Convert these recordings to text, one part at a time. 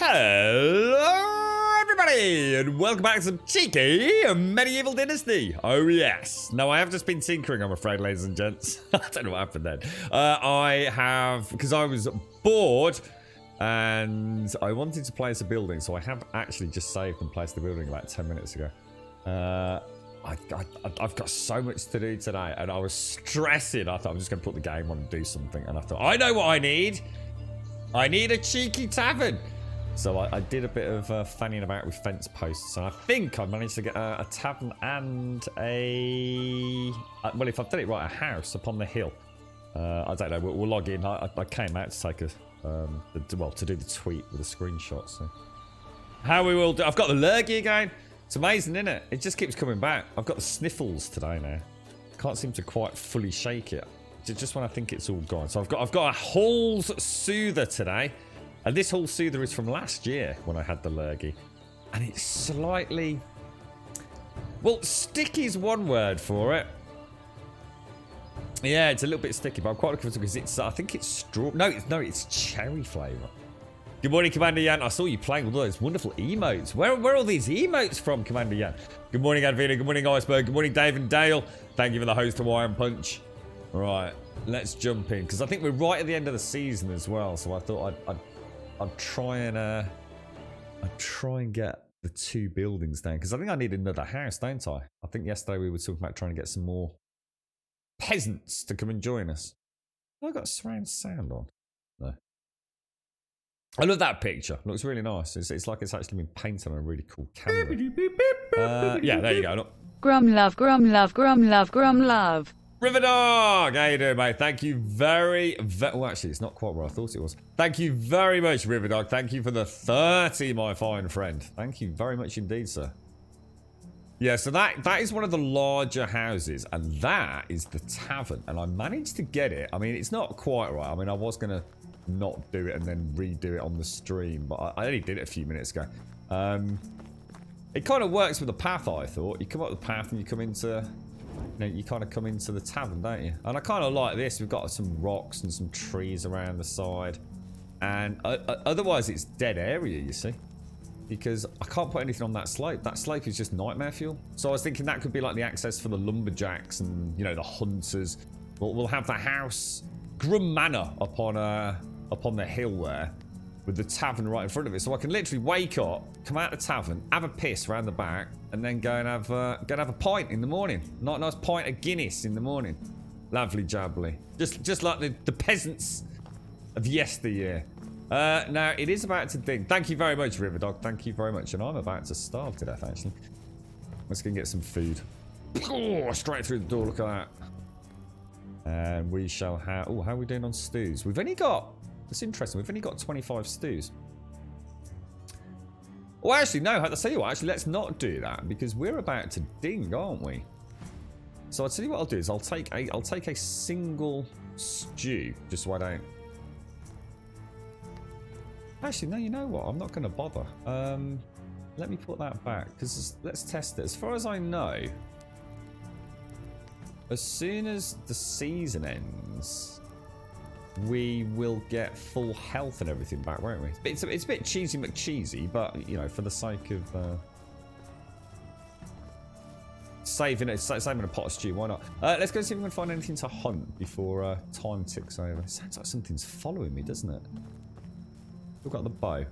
Hello, everybody, and welcome back to some cheeky medieval Dynasty. Oh, yes. No, I have just been tinkering, I'm afraid, ladies and gents. I don't know what happened then. I have, because I was bored, and I wanted to place a building, so I have actually just saved and placed the building about 10 minutes ago. I've got so much to do today, and I was stressing. I thought I'm just going to put the game on and do something, and I thought, I know what I need. I need a cheeky tavern. So I did a bit of fanning about with fence posts, and I think I managed to get a tavern and well, if I've done it right, a house up on the hill. I don't know. We'll log in. I came out to take to do the tweet with a screenshot. So how we will do? I've got the lurgy again. It's amazing, isn't it? It just keeps coming back. I've got the sniffles today now. Can't seem to quite fully shake it. Just when I think it's all gone. So I've got a Hall's Soother today. And this Hall Soother is from last year when I had the lurgy. And it's slightly... Well, sticky's one word for it. Yeah, it's a little bit sticky, but I'm quite looking forward to it because it's, I think it's straw... No, it's cherry flavour. Good morning, Commander Yan. I saw you playing with all those wonderful emotes. Where are all these emotes from, Commander Yan? Good morning, Advina. Good morning, Iceberg. Good morning, Dave and Dale. Thank you for the host Hawaiian Punch. Right, let's jump in because I think we're right at the end of the season as well. So I thought I'd try and get the 2 buildings down because I think I need another house, don't I? I think yesterday we were talking about trying to get some more peasants to come and join us. Have I got surround sound on? No. I love that picture. Looks really nice. It's like it's actually been painted on a really cool camera. Yeah, there you go. Look. Grum love, grum love, grum love, grum love. River Dog, how you doing, mate? Thank you very... Well, actually, it's not quite what I thought it was. Thank you very much, River Dog. Thank you for the 30, my fine friend. Thank you very much indeed, sir. Yeah, so that is one of the larger houses, and that is the tavern. And I managed to get it. I mean, it's not quite right. I mean, I was going to not do it and then redo it on the stream, but I only did it a few minutes ago. It kind of works with the path, I thought. You come up the path and you come into... You know, you kind of come into the tavern, don't you? And I kind of like this. We've got some rocks and some trees around the side. And otherwise, it's dead area, you see. Because I can't put anything on that slope. That slope is just nightmare fuel. So I was thinking that could be like the access for the lumberjacks and, you know, the hunters We'll have the house, Grum Manor, upon the hill there, with the tavern right in front of it. So I can literally wake up, come out the tavern, have a piss around the back, and then go and have a pint in the morning. Nice pint of Guinness in the morning. Lovely jubbly. Just like the peasants of yesteryear. Now, it is about to ding. Thank you very much, Riverdog. Thank you very much. And I'm about to starve to death, actually. Let's go and get some food. Oh, straight through the door. Look at that. And we shall have... Oh, how are we doing on stews? We've only got... That's interesting. We've only got 25 stews. Oh, actually, no. I'll tell you what. Actually, let's not do that. Because we're about to ding, aren't we? So I'll tell you what I'll do is I'll take a single stew. Just so I don't... Actually, no, you know what? I'm not going to bother. Let me put that back, because let's test it. As far as I know, as soon as the season ends, we will get full health and everything back, won't we? It's a bit cheesy McCheesy, but, you know, for the sake of saving a pot of stew, why not? Let's go see if we can find anything to hunt before time ticks over. It sounds like something's following me, doesn't it? We've got the bow.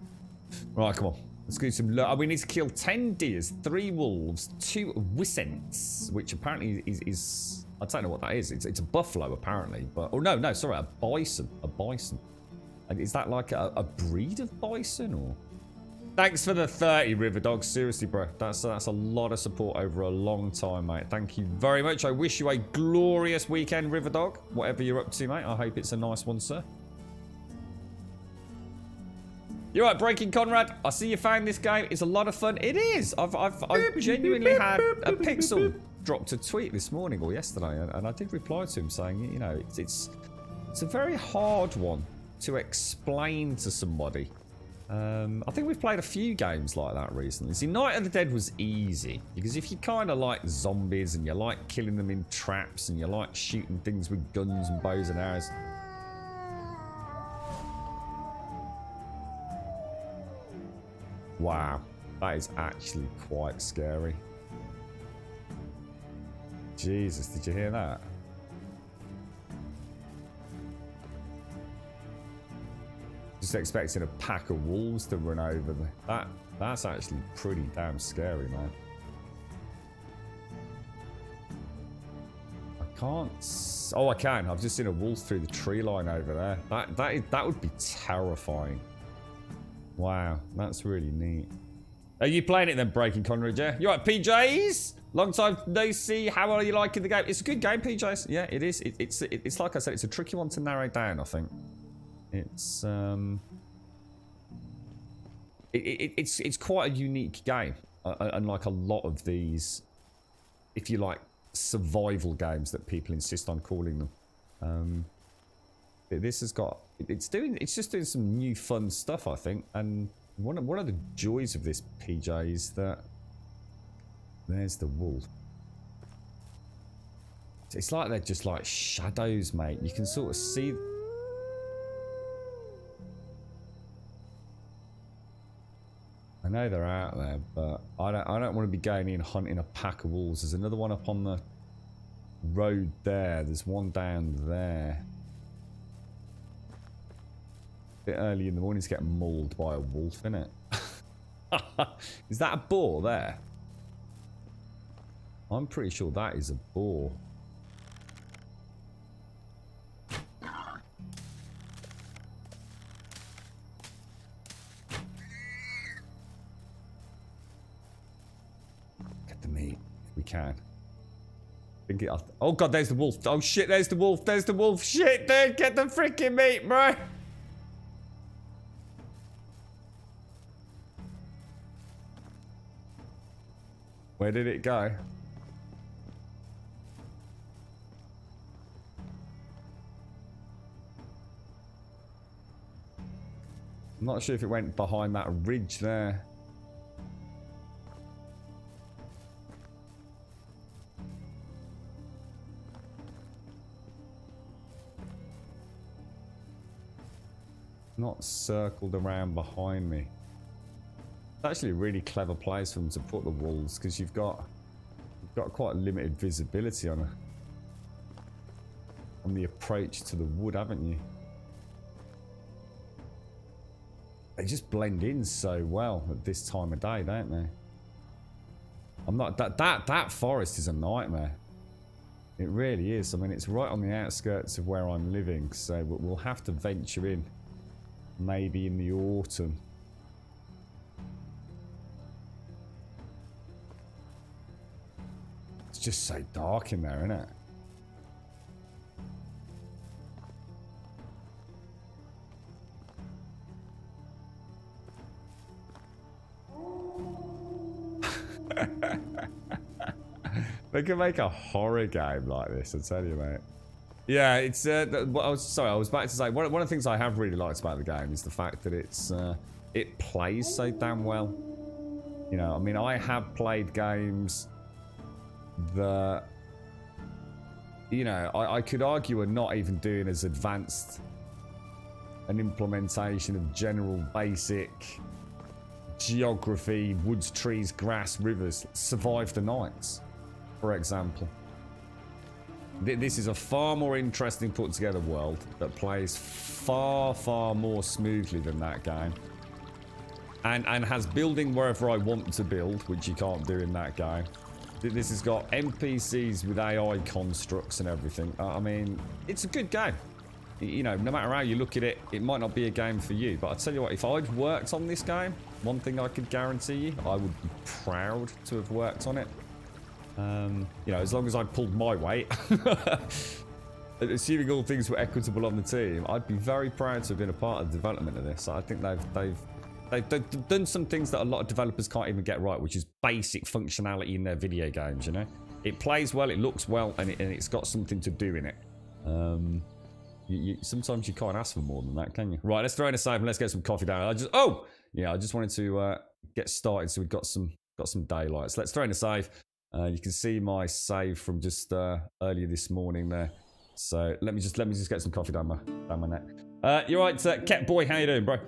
Right, come on. Let's do some... we need to kill 10 deers, 3 wolves, 2 wisents, which apparently is... I don't know what that is. It's a buffalo, apparently. But... Oh, no, sorry. A bison. A bison. And is that like a breed of bison, or... Thanks for the 30, Riverdog. Seriously, bro. That's a lot of support over a long time, mate. Thank you very much. I wish you a glorious weekend, Riverdog. Whatever you're up to, mate. I hope it's a nice one, sir. You're right, Breaking Conrad. I see you found this game. It's a lot of fun. It is. I've genuinely had a Pixel dropped a tweet this morning or yesterday, and I did reply to him saying, you know, it's a very hard one to explain to somebody. I think we've played a few games like that recently. See, Night of the Dead was easy because if you kind of like zombies and you like killing them in traps and you like shooting things with guns and bows and arrows. Wow, that is actually quite scary. Jesus, did you hear that? Just expecting a pack of wolves to run over me. That's actually pretty damn scary, man. I can't... Oh, I can. I've just seen a wolf through the tree line over there. That would be terrifying. Wow, that's really neat. Are you playing it then, Breaking Conrad, yeah? You right, PJs? Long time no see. How are you liking the game? It's a good game, PJs. Yeah, it is. It's like I said, it's a tricky one to narrow down, I think. It's it's quite a unique game, unlike a lot of these, if you like, survival games that people insist on calling them. This has got it's just doing some new fun stuff, I think, and one of the joys of this, PJ, is that there's the wolf. It's like they're just like shadows, mate. You can sort of see. I know they're out there, but I don't want to be going in hunting a pack of wolves. There's another one up on the road there. There's one down there. Bit early in the morning to get mauled by a wolf, innit? Is that a boar there? I'm pretty sure that is a boar. Get the meat if we can. Think it. Oh god, there's the wolf. Oh shit, there's the wolf. There's the wolf. Shit, dude, get the freaking meat, bro. Where did it go? I'm not sure if it went behind that ridge there. Not circled around behind me. It's actually a really clever place for them to put the wolves, because you've got quite limited visibility on on the approach to the wood, haven't you? They just blend in so well at this time of day, don't they? I'm not that forest is a nightmare. It really is. I mean, it's right on the outskirts of where I'm living, so we'll have to venture in maybe in the autumn. It's just so dark in there, isn't it? They can make a horror game like this, I tell you, mate. Yeah, it's I was about to say one of the things I have really liked about the game is the fact that it plays so damn well. You know, I mean, I have played games that, you know, I could argue are not even doing as advanced an implementation of general basic geography, woods, trees, grass, rivers, survive the nights, for example. This is a far more interesting put together world that plays far, far more smoothly than that game. And has building wherever I want to build, which you can't do in that game. This has got NPCs with AI constructs and everything. I mean, it's a good game. You know, no matter how you look at it, it might not be a game for you. But I tell you what, if I'd worked on this game, one thing I could guarantee you, I would be proud to have worked on it. You know, as long as I pulled my weight, assuming all things were equitable on the team, I'd be very proud to have been a part of the development of this. I think they've done some things that a lot of developers can't even get right, which is basic functionality in their video games. You know, it plays well, it looks well, and it's got something to do in it. Sometimes you can't ask for more than that, can you? Right, let's throw in a save and let's get some coffee down. I just wanted to get started, so we've got some daylight. So let's throw in a save. You can see my save from just earlier this morning there. So let me just get some coffee down my neck. You're right, Ket Boy. How you doing, bro?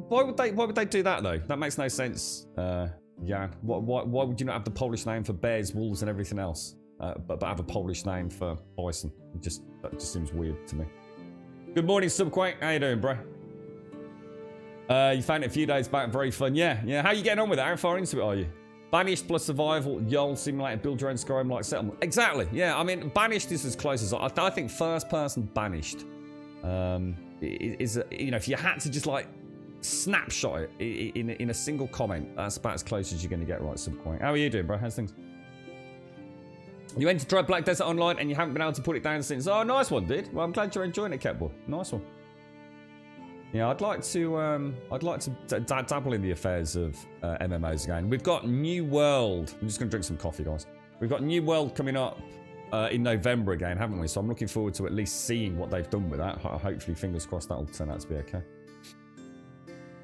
Why would they do that though? That makes no sense. Yeah. Why would you not have the Polish name for bears, wolves, and everything else? But have a Polish name for bison? That just seems weird to me. Good morning, Subquake. How you doing, bro? You found it a few days back. Very fun. Yeah. How are you getting on with it? How far into it are you? Banished plus survival, YOL simulator, build your own Skyrim like settlement. Exactly. Yeah. I mean, Banished is as close as I think. First person Banished is you know, if you had to just like snapshot it in a single comment, that's about as close as you're going to get, right, Subcoin. How are you doing, bro? How's things? You went to try Black Desert Online and you haven't been able to put it down since. Oh, nice one, dude. Well, I'm glad you're enjoying it, Catboy. Nice one. Yeah, I'd like to dabble in the affairs of MMOs again. We've got New World. I'm just going to drink some coffee, guys. We've got New World coming up in November again, haven't we? So I'm looking forward to at least seeing what they've done with that. Hopefully, fingers crossed, that'll turn out to be okay.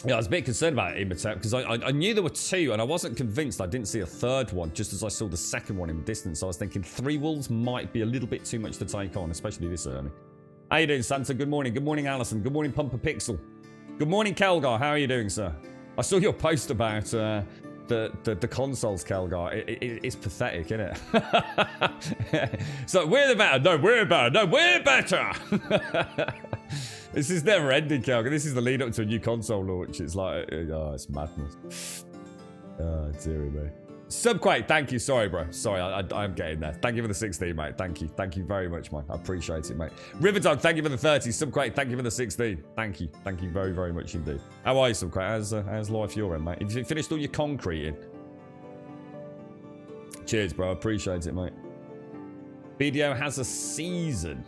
Yeah, I was a bit concerned about Imhotep because I knew there were two and I wasn't convinced. I didn't see a third one just as I saw the second one in the distance. So I was thinking 3 wolves might be a little bit too much to take on, especially this early. How you doing, Santa? Good morning. Good morning, Alison. Good morning, Pumper Pixel. Good morning, Kelgar. How are you doing, sir? I saw your post about the consoles, Kelgar. It's pathetic, isn't it? So we're the better. No, we're better. No, we're better. This is never ending, Kelgar. This is the lead up to a new console launch. It's like, oh, it's madness. Oh, dearie me. Subquake, thank you. Sorry, bro. Sorry, I'm getting there. Thank you for the 16, mate. Thank you. Thank you very much, man. I appreciate it, mate. Riverdog, thank you for the 30. Subquake, thank you for the 16. Thank you. Thank you very, very much indeed. How are you, Subquake? How's life your end, mate? Have you finished all your concreting? Cheers, bro. I appreciate it, mate. BDO has a season.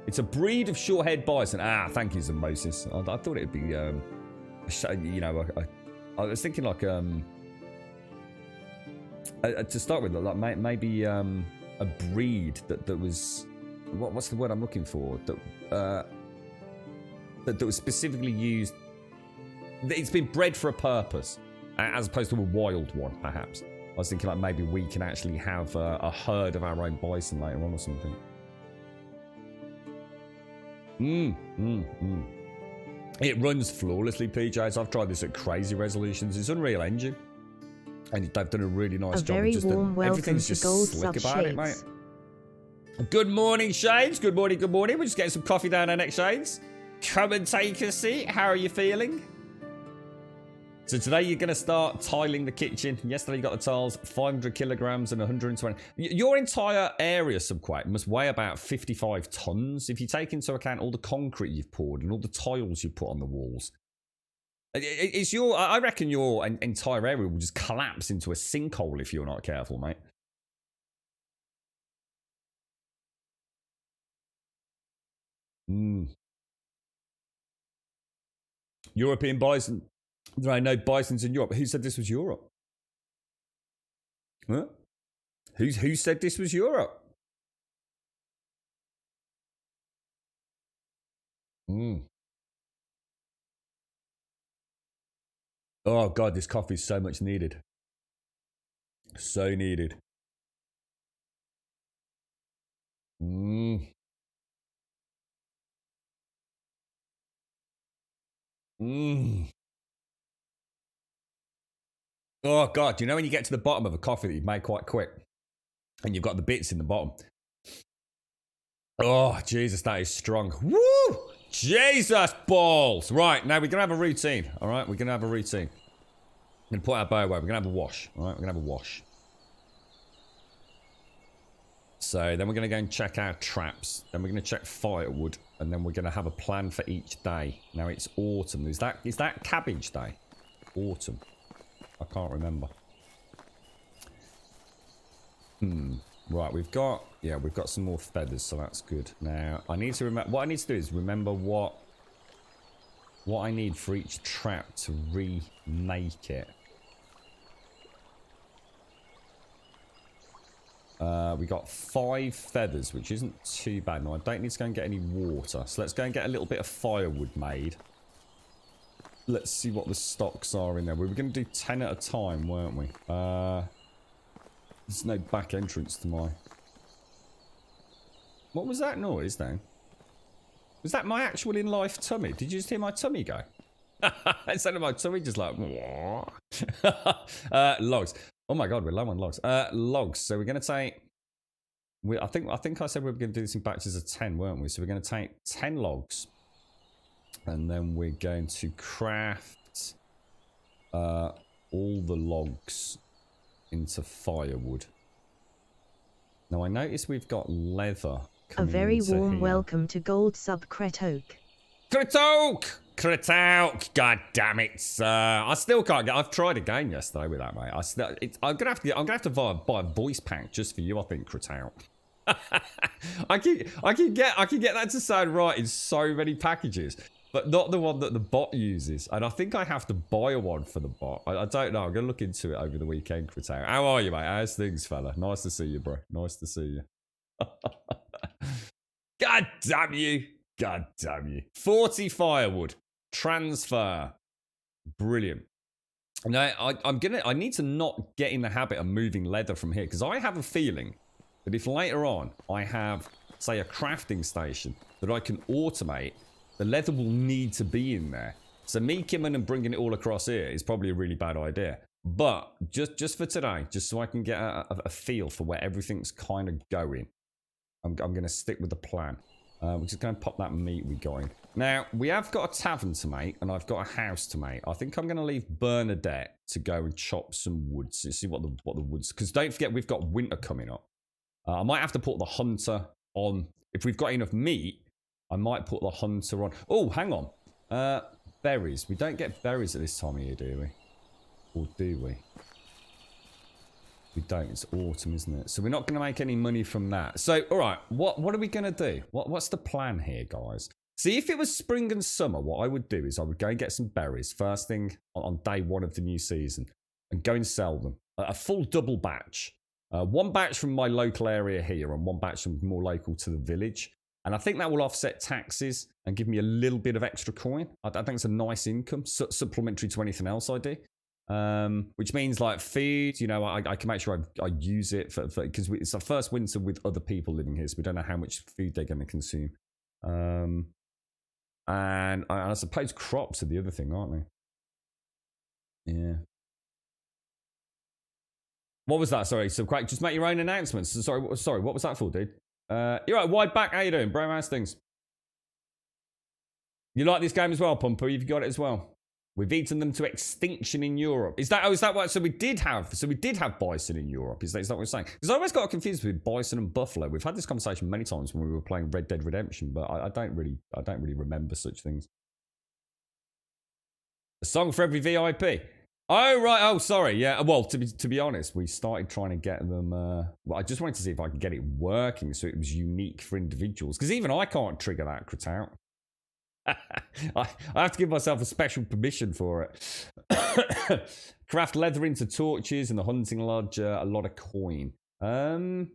It's a breed of short-haired bison. Ah, thank you, Zimosis. I thought it'd be, you know, I was thinking like, to start with, like maybe a breed that was what's the word I'm looking for, that was specifically used. It's been bred for a purpose, as opposed to a wild one, perhaps. I was thinking like maybe we can actually have a herd of our own bison later on or something. It runs flawlessly, PJs. I've tried this at crazy resolutions. It's Unreal Engine. And they've done a really nice A job. very warm welcome everything's to just Gold slick Sub about it, mate. Shades. Good morning, Shades. Good morning, good morning. We're just getting some coffee down our neck, Shades. Come and take a seat. How are you feeling? So today you're going to start tiling the kitchen. Yesterday you got the tiles, 500 kilograms and 120. Your entire area, Subquake, must weigh about 55 tons if you take into account all the concrete you've poured and all the tiles you put on the walls. I reckon your entire area will just collapse into a sinkhole if you're not careful, mate. European bison. There are no bisons in Europe. Who said this was Europe? Huh? Who said this was Europe? Oh god, this coffee is so much needed. So needed. Oh god, you know when you get to the bottom of a coffee that you've made quite quick and you've got the bits in the bottom? Oh, Jesus, that is strong. Woo! Jesus balls! Right, now we're going to have a routine, alright? We're going to have a routine. I'm going to put our bow away. We're going to have a wash, alright? We're going to have a wash. So then we're going to go and check our traps. Then we're going to check firewood. And then we're going to have a plan for each day. Now it's autumn. Is that cabbage day? Autumn. I can't remember. Right, we've got some more feathers, so that's good. Now, I need to remember, what I need to do is remember what I need for each trap to remake it. We got 5 feathers, which isn't too bad. Now, I don't need to go and get any water, so let's go and get a little bit of firewood made. Let's see what the stocks are in there. We were going to do 10 at a time, weren't we? There's no back entrance to my... What was that noise then? Was that my actual in-life tummy? Did you just hear my tummy go? It sounded my tummy just like... logs. Oh my god, we're low on logs. Logs. So we're going to take... I think I said we were going to do this in batches of 10, weren't we? So we're going to take 10 logs. And then we're going to craft all the logs into firewood. Now I notice we've got leather coming A very into warm here. welcome to Gold Sub Cretoke. Cretoke! Cretoke! God damn it! I still can't get. I've tried again yesterday with that, mate. I'm gonna have to buy a voice pack just for you. I think Cretoke. I can get that to sound right in so many packages. But not the one that the bot uses. And I think I have to buy one for the bot. I don't know. I'm going to look into it over the weekend, Critoke. How are you, mate? How's things, fella? Nice to see you, bro. Nice to see you. God damn you. God damn you. 40 firewood. Transfer. Brilliant. Now, I need to not get in the habit of moving leather from here. Because I have a feeling that if later on I have, say, a crafting station that I can automate, the leather will need to be in there. So me coming and bringing it all across here is probably a really bad idea. But just for today, just so I can get a feel for where everything's kind of going, I'm going to stick with the plan. We're just going to pop that meat we got in. Now, we have got a tavern to make, and I've got a house to make. I think I'm going to leave Bernadette to go and chop some wood to see what the wood's... Because don't forget, we've got winter coming up. I might have to put the hunter on. If we've got enough meat, I might put the hunter on. Oh, hang on. Berries. We don't get berries at this time of year, do we? Or do we? We don't. It's autumn, isn't it? So we're not going to make any money from that. So, all right. What are we going to do? What's the plan here, guys? See, if it was spring and summer, what I would do is I would go and get some berries first thing on day 1 of the new season and go and sell them. A full double batch. 1 batch from my local area here and 1 batch from more local to the village. And I think that will offset taxes and give me a little bit of extra coin. I think it's a nice income, supplementary to anything else I do. Which means like food, you know, I can make sure I use it for because it's our first winter with other people living here, so we don't know how much food they're going to consume. And I suppose crops are the other thing, aren't they? Yeah. What was that? Sorry, so quick, just make your own announcements. Sorry, what was that for, dude? You're right, wide back, how you doing? Bro, how's things? You like this game as well, Pumper? You've got it as well. We've eaten them to extinction in Europe. Is that what? So we did have bison in Europe. Is that what we're saying? Because I always got confused with bison and buffalo. We've had this conversation many times when we were playing Red Dead Redemption, but I don't really remember such things. A song for every VIP. Oh right. Oh sorry. Yeah. Well, to be honest, we started trying to get them. Well, I just wanted to see if I could get it working so it was unique for individuals. Because even I can't trigger that crit out. I have to give myself a special permission for it. Craft leather into torches in the hunting lodge. A lot of coin. What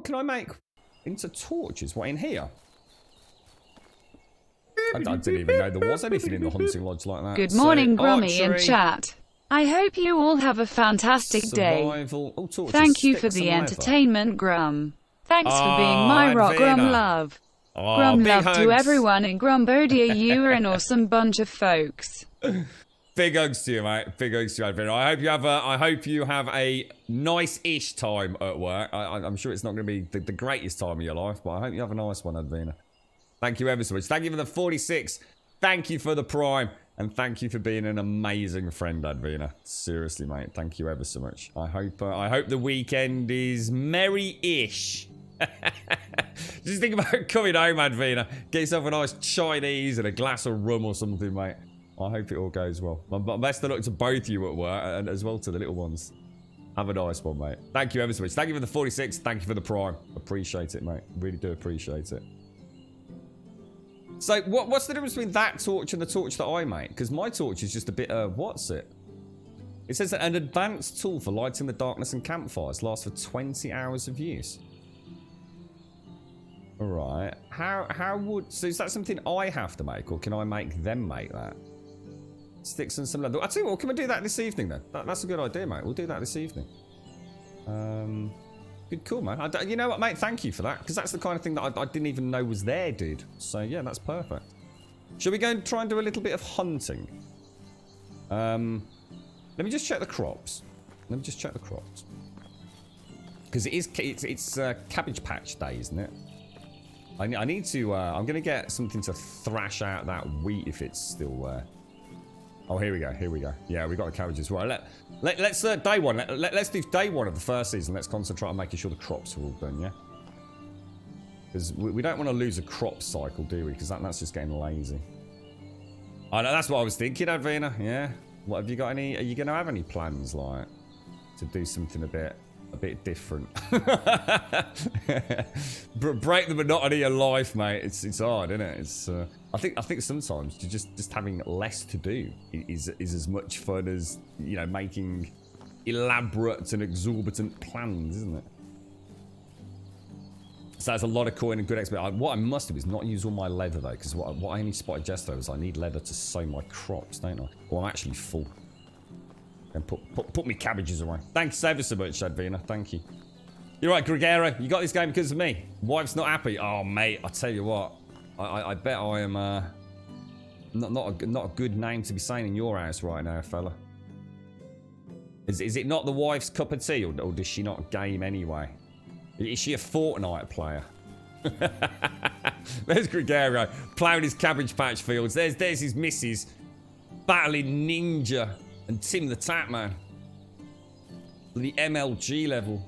can I make into torches? What, in here? I didn't even know there was anything in the hunting lodge like that. Good morning, So, Grummy and archery, chat. I hope you all have a fantastic survival. day. Oh, torches, Thank you for sticks, the and leather. entertainment, Grum. Thanks for being my rock, Advena. Grum love. Oh, Grum big love hugs. to everyone in Grumbodia. You are an awesome bunch of folks. Big hugs to you, mate. Big hugs to you, Advena. I hope you have a nice-ish time at work. I'm sure it's not going to be the greatest time of your life, but I hope you have a nice one, Advena. Thank you ever so much. Thank you for the 46. Thank you for the prime. And thank you for being an amazing friend, Advena. Seriously, mate. Thank you ever so much. I hope the weekend is merry-ish. Just think about coming home, Advena. Get yourself a nice Chinese and a glass of rum or something, mate. I hope it all goes well. My best of luck to both you at work and as well to the little ones. Have a nice one, mate. Thank you ever so much. Thank you for the 46. Thank you for the prime. Appreciate it, mate. Really do appreciate it. So, what's the difference between that torch and the torch that I make? Because my torch is just a bit, what's it? It says that an advanced tool for lighting the darkness and campfires lasts for 20 hours of use. Alright. So is that something I have to make, or can I make them make that? Sticks and some leather. I'll tell you what, can we do that this evening then? That's a good idea, mate. We'll do that this evening. Good call, man. You know what, mate? Thank you for that, because that's the kind of thing that I didn't even know was there, dude. So, yeah, that's perfect. Shall we go and try and do a little bit of hunting? Let me just check the crops. Because it's Cabbage Patch Day, isn't it? I need to... I'm going to get something to thrash out that wheat if it's still there. Oh, here we go. Yeah, we got the cabbages. Right, let's day one. Let's do day one of the first season. Let's concentrate on making sure the crops are all done, yeah? Because we don't want to lose a crop cycle, do we? Because that's just getting lazy. I know, that's what I was thinking, Advena. Yeah. What, have you got any... Are you going to have any plans, like, to do something a bit different? Break the monotony of life, mate. It's hard, isn't it? It's I think sometimes just having less to do is as much fun as, you know, making elaborate and exorbitant plans, isn't it? So that's a lot of coin and good XP. What I must do is not use all my leather though, because what I only spotted just though is I need leather to sow my crops, don't I? Well, I'm actually full. And put me cabbages away. Thanks ever so much, Advena. Thank you. You're right, Gregero. You got this game because of me. Wife's not happy. Oh, mate. I tell you what. I bet I am not a good name to be saying in your house right now, fella. Is it not the wife's cup of tea, or does she not game anyway? Is she a Fortnite player? There's Gregero ploughing his cabbage patch fields. There's his missus battling Ninja and Tim the Tap Man. The MLG level.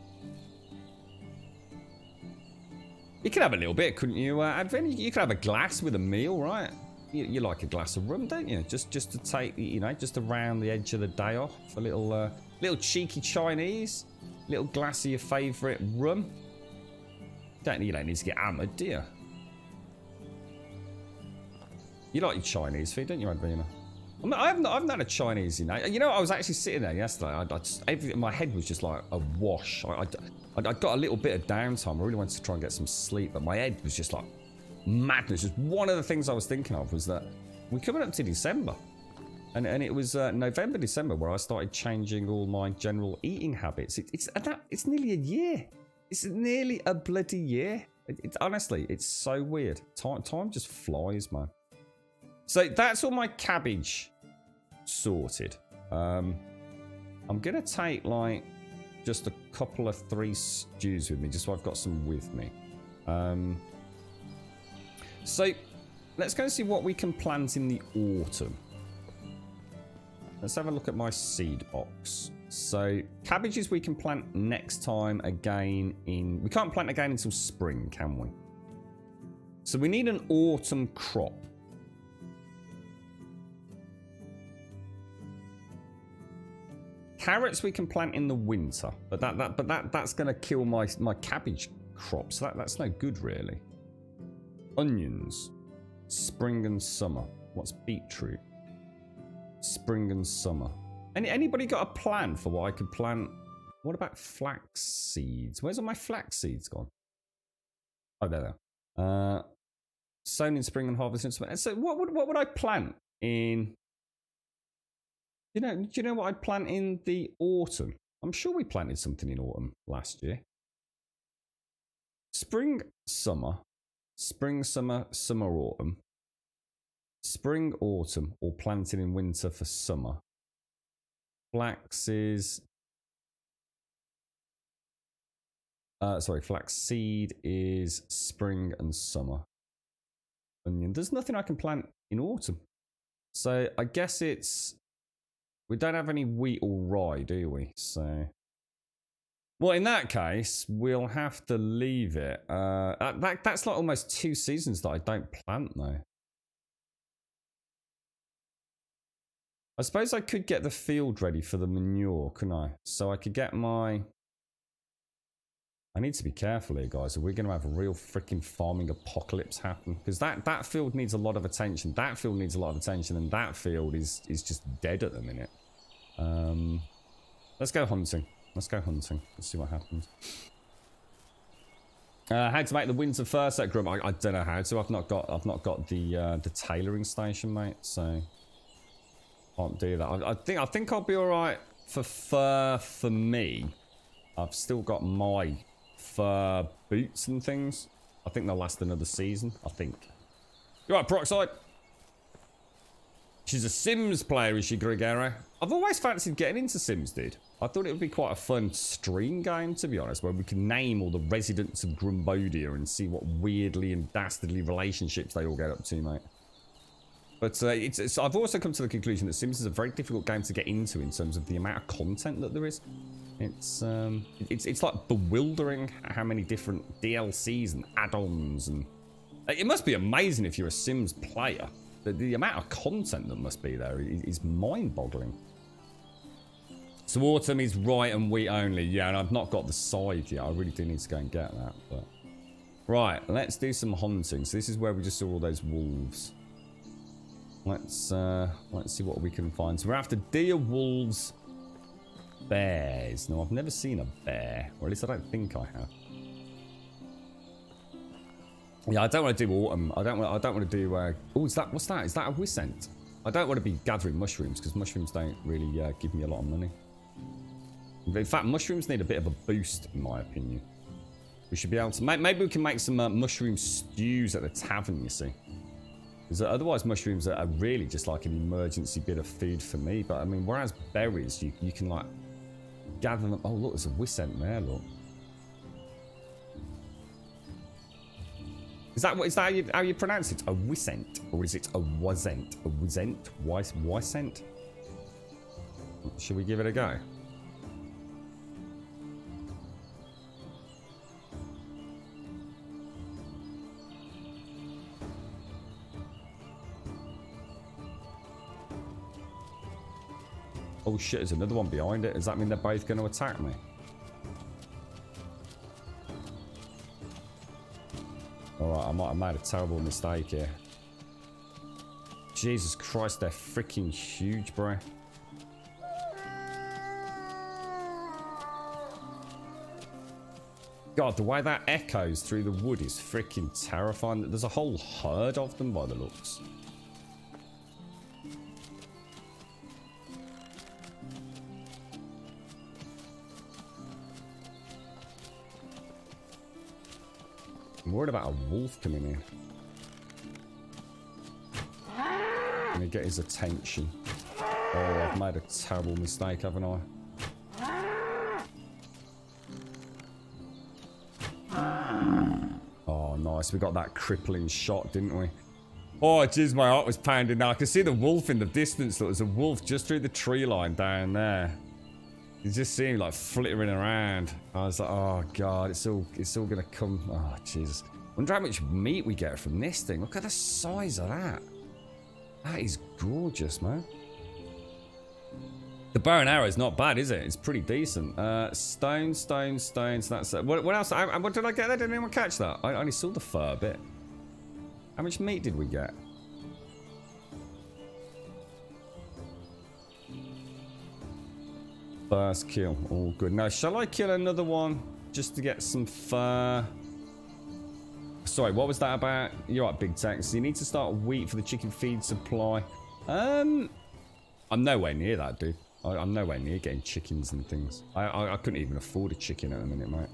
You could have a little bit, couldn't you, Advent? You could have a glass with a meal, right? You like a glass of rum, don't you? Just to take, you know, just around the edge of the day off. A little cheeky Chinese. Little glass of your favourite rum. You don't need to get hammered, do you? You like your Chinese food, don't you, Advena? I haven't had a Chinese, you know. You know, I was actually sitting there yesterday. My head was just like awash. I got a little bit of downtime. I really wanted to try and get some sleep, but my head was just like madness. Just one of the things I was thinking of was that we're coming up to December, and it was November, December where I started changing all my general eating habits. It's nearly a year. It's nearly a bloody year. Honestly, it's so weird. Time just flies, man. So that's all my cabbage sorted. I'm gonna take like just a couple of 3 stews with me, just so I've got some with me. So let's go and see what we can plant in the autumn. Let's have a look at my seed box. So cabbages we can plant next time again in... We can't plant again until spring, can we? So we need an autumn crop. Carrots we can plant in the winter, but that's going to kill my cabbage crop, so that's no good really. Onions, spring and summer. What's beetroot? Spring and summer. Anybody got a plan for what I could plant? What about flax seeds? Where's all my flax seeds gone? Oh, there they are. Sown in spring and harvest in summer. So what would I plant in? Do you know what I'd plant in the autumn? I'm sure we planted something in autumn last year. Spring, summer, autumn. Spring, autumn, or planting in winter for summer. Flax is... flax seed is spring and summer. Onion. There's nothing I can plant in autumn. So I guess it's... We don't have any wheat or rye, do we? So... Well, in that case, we'll have to leave it. That's like almost 2 seasons that I don't plant, though. I suppose I could get the field ready for the manure, couldn't I? So I could get my... I need to be careful here, guys. Are we going to have a real freaking farming apocalypse happen? Because that field needs a lot of attention. That field needs a lot of attention. And that field is just dead at the minute. Let's go hunting. Let's see what happens. How to make the winter fur set, Grum? I don't know how to. I've not got the tailoring station, mate. So can't do that. I think I'll be all right for fur for me. I've still got my fur boots and things. I think they'll last another season. I think. You're right, Peroxide. She's a Sims player, is she, Grigero? I've always fancied getting into Sims, dude. I thought it would be quite a fun stream game, to be honest, where we can name all the residents of Grumbodia and see what weirdly and dastardly relationships they all get up to, mate. But I've also come to the conclusion that Sims is a very difficult game to get into in terms of the amount of content that there is. It's like bewildering how many different DLCs and add-ons, and it must be amazing if you're a Sims player. The amount of content that must be there is mind-boggling. So autumn is rye and wheat only. Yeah, and I've not got the scythe yet. I really do need to go and get that. But right, let's do some hunting. So this is where we just saw all those wolves. Let's see what we can find. So we're after deer, wolves, bears. No, I've never seen a bear, or at least I don't think I have. Yeah, I don't want to do autumn. I don't want to do. Oh, what's that? Is that a Wiscent? I don't want to be gathering mushrooms because mushrooms don't really give me a lot of money. In fact, mushrooms need a bit of a boost, in my opinion. We should be able to. Maybe we can make some mushroom stews at the tavern. You see, because otherwise mushrooms are really just like an emergency bit of food for me. But I mean, whereas berries, you can like gather them. Oh, look, there's a Wiscent there. Look. Is that how you pronounce it? A Wiscent? Or is it a Wasent? A Wisent? Wisent? Should we give it a go? Oh shit, there's another one behind it. Does that mean they're both going to attack me? Alright, I might have made a terrible mistake here. Jesus Christ, they're freaking huge, bro. God, the way that echoes through the wood is freaking terrifying. There's a whole herd of them by the looks. I'm worried about a wolf coming in. Let me get his attention. Oh, I've made a terrible mistake, haven't I? nice. We got that crippling shot, didn't we? Oh, jeez, my heart was pounding now. I could see the wolf in the distance. There was a wolf just through the tree line down there. You just see him like flittering around. I was like, oh god, it's all gonna come. Oh Jesus. Wonder how much meat we get from this thing. Look at the size of that. That is gorgeous, man. The bow and arrow is not bad, is it? It's pretty decent. Stone. So that's what else? What did I get there? Did anyone catch that? I only saw the fur bit. How much meat did we get? First kill, all good. Now, shall I kill another one just to get some fur? Sorry, what was that about? You're right, Big Tex. You need to start wheat for the chicken feed supply. I'm nowhere near that, dude. I'm nowhere near getting chickens and things. I couldn't even afford a chicken at the minute, mate.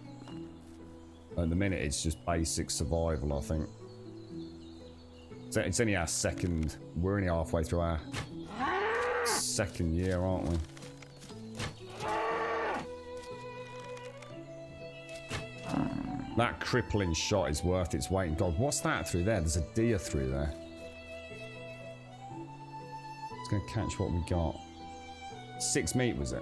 At the minute, it's just basic survival, I think. It's only our second... We're only halfway through our second year, aren't we? That crippling shot is worth its weight in gold. What's that through there? There's a deer through there. It's going to catch what we got. 6 meat, was it?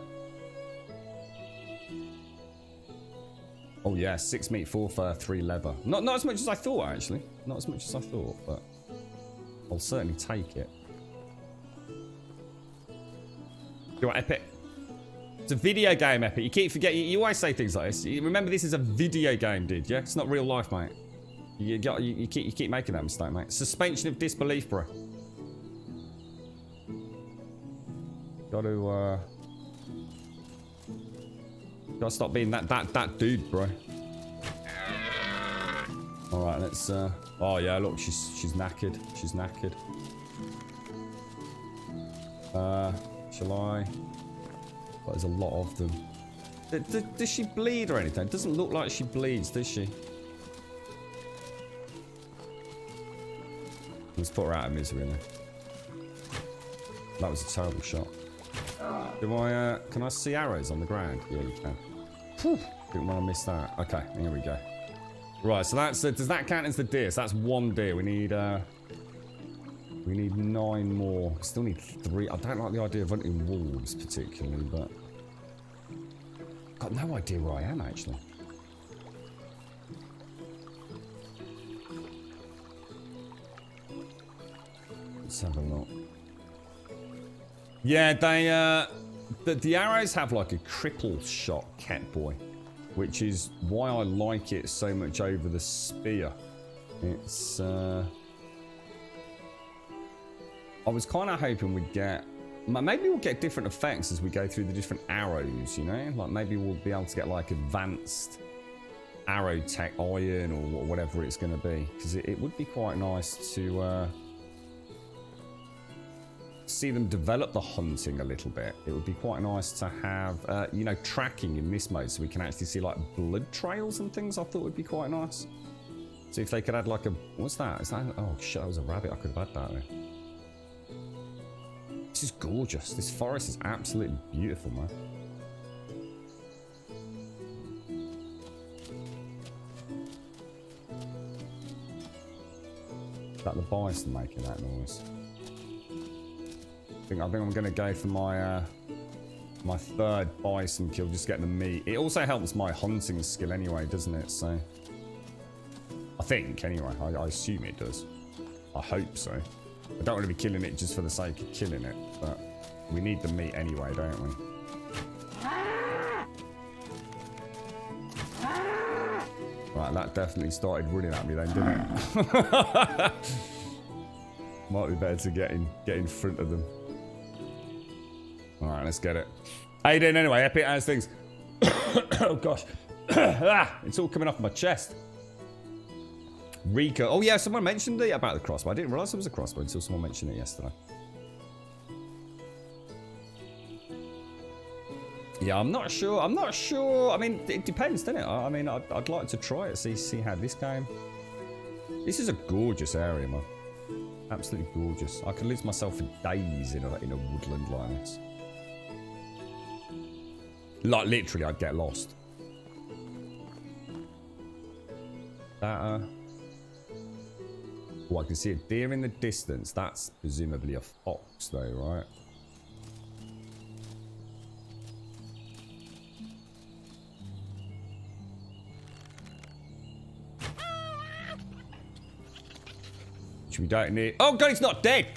Oh yeah, 6 meat, 4 fur, 3 leather. Not as much as I thought, actually. Not as much as I thought, but I'll certainly take it. You want epic? It's a video game, Epic. You keep forgetting. You always say things like this. Remember, this is a video game, dude. Yeah, it's not real life, mate. You keep making that mistake, mate. Suspension of disbelief, bro. Gotta stop being that dude, bro. All right, let's. Oh yeah, look, she's knackered. She's knackered. Shall I? But there's a lot of them. Does she bleed or anything? It doesn't look like she bleeds, does she? Let's put her out of misery now. That was a terrible shot. Do I, can I see arrows on the ground? Yeah, you can. Whew. Didn't want to miss that. Okay, here we go. Right, so that's, does that count as the deer? So that's 1 deer. We need 9 more. Still need 3. I don't like the idea of hunting wolves particularly, but got no idea where I am actually. Let's have a look. Yeah, they the arrows have like a cripple shot, Catboy, which is why I like it so much over the spear. It's I was kind of hoping we'd get... Maybe we'll get different effects as we go through the different arrows, you know? Like, maybe we'll be able to get, like, advanced arrow tech iron or whatever it's going to be. Because it would be quite nice to see them develop the hunting a little bit. It would be quite nice to have, you know, tracking in this mode so we can actually see, like, blood trails and things. I thought would be quite nice. So if they could add, like, a... What's that? Is that... Oh, shit, that was a rabbit. I could have had that there. This is gorgeous. This forest is absolutely beautiful, man. Is that the bison making that noise? I think I'm going to go for my my 3rd bison kill, just get the meat. It also helps my hunting skill anyway, doesn't it? So I think anyway. I assume it does. I hope so. I don't want to be killing it just for the sake of killing it, but we need the meat anyway, don't we? Right, that definitely started running at me then, didn't it? Might be better to get in front of them. Alright, let's get it. How you doing anyway, Epic? How's things? Oh gosh. It's all coming off my chest. Rico. Oh yeah, someone mentioned it about the crossbow. I didn't realise it was a crossbow until someone mentioned it yesterday. Yeah, I'm not sure. I mean, it depends, doesn't it? I mean, I'd like to try it, see how this game. This is a gorgeous area, man. Absolutely gorgeous. I could lose myself for days in a woodland like this. Like literally, I'd get lost. That Oh, I can see a deer in the distance. That's presumably a fox, though, right? Which we don't need. Oh, God, it's not dead!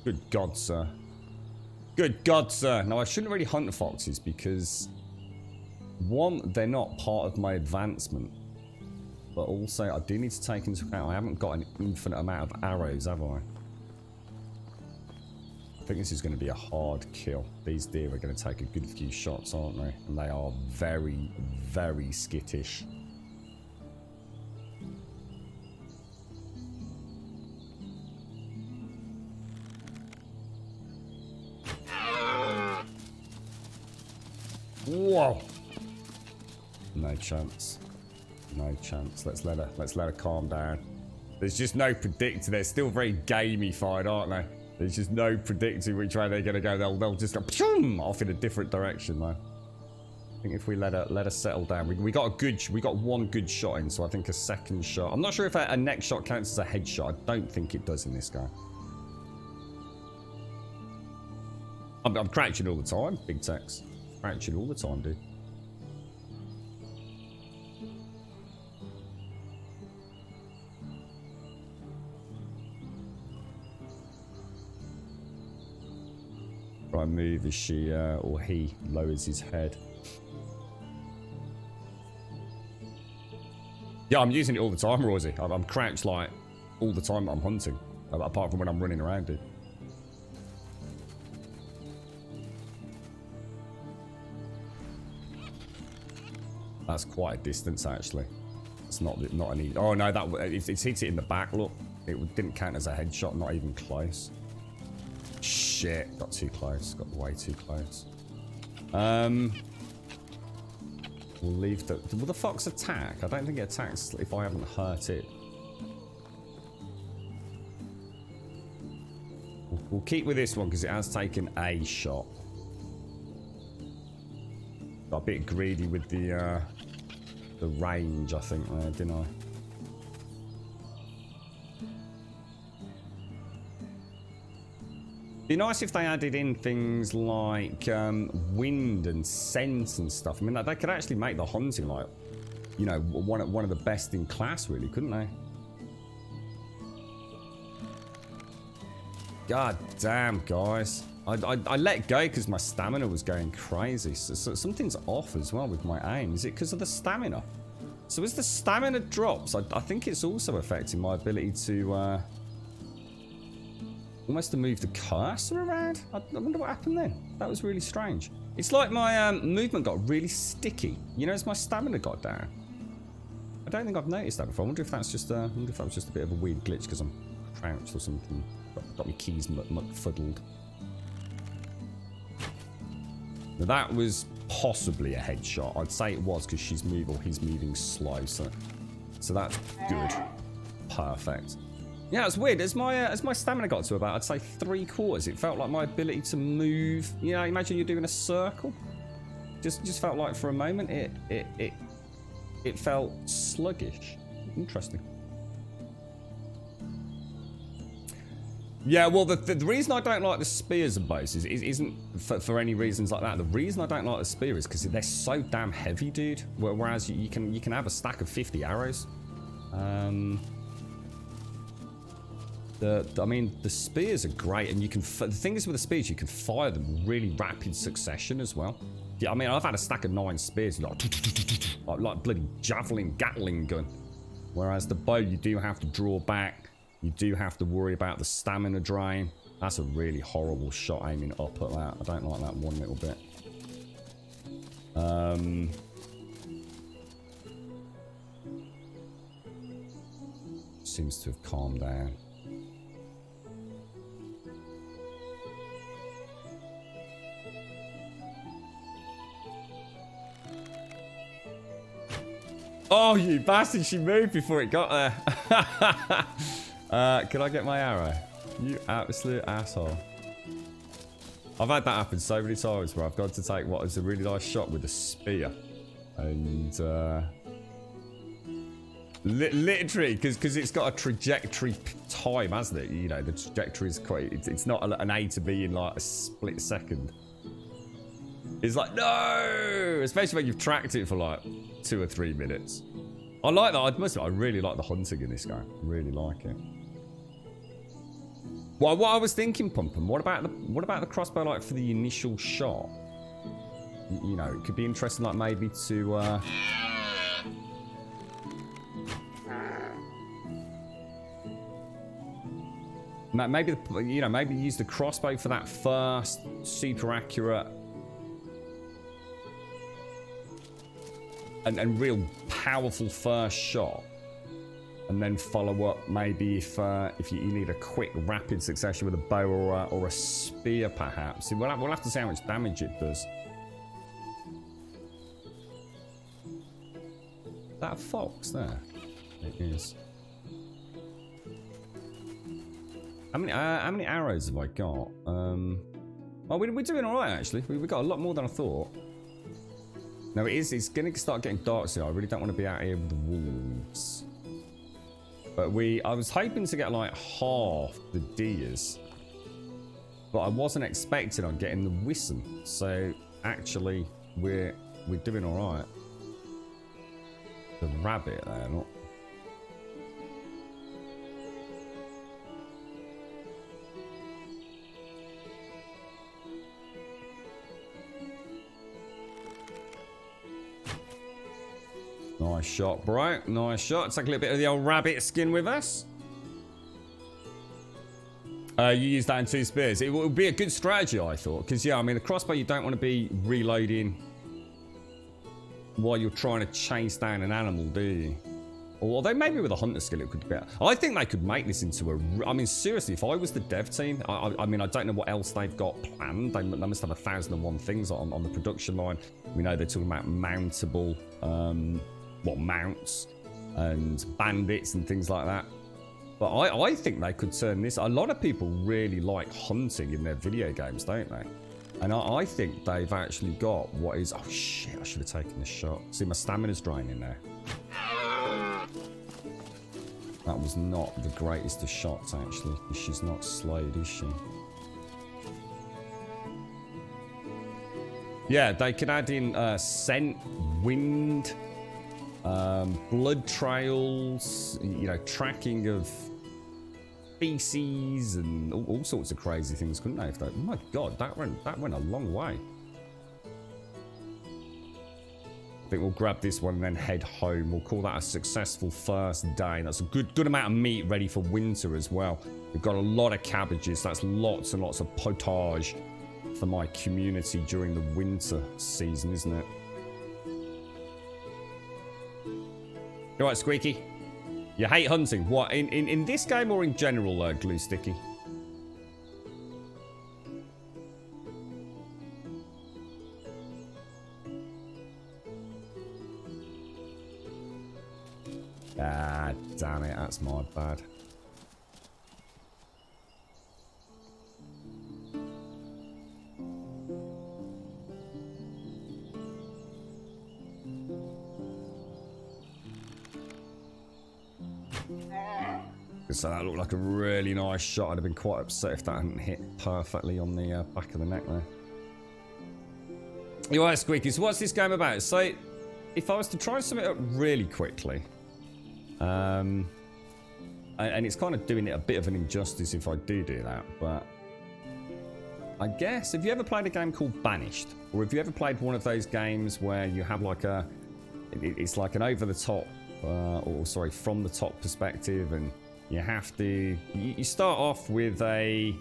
Good God, sir. Good God, sir. Now, I shouldn't really hunt foxes because, one, they're not part of my advancement. But also, I do need to take into account I haven't got an infinite amount of arrows, have I? I think this is going to be a hard kill. These deer are going to take a good few shots, aren't they? And they are very, very skittish. Whoa! No chance. No chance. Let's let her calm down. There's just no predicting. They're still very gamified, aren't they? There's just no predicting which way they're gonna go. They'll just go pshum, off in a different direction, though. I think if we let her settle down, we got one good shot in, so I think a second shot. I'm not sure if a next shot counts as a headshot. I don't think it does in this guy. I'm crouching all the time, Big Tex. Crouching all the time, dude. Try and move as she or he lowers his head. Yeah, I'm using it all the time, Rosie. I'm crouched like all the time that I'm hunting, apart from when I'm running around, dude. That's quite a distance, actually. It's not an easy. Oh no, it's hit it in the back. Look, it didn't count as a headshot. Not even close. Shit, got too close. Got way too close. We'll leave the. Will the fox attack? I don't think it attacks if I haven't hurt it. We'll keep with this one because it has taken a shot. Got a bit greedy with the range, I think, there, didn't I? Be nice if they added in things like wind and scent and stuff. I mean, they could actually make the hunting like, you know, one of the best in class, really, couldn't they? God damn, guys. I let go because my stamina was going crazy. So something's off as well with my aim. Is it because of the stamina? So as the stamina drops, I think it's also affecting my ability to almost to move the cursor around. I wonder what happened then. That was really strange. It's like my movement got really sticky. You know, as my stamina got down. I don't think I've noticed that before. I wonder if that's just I wonder if that was just a bit of a weird glitch because I'm crouched or something. Got my keys fuddled. Now that was possibly a headshot. I'd say it was because he's moving slow. So that's good. Perfect. Yeah, it's weird. As my stamina got to about, I'd say 3/4, it felt like my ability to move. You know, imagine you're doing a circle. Just felt like for a moment it felt sluggish. Interesting. Yeah, well, the reason I don't like the spears and bows isn't for any reasons like that. The reason I don't like the spear is because they're so damn heavy, dude. Whereas you can have a stack of 50 arrows. I mean, the spears are great, and you can. The thing is with the spears, you can fire them in really rapid succession as well. Yeah, I mean, I've had a stack of 9 spears, like bloody javelin Gatling gun. Whereas the bow, you do have to draw back. You do have to worry about the stamina drain. That's a really horrible shot aiming up at that. I don't like that one little bit. Seems to have calmed down. Oh, you bastard, she moved before it got there. Can I get my arrow? You absolute asshole. I've had that happen so many times where I've got to take what is a really nice shot with a spear. And Literally, because it's got a trajectory time, hasn't it? You know, the trajectory is quite... It's not an A to B in like a split second. It's like, no! Especially when you've tracked it for like 2 or 3 minutes. I like that. I must admit, I really like the hunting in this game. Really like it. Well, what I was thinking, Pumpkin, what about the crossbow, like, for the initial shot? You know, it could be interesting, like, maybe to... maybe, you know, maybe use the crossbow for that first super accurate and real powerful first shot, and then follow up maybe if you need a quick rapid succession with a bow or a spear, perhaps. We'll have to see how much damage it does. Is that a fox there? It is. How many arrows have I got? Oh, we're doing all right, actually. We got a lot more than I thought. No, it's going to start getting dark soon. I really don't want to be out here with the wolves. But I was hoping to get like half the deers, but I wasn't expecting on getting the wison. So actually, we're doing all right. The rabbit there, not. Nice shot, bro. Nice shot. Take a little bit of the old rabbit skin with us. You use that in 2 spears. It would be a good strategy, I thought. Because, yeah, I mean, the crossbow, you don't want to be reloading while you're trying to chase down an animal, do you? Although maybe with a hunter skill it could be better. I think they could make this into a... I mean, seriously, if I was the dev team, I mean, I don't know what else they've got planned. They must have 1,001 things on the production line. We know they're talking about mountable... mounts and bandits and things like that. But I think they could turn this... A lot of people really like hunting in their video games, don't they? And I think they've actually got what is... Oh, shit, I should have taken this shot. See, my stamina's draining there. That was not the greatest of shots, actually. She's not slowed, is she? Yeah, they could add in scent, wind... blood trails, you know, tracking of feces and all sorts of crazy things, couldn't they? Oh my god, that went a long way. I think we'll grab this one and then head home. We'll call that a successful first day. That's a good amount of meat ready for winter as well. We've got a lot of cabbages. That's lots and lots of potage for my community during the winter season, isn't it? You alright, Squeaky? You hate hunting. What, in this game or in general, Glue Sticky? Ah, damn it. That's my bad. So that looked like a really nice shot. I'd have been quite upset if that hadn't hit perfectly on the back of the neck there. You're right, Squeaky. So what's this game about? So if I was to try and sum it up really quickly, and it's kind of doing it a bit of an injustice if I do that, but I guess, have you ever played a game called Banished? Or have you ever played one of those games where you have like it's like an over-the-top, or sorry, from-the-top perspective, and you have to... You start off with a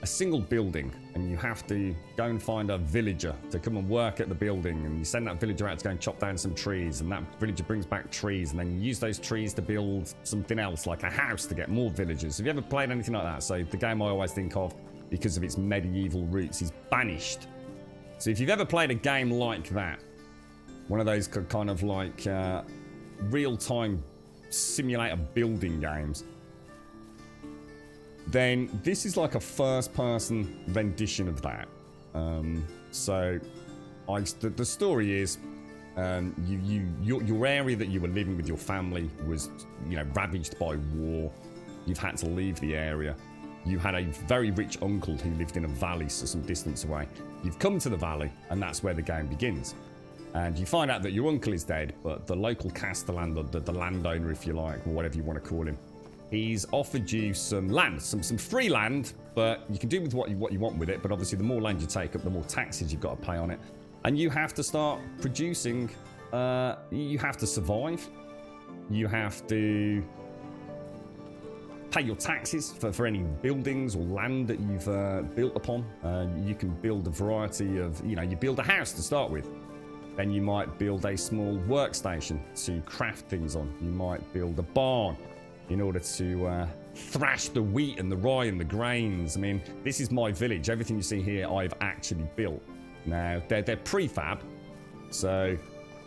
single building, and you have to go and find a villager to come and work at the building, and you send that villager out to go and chop down some trees, and that villager brings back trees, and then you use those trees to build something else, like a house, to get more villagers. Have you ever played anything like that? So the game I always think of, because of its medieval roots, is Banished. So if you've ever played a game like that, one of those kind of like real-time simulator building games, then this is like a first-person rendition of that. So the story is your area that you were living with your family was, ravaged by war. You've had to leave the area. You had a very rich uncle who lived in a valley, so some distance away. You've come to the valley, and that's where the game begins. And you find out that your uncle is dead, but the local castellan, the landowner, if you like, or whatever you want to call him, he's offered you some land, some free land, but you can do with what you want with it. But obviously, the more land you take up, the more taxes you've got to pay on it, and you have to start producing. You have to survive. You have to pay your taxes for any buildings or land that you've built upon. You can build a variety of, you build a house to start with. Then you might build a small workstation to craft things on. You might build a barn in order to thrash the wheat and the rye and the grains. I mean, this is my village. Everything you see here, I've actually built. Now, they're prefab, so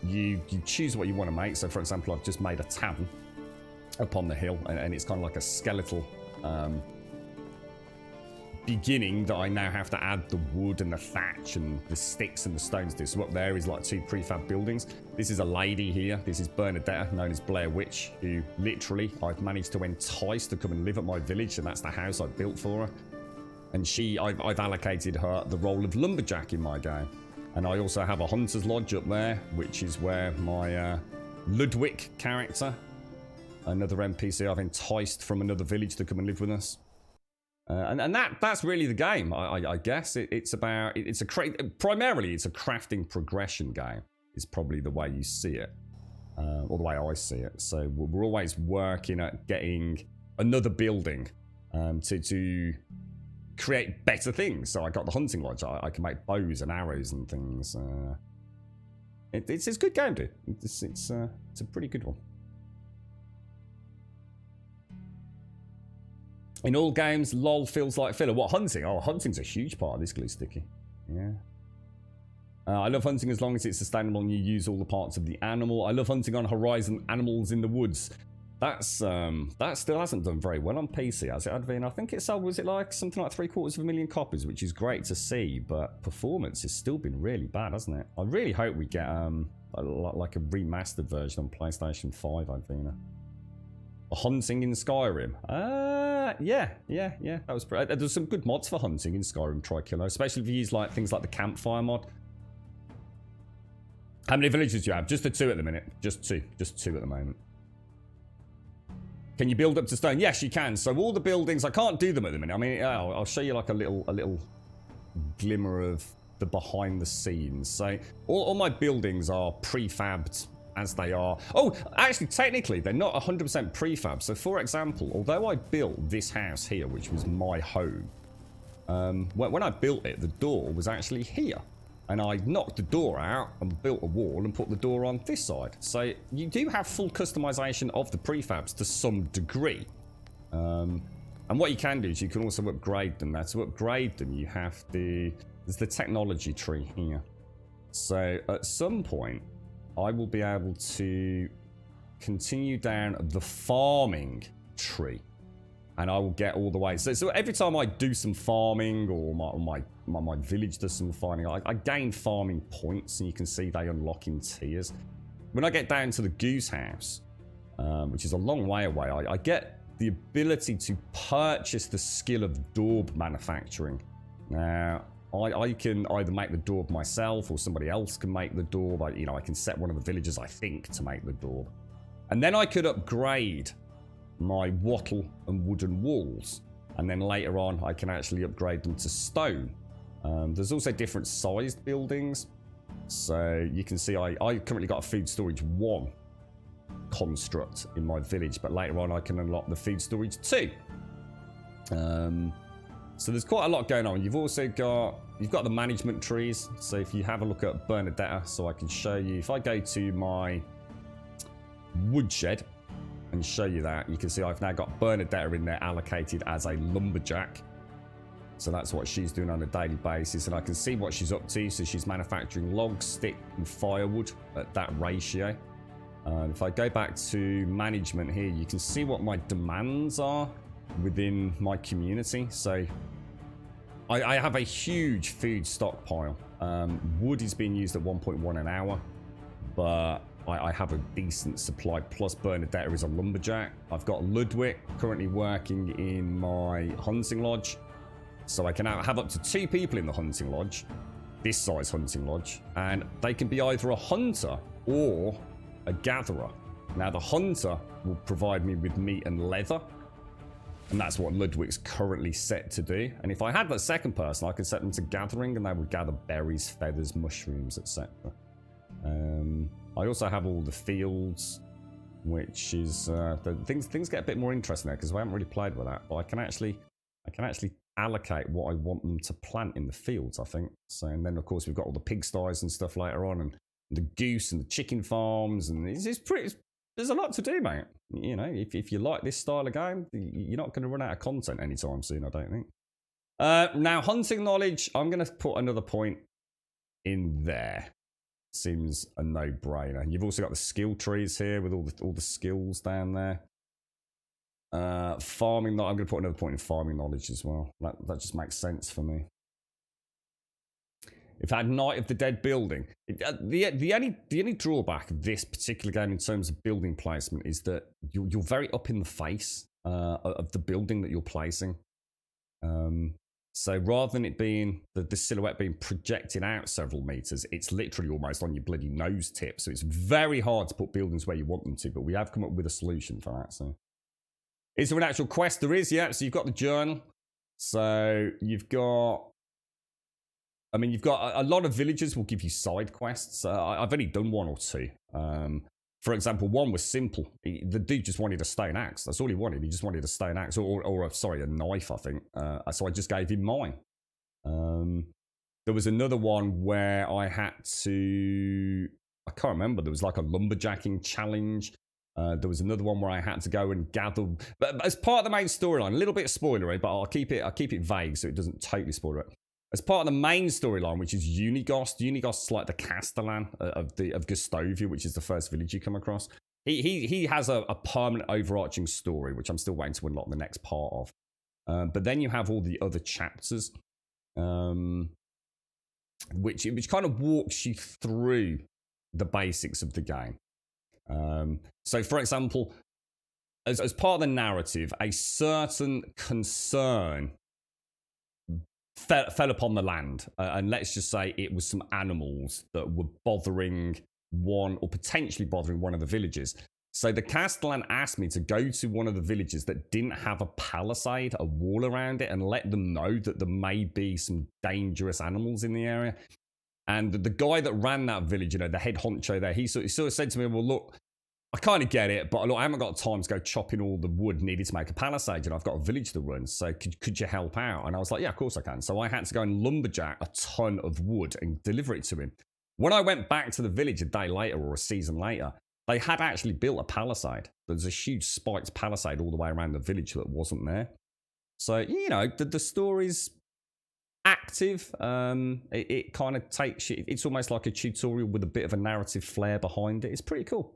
you choose what you want to make. So, for example, I've just made a tavern up on the hill, and it's kind of like a skeletal beginning that I now have to add the wood and the thatch and the sticks and the stones to. So up there is like 2 prefab buildings. This is a lady here. This is Bernadetta, known as Blair Witch, who literally I've managed to entice to come and live at my village, and that's the house I built for her. And I've allocated her the role of lumberjack in my game. And I also have a hunter's lodge up there, which is where my Ludwig character, another NPC I've enticed from another village to come and live with us. And that's really the game, I guess. Primarily it's a crafting progression game. Is probably the way you see it, or the way I see it. So we're always working at getting another building to create better things. So I got the hunting lodge. I can make bows and arrows and things. It's a good game, dude. It's a pretty good one. In all games, LOL feels like filler. What, hunting? Oh, hunting's a huge part of this, Glue Sticky. Yeah. I love hunting as long as it's sustainable and you use all the parts of the animal. I love hunting on Horizon Animals in the Woods. That still hasn't done very well on PC, has it, Advin? I think it sold, was it like something like 750,000 copies, which is great to see, but performance has still been really bad, hasn't it? I really hope we get like a remastered version on PlayStation 5, Advina. Hunting in Skyrim. Yeah. That was there's some good mods for hunting in Skyrim Trikillo, especially if you use like things like the campfire mod. How many villages do you have? Just the 2 at the minute. Just 2 at the moment. Can you build up to stone? Yes, you can. So all the buildings, I can't do them at the minute. I mean, I'll show you like a little glimmer of the behind the scenes. So all my buildings are prefabbed as they are. Oh, actually, technically, they're not 100% prefab. So, for example, although I built this house here, which was my home, when I built it, the door was actually here. And I knocked the door out and built a wall and put the door on this side. So, you do have full customization of the prefabs to some degree. And what you can do is you can also upgrade them. Now, to upgrade them, you have to... There's the technology tree here. So, at some point, I will be able to continue down the farming tree, and I will get all the way. So every time I do some farming, or my village does some farming, I gain farming points, and you can see they unlock in tiers. When I get down to the goose house, which is a long way away, I get the ability to purchase the skill of daub manufacturing. Now, I can either make the daub myself, or somebody else can make the daub. I can set one of the villagers, I think, to make the daub. And then I could upgrade my wattle and wooden walls. And then later on, I can actually upgrade them to stone. There's also different sized buildings. So you can see I currently got a food storage 1 construct in my village. But later on, I can unlock the food storage 2. So there's quite a lot going on. You've also got the management trees. So if you have a look at Bernadetta, so I can show you. If I go to my woodshed and show you that, you can see I've now got Bernadetta in there allocated as a lumberjack. So that's what she's doing on a daily basis, and I can see what she's up to. So she's manufacturing logs, stick, and firewood at that ratio. If I go back to management here, you can see what my demands are within my community. So I have a huge food stockpile. Wood is being used at 1.1 an hour. but I have a decent supply. Plus Bernadetta is a lumberjack. I've got Ludwig currently working in my hunting lodge. So I can now have up to 2 people in the hunting lodge. This size hunting lodge. And they can be either a hunter or a gatherer. Now the hunter will provide me with meat and leather. And that's what Ludwig's currently set to do. And if I had that second person, I could set them to gathering and they would gather berries, feathers, mushrooms, etc. I also have all the fields, which is things get a bit more interesting there because I haven't really played with that. But I can actually allocate what I want them to plant in the fields, I think. So, and then of course we've got all the pigsties and stuff later on, and the goose and the chicken farms, and it's pretty. There's a lot to do, mate. You know, if you like this style of game, you're not going to run out of content anytime soon, I don't think. Now, hunting knowledge, I'm going to put another point in there. Seems a no-brainer. You've also got the skill trees here with all the skills down there. Farming, I'm going to put another point in farming knowledge as well. That just makes sense for me. If I had Night of the Dead building, the only drawback of this particular game in terms of building placement is that you're very up in the face of the building that you're placing. So rather than it being the silhouette being projected out several meters, it's literally almost on your bloody nose tip. So it's very hard to put buildings where you want them to, but we have come up with a solution for that. So, is there an actual quest? There is, yeah. So you've got the journal. So you've got a lot of villagers will give you side quests. I've only done 1 or 2. For example, one was simple. The dude just wanted a stone axe. That's all he wanted. He just wanted a stone axe, or a knife, I think. So I just gave him mine. There was another one where I had to... I can't remember. There was like a lumberjacking challenge. There was another one where I had to go and gather... But as part of the main storyline, a little bit spoilery, but I'll keep it vague so it doesn't totally spoil it. As part of the main storyline, which is Unigost is like the Castellan of Gustovia, which is the first village you come across. He has a permanent overarching story, which I'm still waiting to unlock the next part of. But then you have all the other chapters, which kind of walks you through the basics of the game. So, for example, as part of the narrative, a certain concern fell upon the land, and let's just say it was some animals that were bothering one, or potentially bothering one of the villages. So the Castellan asked me to go to one of the villages that didn't have a palisade, a wall around it, and let them know that there may be some dangerous animals in the area. And the guy that ran that village, the head honcho there, he sort of said to me, well, look, I kind of get it, but look, I haven't got time to go chopping all the wood needed to make a palisade, and I've got a village to run, so could you help out? And I was like, yeah, of course I can. So I had to go and lumberjack a ton of wood and deliver it to him. When I went back to the village a day later or a season later, they had actually built a palisade. There's a huge spiked palisade all the way around the village that wasn't there. So, the story's active. It kind of takes you, it's almost like a tutorial with a bit of a narrative flair behind it. It's pretty cool.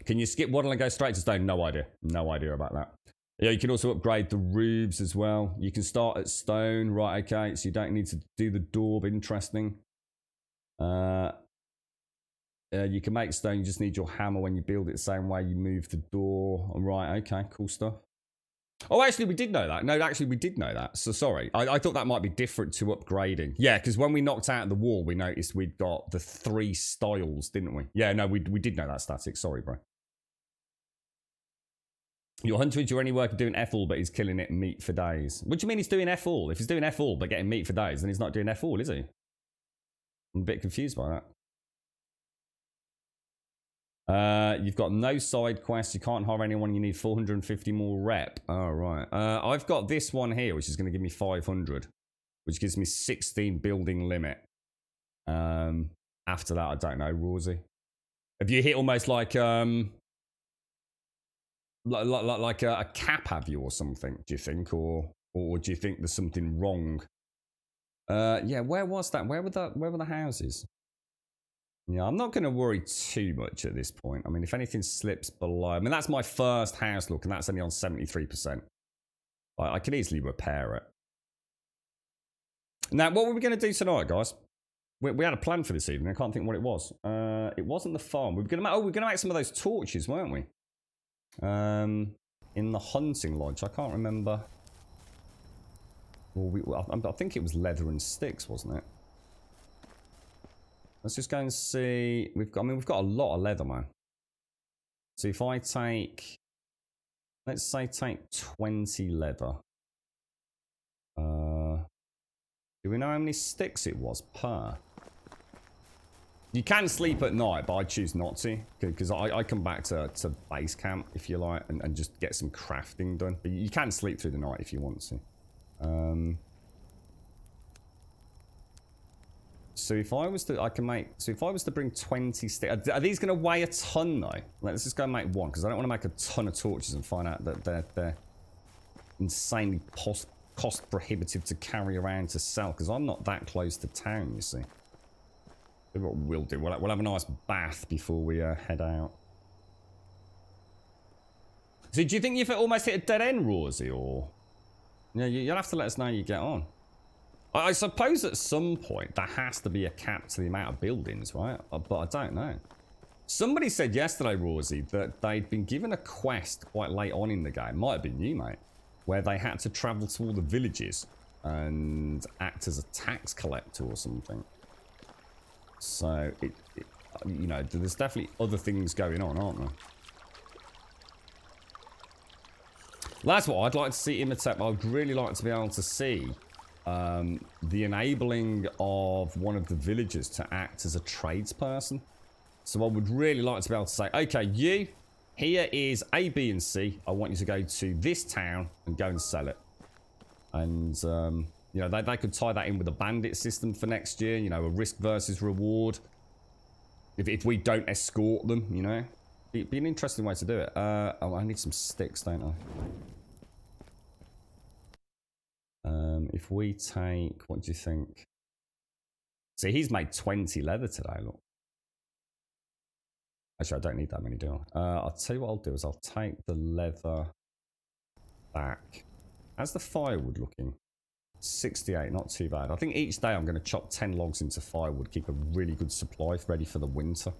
Can you skip waddle and go straight to stone? No idea. No idea about that. Yeah, you can also upgrade the roofs as well. You can start at stone. Right, okay. So you don't need to do the daub. Interesting. You can make stone. You just need your hammer when you build it the same way you move the door. Right, okay. Cool stuff. Oh, actually, we did know that. No, actually, we did know that. So, sorry. I thought that might be different to upgrading. Yeah, because when we knocked out the wall, we noticed we'd got the 3 styles, didn't we? Yeah, no, we did know that static. Sorry, bro. Your hunter is already working doing F-all, but he's killing it meat for days. What do you mean he's doing F-all? If he's doing F-all but getting meat for days, then he's not doing F-all, is he? I'm a bit confused by that. You've got no side quests. You can't hire anyone. You need 450 more rep. Oh, right. I've got this one here, which is going to give me 500, which gives me 16 building limit. After that, I don't know, Rosie. Have you hit almost like a cap, have you, or something, do you think? Or do you think there's something wrong? Yeah, where was that? Where were the houses? Yeah, I'm not going to worry too much at this point. I mean, if anything slips below... I mean, that's my first house look, and that's only on 73%. I can easily repair it. Now, what were we going to do tonight, guys? we had a plan for this evening. I can't think what it was. It wasn't the farm. We were gonna make some of those torches, weren't we? In the hunting lodge. I can't remember. Well, I think it was leather and sticks, wasn't it? Let's just go and see. We've got a lot of leather, man. So if I take, let's say, take 20 leather. Do we know how many sticks it was per? You can sleep at night, but I choose not to. Because I come back to base camp, if you like, and just get some crafting done. But you can sleep through the night if you want to. So if I was to, bring 20 sticks, are these going to weigh a ton though? Let's just go and make one, because I don't want to make a ton of torches and find out that they're insanely cost prohibitive to carry around to sell, because I'm not that close to town, you see. What we'll do, we'll have a nice bath before we head out. So do you think you've almost hit a dead end, Rosie, or? Yeah, you'll have to let us know how you get on. I suppose at some point there has to be a cap to the amount of buildings, right? But I don't know. Somebody said yesterday, Rosie, that they'd been given a quest quite late on in the game. Might have been you, mate. Where they had to travel to all the villages and act as a tax collector or something. So, you know, there's definitely other things going on, aren't there? That's what I'd like to see, Imhotep. I'd really like to be able to see the enabling of one of the villagers to act as a tradesperson. So I would really like to be able to say, okay, you, here is A, B, and C. I want you to go to this town and go and sell it. And, you know, they could tie that in with a bandit system for next year. You know, a risk versus reward. If we don't escort them, you know. It'd be an interesting way to do it. Oh, I need some sticks, don't I? If we take, what do you think? See, he's made 20 leather today, look. Actually, I don't need that many, do I? I'll tell you what I'll do is I'll take the leather back. How's the firewood looking? 68, not too bad. I think each day I'm going to chop 10 logs into firewood, keep a really good supply ready for the winter.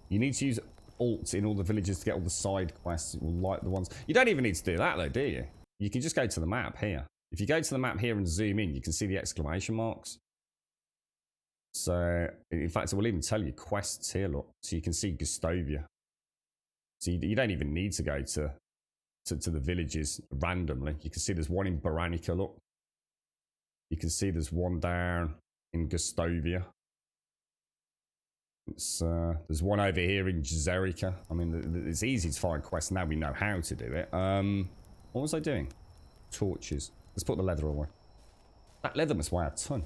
You need to use alt in all the villages to get all the side quests. It will light the ones. You don't even need to do that though, do you? You can just go to the map here. If you go to the map here and zoom in, you can see the exclamation marks. So, in fact, it will even tell you quests here, look. So you can see Gustovia. So you don't even need to go to the villages randomly. You can see there's one in Baranica, look. You can see there's one down in Gustovia. There's one over here in Jezerica. I mean, it's easy to find quests. Now we know how to do it. What was I doing? Torches. Let's put the leather away. That leather must weigh a ton.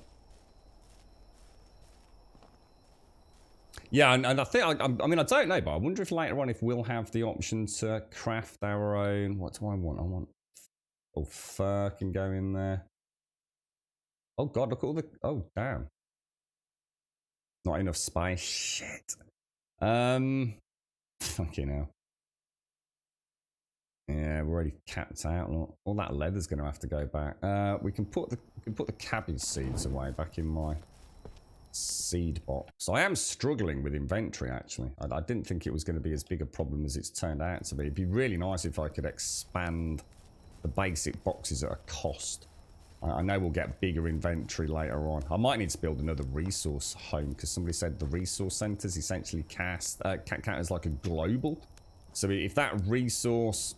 Yeah, and I think, I mean, I don't know, but I wonder if later on if we'll have the option to craft our own... What do I want? I want... Oh, fur can go in there. Oh, God, look at all the... Oh, damn. Not enough space. Shit. Fucking hell. Yeah, we're already capped out. Look. All that leather's going to have to go back. We can put the cabbage seeds away back in my seed box. I am struggling with inventory, actually. I didn't think it was going to be as big a problem as it's turned out to be. It'd be really nice if I could expand the basic boxes at a cost. I know we'll get bigger inventory later on. I might need to build another resource home because somebody said the resource centers essentially count as like a global. So if that resource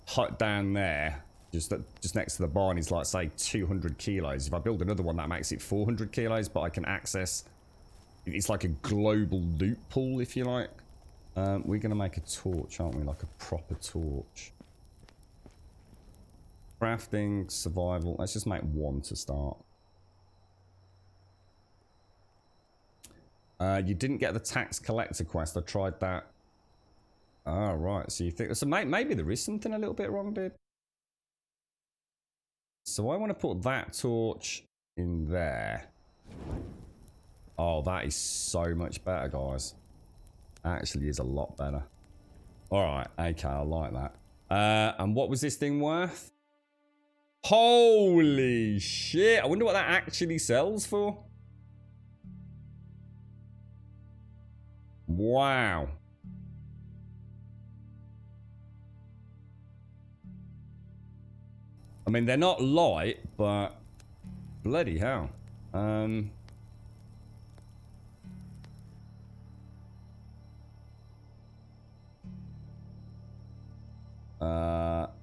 hut down there, just next to the barn, is like, say, 200 kilos. If I build another one, that makes it 400 kilos, but I can access... It's like a global loot pool, if you like. We're going to make a torch, aren't we? Like a proper torch. Crafting, survival. Let's just make one to start. You didn't get the tax collector quest. I tried that. Oh, right. So you think... So maybe there is something a little bit wrong, dude. So I want to put that torch in there. Oh, that is so much better, guys. Actually is a lot better. Alright, okay, I like that. And what was this thing worth? Holy shit. I wonder what that actually sells for. Wow. I mean, they're not light, but bloody hell.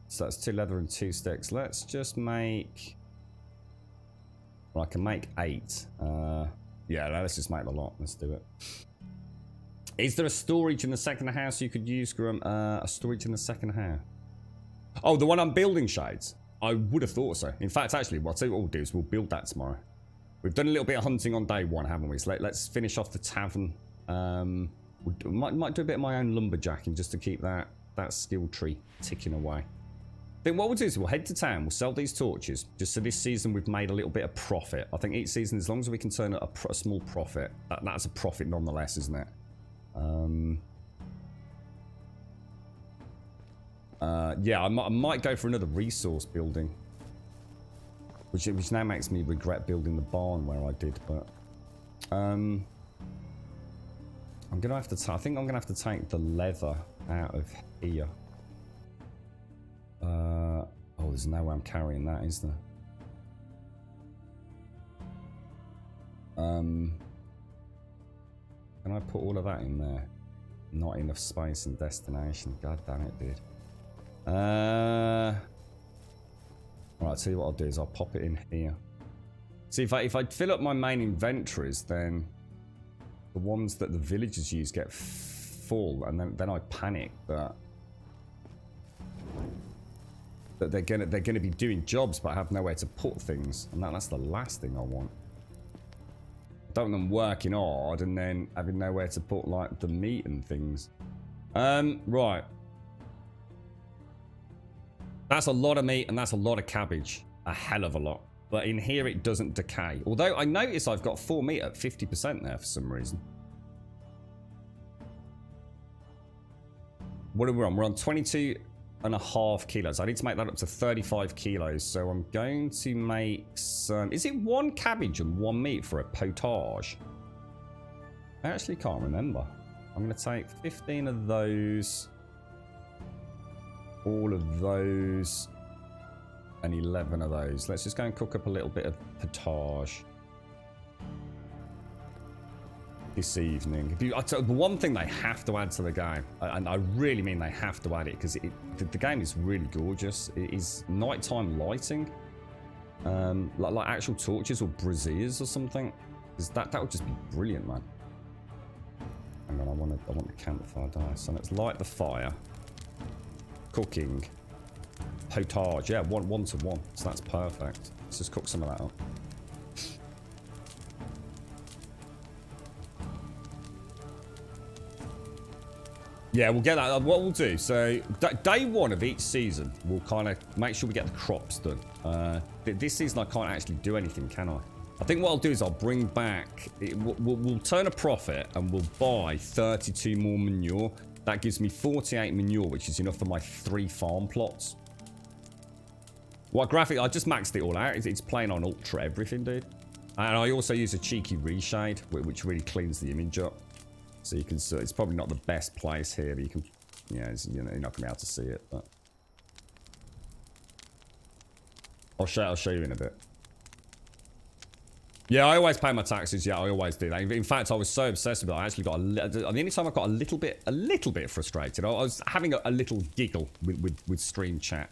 So that's 2 leather and 2 sticks. Let's just make... Well, I can make 8. Yeah, let's just make the lot. Let's do it. Is there a storage in the second house you could use, Grum? A storage in the second house? Oh, the one I'm building, Shades? I would have thought so. In fact, actually, what we'll do is we'll build that tomorrow. We've done a little bit of hunting on day 1, haven't we? So let's finish off the tavern. We might do a bit of my own lumberjacking just to keep that skill tree ticking away. Then what we'll do is we'll head to town, we'll sell these torches, just so this season we've made a little bit of profit. I think each season, as long as we can turn a small profit, that's a profit nonetheless, isn't it? Yeah, I might go for another resource building, which now makes me regret building the barn where I did, but I'm gonna have to. I think I'm gonna have to take the leather out of here. Oh, there's no way I'm carrying that, is there? Can I put all of that in there? Not enough space and destination. God damn it, dude. Alright, I'll tell you what I'll do is I'll pop it in here. See, if I fill up my main inventories, then the ones that the villagers use get full, and then I panic that they're gonna be doing jobs but have nowhere to put things, and that's the last thing I want. I don't want them working hard and then having nowhere to put like the meat and things. Right. That's a lot of meat and that's a lot of cabbage. A hell of a lot. But in here it doesn't decay. Although I notice I've got 4 meat at 50% there for some reason. What are we on? We're on 22.5 kilos. I need to make that up to 35 kilos. So I'm going to make some... Is it 1 cabbage and 1 meat for a potage? I actually can't remember. I'm going to take 15 of those. All of those. And 11 of those. Let's just go and cook up a little bit of potage this evening. The one thing they have to add to the game, and I really mean they have to add it, because the game is really gorgeous. It is nighttime lighting, like actual torches or braziers or something. Because that would just be brilliant, man. Hang on, I want the campfire dice. So let's light the fire. Cooking. Potage, yeah, one to one. So that's perfect. Let's just cook some of that up. Yeah, we'll get that. What we'll do, so day 1 of each season, we'll kind of make sure we get the crops done. This season I can't actually do anything, can I? I think what I'll do is I'll bring back, we'll turn a profit and we'll buy 32 more manure. That gives me 48 manure, which is enough for my 3 farm plots. Well, graphic, I just maxed it all out. It's playing on ultra everything, dude. And I also use a cheeky reshade, which really cleans the image up. So you can see, it's probably not the best place here, but you can, yeah, you're not going to be able to see it, but I'll show you in a bit. Yeah, I always pay my taxes. Yeah, I always do that. In fact, I was so obsessed with it, I actually got the only time I got a little bit frustrated, I was having a little giggle with stream chat.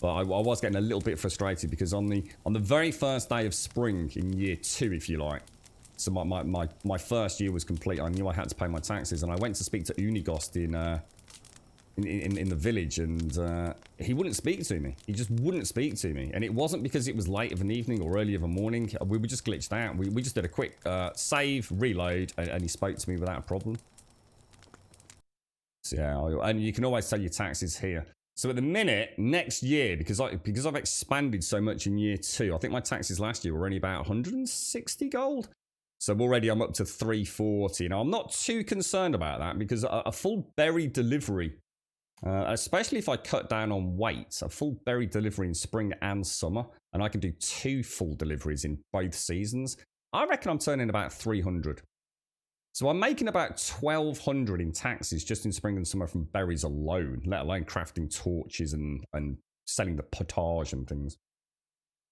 But I was getting a little bit frustrated because on the very first day of spring in year 2, if you like, so my first year was complete. I knew I had to pay my taxes, and I went to speak to Unigost in the village, and he wouldn't speak to me. He just wouldn't speak to me, and it wasn't because it was late of an evening or early of a morning. We were just glitched out. We just did a quick save, reload, and he spoke to me without a problem. So yeah, and you can always tell your taxes here. So at the minute, next year, because I've expanded so much in year 2, I think my taxes last year were only about 160 gold. So already I'm up to 340. Now, I'm not too concerned about that because a full berry delivery Especially if I cut down on weight. A full berry delivery in spring and summer. And I can do 2 full deliveries in both seasons. I reckon I'm turning about 300. So I'm making about 1,200 in taxes just in spring and summer from berries alone, let alone crafting torches and selling the potage and things.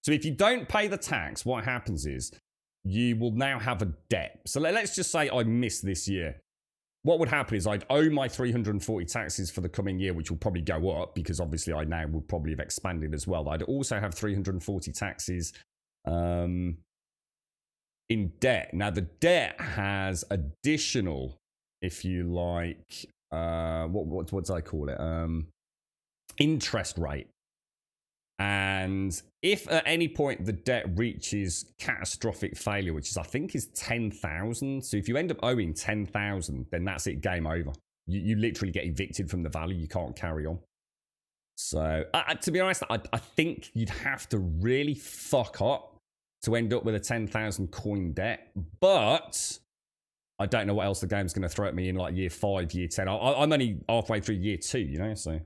So if you don't pay the tax, what happens is you will now have a debt. So let's just say I miss this year. What would happen is I'd owe my 340 taxes for the coming year, which will probably go up because obviously I now would probably have expanded as well. I'd also have 340 taxes in debt. Now the debt has additional, if you like, what do I call it? Interest rate. And if at any point the debt reaches catastrophic failure, which is I think is 10,000. So if you end up owing 10,000, then that's it, game over. You literally get evicted from the valley. You can't carry on. So to be honest, I think you'd have to really fuck up to end up with a 10,000 coin debt. But I don't know what else the game's going to throw at me in like year 5, year 10. I'm only halfway through year 2, you know, so.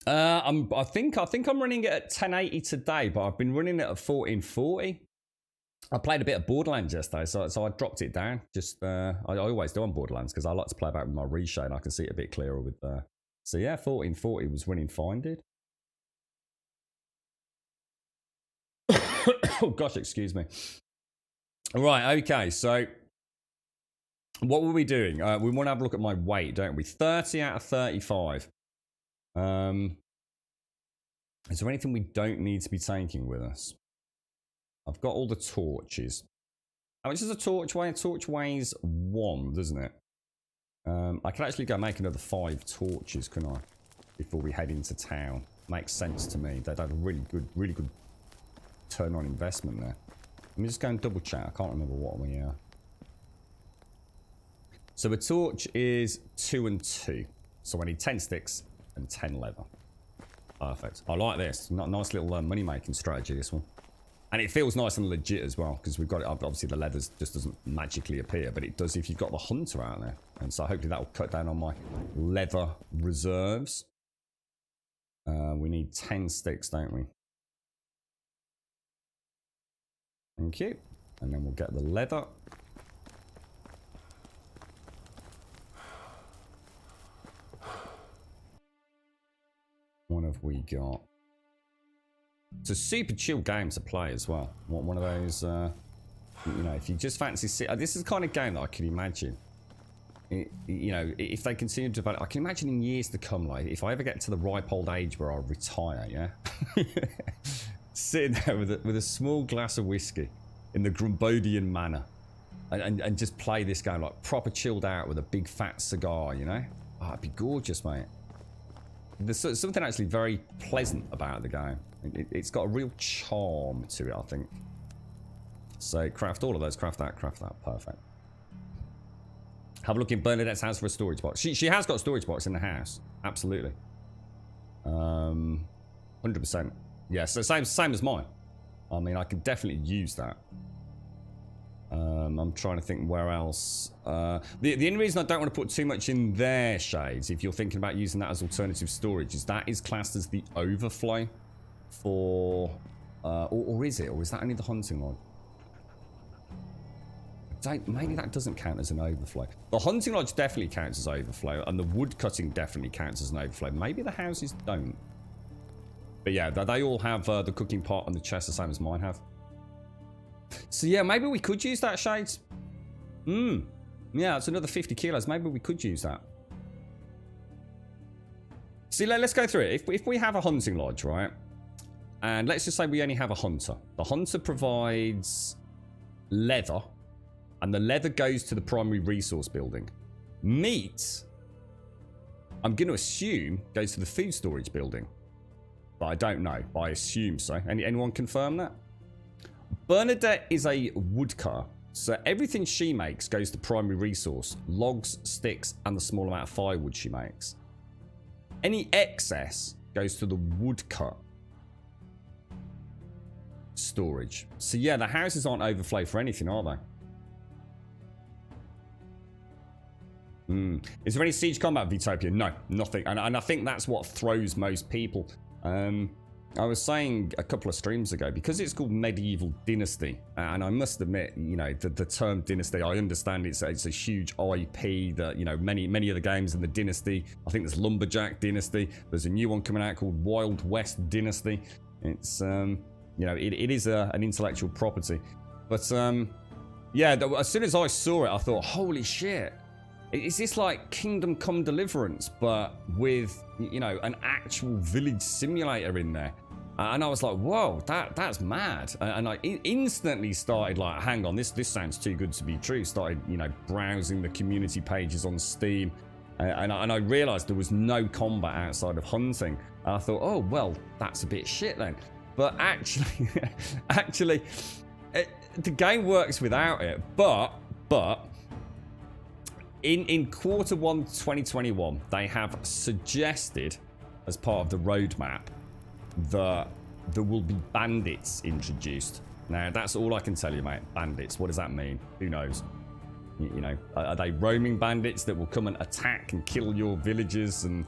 I think I'm running it at 1080 today, but I've been running it at 1440. I played a bit of Borderlands yesterday, so I dropped it down. Just I always do on Borderlands because I like to play about with my reshade. I can see it a bit clearer with. So yeah, 1440 was running fine, dude. Oh gosh, excuse me. All right, okay. So what were we doing? We want to have a look at my weight, don't we? 30 out of 35. Is there anything we don't need to be taking with us? I've got all the torches. How much does a torch weigh? A torch weighs 1, doesn't it? I can actually go make another 5 torches, can I? Before we head into town. Makes sense to me. They'd have a really good turn on investment there. Let me just go and double check. I can't remember what we are. So a torch is 2 and 2. So I need 10 sticks and 10 leather. Perfect. I like this. Nice little money-making strategy, this one. And it feels nice and legit as well, because we've got it. Obviously, the leather just doesn't magically appear, but it does if you've got the hunter out there. And so hopefully that will cut down on my leather reserves. We need 10 sticks, don't we? Thank you. And then we'll get the leather. What have we got? It's a super chill game to play as well. One of those, you know, if you just fancy... this is the kind of game that I can imagine. You know, if they continue to develop... I can imagine in years to come, like, if I ever get to the ripe old age where I retire, yeah? Sitting there with a small glass of whiskey in the Grumbodian manor. And just play this game, like, proper chilled out with a big fat cigar, you know? Oh, it'd be gorgeous, mate. There's something actually very pleasant about the game. It's got a real charm to it, I think. So craft all of those. Craft that. Perfect. Have a look in Bernadette's house for a storage box. She has got a storage box in the house. Absolutely. 100%. Yeah, so same as mine. I mean, I can definitely use that. I'm trying to think where else. The only reason I don't want to put too much in there, Shades, if you're thinking about using that as alternative storage, is that is classed as the overflow for... or is it? Or is that only the hunting lodge? Maybe that doesn't count as an overflow. The hunting lodge definitely counts as overflow, and the wood cutting definitely counts as an overflow. Maybe the houses don't. But yeah, they all have the cooking pot and the chest the same as mine have. So yeah, maybe we could use that, Shades. Yeah, it's another 50 kilos. Maybe we could use that. See, let's go through it. If we have a hunting lodge, right? And let's just say we only have a hunter. The hunter provides leather. And the leather goes to the primary resource building. Meat, I'm going to assume, goes to the food storage building. But I don't know. But I assume so. Anyone confirm that? Bernadette is a woodcutter, so everything she makes goes to primary resource, logs, sticks, and the small amount of firewood she makes. Any excess goes to the woodcut storage. So yeah, the houses aren't overflow for anything, are they? Is there any siege combat of Utopia? No, nothing. And I think that's what throws most people. I was saying a couple of streams ago, because it's called Medieval Dynasty, and I must admit, you know, the term Dynasty, I understand it's a huge IP that, you know, many of the games in the Dynasty, I think there's Lumberjack Dynasty, there's a new one coming out called Wild West Dynasty. It's, you know, it is an intellectual property. But, yeah, as soon as I saw it, I thought, holy shit. Is this like Kingdom Come Deliverance, but with, you know, an actual village simulator in there? And I was like, whoa, that's mad. And I instantly started like, hang on, this sounds too good to be true. Started, you know, browsing the community pages on Steam. And I realized there was no combat outside of hunting. And I thought, oh, well, that's a bit shit then. But actually, the game works without it. But in quarter 1 2021, they have suggested, as part of the roadmap, that there will be bandits introduced. Now, that's all I can tell you, mate. Bandits. What does that mean? Who knows? You know, are they roaming bandits that will come and attack and kill your villagers and,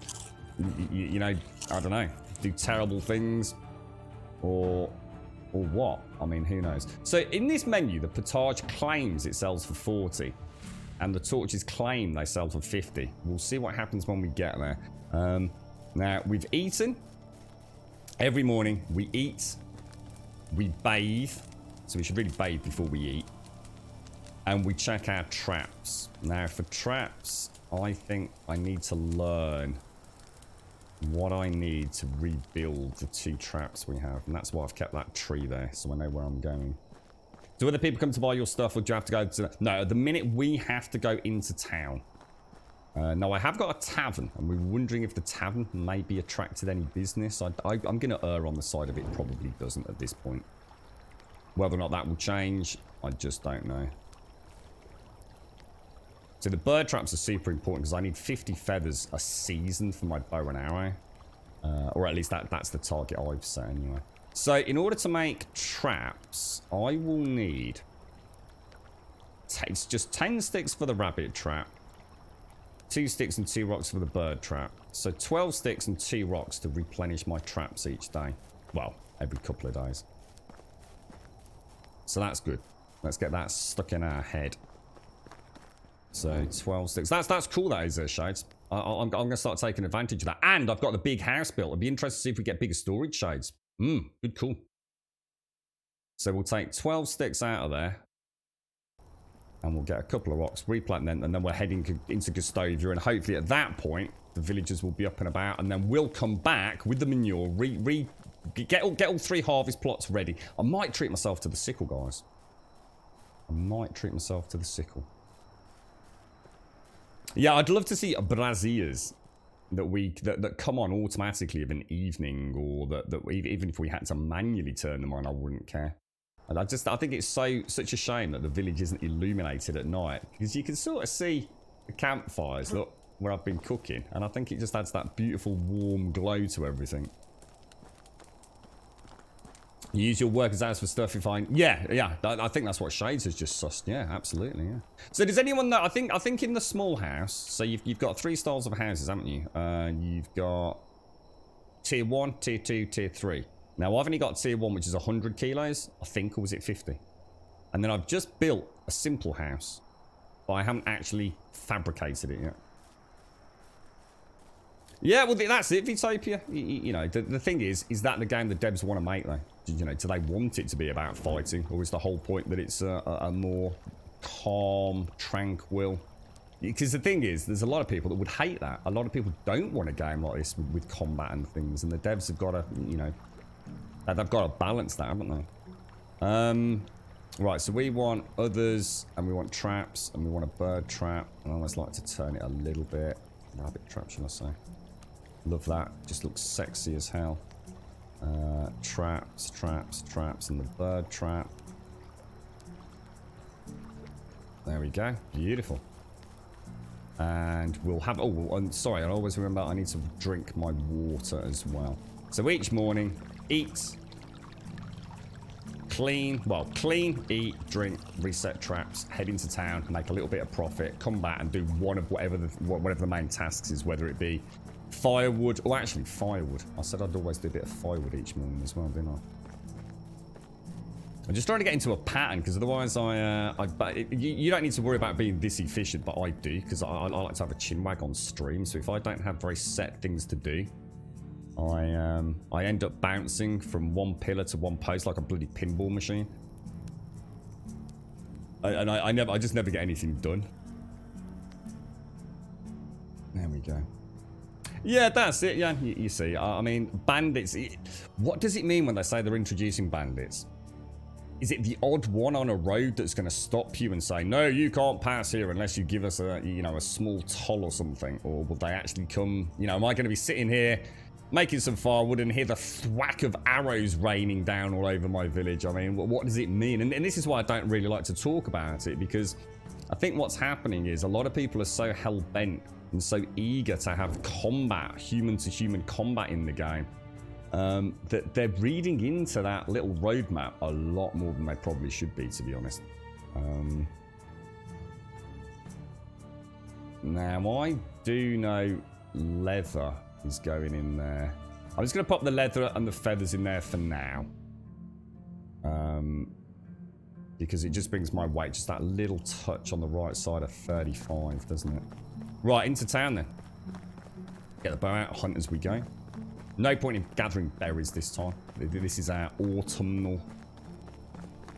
you know, I don't know, do terrible things? Or what? I mean, who knows? So in this menu, the potage claims it sells for 40. And the torches claim they sell for 50. We'll see what happens when we get there. Now, we've eaten. Every morning, we eat. We bathe. So we should really bathe before we eat. And we check our traps. Now, for traps, I think I need to learn what I need to rebuild the 2 traps we have. And that's why I've kept that tree there, so I know where I'm going. Do other people come to buy your stuff, or do you have to go to... No, at the minute, we have to go into town. No, I have got a tavern, and we're wondering if the tavern maybe attracted any business. I'm going to err on the side of it probably doesn't at this point. Whether or not that will change, I just don't know. So the bird traps are super important, because I need 50 feathers a season for my bow and arrow. Or at least that's the target I've set anyway. So in order to make traps, I will need... It's just 10 sticks for the rabbit trap. 2 sticks and 2 rocks for the bird trap. So 12 sticks and 2 rocks to replenish my traps each day. Well, every couple of days. So that's good. Let's get that stuck in our head. So 12 sticks. That's cool, that is, Shades. I'm going to start taking advantage of that. And I've got the big house built. I'd be interested to see if we get bigger storage, Shades. Good, cool. So we'll take 12 sticks out of there. And we'll get a couple of rocks, replant them, and then we're heading into Gustavia. And hopefully at that point, the villagers will be up and about. And then we'll come back with the manure, get all 3 harvest plots ready. I might treat myself to the sickle, guys. I might treat myself to the sickle. Yeah, I'd love to see braziers that come on automatically of an evening, or that even if we had to manually turn them on, I wouldn't care. And I think it's such a shame that the village isn't illuminated at night, because you can sort of see the campfires, look, where I've been cooking, and I think it just adds that beautiful warm glow to everything. You use your workers' hours for stuff you find. Yeah, I think that's what Shades has just sussed. Yeah, absolutely, yeah. So does anyone know, I think in the small house, so you've got 3 styles of houses, haven't you? You've got tier 1, tier 2, tier 3. Now, I've only got tier 1, which is 100 kilos, I think, or was it 50? And then I've just built a simple house, but I haven't actually fabricated it yet. Yeah, well, that's it, Vitopia. You know, the thing is that the game the devs want to make, though? You know, do they want it to be about fighting, or is the whole point that it's a more calm, tranquil? Because the thing is, there's a lot of people that would hate that. A lot of people don't want a game like this with combat and things, and the devs have got to, you know, they've got to balance that, haven't they? Right, so we want others, and we want traps, and we want a bird trap. I always like to turn it a little bit. Rabbit trap, shall I say? Love that. Just looks sexy as hell. Traps, and the bird trap. There we go. Beautiful. And we'll have... Oh, I'm sorry. I always remember I need to drink my water as well. So each morning, eat, clean, eat, drink, reset traps, head into town, make a little bit of profit, come back and do one of whatever the main tasks is, whether it be firewood, or actually firewood. I said I'd always do a bit of firewood each morning as well, didn't I? I'm just trying to get into a pattern, because otherwise you don't need to worry about being this efficient, but I do, because I like to have a chinwag on stream. So if I don't have very set things to do, I end up bouncing from one pillar to one post like a bloody pinball machine. I just never get anything done. There we go. Yeah, that's it. Yeah, you see. I mean, bandits. What does it mean when they say they're introducing bandits? Is it the odd one on a road that's going to stop you and say, no, you can't pass here unless you give us a, you know, a small toll or something? Or will they actually come, you know, am I going to be sitting here making some firewood and hear the thwack of arrows raining down all over my village? I mean, what does it mean? And this is why I don't really like to talk about it, because I think what's happening is a lot of people are so hell-bent and so eager to have combat, human-to-human combat in the game, that they're reading into that little roadmap a lot more than they probably should be, to be honest. Now, I do know leather is going in there. I'm just going to pop the leather and the feathers in there for now. Because it just brings my weight just that little touch on the right side of 35, doesn't it? Right, into town then. Get the bow out, hunt as we go. No point in gathering berries this time. This is our autumnal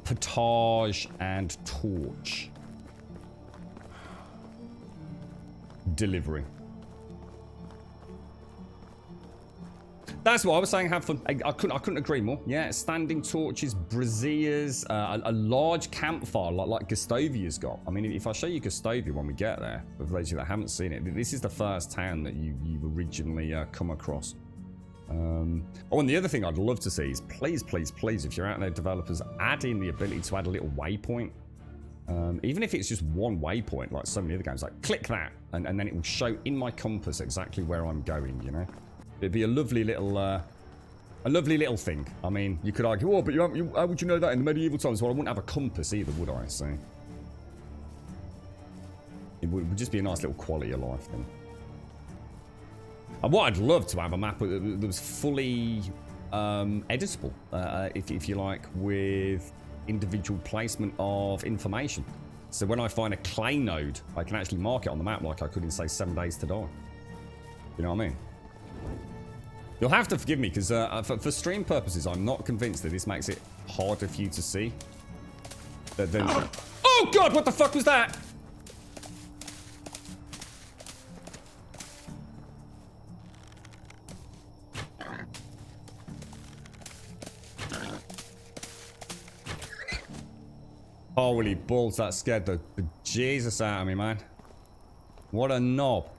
potage and torch delivery. That's what I was saying. Have fun. I couldn't agree more. Yeah, standing torches, braziers, a large campfire like Gustavia's got. I mean, if I show you Gustavia when we get there, for those of you that haven't seen it, this is the first town that you've originally come across. Oh, and the other thing I'd love to see is please, if you're out there, developers, add in the ability to add a little waypoint. Even if it's just one waypoint, like so many other games, like click that, and then it will show in my compass exactly where I'm going, you know? It'd be a lovely little thing. I mean, you could argue, oh, but how would you know that in the medieval times? Well, I wouldn't have a compass either, would I? So it would just be a nice little quality of life thing. And what I'd love to have a map that was fully editable, if you like, with individual placement of information. So when I find a clay node, I can actually mark it on the map like I could in, say, 7 Days to Die. You know what I mean? You'll have to forgive me, because for stream purposes, I'm not convinced that this makes it harder for you to see. Oh god, what the fuck was that? Holy balls, that scared the Jesus out of me, man. What a knob.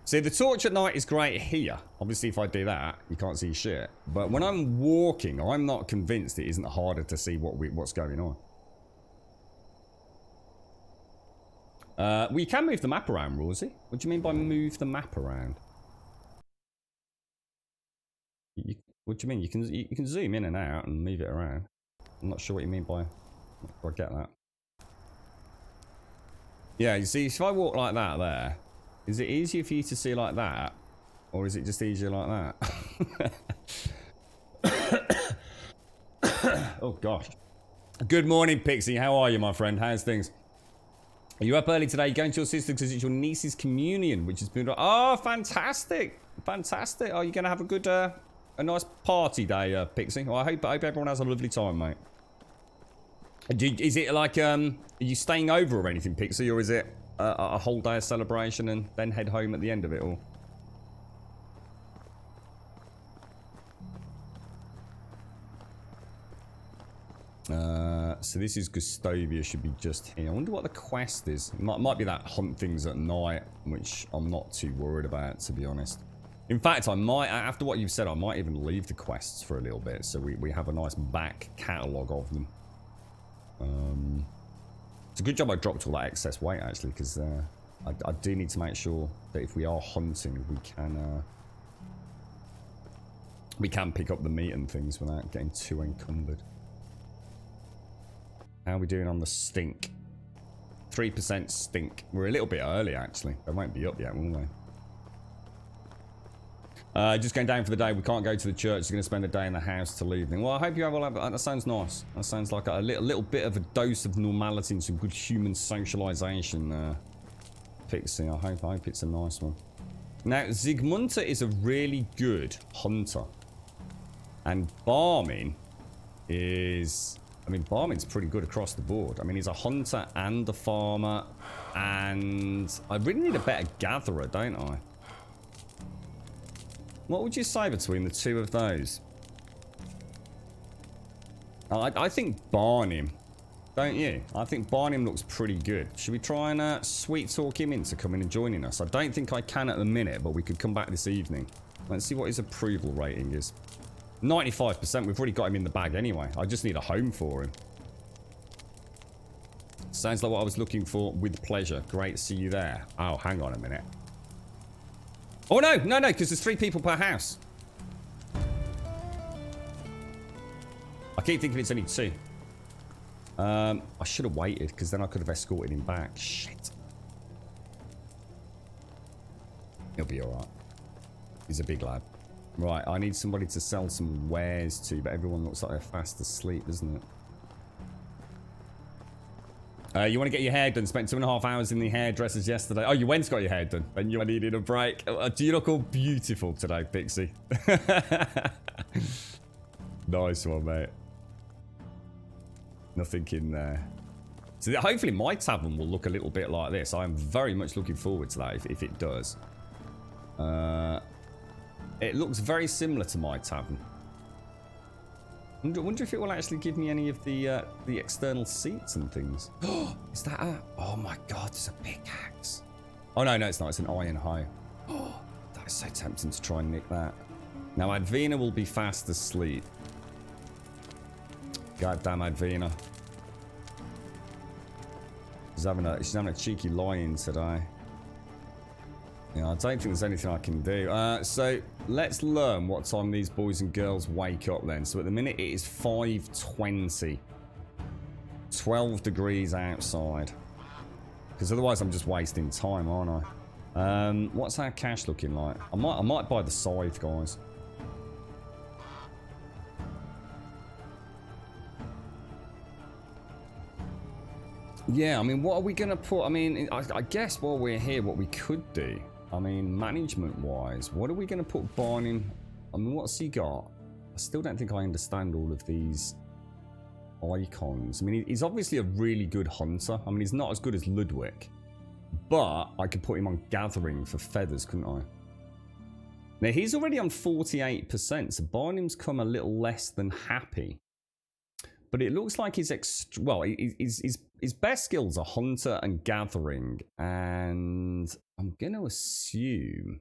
See, the torch at night is great here. Obviously, if I do that, you can't see shit. But when I'm walking, I'm not convinced it isn't harder to see what's going on. We can move the map around, Rosie. What do you mean by move the map around? What do you mean? You can zoom in and out and move it around. I'm not sure what you mean by... I get that. Yeah, you see, if I walk like that there, is it easier for you to see like that? Or is it just easier like that? Oh, gosh. Good morning, Pixie. How are you, my friend? How's things? Are you up early today? You're going to your sister because it's your niece's communion, which has been... Oh, fantastic. Fantastic. Are you going to have a good, a nice party day, Pixie? Well, I hope everyone has a lovely time, mate. Is it like, are you staying over or anything, Pixie? Or is it a whole day of celebration and then head home at the end of it all? So this is Gustavia, should be just here. I wonder what the quest is. It might be that hunt things at night, which I'm not too worried about, to be honest. In fact, I might, after what you've said, I might even leave the quests for a little bit, so we have a nice back catalogue of them. It's a good job I dropped all that excess weight, actually, because I do need to make sure that if we are hunting, we can pick up the meat and things without getting too encumbered. How are we doing on the stink? 3% stink. We're a little bit early, actually. They won't be up yet, will they? Just going down for the day. We can't go to the church. We're going to spend a day in the house till evening. Well, I hope you have all. That sounds nice. That sounds like a little bit of a dose of normality and some good human socialization. Pixie, I hope it's a nice one. Now, Zygmunta is a really good hunter. And Barmin is... I mean, Barmin's pretty good across the board. I mean, he's a hunter and a farmer. And I really need a better gatherer, don't I? What would you say between the two of those? I think Barnim. Don't you? I think Barnim looks pretty good. Should we try and sweet talk him into coming and joining us? I don't think I can at the minute, but we could come back this evening. Let's see what his approval rating is. 95%. We've already got him in the bag anyway. I just need a home for him. Sounds like what I was looking for with pleasure. Great to see you there. Oh, hang on a minute. Oh, no, because there's 3 people per house. I keep thinking it's only 2. I should have waited, because then I could have escorted him back. Shit. He'll be alright. He's a big lad. Right, I need somebody to sell some wares to, but everyone looks like they're fast asleep, doesn't it? You want to get your hair done? Spent 2.5 hours in the hairdressers yesterday. Oh, you went and got your hair done. Then you needed a break. Do you look all beautiful today, Pixie? Nice one, mate. Nothing in there. So hopefully my tavern will look a little bit like this. I am very much looking forward to that if it does. It looks very similar to my tavern. I wonder if it will actually give me any of the external seats and things. Is that a... Oh my god, it's a pickaxe. Oh no, it's not. It's an iron hoe. Oh, that is so tempting to try and nick that. Now Advina will be fast asleep. Goddamn Advina. She's having a cheeky lie-in today. Yeah, I don't think there's anything I can do. So let's learn what time these boys and girls wake up then. So at the minute it is 5:20. 12 degrees outside. Because otherwise I'm just wasting time, aren't I? What's our cash looking like? I might buy the scythe, guys. Yeah, I mean, what are we going to put? I mean, I guess while we're here, what we could do, I mean, management-wise, what are we going to put Barn in? I mean, what's he got? I still don't think I understand all of these icons. I mean, he's obviously a really good hunter. I mean, he's not as good as Ludwig. But I could put him on gathering for feathers, couldn't I? Now, he's already on 48%, so Barnum's come a little less than happy. But it looks like his best skills are hunter and gathering. And I'm going to assume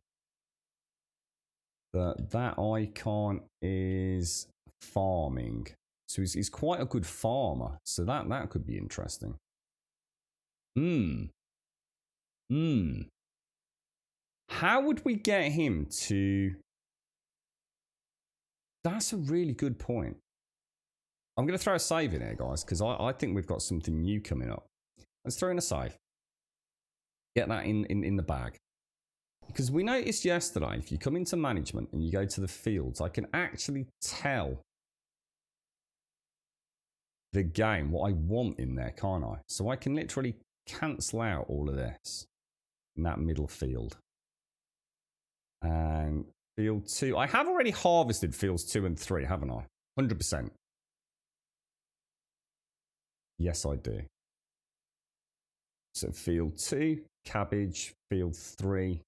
that icon is farming. So he's quite a good farmer. So that could be interesting. How would we get him to... That's a really good point. I'm going to throw a save in here, guys, because I think we've got something new coming up. Let's throw in a save. Get that in the bag. Because we noticed yesterday, if you come into management and you go to the fields, I can actually tell the game what I want in there, can't I? So I can literally cancel out all of this in that middle field. And field 2. I have already harvested fields 2 and 3, haven't I? 100%. Yes, I do. So field 2, cabbage, field 3.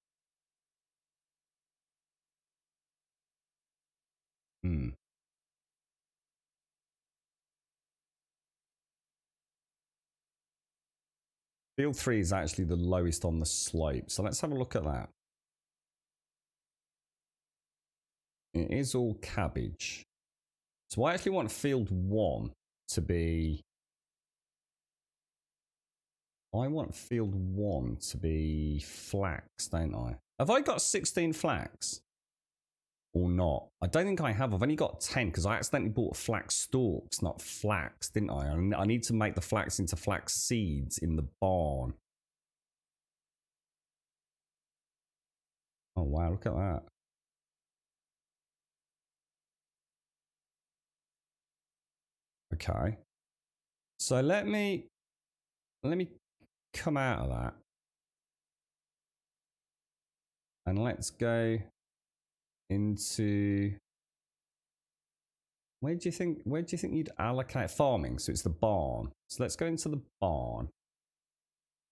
Field 3 is actually the lowest on the slope. So let's have a look at that. It is all cabbage. So I actually want field 1 to be... I want field 1 to be flax, don't I? Have I got 16 flax? or not. I don't think I have. I've only got 10 because I accidentally bought flax stalks, not flax, didn't I? I need to make the flax into flax seeds in the barn. Oh, wow, look at that. Okay. So let me come out of that. And let's go into where do you think you'd allocate farming? So it's the barn. So let's go into the barn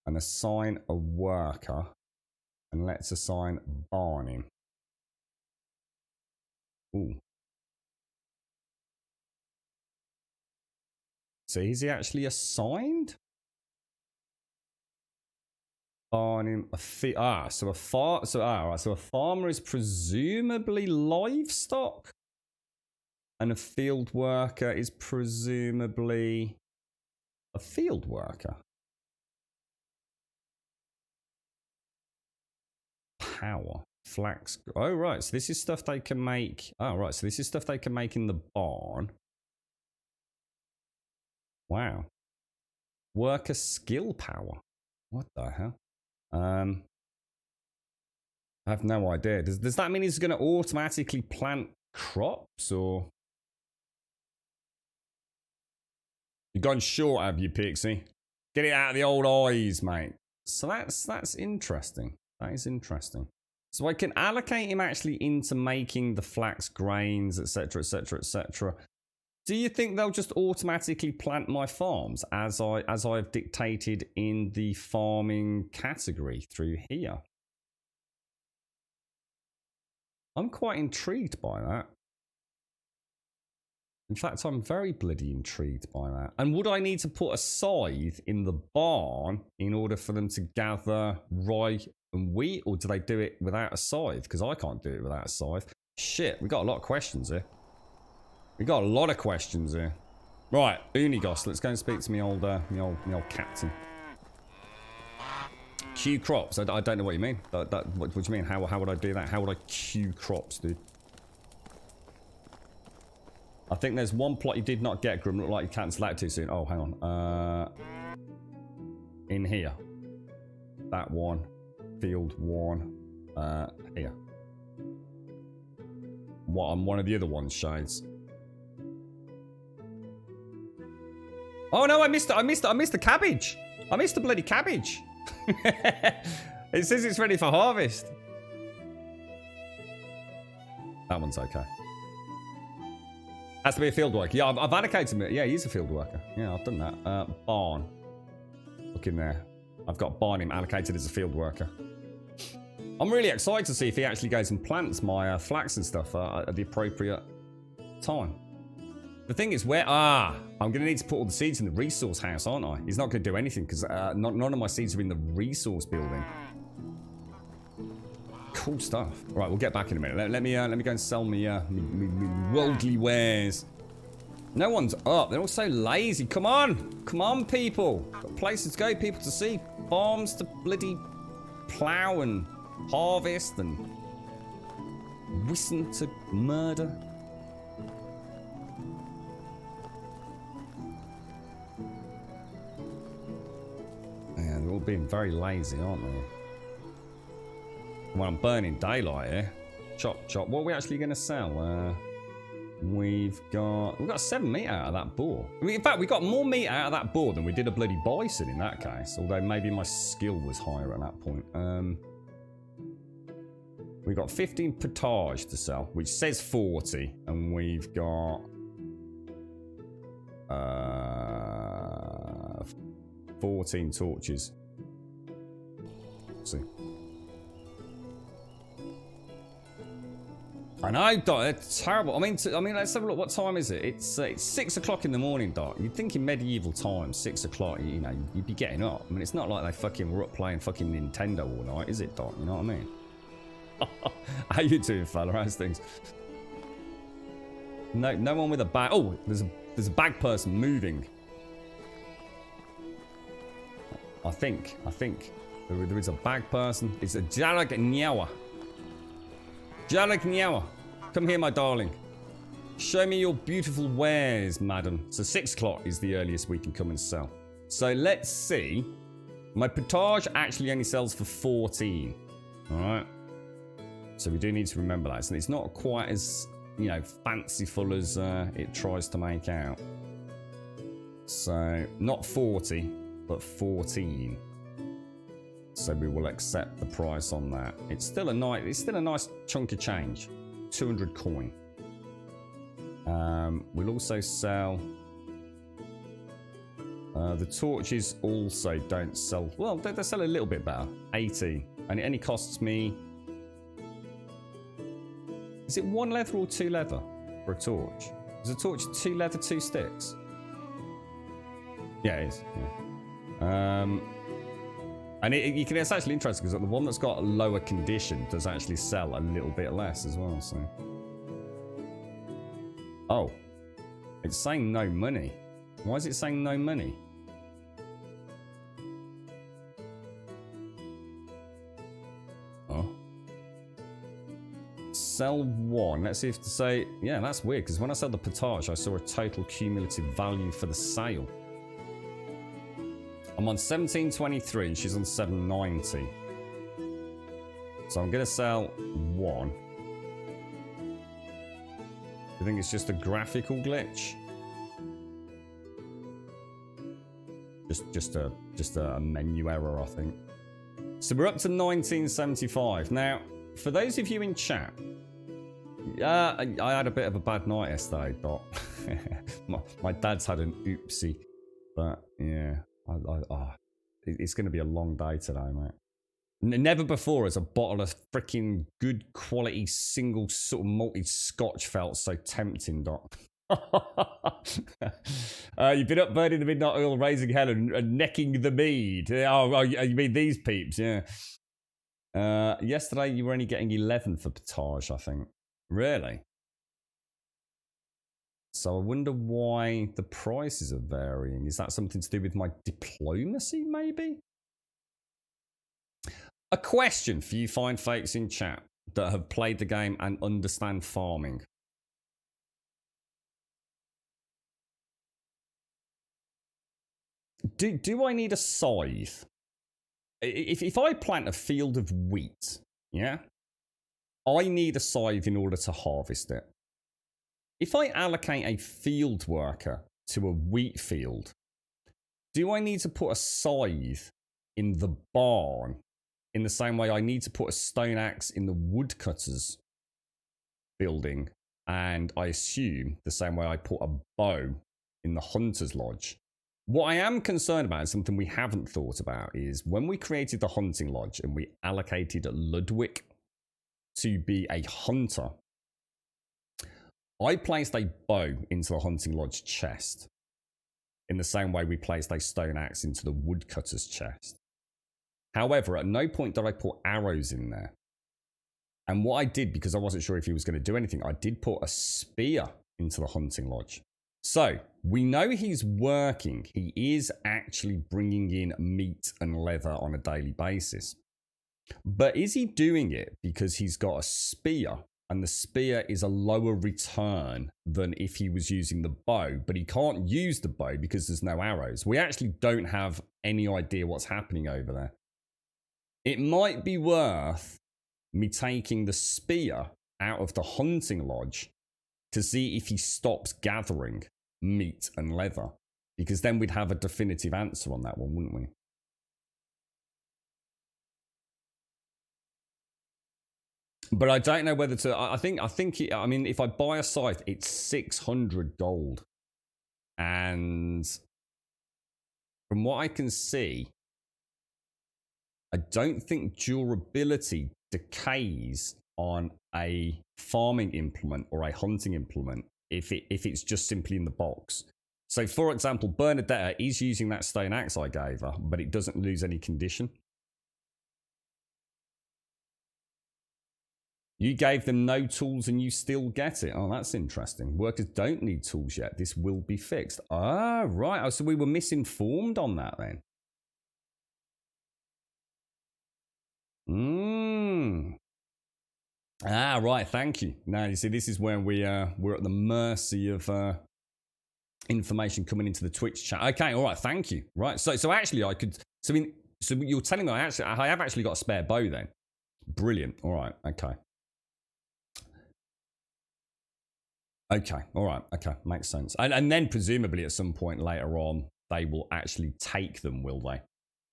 and assign a worker. And let's assign barning. Ooh. So is he actually assigned? Barning so a farmer is presumably livestock. And a field worker is presumably a field worker. Power. Flax. Oh, right. So this is stuff they can make. Oh, right. So this is stuff they can make in the barn. Wow. Worker skill power. What the hell? I have no idea. Does that mean he's going to automatically plant crops or? You've gone short, have you, Pixie? Get it out of the old eyes, mate. So that's interesting. That is interesting. So I can allocate him actually into making the flax grains, etc., etc., etc. Do you think they'll just automatically plant my farms as I've dictated in the farming category through here? I'm quite intrigued by that. In fact, I'm very bloody intrigued by that. And would I need to put a scythe in the barn in order for them to gather rye and wheat? Or do they do it without a scythe? Because I can't do it without a scythe. Shit, we got a lot of questions here. We got a lot of questions here. Right, Unigos, let's go and speak to me old captain. Queue crops. I don't know what you mean. What do you mean? How would I do that? How would I queue crops, dude? I think there's one plot you did not get, Grim. Looked like you cancelled out too soon. Oh, hang on. In here. That one. Field 1. Here. What on one of the other ones, Shades? Oh no, I missed it. I missed the cabbage. I missed the bloody cabbage. It says it's ready for harvest. That one's okay. Has to be a field worker. Yeah, I've allocated him. Yeah, he's a field worker. Yeah, I've done that. Barn. Look in there. I've got barn him allocated as a field worker. I'm really excited to see if he actually goes and plants my flax and stuff at the appropriate time. The thing is, I'm going to need to put all the seeds in the resource house, aren't I? He's not going to do anything because none of my seeds are in the resource building. Cool stuff. Right, we'll get back in a minute. Let me go and sell me worldly wares. No one's up. They're all so lazy. Come on, people. Got places to go, people to see, farms to bloody plow and harvest and listen to murder. Yeah, they're all being very lazy, aren't they? Well, I'm burning daylight here. Chop, chop. What are we actually going to sell? We've got 7 meat out of that boar. I mean, in fact, we got more meat out of that boar than we did a bloody bison in that case. Although maybe my skill was higher at that point. We've got 15 potage to sell, which says 40. And we've got 14 torches. Let's see. I know, Doc. It's terrible. I mean, let's have a look. What time is it? It's 6 o'clock in the morning, Doc. You'd think in medieval times, 6 o'clock, you know, you'd be getting up. I mean, it's not like they fucking were up playing fucking Nintendo all night, is it, Doc? You know what I mean? How you doing, fella? How's things? No one with a bag. Oh, there's a bag person moving. I think there is a bag person. It's a Jalak Nyawa. Jalak Nyawa. Come here, my darling. Show me your beautiful wares, madam. So 6 o'clock is the earliest we can come and sell. So let's see. My potage actually only sells for 14. Alright. So we do need to remember that. So it's not quite as, you know, fanciful as it tries to make out. So not 40, but 14. So we will accept the price on that. It's still a nice chunk of change. 200 coin. We'll also sell. The torches also don't sell. Well, they sell a little bit better. 18, and it only costs me. Is it 1 leather or 2 leather for a torch? Is a torch 2 leather, 2 sticks? Yeah, it is. Yeah. And it's actually interesting because the one that's got a lower condition does actually sell a little bit less as well. So, oh, it's saying no money. Why is it saying no money? Oh, sell 1. Let's see if to say. Yeah, that's weird because when I said the potage, I saw a total cumulative value for the sale. I'm on 1723 and she's on 790. So I'm going to sell 1. Do you think it's just a graphical glitch? Just a menu error, I think. So we're up to 1975. Now, for those of you in chat, I had a bit of a bad night yesterday, Doc. my dad's had an oopsie. But yeah. It's going to be a long day today, mate. Never before has a bottle of freaking good quality single sort of malted scotch felt so tempting, Doc. You've been up burning the midnight oil, raising hell and necking the mead. Oh, you mean these peeps, yeah. Yesterday you were only getting 11 for potage, I think. Really? So I wonder why the prices are varying. Is that something to do with my diplomacy, maybe? A question for you fine fakes in chat that have played the game and understand farming. Do I need a scythe? If I plant a field of wheat, yeah, I need a scythe in order to harvest it. If I allocate a field worker to a wheat field, do I need to put a scythe in the barn in the same way I need to put a stone axe in the woodcutter's building, and I assume the same way I put a bow in the hunter's lodge? What I am concerned about, and something we haven't thought about, is when we created the hunting lodge and we allocated Ludwig to be a hunter, I placed a bow into the hunting lodge chest in the same way we placed a stone axe into the woodcutter's chest. However, at no point did I put arrows in there. And what I did, because I wasn't sure if he was going to do anything, I did put a spear into the hunting lodge. So we know he's working. He is actually bringing in meat and leather on a daily basis. But is he doing it because he's got a spear? And the spear is a lower return than if he was using the bow. But he can't use the bow because there's no arrows. We actually don't have any idea what's happening over there. It might be worth me taking the spear out of the hunting lodge to see if he stops gathering meat and leather. Because then we'd have a definitive answer on that one, wouldn't we? But I don't know whether to. I think. I mean, if I buy a scythe, it's 600 gold, and from what I can see, I don't think durability decays on a farming implement or a hunting implement if it's just simply in the box. So, for example, Bernadetta is using that stone axe I gave her, but it doesn't lose any condition. You gave them no tools and you still get it. Oh, that's interesting. Workers don't need tools yet. This will be fixed. Ah, right. Oh, so we were misinformed on that then. Ah, right. Thank you. Now, you see, this is where we're at the mercy of information coming into the Twitch chat. Okay, all right. Thank you. Right. So actually, I could. So I mean, so you're telling me I have actually got a spare bow then. Brilliant. All right. Okay. Okay. All right. Okay. Makes sense. And then presumably at some point later on, they will actually take them, will they?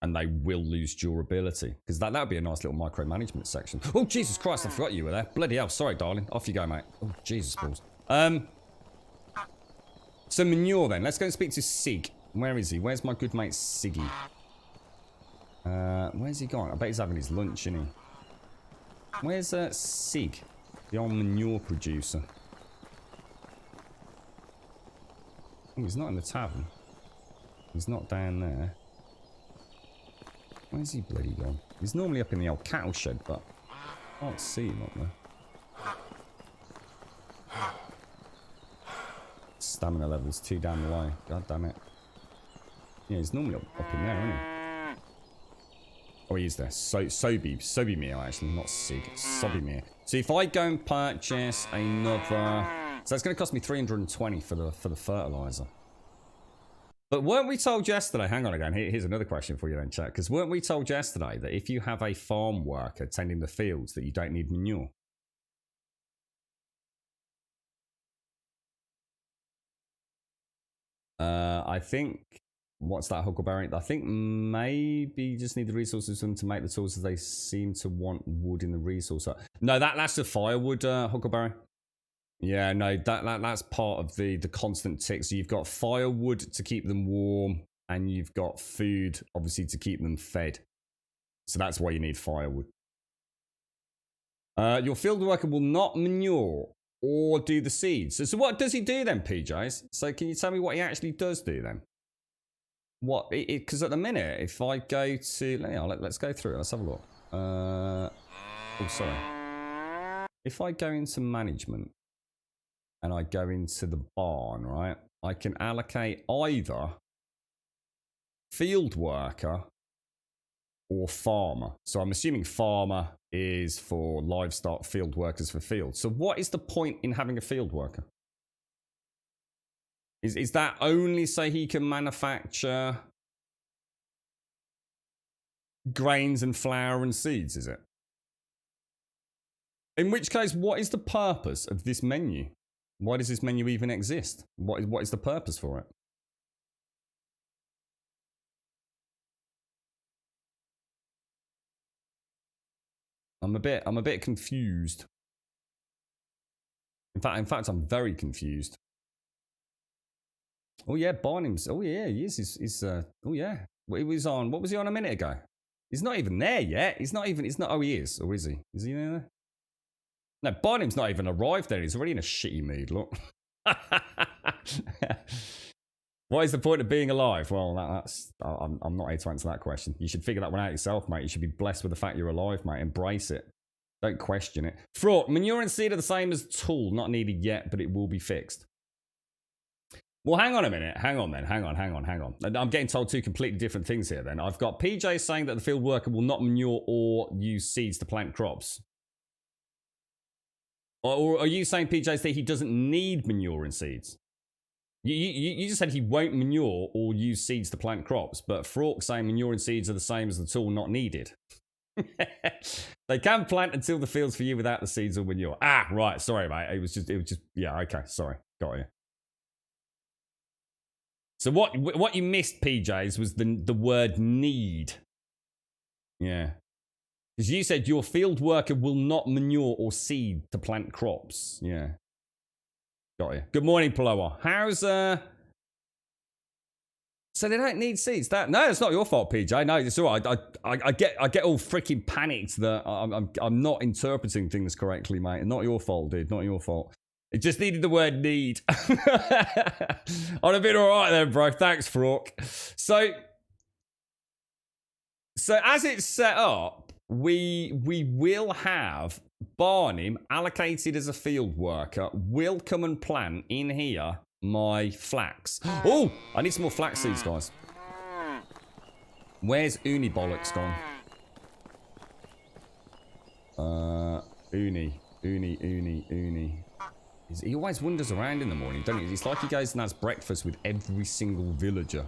And they will lose durability. Because that would be a nice little micromanagement section. Oh, Jesus Christ, I forgot you were there. Bloody hell. Sorry, darling. Off you go, mate. Oh, Jesus balls. So manure then. Let's go and speak to Sig. Where is he? Where's my good mate Siggy? Where's he gone? I bet he's having his lunch, isn't he? Where's Sig? The old manure producer. Oh, he's not in the tavern. He's not down there. Where's he bloody gone? He's normally up in the old cattle shed, but I can't see him up there. Stamina level's too damn low. God damn it. Yeah, he's normally up in there, isn't he? Oh, he is there. Sobimir, actually, not Sig. Sobimir. So if I go and purchase another... So it's going to cost me 320 for the fertilizer. But weren't we told yesterday, hang on again, here's another question for you then, chat, because weren't we told yesterday that if you have a farm worker tending the fields that you don't need manure? I think, what's that, Huckleberry? I think maybe you just need the resources for them to make the tools as they seem to want wood in the resource. No, that's the firewood, Huckleberry. Yeah, no, that's part of the constant tick. So you've got firewood to keep them warm, and you've got food, obviously, to keep them fed. So that's why you need firewood. Your field worker will not manure or do the seeds. So what does he do then, PJs? So can you tell me what he actually does do then? What? Because at the minute, if I go to... Let's go through it. Let's have a look. Oh, sorry. If I go into management... and I go into the barn, right? I can allocate either field worker or farmer. So I'm assuming farmer is for livestock, field workers for field. So what is the point in having a field worker? Is that only so he can manufacture grains and flour and seeds, is it? In which case, what is the purpose of this menu? Why does this menu even exist? What is the purpose for it? I'm a bit confused. In fact, I'm very confused. Oh yeah, Barnum's. Oh yeah, he is. He's oh yeah. What was he on a minute ago? He's not even there yet. He's not. Oh, he is. Or is he? Is he there? No, Barnum's not even arrived there. He's already in a shitty mood, look. What is the point of being alive? Well, I'm not here to answer that question. You should figure that one out yourself, mate. You should be blessed with the fact you're alive, mate. Embrace it. Don't question it. Fraught, manure and seed are the same as tool. Not needed yet, but it will be fixed. Well, hang on a minute. Hang on. I'm getting told two completely different things here then. I've got PJ saying that the field worker will not manure or use seeds to plant crops. Or are you saying, PJ, that he doesn't need manure and seeds? You just said he won't manure or use seeds to plant crops, but Fraught saying manure and seeds are the same as the tool not needed. They can plant and till the fields for you without the seeds or manure. Ah, right. Sorry, mate. It was just, yeah, okay. Sorry. Got you. So what you missed, PJs, was the word need. Yeah. Because you said your field worker will not manure or seed to plant crops. Yeah. Got you. Good morning, Paloa. How's So they don't need seeds. No, it's not your fault, PJ. No, it's all right. I get all freaking panicked that I'm not interpreting things correctly, mate. Not your fault, dude. Not your fault. It just needed the word need. I'd have been all right then, bro. Thanks, Fraught. So as it's set up, we will have Barnum allocated as a field worker. Will come and plant in here my flax. Oh, I need some more flax seeds, guys. Where's Uni Bollocks gone? Uni. Uni. He always wanders around in the morning, doesn't he? It's like he goes and has breakfast with every single villager.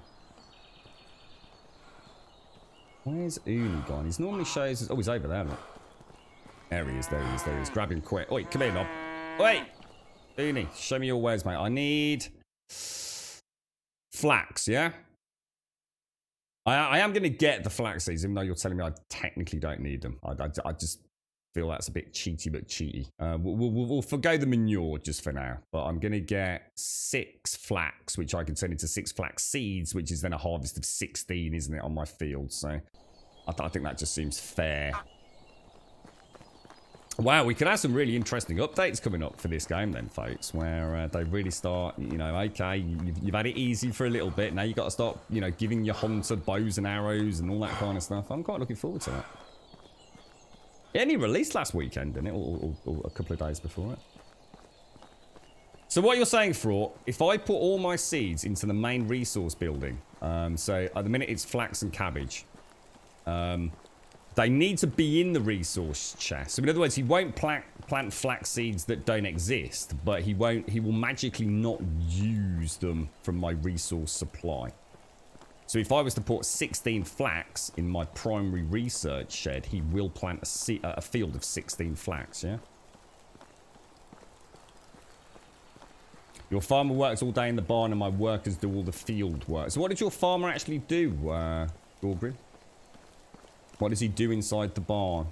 Where's Uni gone? He's normally shows us... Oh, he's over there, look. There he is. Grab him quick. Oi, come here, Knob. Wait! Uni, show me your wares, mate. I need... flax, yeah? I am going to get the flax seeds, even though you're telling me I technically don't need them. I just feel that's a bit cheaty, but cheaty. We'll forgo the manure just for now. But I'm going to get 6 flax, which I can turn into 6 flax seeds, which is then a harvest of 16, isn't it, on my field? So I think that just seems fair. Wow, we could have some really interesting updates coming up for this game then, folks, where they really start, you know, okay, you've had it easy for a little bit. Now you've got to start, you know, giving your hunter bows and arrows and all that kind of stuff. I'm quite looking forward to that. It only released last weekend, didn't it? Or a couple of days before it. So what you're saying, Fraught, if I put all my seeds into the main resource building, so at the minute it's flax and cabbage, they need to be in the resource chest. So in other words, he won't plant flax seeds that don't exist, but he will magically not use them from my resource supply. So if I was to put 16 flax in my primary research shed, he will plant a field of 16 flax, yeah? Your farmer works all day in the barn and my workers do all the field work. So what did your farmer actually do, Gorgrin? What does he do inside the barn?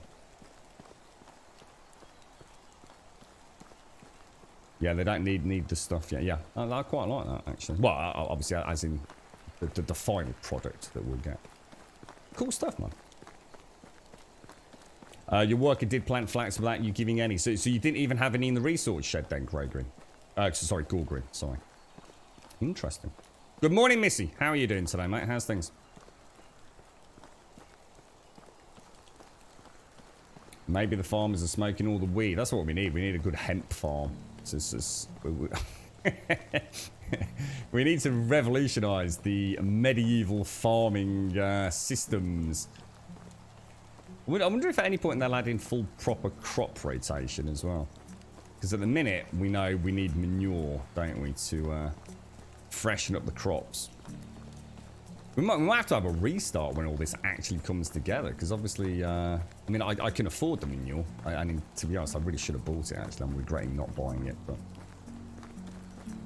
Yeah, they don't need the stuff yet. Yeah, I quite like that, actually. Well, obviously, as in the final product that we'll get. Cool stuff, man. Your worker did plant flax without you giving any. So you didn't even have any in the resource shed then, Gregory? Sorry, Gorgrin. Sorry. Interesting. Good morning, Missy. How are you doing today, mate? How's things? Maybe the farmers are smoking all the weed. That's what we need. We need a good hemp farm. We need to revolutionize the medieval farming systems. I wonder if at any point they'll add in full proper crop rotation as well. Because at the minute, we know we need manure, don't we, to freshen up the crops. We might have to have a restart when all this actually comes together, because obviously, I mean, I can afford the manure. I mean, to be honest, I really should have bought it, actually. I'm regretting not buying it, but...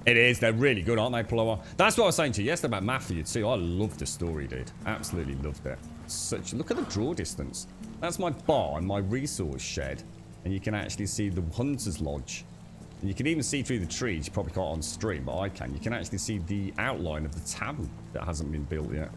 It is. They're really good, aren't they, Plower? That's what I was saying to you yesterday about Mafia 2. I loved the story, dude. Absolutely loved it. Look at the draw distance. That's my barn, my resource shed, and you can actually see the Hunter's Lodge. And you can even see through the trees. You probably can't on stream, but I can. You can actually see the outline of the tavern that hasn't been built yet.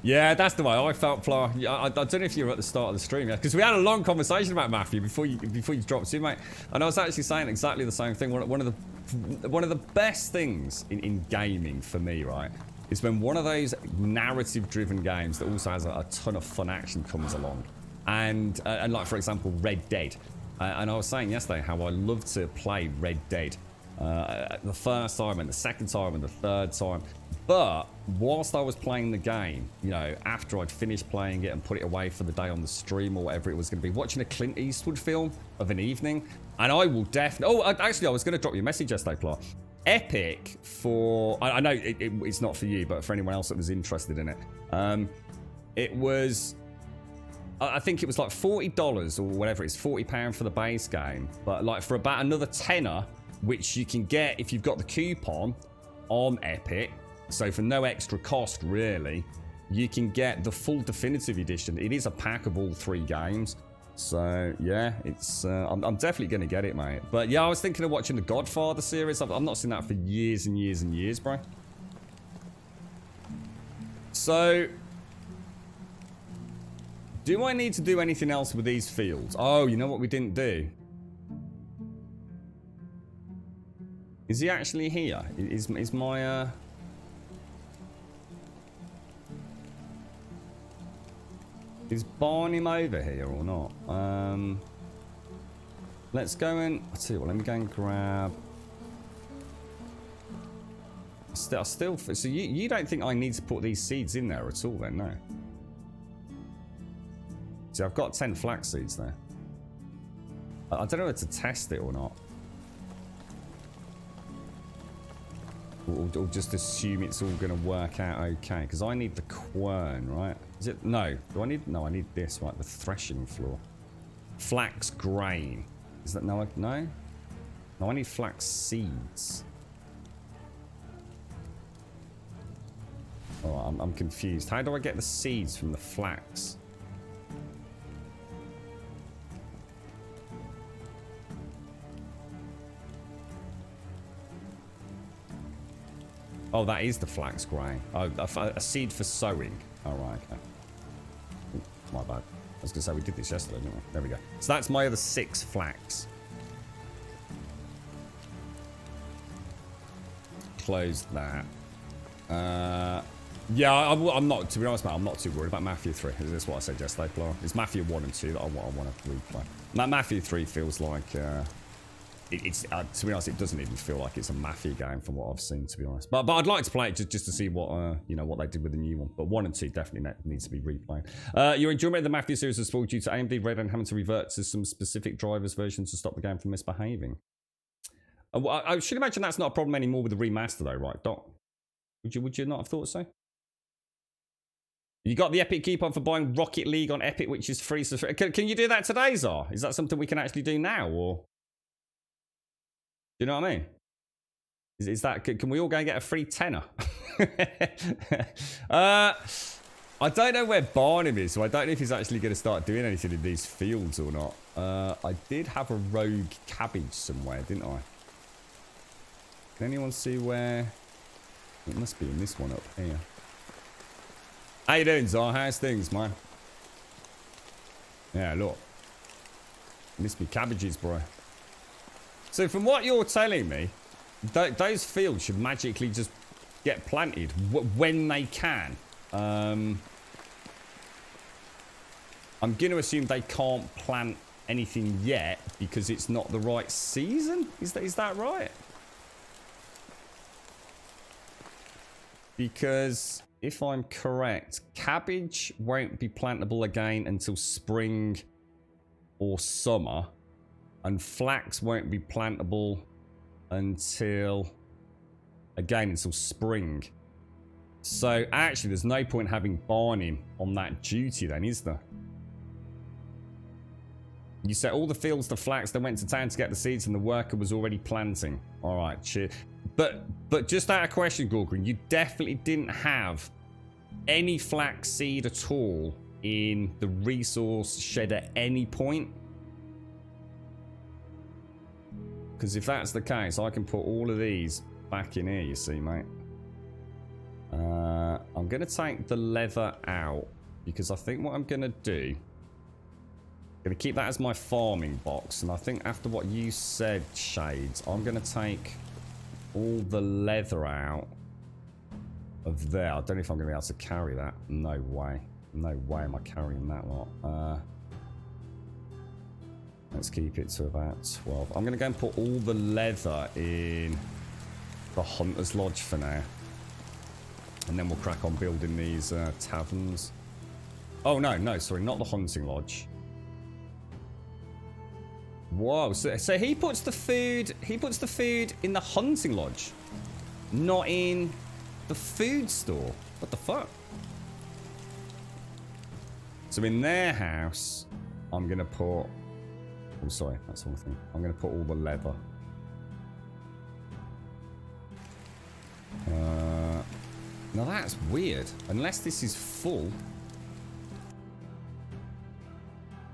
Yeah, that's the way I felt, Flower. I don't know if you were at the start of the stream, yeah, because we had a long conversation about Matthew before you dropped in, mate. And I was actually saying exactly the same thing. One of the best things in gaming for me, right, is when one of those narrative-driven games that also has a ton of fun action comes along. And like, for example, Red Dead. And I was saying yesterday how I love to play Red Dead. The first time and the second time and the third time. But whilst I was playing the game, you know, after I'd finished playing it and put it away for the day on the stream or whatever it was going to be, watching a Clint Eastwood film of an evening. And I will definitely... Oh, actually, I was going to drop you a message yesterday, Clark. Epic for... I know it's not for you, but for anyone else that was interested in it. It was... I think it was like $40 or whatever. It's £40 for the base game. But like for about another tenner, which you can get if you've got the coupon on Epic. So for no extra cost, really, you can get the full definitive edition. It is a pack of all 3 games. So yeah, it's I'm definitely going to get it, mate. But yeah, I was thinking of watching the Godfather series. I've not seen that for years and years and years, bro. So... do I need to do anything else with these fields? Oh, you know what we didn't do? Is he actually here? Is my... Is Barnum over here or not? Let's go and... I'll tell you what, let me go and grab... Still, so you don't think I need to put these seeds in there at all then, no? See, I've got 10 flax seeds there. I don't know whether to test it or not. Or just assume it's all going to work out okay. Because I need the quern, right? Is it? No. Do I need? No, I need this, right? The threshing floor. Flax grain. Is that? No, no? No, I need flax seeds. Oh, I'm confused. How do I get the seeds from the flax? Oh, that is the flax grain. Oh, a seed for sowing. Oh, right, okay. Ooh, my bad. I was going to say we did this yesterday, didn't we? There we go. So that's my other 6 flax. Close that. Yeah, I'm not, to be honest, mate, I'm not too worried about Mafia 3. That's what I said yesterday, Flora. It's Mafia 1 and 2 that I want to replay. Mafia 3 feels like... It's to be honest, it doesn't even feel like it's a Mafia game from what I've seen, to be honest. But I'd like to play it just to see what you know, what they did with the new one. But 1 and 2 definitely needs to be replayed. Your enjoyment of the Mafia series has spoiled due to AMD Red and having to revert to some specific drivers versions to stop the game from misbehaving. I should imagine that's not a problem anymore with the remaster, though, right, Doc? Would you not have thought so? You got the Epic coupon for buying Rocket League on Epic, which is free. So can you do that today, Zar? Is that something we can actually do now, or? Do you know what I mean? Is that... Can we all go and get a free tenner? I don't know where Barnum is, so I don't know if he's actually going to start doing anything in these fields or not. I did have a rogue cabbage somewhere, didn't I? Can anyone see where... It must be in this one up here. How you doing, Zar? How's things, man? Yeah, look. Must be cabbages, bro. So from what you're telling me, those fields should magically just get planted when they can. I'm going to assume they can't plant anything yet because it's not the right season. Is that right? Because if I'm correct, cabbage won't be plantable again until spring or summer. And flax won't be plantable until spring. So actually, there's no point having Barney on that duty then, is there? You set all the fields to flax, then went to town to get the seeds and the worker was already planting. All right, cheers. But just out of question, Gorgrin, you definitely didn't have any flax seed at all in the resource shed at any point? Because if that's the case, I can put all of these back in here, you see, mate. I'm going to take the leather out because I think what I'm going to do... I'm going to keep that as my farming box. And I think after what you said, Shades, I'm going to take all the leather out of there. I don't know if I'm going to be able to carry that. No way. No way am I carrying that lot. Let's keep it to about 12. I'm going to go and put all the leather in the Hunter's Lodge for now. And then we'll crack on building these taverns. Oh, no, sorry, not the Hunting Lodge. Whoa, so he puts the food in the Hunting Lodge, not in the food store. What the fuck? So in their house, I'm going to put... Oh, sorry, that's the whole thing. I'm going to put all the leather. Now that's weird. Unless this is full.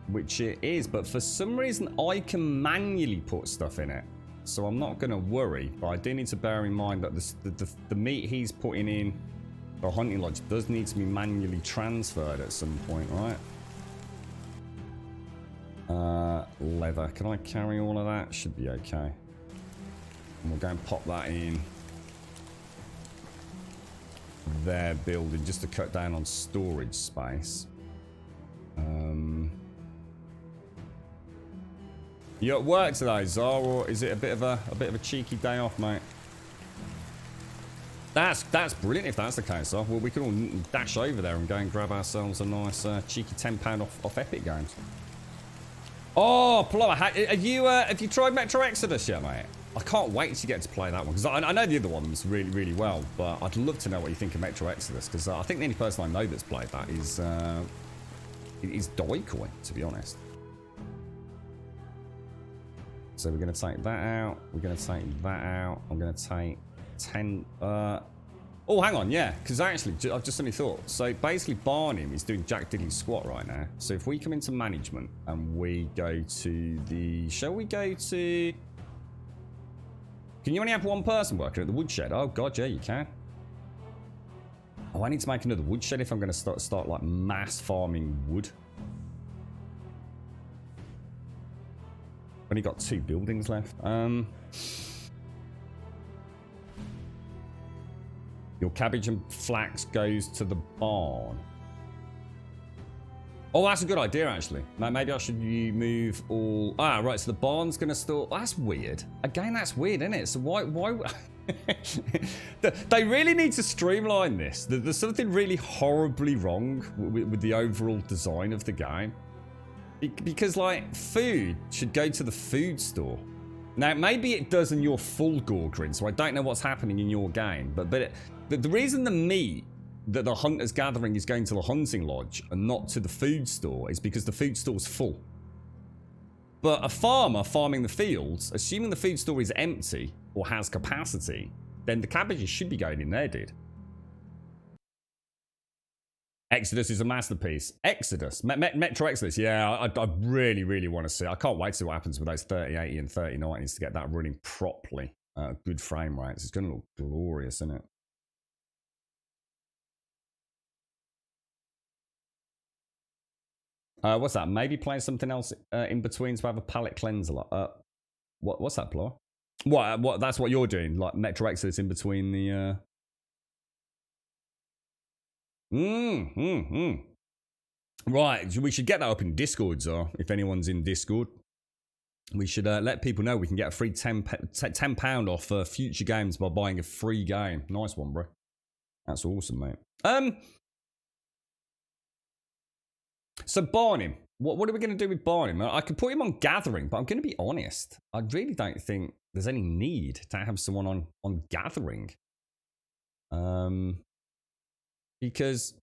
Which it is, but for some reason I can manually put stuff in it. So I'm not going to worry, but I do need to bear in mind that the meat he's putting in the Hunting Lodge does need to be manually transferred at some point, right? Leather. Can I carry all of that? Should be okay. And we'll go and pop that in their building just to cut down on storage space. You at work today, Zar, or is it a bit of a cheeky day off, mate? That's brilliant if that's the case. Well, we can all dash over there and go and grab ourselves a nice cheeky £10 off Epic Games. Oh, Plumber, have you tried Metro Exodus yet, mate? I can't wait to get to play that one because I know the other ones really, really well, but I'd love to know what you think of Metro Exodus because I think the only person I know that's played that is Doikoi, to be honest. So we're going to take that out. We're going to take that out. I'm going to take 10. Oh, hang on, yeah, because actually, I've just suddenly thought. So basically, Barnum is doing Jack Diddley's squat right now. So if we come into management and we go to the, shall we go to? Can you only have one person working at the woodshed? Oh god, yeah, you can. Oh, I need to make another woodshed if I'm going to start like mass farming wood. Only got 2 buildings left. Your cabbage and flax goes to the barn. Oh, that's a good idea, actually. Maybe I should move all... Ah, right, so the barn's going to store... Oh, that's weird. Again, that's weird, isn't it? So why... They really need to streamline this. There's something really horribly wrong with the overall design of the game. Because, like, food should go to the food store. Now, maybe it does in your full Gorgrin, so I don't know what's happening in your game. But the reason the meat that the hunter's gathering is going to the hunting lodge and not to the food store is because the food store's full. But a farmer farming the fields, assuming the food store is empty or has capacity, then the cabbages should be going in there, dude. Exodus is a masterpiece. Exodus. Metro Exodus. Yeah, I really, really want to see. I can't wait to see what happens with those 3080 and 3090s to get that running properly. Good frame rates. It's going to look glorious, isn't it? What's that? Maybe playing something else in between to have a palette cleanser. What's that, Plar? What? That's what you're doing, like Metro Exodus in between the... Right, we should get that up in Discord, so if anyone's in Discord. We should let people know we can get a free £10 off future games by buying a free game. Nice one, bro. That's awesome, mate. So Barnum, what are we going to do with Barnum? I could put him on Gathering, but I'm going to be honest. I really don't think there's any need to have someone on Gathering. Because...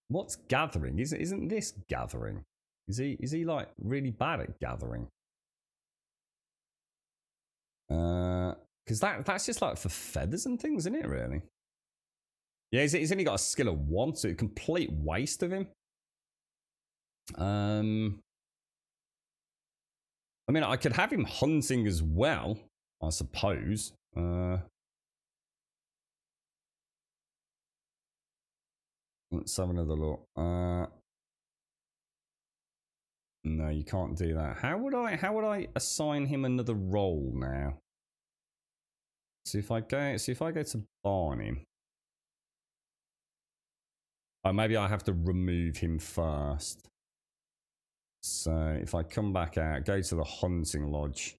What's Gathering? Isn't this Gathering? Is he like really bad at Gathering? Because that's just like for feathers and things, isn't it, really? Yeah, he's only got a skill of 1, so a complete waste of him. I mean, I could have him hunting as well, I suppose. Let's have another look. No, you can't do that. How would I assign him another role now? So if I go to Barnum. Oh, maybe I have to remove him first. So if I come back out, go to the hunting lodge.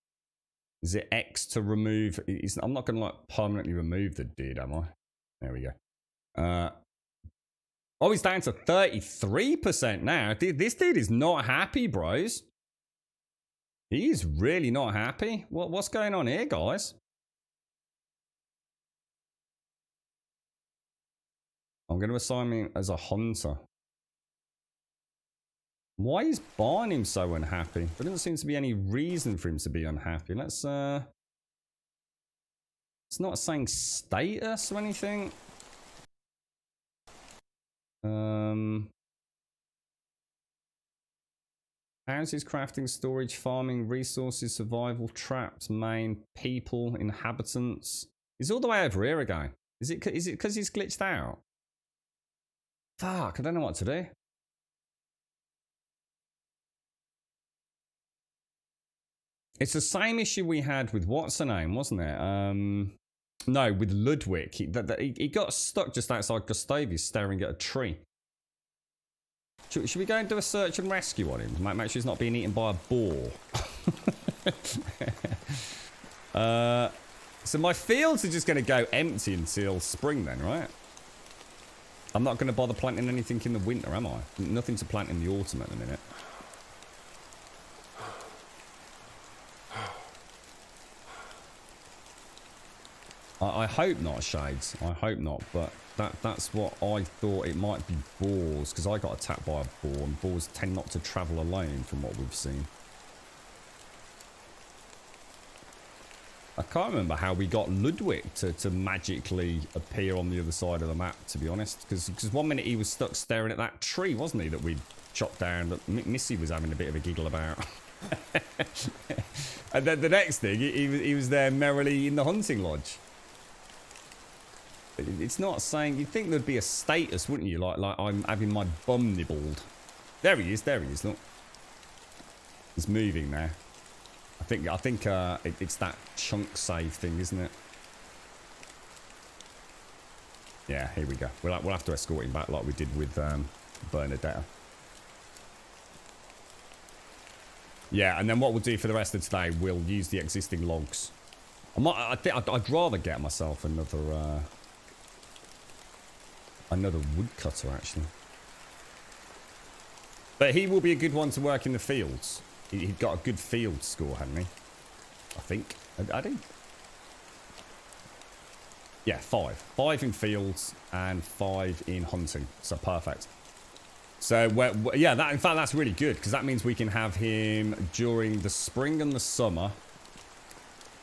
Is it X to remove? I'm not going to like permanently remove the dude, am I? There we go. Oh, he's down to 33% now. This dude is not happy, bros. He's really not happy. What's going on here, guys? I'm going to assign him as a hunter. Why is Barnum so unhappy? There doesn't seem to be any reason for him to be unhappy. It's not saying status or anything. Houses, crafting, storage, farming, resources, survival, traps, main, people, inhabitants. He's all the way over here again. Is it because he's glitched out? Fuck, I don't know what to do. It's the same issue we had with what's her name, wasn't it? No, with Ludwig. He got stuck just outside Gustavius staring at a tree. Should we go and do a search and rescue on him? Make sure he's not being eaten by a boar. So my fields are just going to go empty until spring then, right? I'm not going to bother planting anything in the winter, am I? Nothing to plant in the autumn at the minute. I hope not, Shades. I hope not, but that's what I thought. It might be boars, because I got attacked by a boar, and boars tend not to travel alone from what we've seen. I can't remember how we got Ludwig to magically appear on the other side of the map, to be honest. Because 1 minute he was stuck staring at that tree, wasn't he, that we chopped down, that Missy was having a bit of a giggle about. And then the next thing, he was there merrily in the hunting lodge. It's not saying... You'd think there'd be a status, wouldn't you? Like I'm having my bum nibbled. There he is, look. He's moving now. I think it's that chunk save thing, isn't it? Yeah, here we go. We'll have to escort him back like we did with Bernadetta. Yeah, and then what we'll do for the rest of today, we'll use the existing logs. I'd rather get myself another woodcutter, actually. But he will be a good one to work in the fields. He'd got a good field score, hadn't he? I think. I do. Yeah, 5. 5 in fields and 5 in hunting. So perfect. So, yeah, in fact, that's really good, because that means we can have him during the spring and the summer,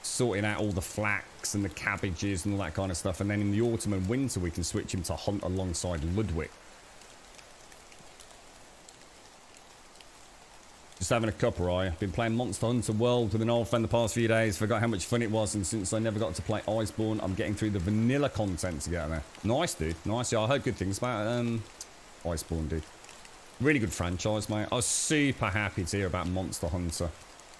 sorting out all the flax and the cabbages and all that kind of stuff. And then in the autumn and winter, we can switch him to hunt alongside Ludwig. Just having a cup, right? I've been playing Monster Hunter World with an old friend the past few days. Forgot how much fun it was, and since I never got to play Iceborne, I'm getting through the vanilla content to get there. Nice, dude. Nice. Yeah, I heard good things about Iceborne, dude. Really good franchise, mate. I was super happy to hear about Monster Hunter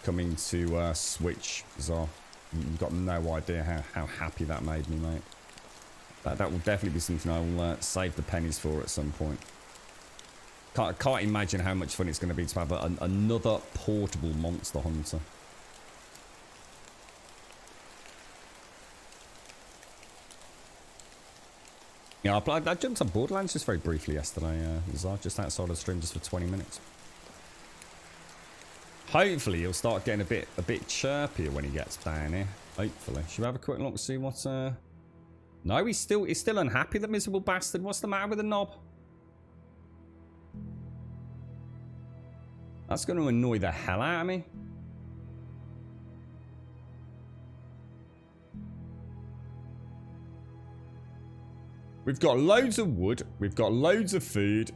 coming to Switch. So you've got no idea how happy that made me, mate. That will definitely be something I will save the pennies for at some point. Can't imagine how much fun it's going to be to have another portable Monster Hunter. Yeah, I jumped on Borderlands just very briefly yesterday. Just outside of the stream, just for 20 minutes. Hopefully, he'll start getting a bit chirpier when he gets down here. Hopefully, should we have a quick look to see what? No, he's still unhappy. The miserable bastard. What's the matter with the knob? That's going to annoy the hell out of me. We've got loads of wood. We've got loads of food.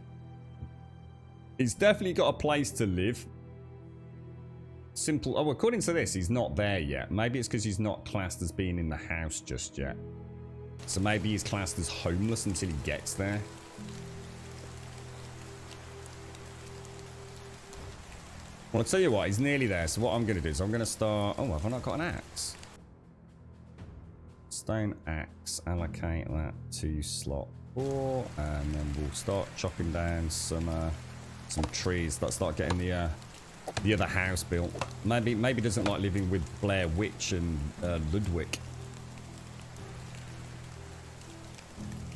He's definitely got a place to live. Simple. Oh, according to this, he's not there yet. Maybe it's because he's not classed as being in the house just yet. So maybe he's classed as homeless until he gets there. Well, I'll tell you what, he's nearly there. So what I'm going to do is I'm going to start... Oh, have I not got an axe? Stone axe. Allocate that to slot 4. And then we'll start chopping down some trees. Start getting the other house built. Maybe doesn't like living with Blair Witch and Ludwig.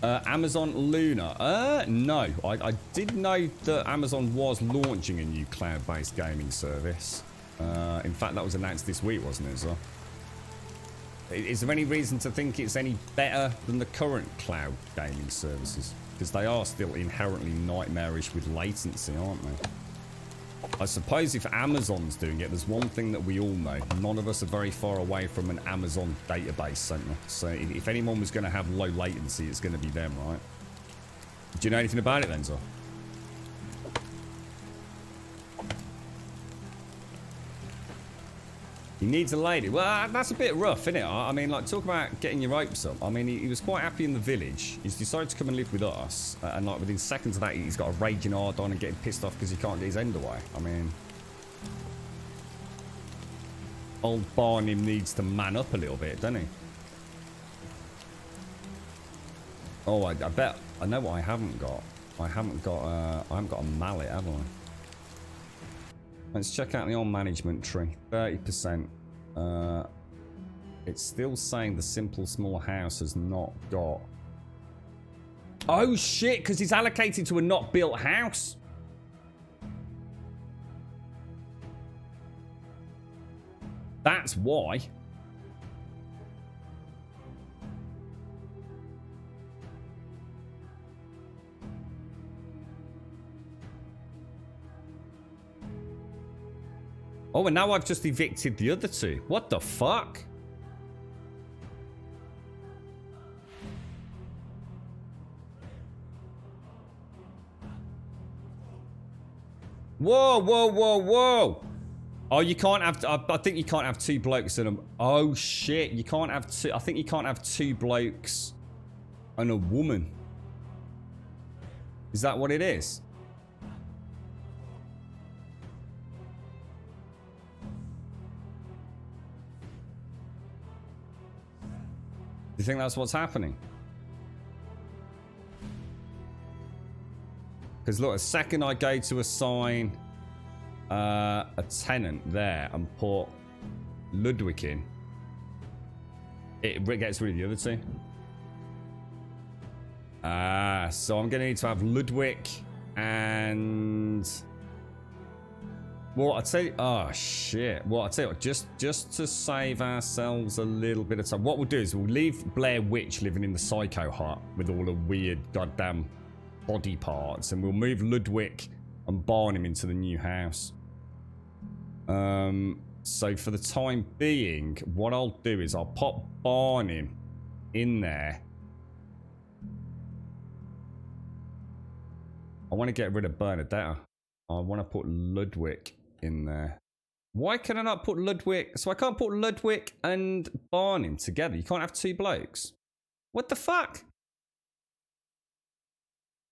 Amazon Luna. No. I did know that Amazon was launching a new cloud-based gaming service. In fact, that was announced this week, wasn't it? So, is there any reason to think it's any better than the current cloud gaming services? Because they are still inherently nightmarish with latency, aren't they? I suppose if Amazon's doing it, there's one thing that we all know. None of us are very far away from an Amazon database center. So if anyone was going to have low latency, it's going to be them, right? Do you know anything about it then, Zor? He needs a lady. Well, that's a bit rough, isn't it? I mean, like, talk about getting your hopes up. I mean, he was quite happy in the village. He's decided to come and live with us. And, like, within seconds of that, he's got a raging hard on and getting pissed off because he can't get his end away. I mean... Old Barnum needs to man up a little bit, doesn't he? Oh, I bet... I know what I haven't got. I haven't got a mallet, have I? Let's check out the on management tree. 30%. It's still saying the simple small house has not got... Oh shit, because it's allocated to a not built house. That's why. Oh, and now I've just evicted the other two. What the fuck? Whoa, whoa, whoa, whoa. Oh, you can't have... I think you can't have two blokes and a... Oh, shit. You can't have two... I think you can't have two blokes and a woman. Is that what it is? Do you think that's what's happening? Because look, the second I go to assign a tenant there and put Ludwig in, it gets rid of the other two. So I'm going to need to have Ludwig and... Well, I'd say... Oh, shit. Well, I'd say, just to save ourselves a little bit of time, what we'll do is we'll leave Blair Witch living in the psycho hut with all the weird goddamn body parts, and we'll move Ludwig and Barnum into the new house. So for the time being, what I'll do is I'll pop Barnum in there. I want to get rid of Bernadetta. I want to put Ludwig in there. Why can I not put Ludwig? So I can't put Ludwig and Barnum together. You can't have two blokes. What the fuck?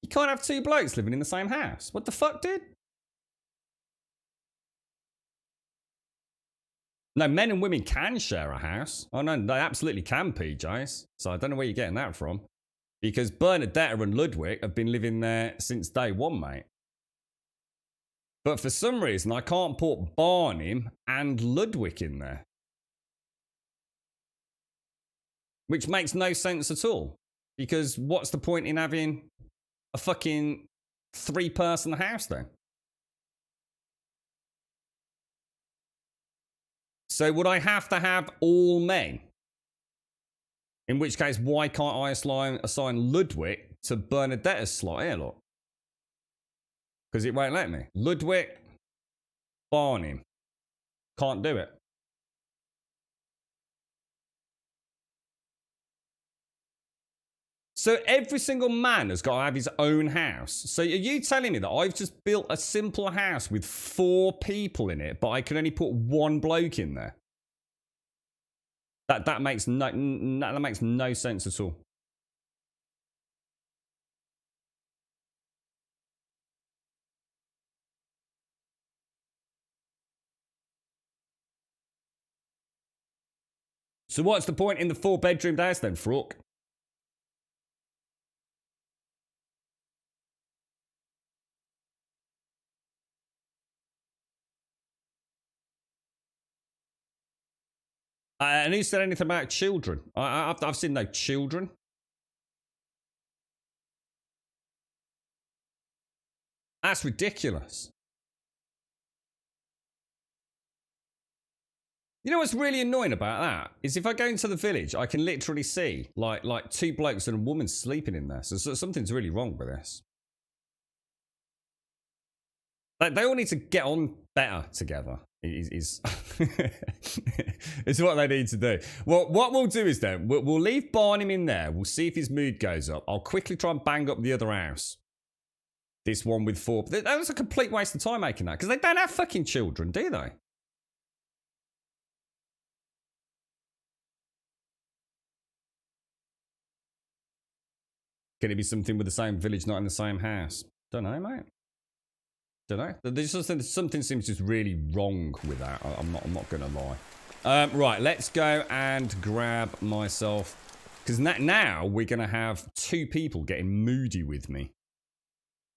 You can't have two blokes living in the same house. What the fuck, dude? No, men and women can share a house. Oh no, they absolutely can, PJs. So I don't know where you're getting that from. Because Bernadetta and Ludwig have been living there since day one, mate. But for some reason, I can't put Barnum and Ludwig in there. Which makes no sense at all. Because what's the point in having a fucking 3-person house then? So would I have to have all men? In which case, why can't I assign Ludwig to Bernadetta's slot here, look? Because it won't let me. Ludwig, Barnum. Can't do it. So every single man has got to have his own house. So are you telling me that I've just built a simple house with 4 people in it, but I can only put 1 bloke in there? That makes no sense at all. So what's the point in the 4-bedroom house then, Frook? And who said anything about children? I've seen no children. That's ridiculous. You know what's really annoying about that? Is if I go into the village, I can literally see like 2 blokes and a woman sleeping in there. So something's really wrong with this. Like, they all need to get on better together. Is what they need to do. Well, what we'll do is then we'll leave Barnum in there. We'll see if his mood goes up. I'll quickly try and bang up the other house. This one with 4. That was a complete waste of time making that, because they don't have fucking children, do they? Could it be something with the same village, not in the same house? Don't know, mate. Don't know. There's just something seems just really wrong with that. I'm not gonna lie. Right, let's go and grab myself, because now we're gonna have 2 people getting moody with me.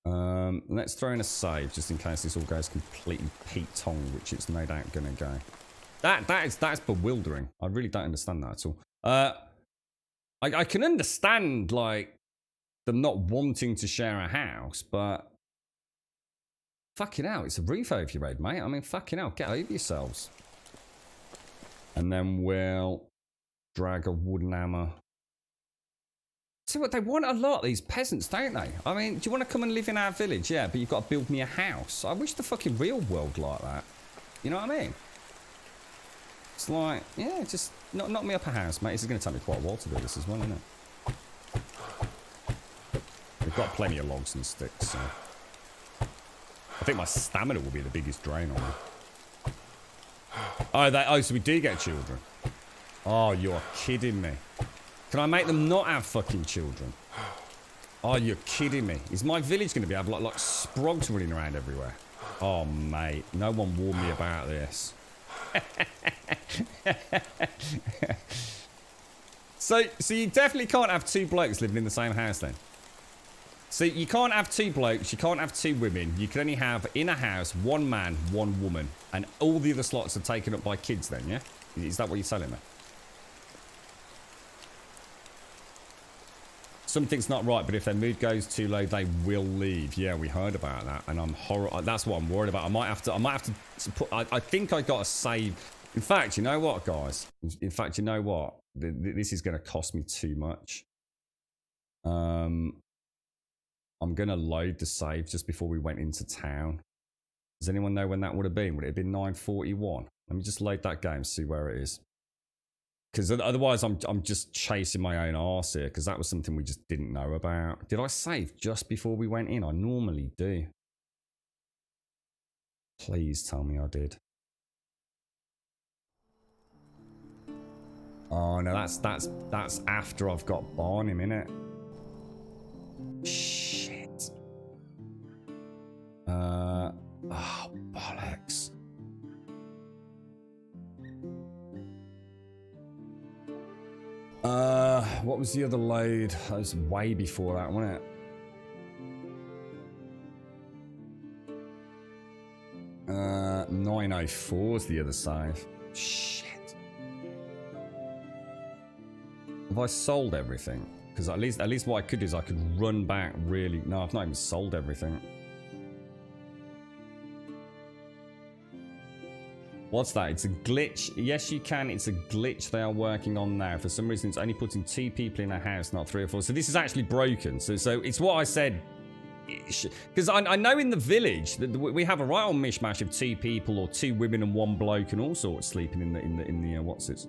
Let's throw in a save just in case this all goes completely Pete Tong, which it's no doubt gonna go. That's bewildering. I really don't understand that at all. I can understand like them not wanting to share a house, but fucking hell, it's a roof over your head, mate. I mean, fucking hell, get over yourselves. And then we'll drag a wooden hammer. See what they want a lot, these peasants, don't they? I mean, do you want to come and live in our village? Yeah, but you've got to build me a house. I wish the fucking real world like that. You know what I mean? It's like, yeah, just knock me up a house, mate. This is going to take me quite a while to do this as well, isn't it? We've got plenty of logs and sticks, so I think my stamina will be the biggest drain on me. Oh, so we do get children. Oh, you're kidding me. Can I make them not have fucking children? Oh, you're kidding me. Is my village going to be have like sprogs running around everywhere? Oh, mate. No one warned me about this. So you definitely can't have two blokes living in the same house then? So you can't have two blokes, you can't have two women. You can only have, in a house, one man, one woman. And all the other slots are taken up by kids then, yeah? Is that what you're telling me? Something's not right, but if their mood goes too low, they will leave. Yeah, we heard about that, and that's what I'm worried about. I might have to put. I think I got to save. In fact, you know what, guys? In fact, you know what? This is going to cost me too much. I'm going to load the save just before we went into town. Does anyone know when that would have been? Would it have been 9:41? Let me just load that game, see where it is. Because otherwise I'm just chasing my own arse here, because that was something we just didn't know about. Did I save just before we went in? I normally do. Please tell me I did. Oh no, that's after I've got Barnum in it. Shit. Oh bollocks. What was the other load? That was way before that, wasn't it? 904 is the other save. Shit. Have I sold everything? Because at least what I could do is I could run back really. No, I've not even sold everything. What's that? It's a glitch. Yes, you can. It's a glitch they are working on now. For some reason, it's only putting 2 people in a house, not 3 or 4. So this is actually broken. So it's what I said. Because I know in the village that we have a right old mishmash of 2 people or 2 women and 1 bloke and all sorts sleeping in the what's it?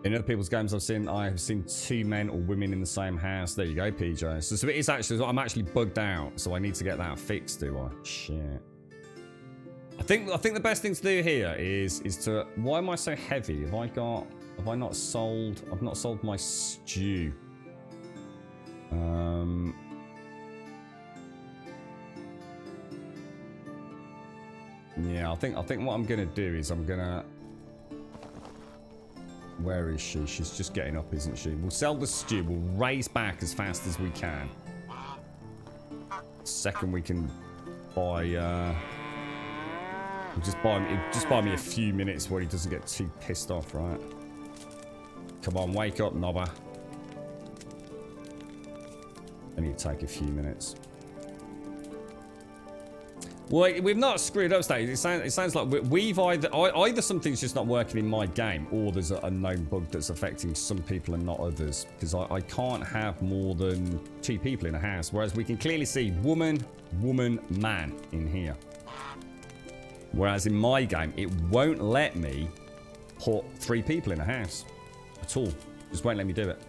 In other people's games I have seen 2 men or women in the same house. There you go, PJ. So it is actually, I'm actually bugged out, so I need to get that fixed, do I? Shit. I think the best thing to do here is to, why am I so heavy? Have I not sold, I've not sold my stew. Yeah, I think what I'm gonna do is I'm gonna, where is she? She's just getting up, isn't she? We'll sell the stew. We'll race back as fast as we can. Second, we can buy. Just buy me a few minutes where he doesn't get too pissed off, right? Come on, wake up, knobber. I need to take a few minutes. Well, we've not screwed up, Stage. It sounds like we've either something's just not working in my game, or there's a known bug that's affecting some people and not others. Because I can't have more than 2 people in a house, whereas we can clearly see woman, man in here. Whereas in my game, it won't let me put 3 people in a house at all. Just won't let me do it.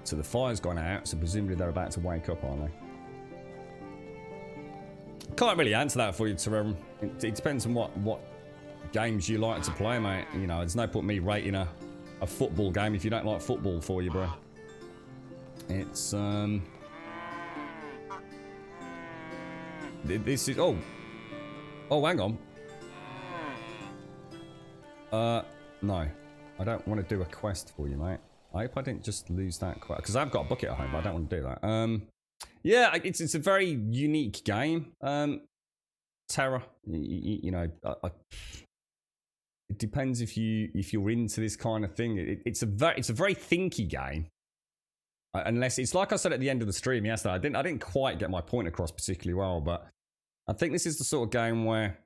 So the fire's gone out, so presumably they're about to wake up, aren't they? Can't really answer that for you, Terrell. It depends on what games you like to play, mate. You know, there's no point me rating a football game if you don't like football for you, bro. It's, this is, oh. Oh, hang on. No. I don't want to do a quest for you, mate. I hope I didn't just lose that quest. Because I've got a bucket at home, but I don't want to do that. Yeah, it's a very unique game. Terror, you know, it depends if you're into this kind of thing. It's a very thinky game. Unless it's like I said at the end of the stream yesterday, I didn't quite get my point across particularly well, but I think this is the sort of game where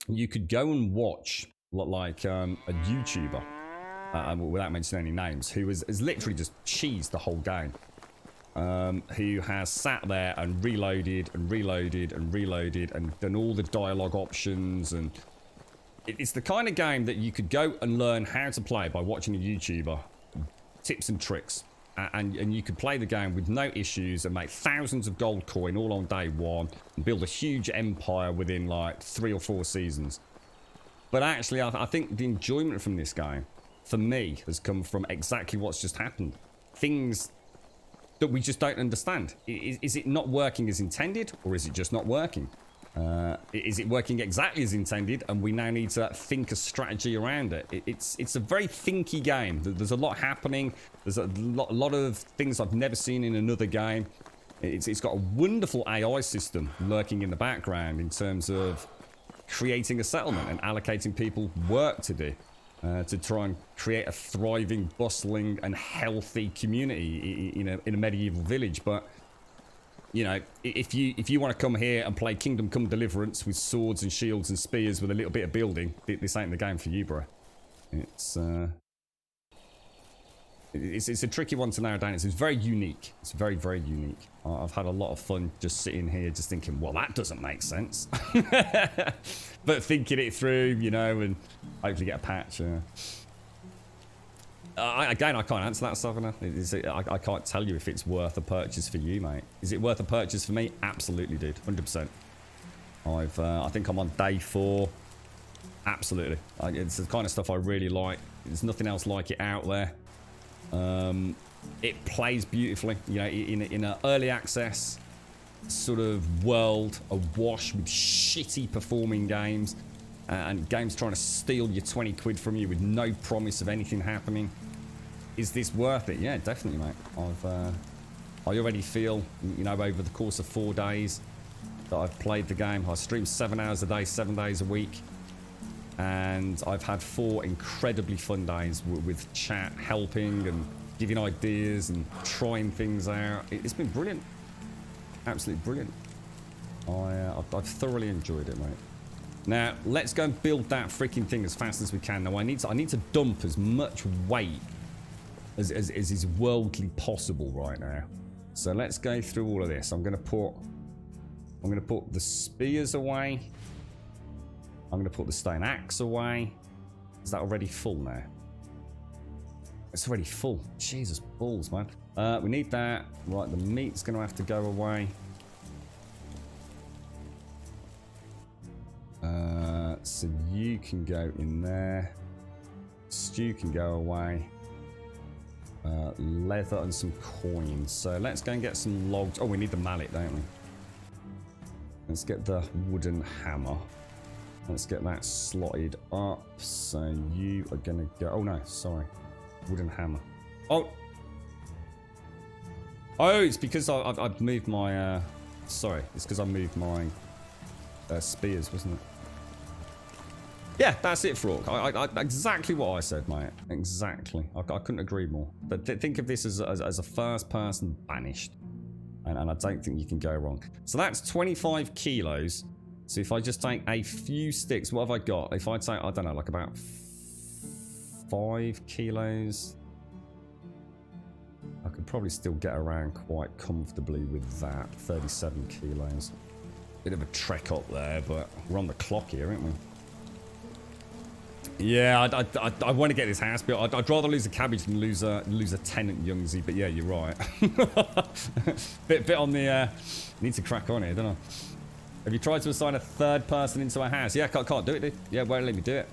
you could go and watch like a YouTuber, without mentioning any names, who has literally just cheesed the whole game. Who has sat there and reloaded and reloaded and reloaded and done all the dialogue options, and it's the kind of game that you could go and learn how to play by watching a YouTuber, tips and tricks, and you could play the game with no issues and make thousands of gold coin all on day one and build a huge empire within like 3 or 4 seasons. But actually, I think the enjoyment from this game, for me, has come from exactly what's just happened. Things that we just don't understand. Is it not working as intended, or is it just not working? Is it working exactly as intended, and we now need to think a strategy around it? It's a very thinky game. There's a lot happening. There's a lot of things I've never seen in another game. It's got a wonderful AI system lurking in the background in terms of creating a settlement and allocating people work to do. To try and create a thriving, bustling, and healthy community in a medieval village. But you know, if you want to come here and play Kingdom Come Deliverance with swords and shields and spears with a little bit of building, this ain't the game for you, bro. It's a tricky one to narrow down. It's very unique. It's very, very unique. I've had a lot of fun just sitting here just thinking, well, that doesn't make sense. But thinking it through, you know, and hopefully get a patch. Again, I can't answer that, Southerner. I can't tell you if it's worth a purchase for you, mate. Is it worth a purchase for me? Absolutely, dude. 100%. I think I'm on day 4. Absolutely. It's the kind of stuff I really like. There's nothing else like it out there. It plays beautifully, you know, in an early access sort of world awash with shitty performing games and games trying to steal your 20 quid from you with no promise of anything happening. Is this worth it? Yeah, definitely, mate. I already feel, you know, over the course of 4 days that I've played the game. I stream 7 hours a day, 7 days a week. And I've had 4 incredibly fun days with chat, helping and giving ideas and trying things out. It's been brilliant. Absolutely brilliant. I've thoroughly enjoyed it, mate. Now, let's go and build that freaking thing as fast as we can. Now, I need to dump as much weight as is worldly possible right now. So let's go through all of this. I'm gonna put the spears away. I'm going to put the stone axe away. Is that already full now? It's already full. Jesus balls, man. We need that. Right, the meat's going to have to go away. So you can go in there. Stew can go away. Leather and some coins. So let's go and get some logs. Oh, we need the mallet, don't we? Let's get the wooden hammer. Let's get that slotted up. So you are going to go... Oh, no. Sorry. Wooden hammer. Oh. Oh, it's because I've moved my... Sorry. It's because I moved my spears, wasn't it? Yeah, that's it, Frog. Exactly what I said, mate. Exactly. I couldn't agree more. But think of this as a first-person Banished. And I don't think you can go wrong. So that's 25 kilos. So if I just take a few sticks, what have I got? If I take, I don't know, like about 5 kilos, I could probably still get around quite comfortably with that. 37 kilos. Bit of a trek up there, but we're on the clock here, aren't we? Yeah, I want to get this house built. I'd rather lose a cabbage than lose a tenant, Youngsy. But yeah, you're right. bit on the need to crack on here, don't I? Have you tried to assign a third person into a house? Yeah, I can't do it, dude. Yeah, won't let me do it.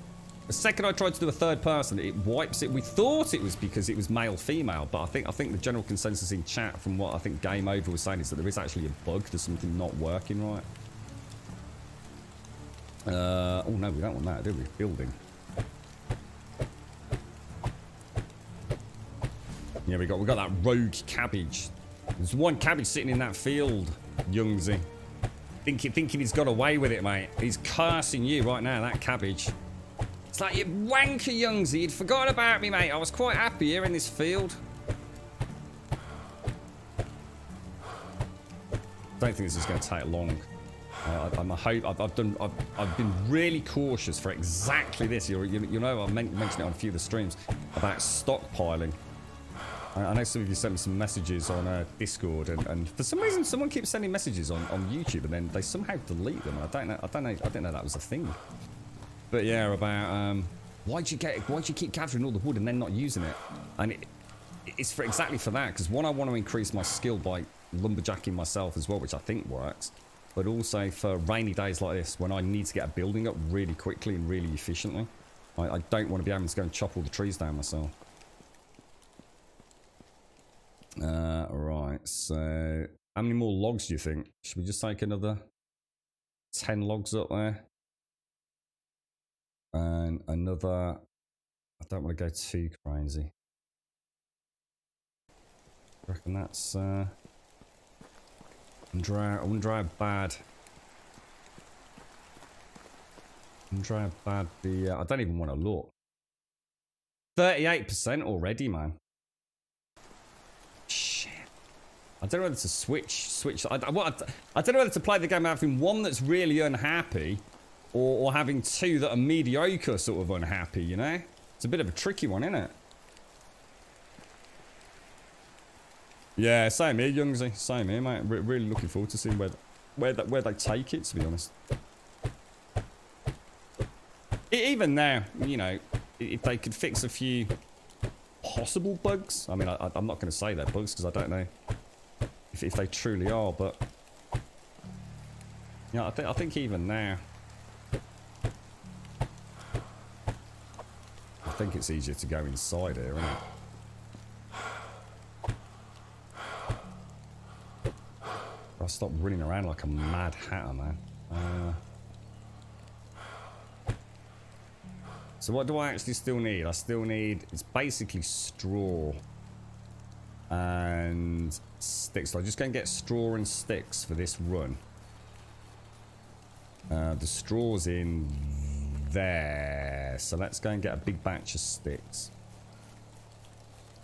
The second I tried to do a third person, it wipes it. We thought it was because it was male-female, but I think the general consensus in chat from what I think Game Over was saying is that there is actually a bug. There's something not working right. Oh no, we don't want that, do we? Building. Yeah, we got that rogue cabbage. There's one cabbage sitting in that field, Youngsy. Thinking he's got away with it, mate. He's cursing you right now, that cabbage. It's like, you wanker, Youngsy. You'd forgotten about me, mate. I was quite happy here in this field. Don't think this is going to take long. I've been really cautious for exactly this. You know, I've mentioned it on a few of the streams about stockpiling. I know some of you sent me some messages on Discord, and for some reason, someone keeps sending messages on YouTube, and then they somehow delete them. I didn't know that was a thing. But yeah, about why'd you keep gathering all the wood and then not using it? And it's exactly for that, because one, I want to increase my skill by lumberjacking myself as well, which I think works, but also for rainy days like this when I need to get a building up really quickly and really efficiently. I don't want to be having to go and chop all the trees down myself. Right, so how many more logs do you think? Should we just take another 10 logs up there? And another, I don't want to go too crazy. I reckon that's I wonder how bad the I don't even want to look. 38% already, man. Shit. I don't know whether to switch. I don't know whether to play the game having one that's really unhappy or having two that are mediocre sort of unhappy, you know? It's a bit of a tricky one, isn't it? Yeah, same here, Youngsy. Same here, mate. Really looking forward to seeing where they take it, to be honest. Even now, you know, if they could fix a few possible bugs. I mean, I'm not going to say they're bugs because I don't know if they truly are, but yeah, I think even now, I think it's easier to go inside here, isn't it? I'll stop running around like a mad hatter, man. So what do I actually still need? I still need, it's basically straw and sticks. So I'm just going to get straw and sticks for this run. The straw's in there. So let's go and get a big batch of sticks.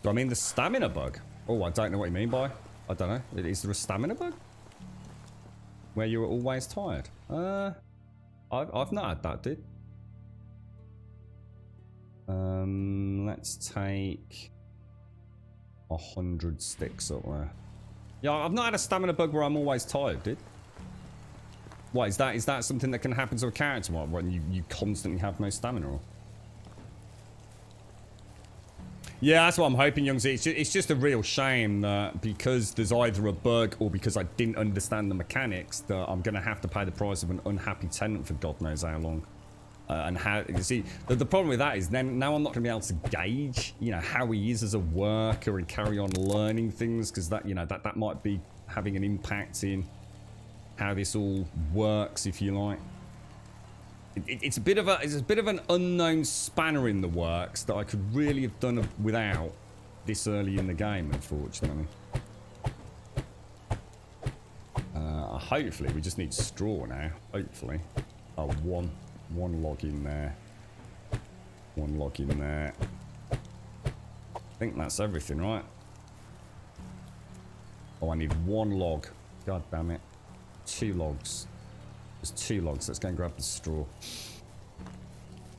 Do I mean the stamina bug? Oh, I don't know what you mean by, I don't know. Is there a stamina bug? Where you were always tired? I've not had that, dude. Let's take 100 sticks up there. Yeah, I've not had a stamina bug where I'm always tired, dude. What, is that something that can happen to a character when you constantly have no stamina? Or? Yeah, that's what I'm hoping, Youngsy. It's just a real shame that because there's either a bug or because I didn't understand the mechanics that I'm going to have to pay the price of an unhappy tenant for God knows how long. And how, you see, the problem with that is then now I'm not going to be able to gauge, you know, how he is as a worker and carry on learning things, because that, you know, that might be having an impact in how this all works, if you like. It's a bit of an unknown spanner in the works that I could really have done without this early in the game, unfortunately. Hopefully we just need straw now. Hopefully. Oh, one log in there. One log in there. I think that's everything, right? Oh, I need one log. God damn it. 2 logs. There's 2 logs. Let's go and grab the straw.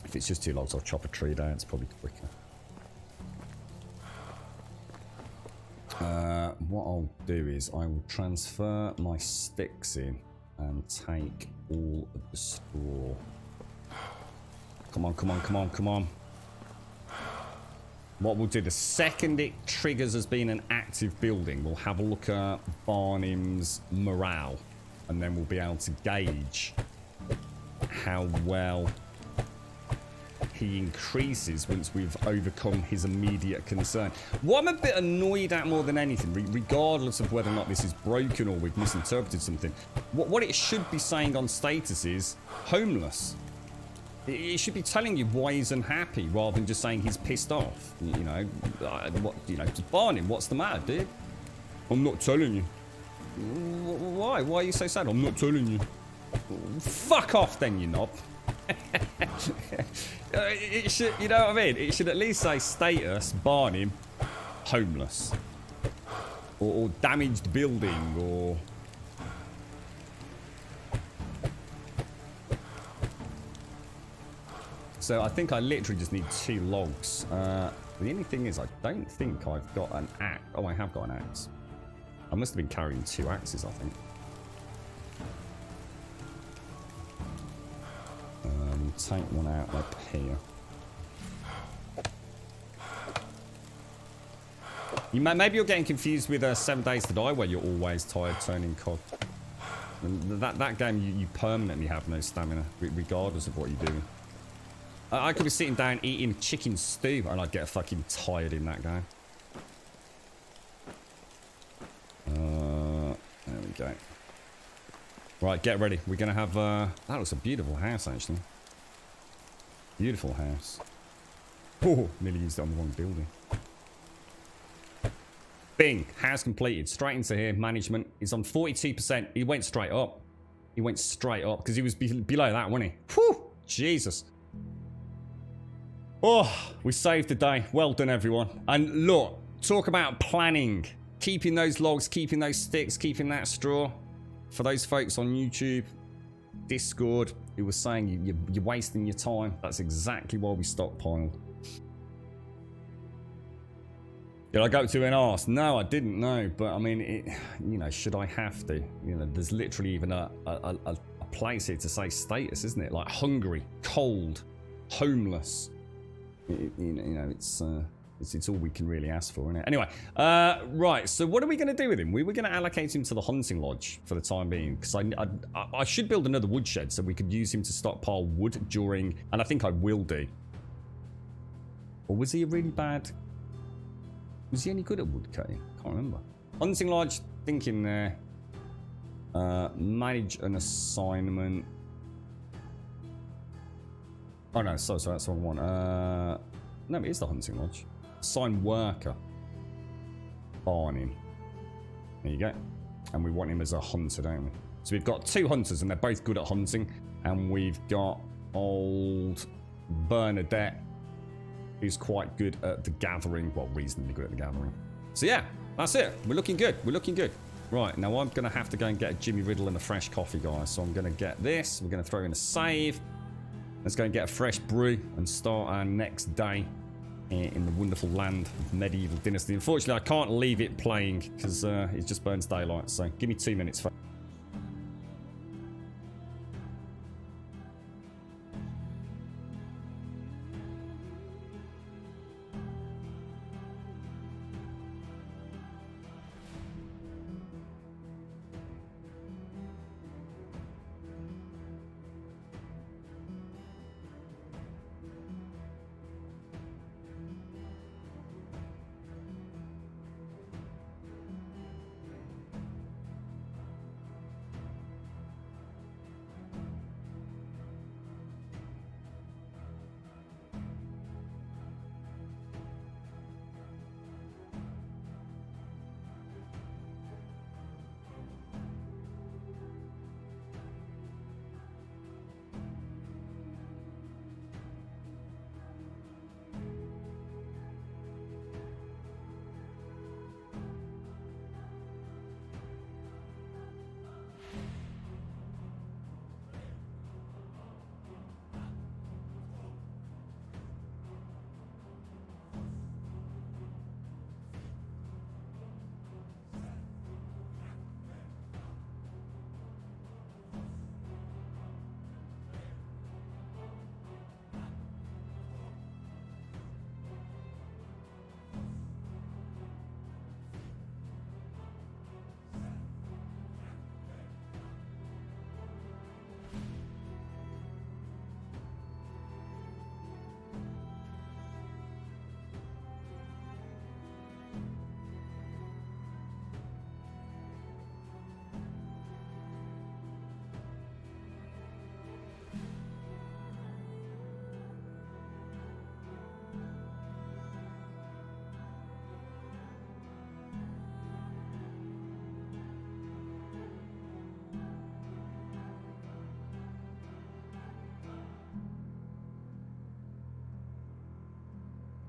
If it's just 2 logs, I'll chop a tree down. It's probably quicker. What I'll do is I will transfer my sticks in and take all of the straw. Come on, come on, come on, come on. What we'll do, the second it triggers as being an active building, we'll have a look at Barnum's morale. And then we'll be able to gauge how well he increases once we've overcome his immediate concern. What I'm a bit annoyed at more than anything, regardless of whether or not this is broken or we've misinterpreted something, what it should be saying on status is homeless. It should be telling you why he's unhappy rather than just saying he's pissed off. You know, just barn him. What's the matter, dude? I'm not telling you. Why? Why are you so sad? I'm not telling you. Fuck off then, you knob. It should, you know what I mean? It should at least say status, barn him, homeless. Or damaged building, or... So I think I literally just need 2 logs. The only thing is I don't think I've got an axe. Oh, I have got an axe. I must have been carrying 2 axes, I think. Take one out up here. Maybe you're getting confused with 7 Days to Die, where you're always tired turning cod. And that game, you permanently have no stamina, regardless of what you're doing. I could be sitting down eating chicken stew, and I'd get fucking tired in that game. There we go. Right, get ready. We're gonna have that looks a beautiful house, actually. Beautiful house. Oh, nearly used it on the wrong building. Bing, house completed. Straight into here. Management is on 42%. He went straight up. He went straight up because he was below that, wasn't he? Whew, Jesus. Oh, we saved the day. Well done, everyone. And look, talk about planning. Keeping those logs, keeping those sticks, keeping that straw. For those folks on YouTube, Discord, who was saying you're wasting your time. That's exactly why we stockpiled. Did I go to an arse? No, I didn't know. But I mean, you know, should I have to? You know, there's literally even a place here to say status, isn't it? Like hungry, cold, homeless. You know, it's all we can really ask for, isn't it? Anyway, right. So what are we going to do with him? We were going to allocate him to the hunting lodge for the time being, because I should build another woodshed so we could use him to stockpile wood during, and I think I will do. Or was he a really bad? Was he any good at wood cutting? Can't remember. Hunting lodge, thinking there. Manage an assignment. Oh no, sorry, that's the wrong one. No, it is the hunting lodge. Assign worker. Barning. There you go. And we want him as a hunter, don't we? So we've got 2 hunters, and they're both good at hunting. And we've got old Bernadette, who's quite good at the gathering. Well, reasonably good at the gathering. So yeah, that's it. We're looking good. We're looking good. Right, now I'm going to have to go and get a Jimmy Riddle and a fresh coffee, guys. So I'm going to get this. We're going to throw in a save. Let's go and get a fresh brew and start our next day in the wonderful land of medieval Dynasty. Unfortunately, I can't leave it playing because it just burns daylight. So give me 2 minutes.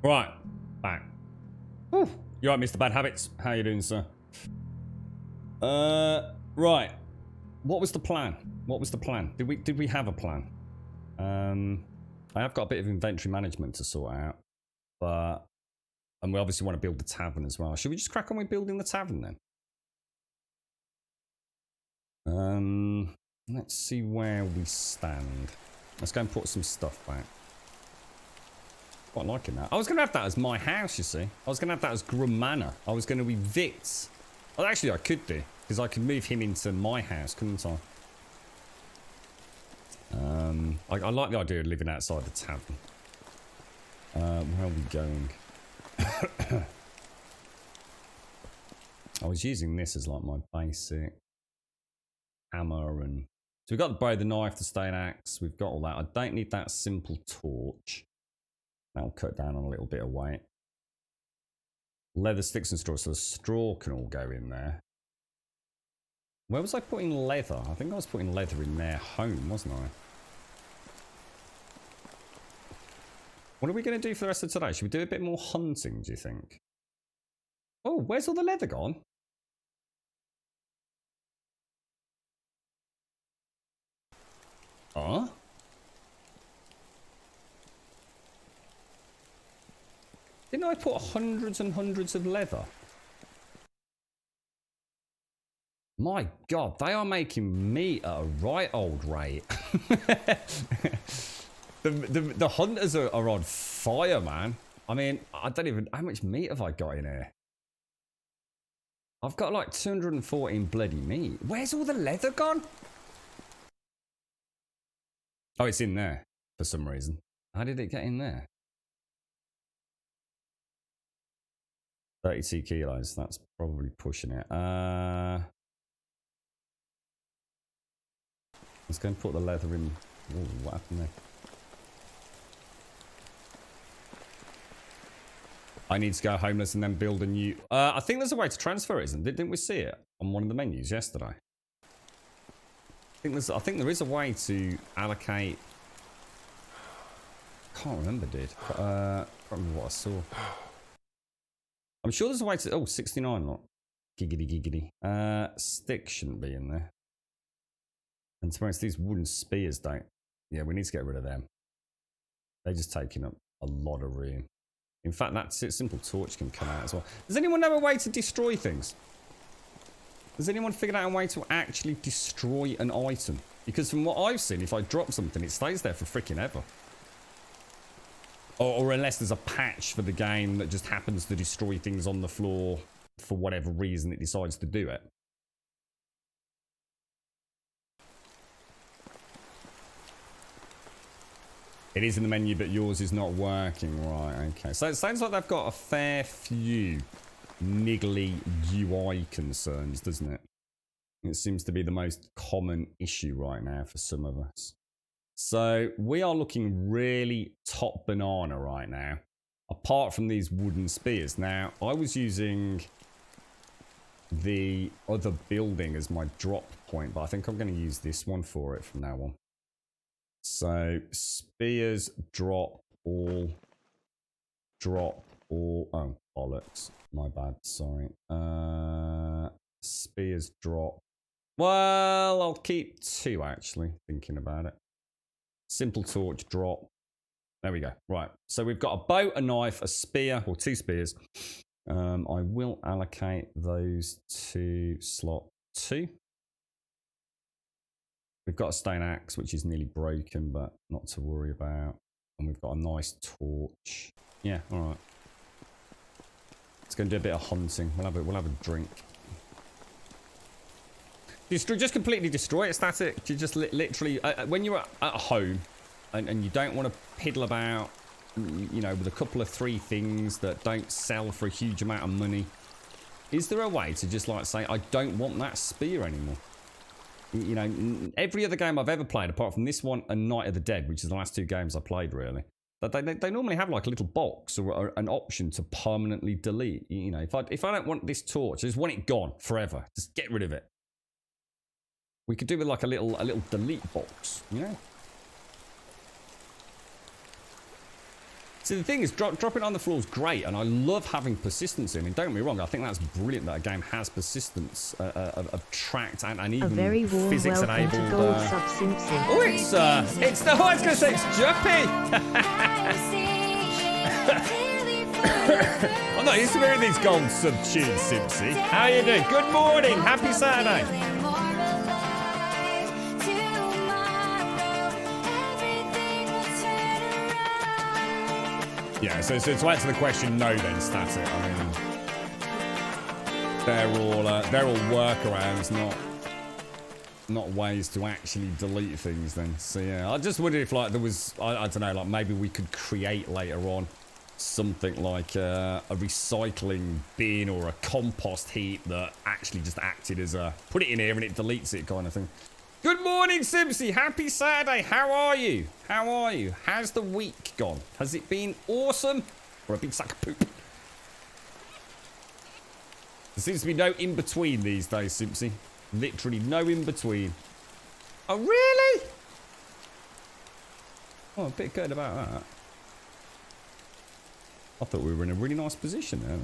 Right, back. Whew. You right, Mr. Bad Habits? How you doing, sir? Right. What was the plan? What was the plan? Did we have a plan? I have got a bit of inventory management to sort out, but and we obviously want to build the tavern as well. Should we just crack on with building the tavern then? Let's see where we stand. Let's go and put some stuff back. Quite liking that. I was going to have that as my house, you see. I was going to have that as Grum Manor. I was going to evict. Well, actually, I could do, because I could move him into my house, couldn't I? I like the idea of living outside the tavern. Where are we going? I was using this as like my basic hammer, and so we've got the bow, the knife, the stone axe. We've got all that. I don't need that simple torch. That'll cut down on a little bit of weight. Leather, sticks, and straw. So the straw can all go in there. Where was I putting leather? I think I was putting leather in their home, wasn't I? What are we going to do for the rest of today? Should we do a bit more hunting, do you think? Oh, where's all the leather gone? Huh? Didn't I put hundreds and hundreds of leather? My God, they are making me at a right old rate. The hunters are on fire, man. I mean, I don't even... How much meat have I got in here? I've got like 214 bloody meat. Where's all the leather gone? Oh, it's in there for some reason. How did it get in there? 32 kilos. That's probably pushing it. Let's go and put the leather in. Ooh, what happened there? I need to go homeless and then build a new... I think there's a way to transfer it, isn't there? Didn't we see it on one of the menus yesterday? I think there is a way to allocate... Can't remember, dude. Can't remember what I saw. I'm sure there's a way to... Oh, 69, look. Giggity, giggity. Stick shouldn't be in there. And to be honest, these wooden spears don't... Yeah, we need to get rid of them. They're just taking up a lot of room. In fact, that simple torch can come out as well. Does anyone know a way to destroy things? Has anyone figured out a way to actually destroy an item? Because from what I've seen, if I drop something, it stays there for freaking ever. Or unless there's a patch for the game that just happens to destroy things on the floor for whatever reason it decides to do it. It is in the menu, but yours is not working. Right, okay. So it sounds like they've got a fair few niggly UI concerns, doesn't it? It seems to be the most common issue right now for some of us. So we are looking really top banana right now, apart from these wooden spears. Now, I was using the other building as my drop point, but I think I'm going to use this one for it from now on. So spears drop all. Oh, bollocks. My bad. Sorry. Spears drop. Well, I'll keep 2 actually, thinking about it. Simple torch drop. There we go. Right. So we've got a bow, a knife, a spear, or 2 spears. I will allocate those to slot 2. We've got a stone axe, which is nearly broken, but not to worry about. And we've got a nice torch. Yeah, all right. Let's go and do a bit of hunting. We'll have a drink. Just completely destroy it, static. You just literally, when you're at home and you don't want to piddle about, you know, with a couple of 3 things that don't sell for a huge amount of money, is there a way to just like say, I don't want that spear anymore? You know, every other game I've ever played, apart from this one and Night of the Dead, which is the last 2 games I played, really, they normally have like a little box or an option to permanently delete. You know, if I don't want this torch, I just want it gone forever. Just get rid of it. We could do with like a little delete box, you know. See, the thing is, dropping on the floor is great, and I love having persistence in. I mean, don't get me wrong, I think that's brilliant that a game has persistence of tracked and A even very warm physics welcome to enabled. Gold Sub Simpson. Oh, it's the. Oh, I was going to say it's Juppy. I'm not used to hearing these gold sub tunes, Simpsy. How you doing? Good morning. Happy Saturday. Yeah, so to answer the question, no then, static. I mean, they're all workarounds, not ways to actually delete things then. So yeah, I just wondered if like there was, I don't know, like maybe we could create later on something like a recycling bin or a compost heap that actually just acted as a, put it in here and it deletes it kind of thing. Good morning, Simpsy. Happy Saturday. How are you? How are you? How's the week gone? Has it been awesome or a big sack of poop? There seems to be no in-between these days, Simpsy. Literally no in-between. Oh, really? Oh, a bit good about that. I thought we were in a really nice position there.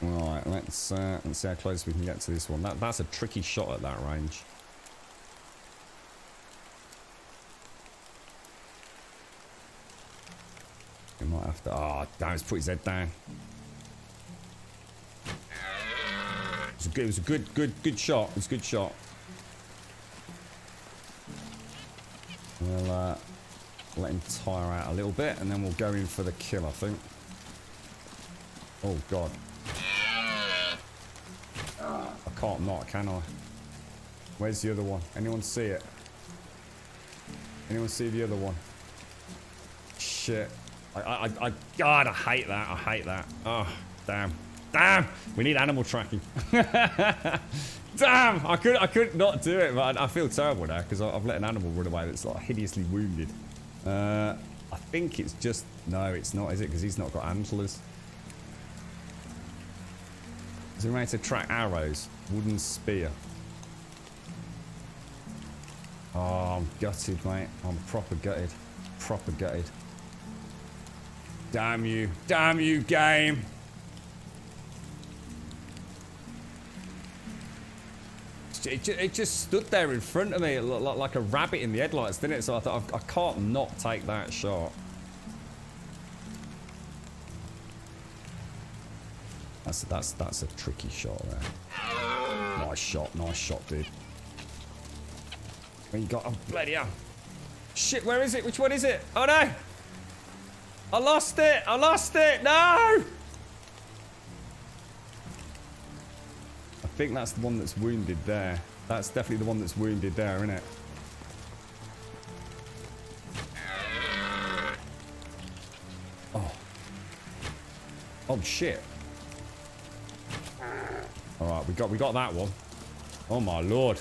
Right, let's see how close we can get to this one. That's a tricky shot at that range. We might have to. Oh, damn! He's put his head down. It was a good shot. It was a good shot. We'll let him tire out a little bit, and then we'll go in for the kill, I think. Oh God. I can't not, can I? Where's the other one? Anyone see it? Anyone see the other one? Shit. God, I hate that. I hate that. Oh, damn. Damn! We need animal tracking. Damn! I could not do it, but I feel terrible now because I've let an animal run away that's like hideously wounded. I think it's just... No, it's not, is it? Because he's not got antlers. Is there a way to track arrows? Wooden spear. Oh, I'm gutted, mate. I'm proper gutted. Proper gutted. Damn you. Damn you, game. It just stood there in front of me. It looked like a rabbit in the headlights, didn't it? So I thought, I can't not take that shot. That's a tricky shot there. Nice shot, dude. When you got, oh bloody hell. Shit, where is it? Which one is it? Oh no! I lost it! No! I think that's the one that's wounded there. That's definitely the one that's wounded there, isn't it? Oh. Oh shit. Alright, we got that one. Oh my lord.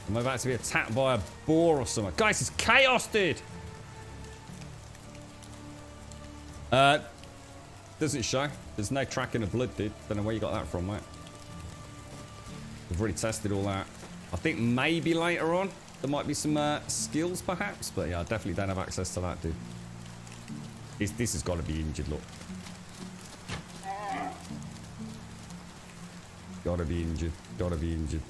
I'm about to be attacked by a boar or something. Guys, it's chaos, dude! Doesn't show. There's no tracking of blood, dude. Don't know where you got that from, mate. We've already tested all that. I think maybe later on there might be some skills, perhaps. But yeah, I definitely don't have access to that, dude. This has got to be injured, look. Gotta be injured. Gotta be injured.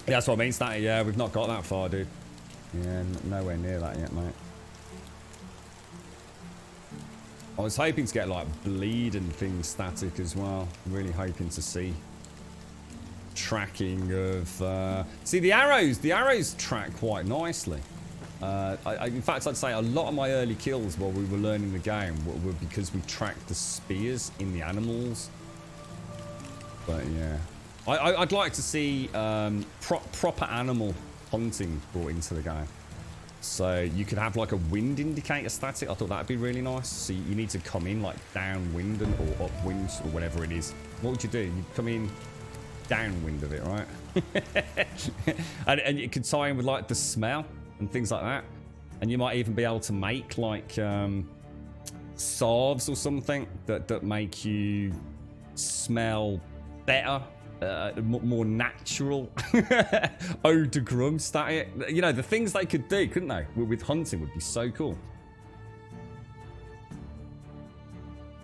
Yeah, that's what I mean, Statty. Yeah, we've not got that far, dude. Yeah, nowhere near that yet, mate. I was hoping to get, like, bleed and things static as well. Really hoping to see tracking of... See, the arrows track quite nicely. In fact, I'd say a lot of my early kills while we were learning the game were because we tracked the spears in the animals. But yeah, I'd like to see proper animal hunting brought into the game. So you could have like a wind indicator static. I thought that'd be really nice. So you need to come in like downwind or upwind or whatever it is. What would you do? You'd come in downwind of it, right? and you could tie in with like the smell and things like that, and you might even be able to make like salves or something that make you smell better more natural ode to Grum stat. You know, the things they could do, couldn't they? With hunting would be so cool.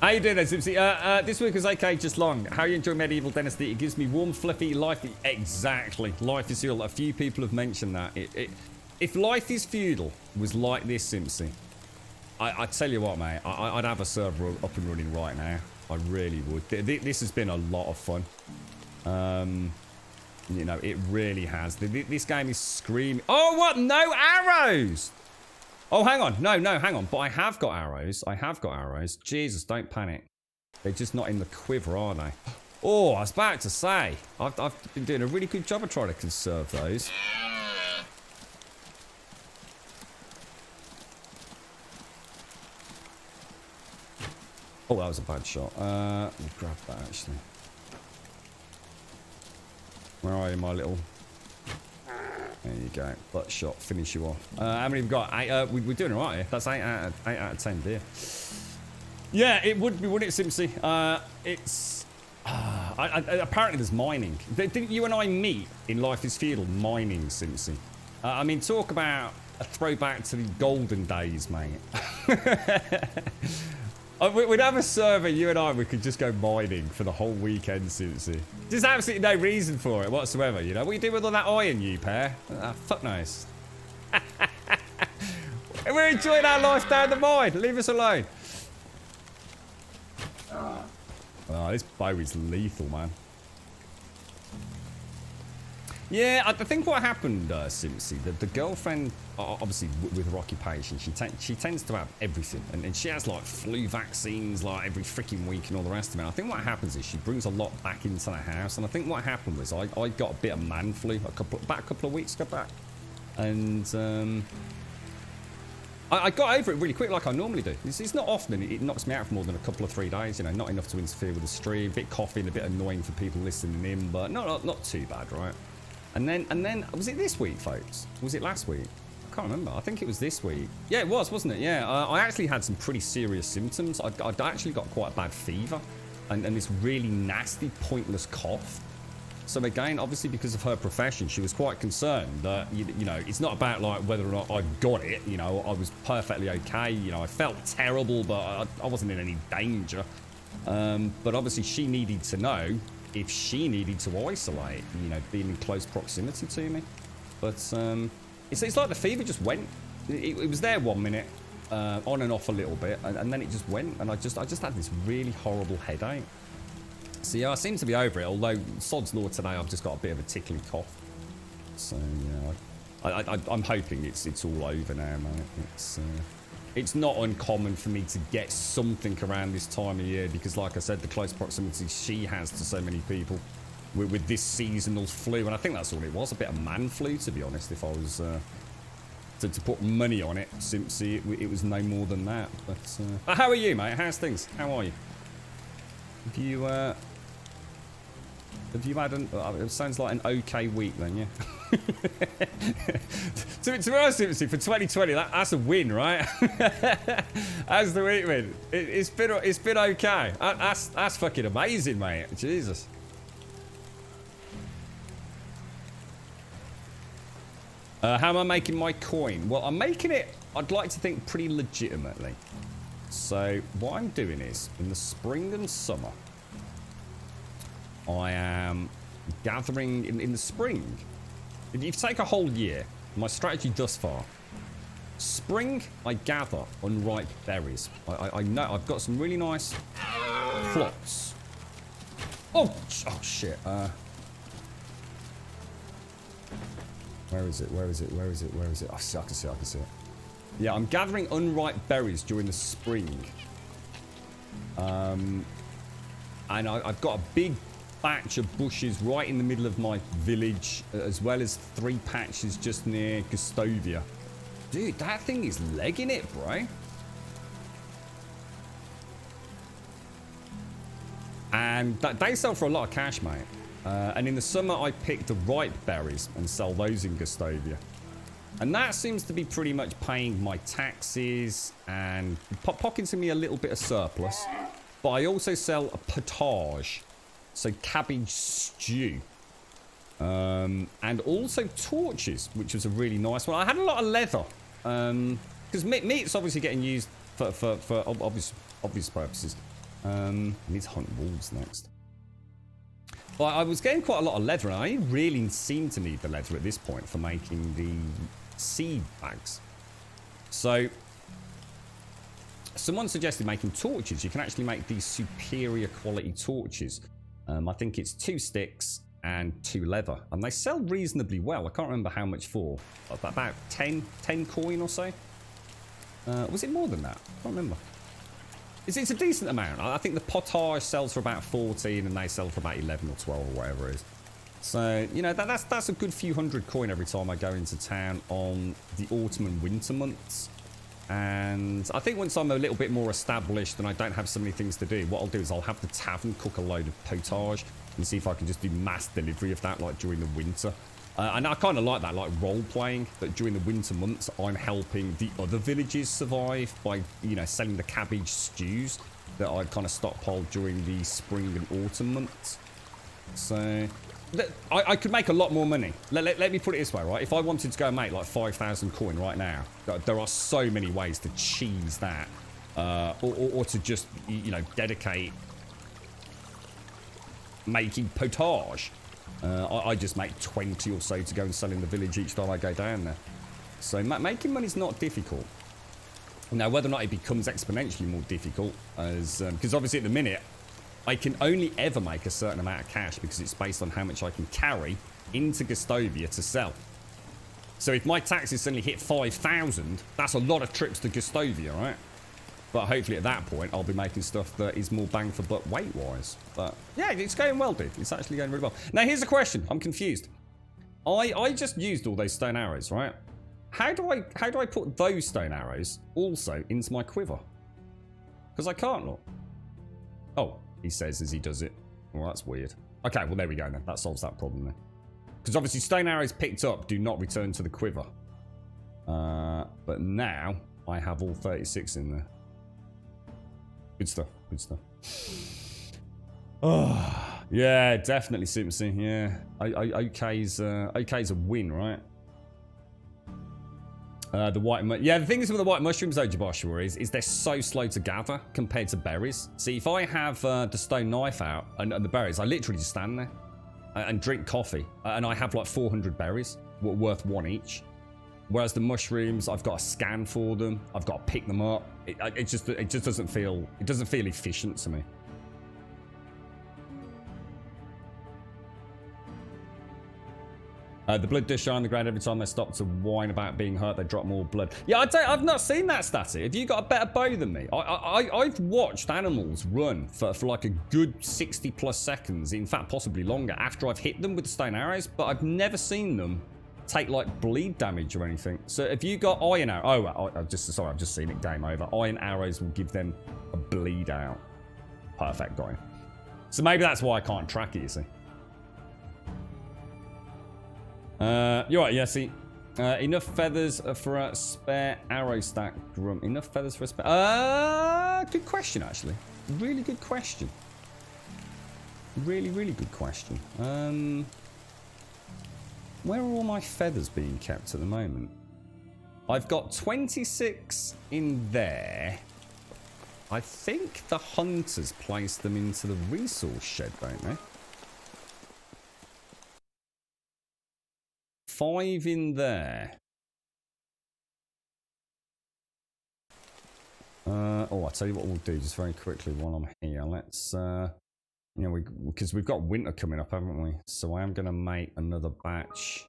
How you doing there, Zipsy? This week was okay, just long. How you enjoy Medieval Dynasty? It gives me warm, fluffy life. Exactly. Life is feudal. A few people have mentioned that. If Life is Feudal was like this, Simpsy, I tell you what, mate, I'd have a server up and running right now. I really would. This has been a lot of fun. You know, it really has. This game is screaming. Oh, what? No arrows! Oh, hang on. No, hang on. But I have got arrows. I have got arrows. Jesus, don't panic. They're just not in the quiver, are they? Oh, I was about to say. I've been doing a really good job of trying to conserve those. Oh, that was a bad shot. We'll grab that, actually. Where are you, my little... There you go. Butt shot. Finish you off. How many have we got? 8, we're doing all right here. That's 8 out of 10 deer. Yeah, it would be, wouldn't it, Simpsy? It's... apparently there's mining. Didn't you and I meet in Life is Feudal mining, Simpsy? I mean, talk about a throwback to the golden days, mate. We'd have a server, you and I, we could just go mining for the whole weekend, Simpsy. Just absolutely no reason for it whatsoever, you know? What you do with all that iron, you pair? Fuck knows. We're enjoying our life down the mine. Leave us alone. Oh, this bow is lethal, man. Yeah, I think what happened, Simpsy, the girlfriend, obviously with her occupation, she tends to have everything. And she has, like, flu vaccines, like, every freaking week and all the rest of it. I think what happens is she brings a lot back into the house. And I think what happened was I got a bit of man flu about a couple of weeks ago back. And I got over it really quick like I normally do. It's not often it knocks me out for more than a couple of 3 days. You know, not enough to interfere with the stream. A bit coughing, a bit annoying for people listening in. But not too bad, right? And then, was it this week, folks? Was it last week? I can't remember. I think it was this week. Yeah, it was, wasn't it? Yeah, I actually had some pretty serious symptoms. I'd actually got quite a bad fever and this really nasty, pointless cough. So again, obviously because of her profession, she was quite concerned that, you know, it's not about like whether or not I got it. You know, I was perfectly okay. You know, I felt terrible, but I wasn't in any danger. But obviously she needed to know if she needed to isolate, you know, being in close proximity to me. But it's like the fever just went. It was there 1 minute, on and off a little bit, and then it just went, and I just had this really horrible headache. So yeah, I seem to be over it, although sod's law today I've just got a bit of a tickly cough. So yeah, I'm hoping it's all over now, mate. It's not uncommon for me to get something around this time of year because, like I said, the close proximity she has to so many people with this seasonal flu. And I think that's all it was, a bit of man flu, to be honest, if I was to put money on it. Simpsy, it was no more than that. But how are you, mate? How's things? How are you? Have you had it sounds like an okay week then, yeah? to be honest, for 2020, that's a win, right? That's the week win. It's been okay. That's fucking amazing, mate. Jesus. How am I making my coin? Well, I'm making it, I'd like to think, pretty legitimately. So what I'm doing is, in the spring and summer, I am gathering in the spring. If you take a whole year, my strategy thus far, spring, I gather unripe berries. I know I've got some really nice plots. Oh shit. Where is it? Oh, I can see it. Yeah, I'm gathering unripe berries during the spring. And I've got a big batch of bushes right in the middle of my village, as well as 3 patches just near Gustovia. Dude, that thing is legging it, bro. And they sell for a lot of cash, mate. And in the summer, I pick the ripe berries and sell those in Gustovia. And that seems to be pretty much paying my taxes and pocketing me a little bit of surplus. But I also sell a potage. So cabbage stew. And also torches, which was a really nice one. I had a lot of leather. Because meat's obviously getting used for obvious purposes. I need to hunt wolves next. But I was getting quite a lot of leather, and I really seem to need the leather at this point for making the seed bags. So, someone suggested making torches. You can actually make these superior quality torches. I think it's 2 sticks and 2 leather. And they sell reasonably well. I can't remember how much for. About 10 coin or so. Was it more than that? I can't remember. It's a decent amount. I think the potage sells for about 14 and they sell for about 11 or 12 or whatever it is. So, you know, that's a good few hundred coin every time I go into town on the autumn and winter months. And I think once I'm a little bit more established and I don't have so many things to do, what I'll do is I'll have the tavern cook a load of potage and see if I can just do mass delivery of that, like during the winter. And I kind of like that, like role-playing, that during the winter months, I'm helping the other villages survive by, you know, selling the cabbage stews that I kind of stockpiled during the spring and autumn months. So, I could make a lot more money. Let me put it this way, right? If I wanted to go and make like 5,000 coin right now, there are so many ways to cheese that. Or to just, you know, dedicate making potage. I just make 20 or so to go and sell in the village each time I go down there. So making money is not difficult. Now, whether or not it becomes exponentially more difficult, as because obviously at the minute, I can only ever make a certain amount of cash because it's based on how much I can carry into Gustovia to sell. So if my taxes suddenly hit 5,000, that's a lot of trips to Gustovia, right? But hopefully at that point, I'll be making stuff that is more bang for buck weight-wise. But yeah, it's going well, dude. It's actually going really well. Now, here's a question. I'm confused. I just used all those stone arrows, right? How do I put those stone arrows also into my quiver? Because I can't, look. Oh, he says as he does it. Well, that's weird. Okay, well, there we go then. That solves that problem then. Because obviously stone arrows picked up do not return to the quiver. But now I have all 36 in there. Good stuff. Good stuff. Oh, yeah, definitely Simpson. Yeah, OK's a win, right? The white the thing is with the white mushrooms, though, Joshua, is they're so slow to gather compared to berries. See, if I have the stone knife out and the berries, I literally just stand there and drink coffee, and I have like 400 berries worth 1 each. Whereas the mushrooms, I've got to scan for them. I've got to pick them up. It just doesn't feel efficient to me. The blood does shine on the ground every time they stop to whine about being hurt. They drop more blood. Yeah, I've not seen that static. Have you got a better bow than me? I've watched animals run for like a good 60 plus seconds. In fact, possibly longer after I've hit them with the stone arrows. But I've never seen them take like bleed damage or anything. So if you got iron arrows, I've just seen it. Game over. Iron arrows will give them a bleed out. Perfect, got him. So maybe that's why I can't track it, you see. You're right, yeah, see. Enough feathers for a spare arrow stack, Grum. Enough feathers for a spare... good question, actually. Really good question. Really, really good question. Where are all my feathers being kept at the moment? I've got 26 in there. I think the hunters placed them into the resource shed, don't they? 5 in there. I'll tell you what we'll do just very quickly while I'm here. Let's, because we've got winter coming up, haven't we? So I am going to make another batch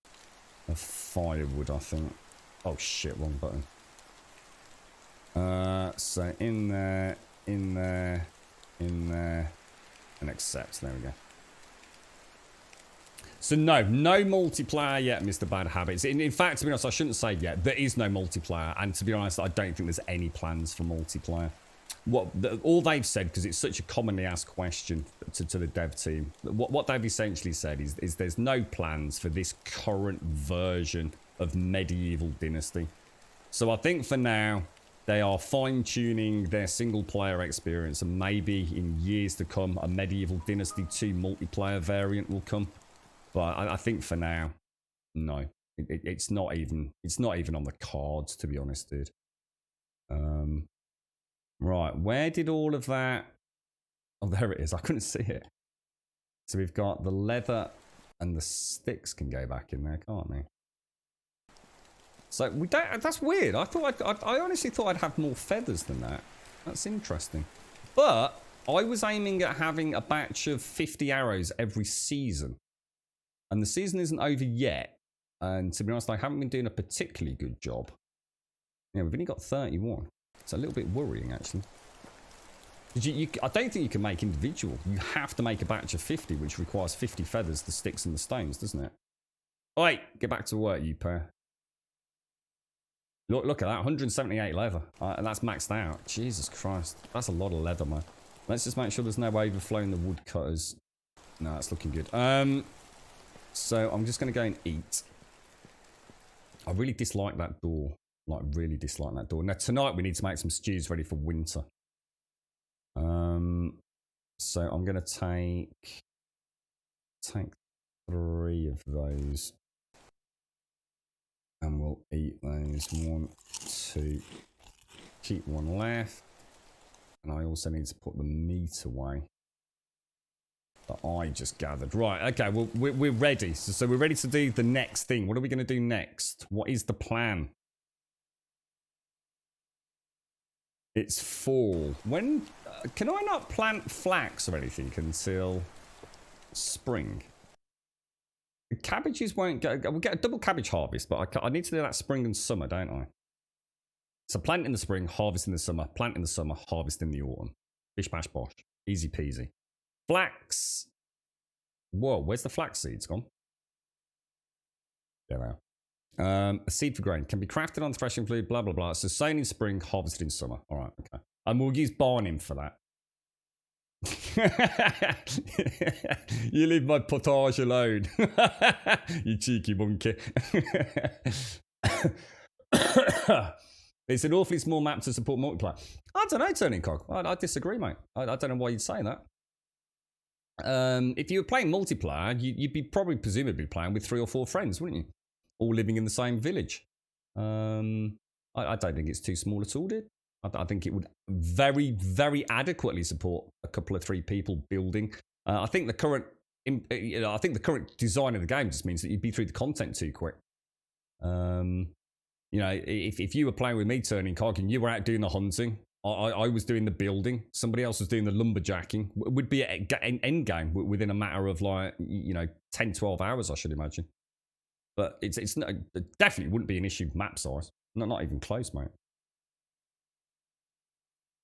of firewood, I think. Oh shit, wrong button. So in there, and accept. There we go. So no multiplayer yet, Mr. Bad Habits. In fact, to be honest, I shouldn't say yet. There is no multiplayer, and to be honest, I don't think there's any plans for multiplayer. All they've said, because it's such a commonly asked question to the dev team, what they've essentially said is there's no plans for this current version of Medieval Dynasty. So I think for now, They are fine-tuning their single-player experience, and maybe in years to come, a Medieval Dynasty 2 multiplayer variant will come. But I think for now, no. It's not even on the cards, to be honest, dude. Right, where did all of that... Oh, there it is. I couldn't see it. So we've got the leather and the sticks can go back in there, can't they? So we don't... That's weird. I honestly thought I'd have more feathers than that. That's interesting. But I was aiming at having a batch of 50 arrows every season. And the season isn't over yet. And to be honest, I haven't been doing a particularly good job. Yeah, we've only got 31. It's a little bit worrying, actually. I don't think you can make individual. You have to make a batch of 50, which requires 50 feathers, the sticks and the stones, doesn't it? Oi, get back to work, you pair. Look at that, 178 leather. And that's maxed out. Jesus Christ. That's a lot of leather, man. Let's just make sure there's no overflow in the woodcutters. No, it's looking good. So I'm just going to go and eat. I really dislike that door. Like, really dislike that door. Now, tonight we need to make some stews ready for winter. So I'm going to take 3 of those. And we'll eat those. 1, 2. Keep 1 left. And I also need to put the meat away that I just gathered. Right, okay, well, we're ready. So we're ready to do the next thing. What are we going to do next? What is the plan? It's fall. When... can I not plant flax or anything until spring? The cabbages won't go... We'll get a double cabbage harvest, but I need to do that spring and summer, don't I? So plant in the spring, harvest in the summer. Plant in the summer, harvest in the autumn. Bish bash bosh. Easy peasy. Flax. Whoa, where's the flax seeds gone? There we are. A seed for grain can be crafted on threshing floor, blah, blah, blah. So sown in spring, harvested in summer. All right, okay. And we'll use barning for that. You leave my potage alone. You cheeky monkey. It's an awfully small map to support multiplayer. I don't know, Turning Cog. I disagree, mate. I don't know why you'd say that. If you were playing multiplayer, you'd be probably presumably playing with 3 or 4 friends, wouldn't you? All living in the same village. I don't think it's too small at all, dude. I think it would very, very adequately support a couple of 3 people building. I think the current design of the game just means that you'd be through the content too quick. You know, if you were playing with me, Turning Cog, and you were out doing the hunting, I was doing the building, somebody else was doing the lumberjacking, would be an end game within a matter of, like, you know, 10, 12 hours, I should imagine. But it's not, it definitely wouldn't be an issue map size. Not even close, mate.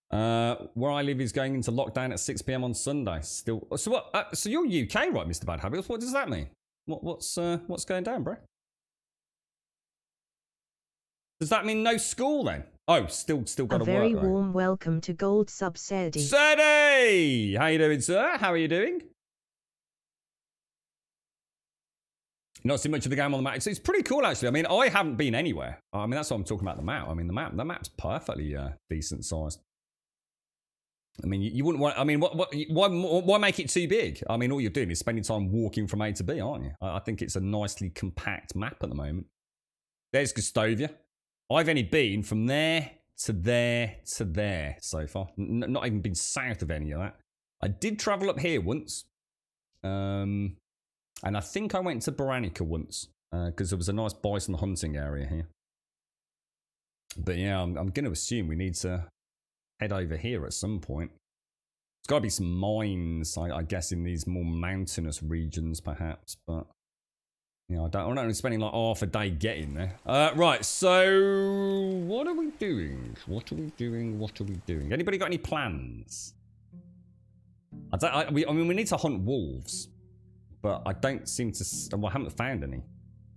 Where I live is going into lockdown at 6 PM on Sunday. Still, so what? So you're UK, right, Mr. Bad Habits? What does that mean? What's going down, bro? Does that mean no school then? Oh, still got to work. A very warm welcome to Gold Sub Serdi. Serdi! How you doing, sir? How are you doing? Not seen much of the game on the map. It's pretty cool, actually. I mean, I haven't been anywhere. I mean, that's what I'm talking about, the map. I mean, the map's perfectly decent sized. I mean, you wouldn't want... I mean, why make it too big? I mean, all you're doing is spending time walking from A to B, aren't you? I think it's a nicely compact map at the moment. There's Gustovia. I've only been from there to there to there so far. Not even been south of any of that. I did travel up here once. And I think I went to Baranica once. Because there was a nice bison hunting area here. But yeah, I'm going to assume we need to head over here at some point. There's got to be some mines, I guess, in these more mountainous regions, perhaps. But yeah, I'm not only spending like half a day getting there. Right, so what are we doing? What are we doing? Anybody got any plans? I mean, we need to hunt wolves, but I don't seem to. Well, I haven't found any,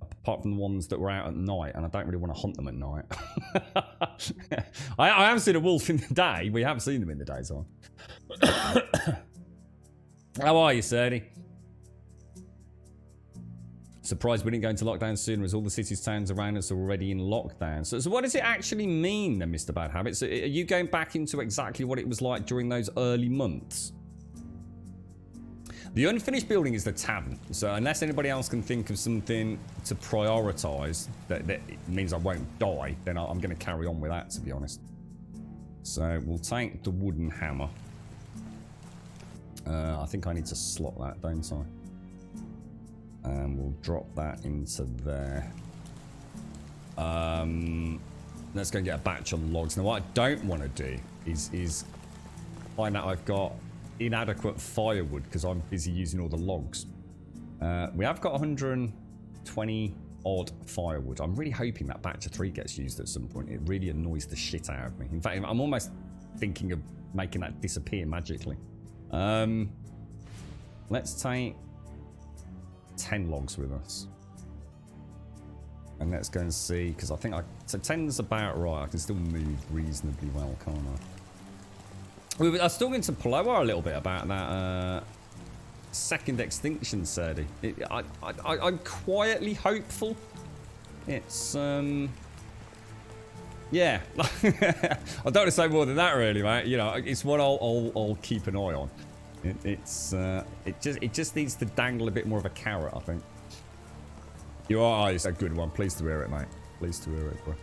apart from the ones that were out at night, and I don't really want to hunt them at night. I have seen a wolf in the day. We have seen them in the daytime. How are you, Serdi? Surprised we didn't go into lockdown sooner as all the cities, towns around us are already in lockdown. So what does it actually mean then, Mr. Bad Habits? Are you going back into exactly what it was like during those early months? The unfinished building is the tavern. So unless anybody else can think of something to prioritise that means I won't die, then I'm going to carry on with that, to be honest. So we'll take the wooden hammer. I think I need to slot that, don't I? And we'll drop that into there. Let's go and get a batch of logs. Now, what I don't want to do is find out I've got inadequate firewood because I'm busy using all the logs. We have got 120 odd firewood. I'm really hoping that batch of 3 gets used at some point. It really annoys the shit out of me. In fact, I'm almost thinking of making that disappear magically. Let's take 10 logs with us. And let's go and see, because I think so 10's about right. I can still move reasonably well, can't I? I was talking to Ploa a little bit about that second extinction, Serdi. I'm quietly hopeful. It's, yeah. I don't want to say more than that, really, mate. You know, it's what I'll keep an eye on. It just needs to dangle a bit more of a carrot, I think. Your eyes a good one. Pleased to hear it, mate. Pleased to hear it, bro.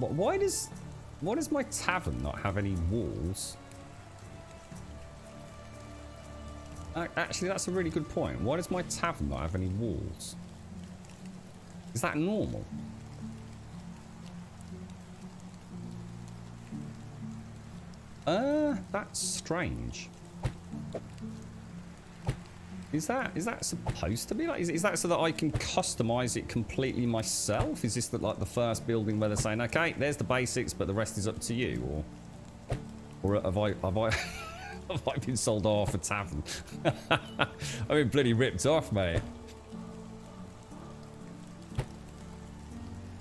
Why does my tavern not have any walls? Actually, that's a really good point. Why does my tavern not have any walls? Is that normal? That's strange. Is that supposed to be like? Is that so that I can customize it completely myself? Is this like the first building where they're saying, okay, there's the basics, but the rest is up to you, or have I have I been sold off a tavern? I've been bloody ripped off, mate.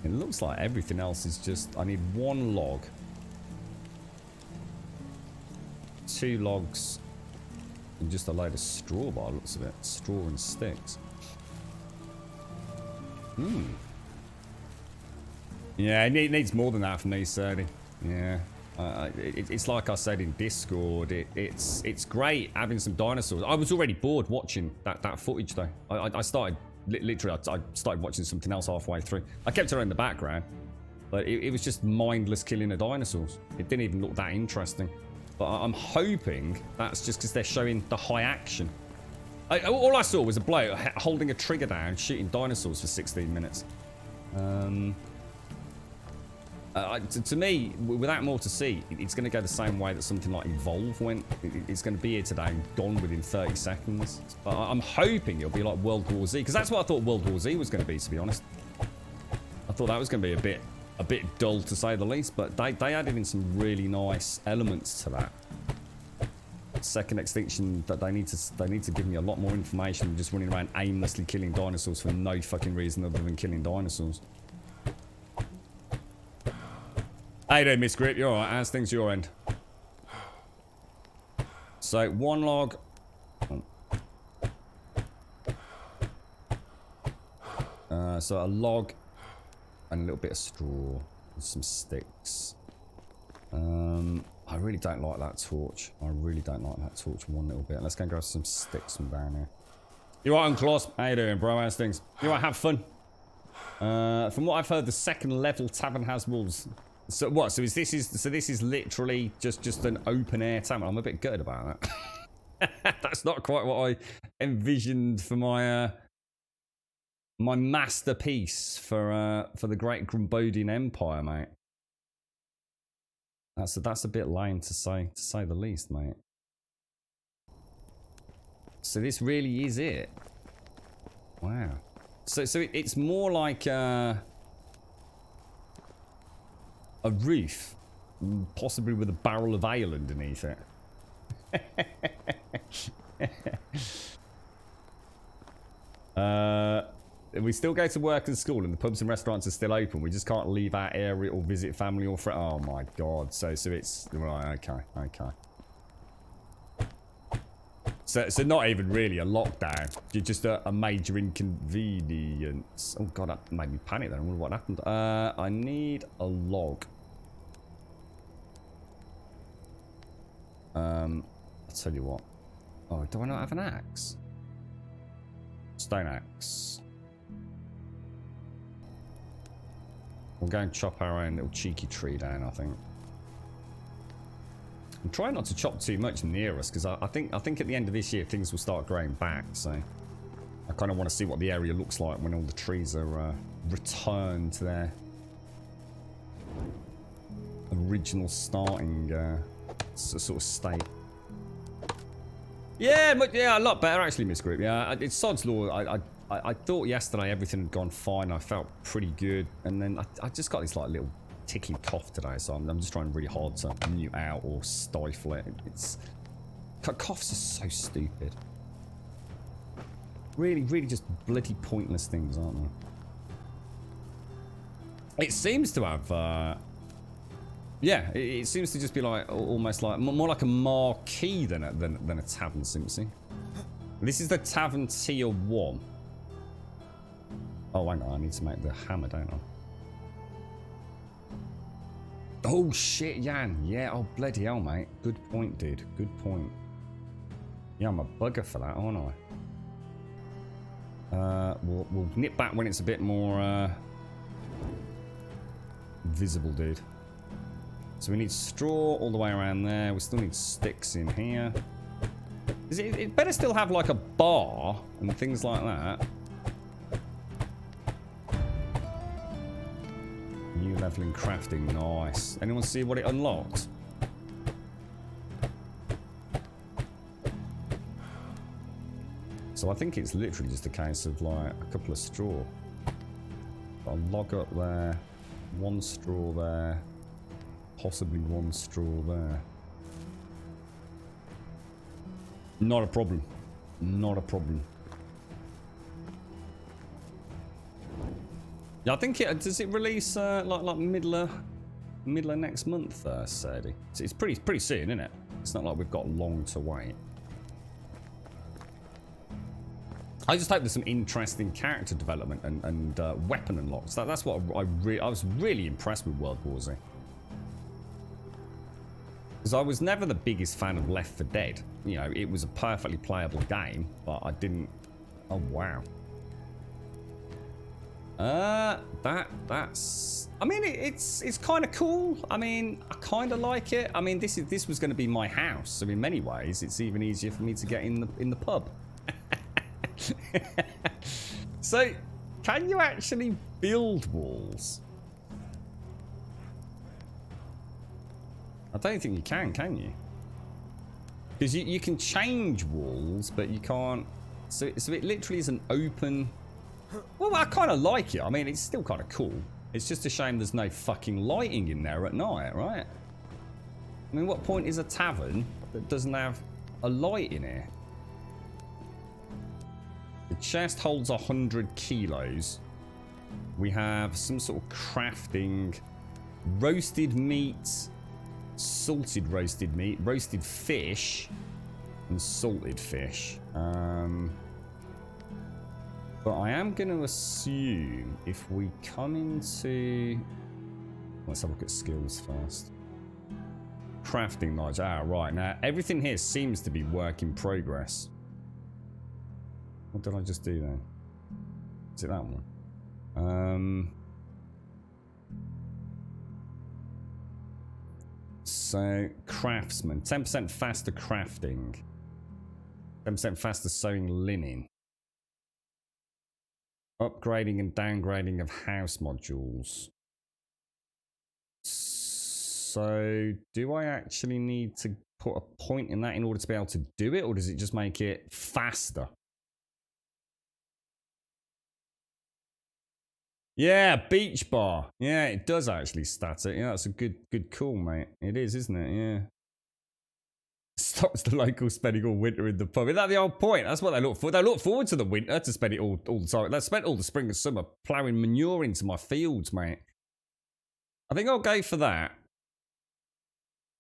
It looks like everything else is just. I need 1 log. 2 logs and just a load of straw by the looks of it. Straw and sticks. Yeah, it needs more than that from me, Serdi. Yeah. It's like I said in Discord, it's great having some dinosaurs. I was already bored watching that footage though. I started, literally, I started watching something else halfway through. I kept it in the background, but it was just mindless killing of dinosaurs. It didn't even look that interesting. But I'm hoping that's just because they're showing the high action. All I saw was a bloke holding a trigger down, shooting dinosaurs for 16 minutes. To me, without more to see, it's going to go the same way that something like Evolve went. It's going to be here today and gone within 30 seconds. But I'm hoping it'll be like World War Z, because that's what I thought World War Z was going to be, to be honest. I thought that was going to be a bit dull to say the least, but they added in some really nice elements to that. Second extinction, that they need to give me a lot more information than just running around aimlessly killing dinosaurs for no fucking reason other than killing dinosaurs. How you doing, Miss Grip? You alright? How's things your end? So 1 log. So a log and a little bit of straw and some sticks. I really don't like that torch. I really don't like that torch one little bit. Let's go and grab some sticks from down here. You alright, Unclaws? How you doing, bro? How's things? You alright? Have fun. From what I've heard, the 2nd level tavern has walls. So what? So this is literally just an open air tavern. I'm a bit gutted about that. That's not quite what I envisioned for my my masterpiece for the Great Grumbodian Empire, mate. That's a bit lame to say the least, mate. So this really is it. Wow. So it's more like a roof, possibly with a barrel of ale underneath it. We still go to work and school, and the pubs and restaurants are still open. We just can't leave our area or visit family or friends. Oh my god! So it's right. Okay. So not even really a lockdown. You're just a major inconvenience. Oh god, that made me panic then. I wonder what happened. I need a log. I'll tell you what. Oh, do I not have an axe? Stone axe. We'll go and chop our own little cheeky tree down, I think. I'm trying not to chop too much near us because I think at the end of this year things will start growing back. So I kind of want to see what the area looks like when all the trees are returned to their original starting sort of state. Yeah, a lot better actually, Miss Group. Yeah, it's Sod's Law. I thought yesterday everything had gone fine. I felt pretty good, and then I just got this like little tickly cough today, so I'm just trying really hard to mute out or stifle it. Coughs are so stupid. Really just bloody pointless things, aren't they? It seems to have, yeah, it seems to just be like almost like more like a marquee than a tavern, Simpsy. This is the Tavern Tier 1. Oh, hang on, I need to make the hammer, don't I? Oh shit, Jan. Yeah, oh bloody hell, mate. Good point, dude. Good point. Yeah, I'm a bugger for that, aren't I? We'll nip back when it's a bit more visible, dude. So we need straw all the way around there. We still need sticks in here. It better still have like a bar and things like that. New leveling crafting, nice. Anyone see what it unlocked? So I think it's literally just a case of like a couple of straw. Got a log up there, one straw there, possibly one straw there. Not a problem. Not a problem. Yeah, I think does it release like middle of next month, Sadie? It's pretty soon, isn't it? It's not like we've got long to wait. I just hope there's some interesting character development and weapon unlocks. That's what I was really impressed with World War Z. Because I was never the biggest fan of Left 4 Dead. You know, it was a perfectly playable game, but I didn't. Oh wow. That's. I mean, it's kind of cool. I mean, I kind of like it. I mean, this was going to be my house, so in many ways, it's even easier for me to get in the pub. So, can you actually build walls? I don't think you can you? Because you can change walls, but you can't. So it literally is an open. Well, I kind of like it. I mean, it's still kind of cool. It's just a shame there's no fucking lighting in there at night, right? I mean, what point is a tavern that doesn't have a light in here? The chest holds 100 kilos. We have some sort of crafting, roasted meat, salted roasted meat, roasted fish, and salted fish. But I am going to assume if we come into... Let's have a look at skills first. Crafting knowledge. Ah, right. Now, everything here seems to be work in progress. What did I just do then? Is it that one? So, craftsman. 10% faster crafting. 10% faster sewing linen. Upgrading and downgrading of house modules. So, do I actually need to put a point in that in order to be able to do it, or does it just make it faster? Yeah, beach bar. Yeah, it does actually stat it. Yeah, that's a good call, mate. It is, isn't it? Yeah. Stops the locals spending all winter in the pub. Is that the whole point? That's what they look for. They look forward to the winter to spend it all the time. They spent all the spring and summer ploughing manure into my fields, mate. I think I'll go for that.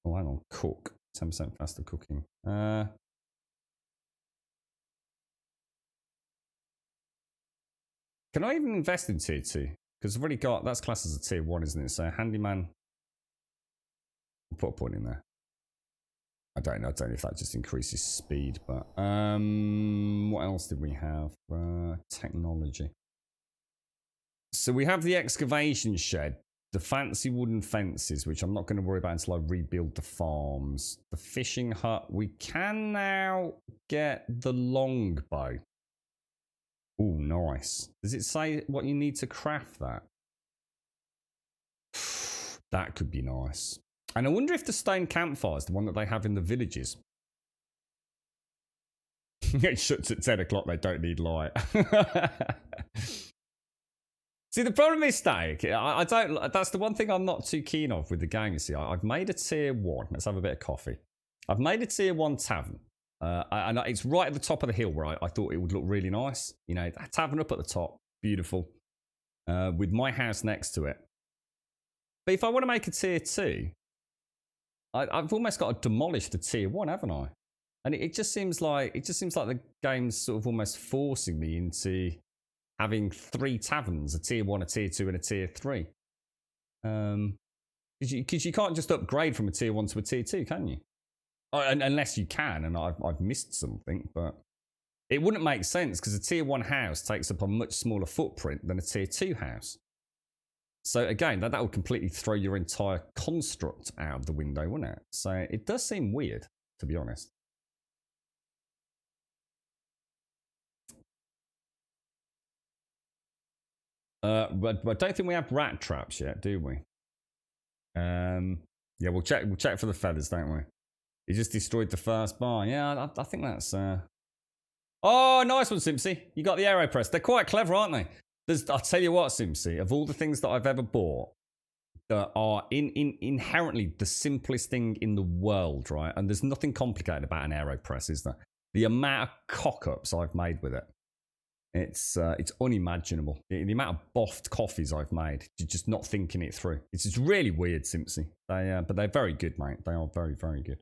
Oh, hang on. Cook. 10% faster cooking. Can I even invest in tier 2? Because I've already got, that's classed as a tier 1, isn't it? So handyman, I'll put a point in there. I don't know if that just increases speed, but what else did we have? Technology. So we have the excavation shed, the fancy wooden fences, which I'm not going to worry about until I rebuild the farms. The fishing hut. We can now get the longbow. Oh, nice. Does it say what you need to craft that? That could be nice. And I wonder if the stone campfire is the one that they have in the villages. It shuts at 10 o'clock, they don't need light. See, the problem is, Steak, I don't, that's the one thing I'm not too keen of with the game, you see. I've made a tier 1. Let's have a bit of coffee. I've made a tier 1 tavern. And it's right at the top of the hill where I thought it would look really nice. You know, a tavern up at the top. Beautiful. With my house next to it. But if I want to make a tier 2, I've almost got to demolish the tier 1, haven't I? And it just seems like the game's sort of almost forcing me into having 3 taverns, a tier 1, a tier 2, and a tier 3. Because you can't just upgrade from a tier 1 to a tier 2, can you? Unless you can, and I've missed something, but it wouldn't make sense because a tier 1 house takes up a much smaller footprint than a tier 2 house. So again, that would completely throw your entire construct out of the window, wouldn't it? So it does seem weird, to be honest. But I don't think we have rat traps yet, do we? Yeah, we'll check for the feathers, don't we? You just destroyed the first bar. Yeah, I think that's... Oh, nice one, Simpsy. You got the AeroPress. They're quite clever, aren't they? I'll tell you what, Simpsy, of all the things that I've ever bought that are inherently the simplest thing in the world, right? And there's nothing complicated about an AeroPress, is there? The amount of cock-ups I've made with it. It's unimaginable. The amount of boffed coffees I've made, just not thinking it through. It's just really weird, Simpsy. But they're very good, mate. They are very, very good.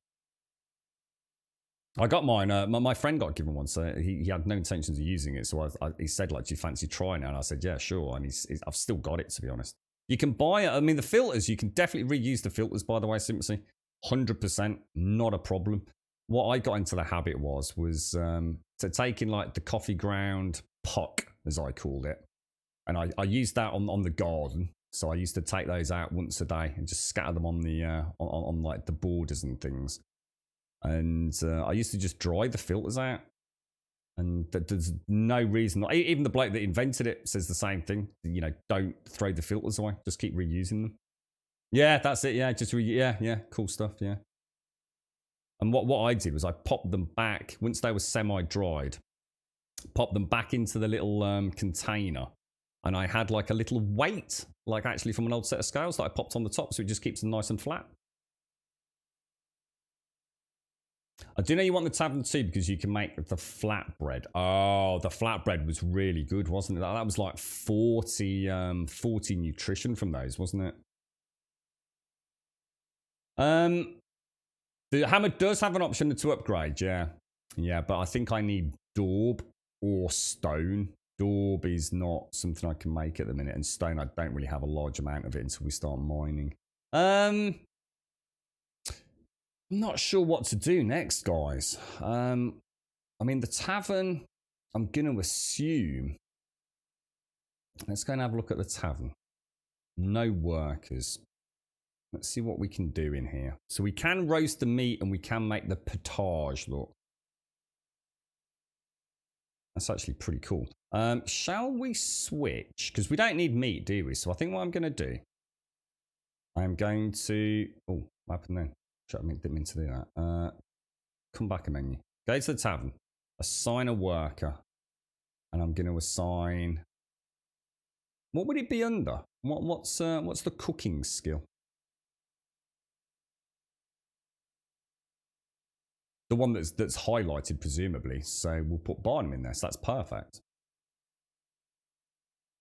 I got mine. My friend got given one, so he had no intentions of using it. So he said, like, do you fancy trying it? And I said, yeah, sure. And I've still got it, to be honest. You can buy it. I mean, the filters, you can definitely reuse the filters, by the way, Simpsy. 100%, not a problem. What I got into the habit was to taking, like, the coffee ground puck, as I called it. And I used that on the garden. So I used to take those out once a day and just scatter them on the on like the borders and things. And I used to just dry the filters out. And there's no reason. Even the bloke that invented it says the same thing. You know, don't throw the filters away. Just keep reusing them. Yeah, that's it. Yeah, just yeah, cool stuff. Yeah. And what I did was I popped them back once they were semi-dried. Popped them back into the little container, and I had like a little weight, like actually from an old set of scales that I popped on the top, so it just keeps them nice and flat. I do know you want the tavern too because you can make the flatbread. Oh, the flatbread was really good, wasn't it? That was like 40 nutrition from those, wasn't it? The hammer does have an option to upgrade, yeah. Yeah, but I think I need daub or stone. Daub is not something I can make at the minute, and stone I don't really have a large amount of it until we start mining. I'm not sure what to do next, guys. I mean, the tavern, I'm going to assume... Let's go and have a look at the tavern. No workers. Let's see what we can do in here. So we can roast the meat and we can make the potage, look. That's actually pretty cool. Shall we switch? Because we don't need meat, do we? So I think what I'm going to do... I'm going to... Oh, what happened then? Didn't mean to do that. Come back a menu. Go to the tavern. Assign a worker. And I'm going to assign... What would it be under? What's the cooking skill? The one that's highlighted, presumably. So we'll put Barnum in there. So that's perfect.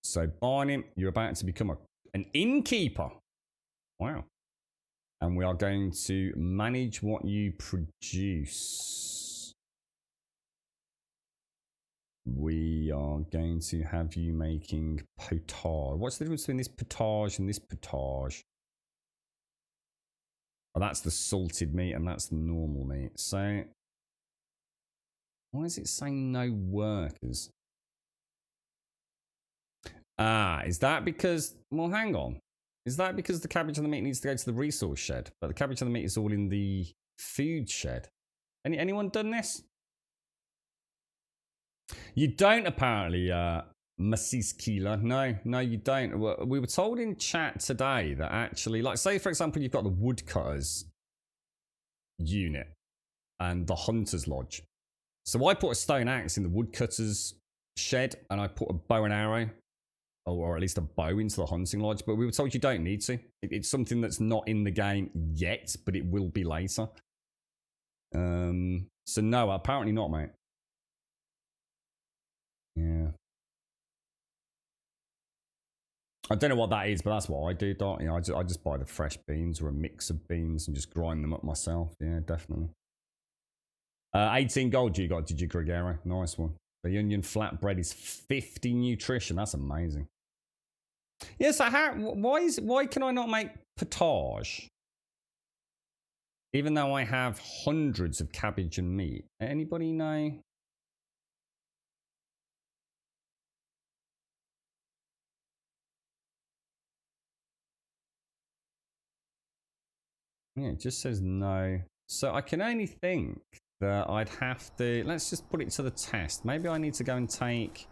So Barnum, you're about to become an innkeeper. Wow. And we are going to manage what you produce. we are going to have you making potage. What's the difference between this potage and this potage? Oh, that's the salted meat and that's the normal meat. So, why is it saying no workers? Ah, is that because... Well, hang on. Is that because the cabbage and the meat needs to go to the resource shed? But the cabbage and the meat is all in the food shed. Anyone done this? You don't, apparently, Mrs. Keeler. No, you don't. We were told in chat today that actually... Like, say, for example, you've got the woodcutters unit and the hunter's lodge. So I put a stone axe in the woodcutter's shed and I put a bow and arrow, or at least a bow, into the hunting lodge. But we were told you don't need to. It's something that's not in the game yet, but it will be later. So no, apparently not, mate. Yeah. I don't know what that is, but that's what I do, Dot. You know, I just buy the fresh beans or a mix of beans and just grind them up myself. Yeah, definitely. 18 gold you got, did you, Gregero? Nice one. The onion flatbread is 50 nutrition. That's amazing. Yeah, so why can I not make potage? Even though I have hundreds of cabbage and meat. Anybody know? Yeah, it just says no. So I can only think that I'd have to... Let's just put it to the test. Maybe I need to go and take...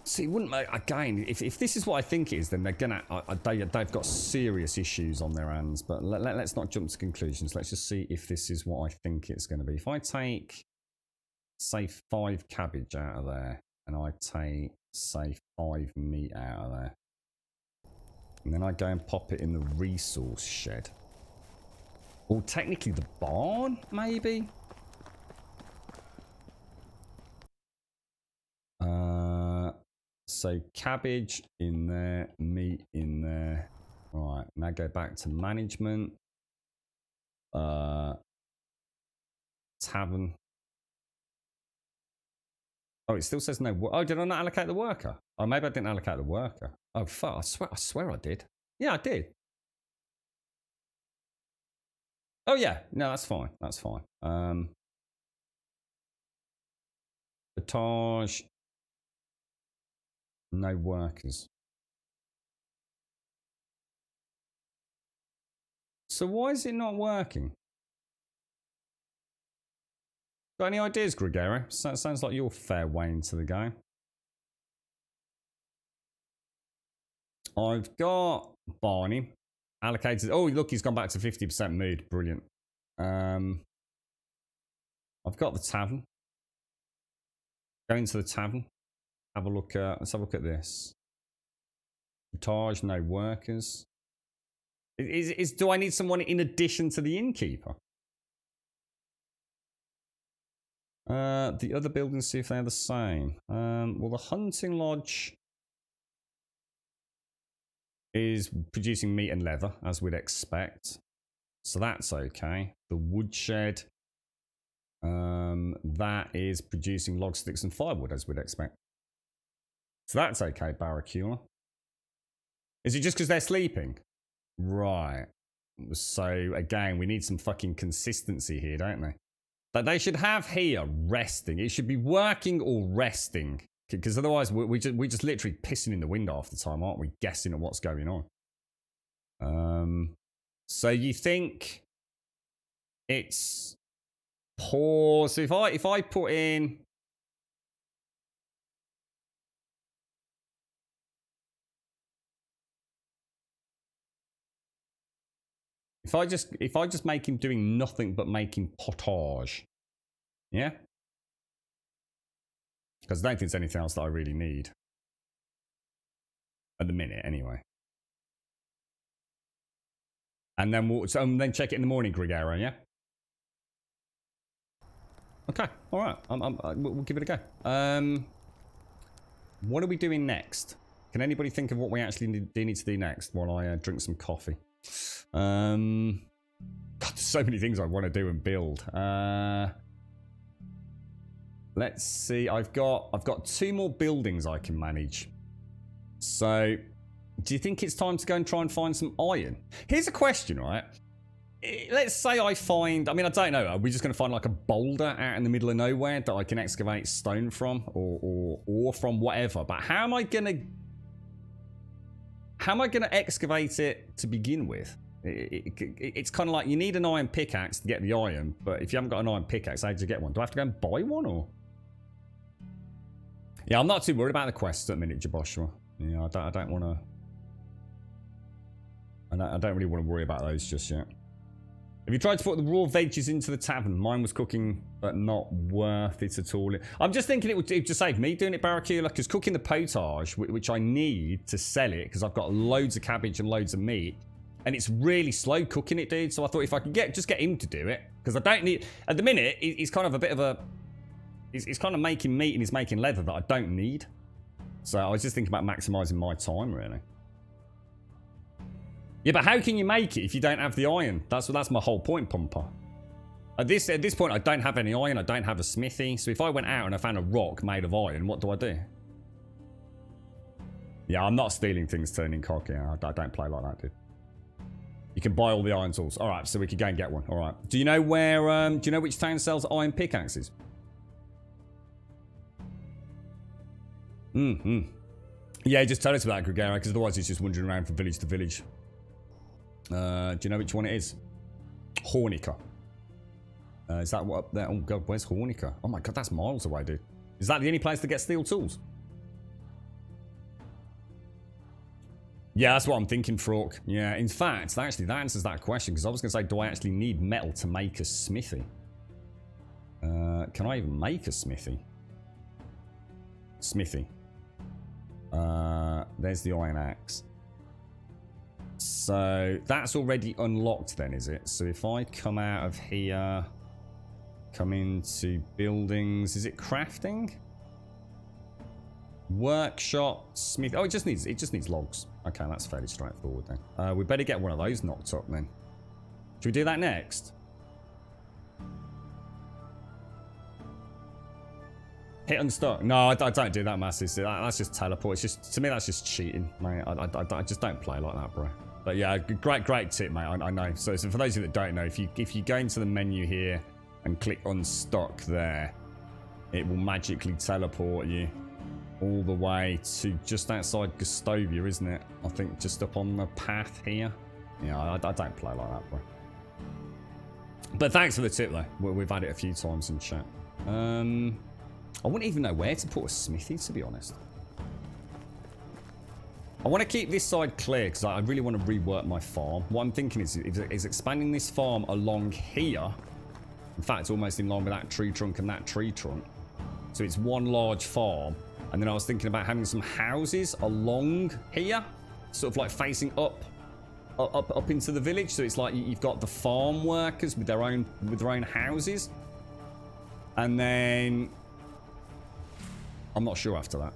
See, it wouldn't make... Again, if this is what I think it is, then they're gonna... they've got serious issues on their hands. But let's not jump to conclusions. Let's just see if this is what I think it's going to be. If I take, say, 5 cabbage out of there, and I take, say, 5 meat out of there, and then I go and pop it in the resource shed. Or technically the barn, maybe? So cabbage in there, meat in there. Right, now go back to management. Tavern. Oh, it still says no. Oh, did I not allocate the worker? Oh, maybe I didn't allocate the worker. Oh, fuck. I swear I did. Yeah, I did. Oh, yeah. No, that's fine. That's fine. Potage. No workers. So why is it not working? Got any ideas, Gregero? Sounds like you're fair way into the game. I've got Barney allocated. Oh, look, he's gone back to 50% mood. Brilliant. I've got the tavern. Go into the tavern. Have a look at. Let's have a look at this. Potage, no workers. Do I need someone in addition to the innkeeper? The other buildings, see if they're the same. Well, the hunting lodge is producing meat and leather, as we'd expect. So that's okay. The woodshed, that is producing log sticks and firewood, as we'd expect. So that's okay, Barracuda. Is it just because they're sleeping? Right. So, again, we need some fucking consistency here, don't they? But they should have here resting. It should be working or resting. Because otherwise, we just literally pissing in the wind half the time, aren't we? Guessing at what's going on. So you think it's poor. So if I put in... If I just make him doing nothing but making potage, yeah? Because I don't think there's anything else that I really need. At the minute, anyway. And then then check it in the morning, Gregero, yeah? Okay, alright. We'll give it a go. What are we doing next? Can anybody think of what we actually need to do next while I drink some coffee? God, there's so many things I want to do and build. Let's see. I've got 2 more buildings I can manage. So, do you think it's time to go and try and find some iron? Here's a question, right? Let's say I find, I mean, I don't know. Are we just going to find like a boulder out in the middle of nowhere that I can excavate stone from or from whatever? But how am I going to excavate it to begin with? It's kind of like you need an iron pickaxe to get the iron, but if you haven't got an iron pickaxe, how do you get one? Do I have to go and buy one or? Yeah, I'm not too worried about the quests at the minute, Jaboshua. Yeah, I don't want to. I don't really want to worry about those just yet. Have you tried to put the raw veggies into the tavern? Mine was cooking, but not worth it at all. I'm just thinking it would just save me doing it, Barracuda, because cooking the potage, which I need to sell it, because I've got loads of cabbage and loads of meat, and it's really slow cooking it, dude. So I thought if I could just get him to do it, because I don't need. At the minute, he's kind of a bit of a. He's kind of making meat and he's making leather that I don't need. So I was just thinking about maximising my time, really. Yeah, but how can you make it if you don't have the iron? That's my whole point, Pumper. At this point, I don't have any iron. I don't have a smithy. So if I went out and I found a rock made of iron, what do I do? Yeah, I'm not stealing things, turning cocky. I don't play like that, dude. You can buy all the iron tools. All right, so we could go and get one. All right. Do you know where? Do you know which town sells iron pickaxes? Yeah, just tell us about that, Gregara, because otherwise he's just wandering around from village to village. Do you know which one it is? Hornica. Is that what up there? Oh god, where's Hornica? Oh my god, that's miles away, dude. Is that the only place to get steel tools? Yeah, that's what I'm thinking, Frork. Yeah, in fact, actually, that answers that question, because I was going to say, do I actually need metal to make a smithy? Can I even make a smithy? Smithy. There's the iron axe. So that's already unlocked then, is it? So if I come out of here, come into buildings, is it crafting? Workshop, smith. Oh, it just needs logs. Okay, that's fairly straightforward then. We better get one of those knocked up then. Should we do that next? Hit unstuck. No, I don't do that, Massive. That's just teleport. It's just, to me, that's just cheating, mate. I just don't play like that, bro. But yeah, great tip, mate. I know. So for those of you that don't know, if you go into the menu here and click unstuck there, it will magically teleport you all the way to just outside Gustovia, isn't it? I think just up on the path here. Yeah, I don't play like that, bro. But thanks for the tip, though. We've had it a few times in chat. I wouldn't even know where to put a smithy, to be honest. I want to keep this side clear because I really want to rework my farm. What I'm thinking is expanding this farm along here. In fact, almost in line with that tree trunk and that tree trunk. So it's one large farm. And then I was thinking about having some houses along here. Sort of like facing up into the village. So it's like you've got the farm workers with their own houses. And then I'm not sure after that.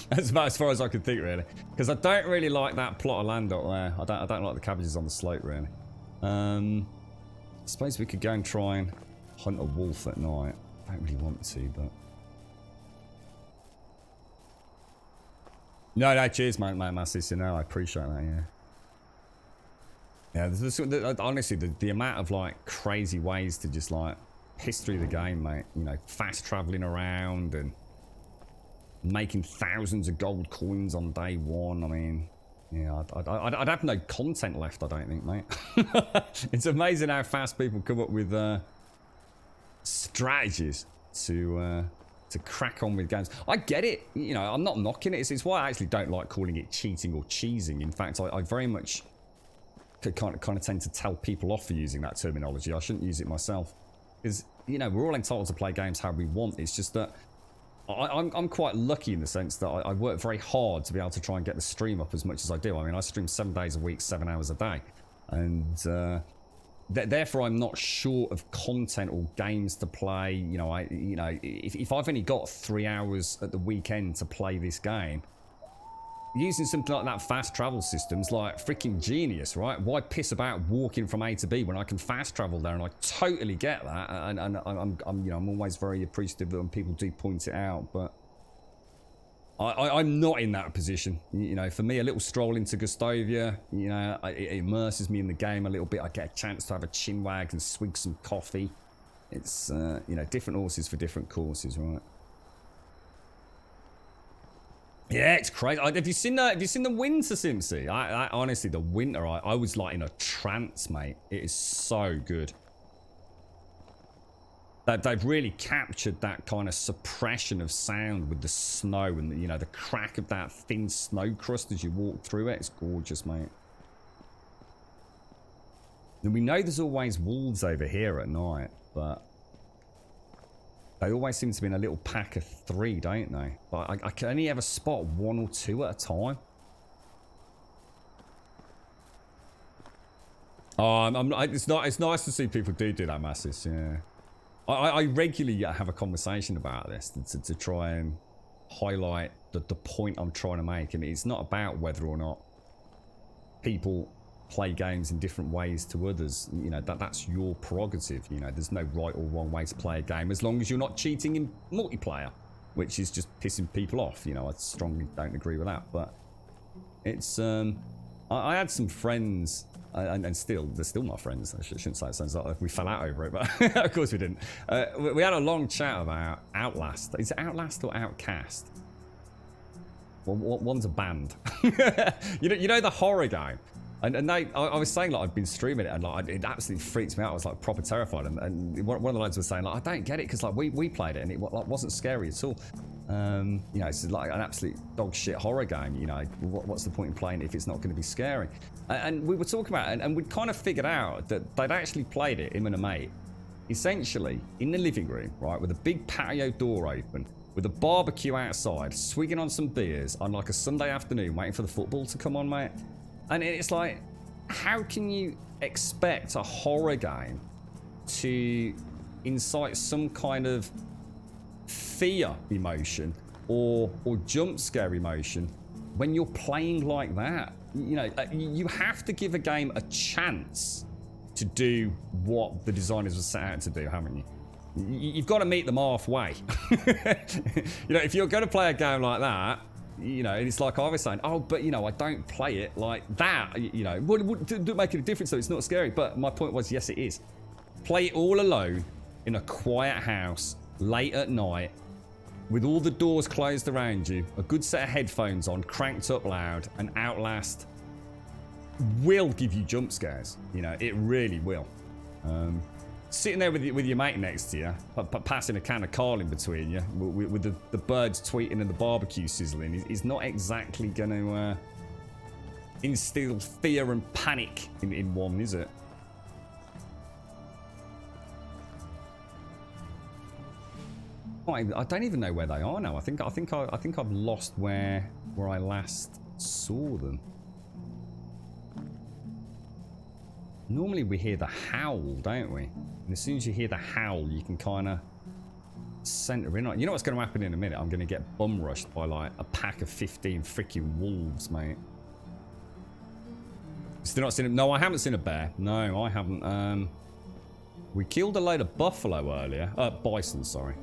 That's about as far as I could think, really. Because I don't really like that plot of land up there. I don't like the cabbages on the slope, really. I suppose we could go and try and hunt a wolf at night. I don't really want to, but... No, cheers, mate, my sister. No, I appreciate that, yeah. Yeah, honestly, the amount of, like, crazy ways to just, like, piss through the game, mate. You know, fast travelling around and making thousands of gold coins on day one. I mean, yeah, I'd have no content left, I don't think, mate. It's amazing how fast people come up with strategies to crack on with games. I get it. You know, I'm not knocking it. It's why I actually don't like calling it cheating or cheesing. In fact, I very much kind of tend to tell people off for using that terminology. I shouldn't use it myself. Because, you know, we're all entitled to play games how we want. It's just that I'm quite lucky in the sense that I work very hard to be able to try and get the stream up as much as I do. I mean, I stream 7 days a week, 7 hours a day. And therefore, I'm not short of content or games to play. You know, if I've only got 3 hours at the weekend to play this game, using something like that fast travel system's like freaking genius, right? Why piss about walking from A to B when I can fast travel there? And I totally get that, and I'm you know, I'm always very appreciative when people do point it out, but I'm not in that position. You know, for me, a little stroll into Gustavia, you know, it immerses me in the game a little bit. I get a chance to have a chinwag and swig some coffee. It's you know, different horses for different courses, right? Yeah, it's crazy. Have you seen the winter, Simpsy? I honestly, the winter, I was like in a trance, mate. It is so good. They've really captured that kind of suppression of sound with the snow and the, you know, the crack of that thin snow crust as you walk through it. It's gorgeous, mate. And we know there's always wolves over here at night, but they always seem to be in a little pack of 3, don't they? But I can only ever spot 1 or 2 at a time. Oh, it's nice to see people do that, Masses. Yeah, I regularly have a conversation about this to try and highlight the point I'm trying to make, and it's not about whether or not people play games in different ways to others. You know, that's your prerogative. You know, there's no right or wrong way to play a game as long as you're not cheating in multiplayer, which is just pissing people off. You know, I strongly don't agree with that, but it's I had some friends, and they're still my friends. I shouldn't say it sounds like we fell out over it, but of course we didn't. We had a long chat about Outlast. Is it Outlast or Outcast? Well, one's a band. you know the horror game. And I was saying, like, I've been streaming it, and like it absolutely freaks me out. I was like proper terrified, and one of the lads was saying, like, I don't get it because like we played it and it like wasn't scary at all. You know, it's like an absolute dog shit horror game. You know, what's the point in playing it if it's not going to be scary? And we were talking about it, and we'd kind of figured out that they'd actually played it, him and a mate, essentially in the living room, right, with a big patio door open, with a barbecue outside, swigging on some beers on like a Sunday afternoon, waiting for the football to come on, mate. And it's like, how can you expect a horror game to incite some kind of fear emotion or jump scare emotion when you're playing like that? You know, you have to give a game a chance to do what the designers were set out to do, haven't you? You've got to meet them halfway. You know, if you're going to play a game like that, you know, it's like I was saying, oh, but, you know, I don't play it like that. You know, would make it a difference, so it's not scary. But my point was, yes, it is. Play it all alone in a quiet house, late at night, with all the doors closed around you, a good set of headphones on, cranked up loud, and Outlast will give you jump scares. You know, it really will. Sitting there with your mate next to you, passing a can of Carling between you, with the birds tweeting and the barbecue sizzling, is not exactly going to instill fear and panic in one, is it? I don't even know where they are now. I think I've lost where I last saw them. Normally we hear the howl, don't we? And as soon as you hear the howl, you can kind of center in on. You know what's going to happen in a minute? I'm going to get bum rushed by like a pack of 15 freaking wolves, mate. Still not seen him? No, I haven't seen a bear. No, I haven't. We killed a load of buffalo earlier. Bison, sorry.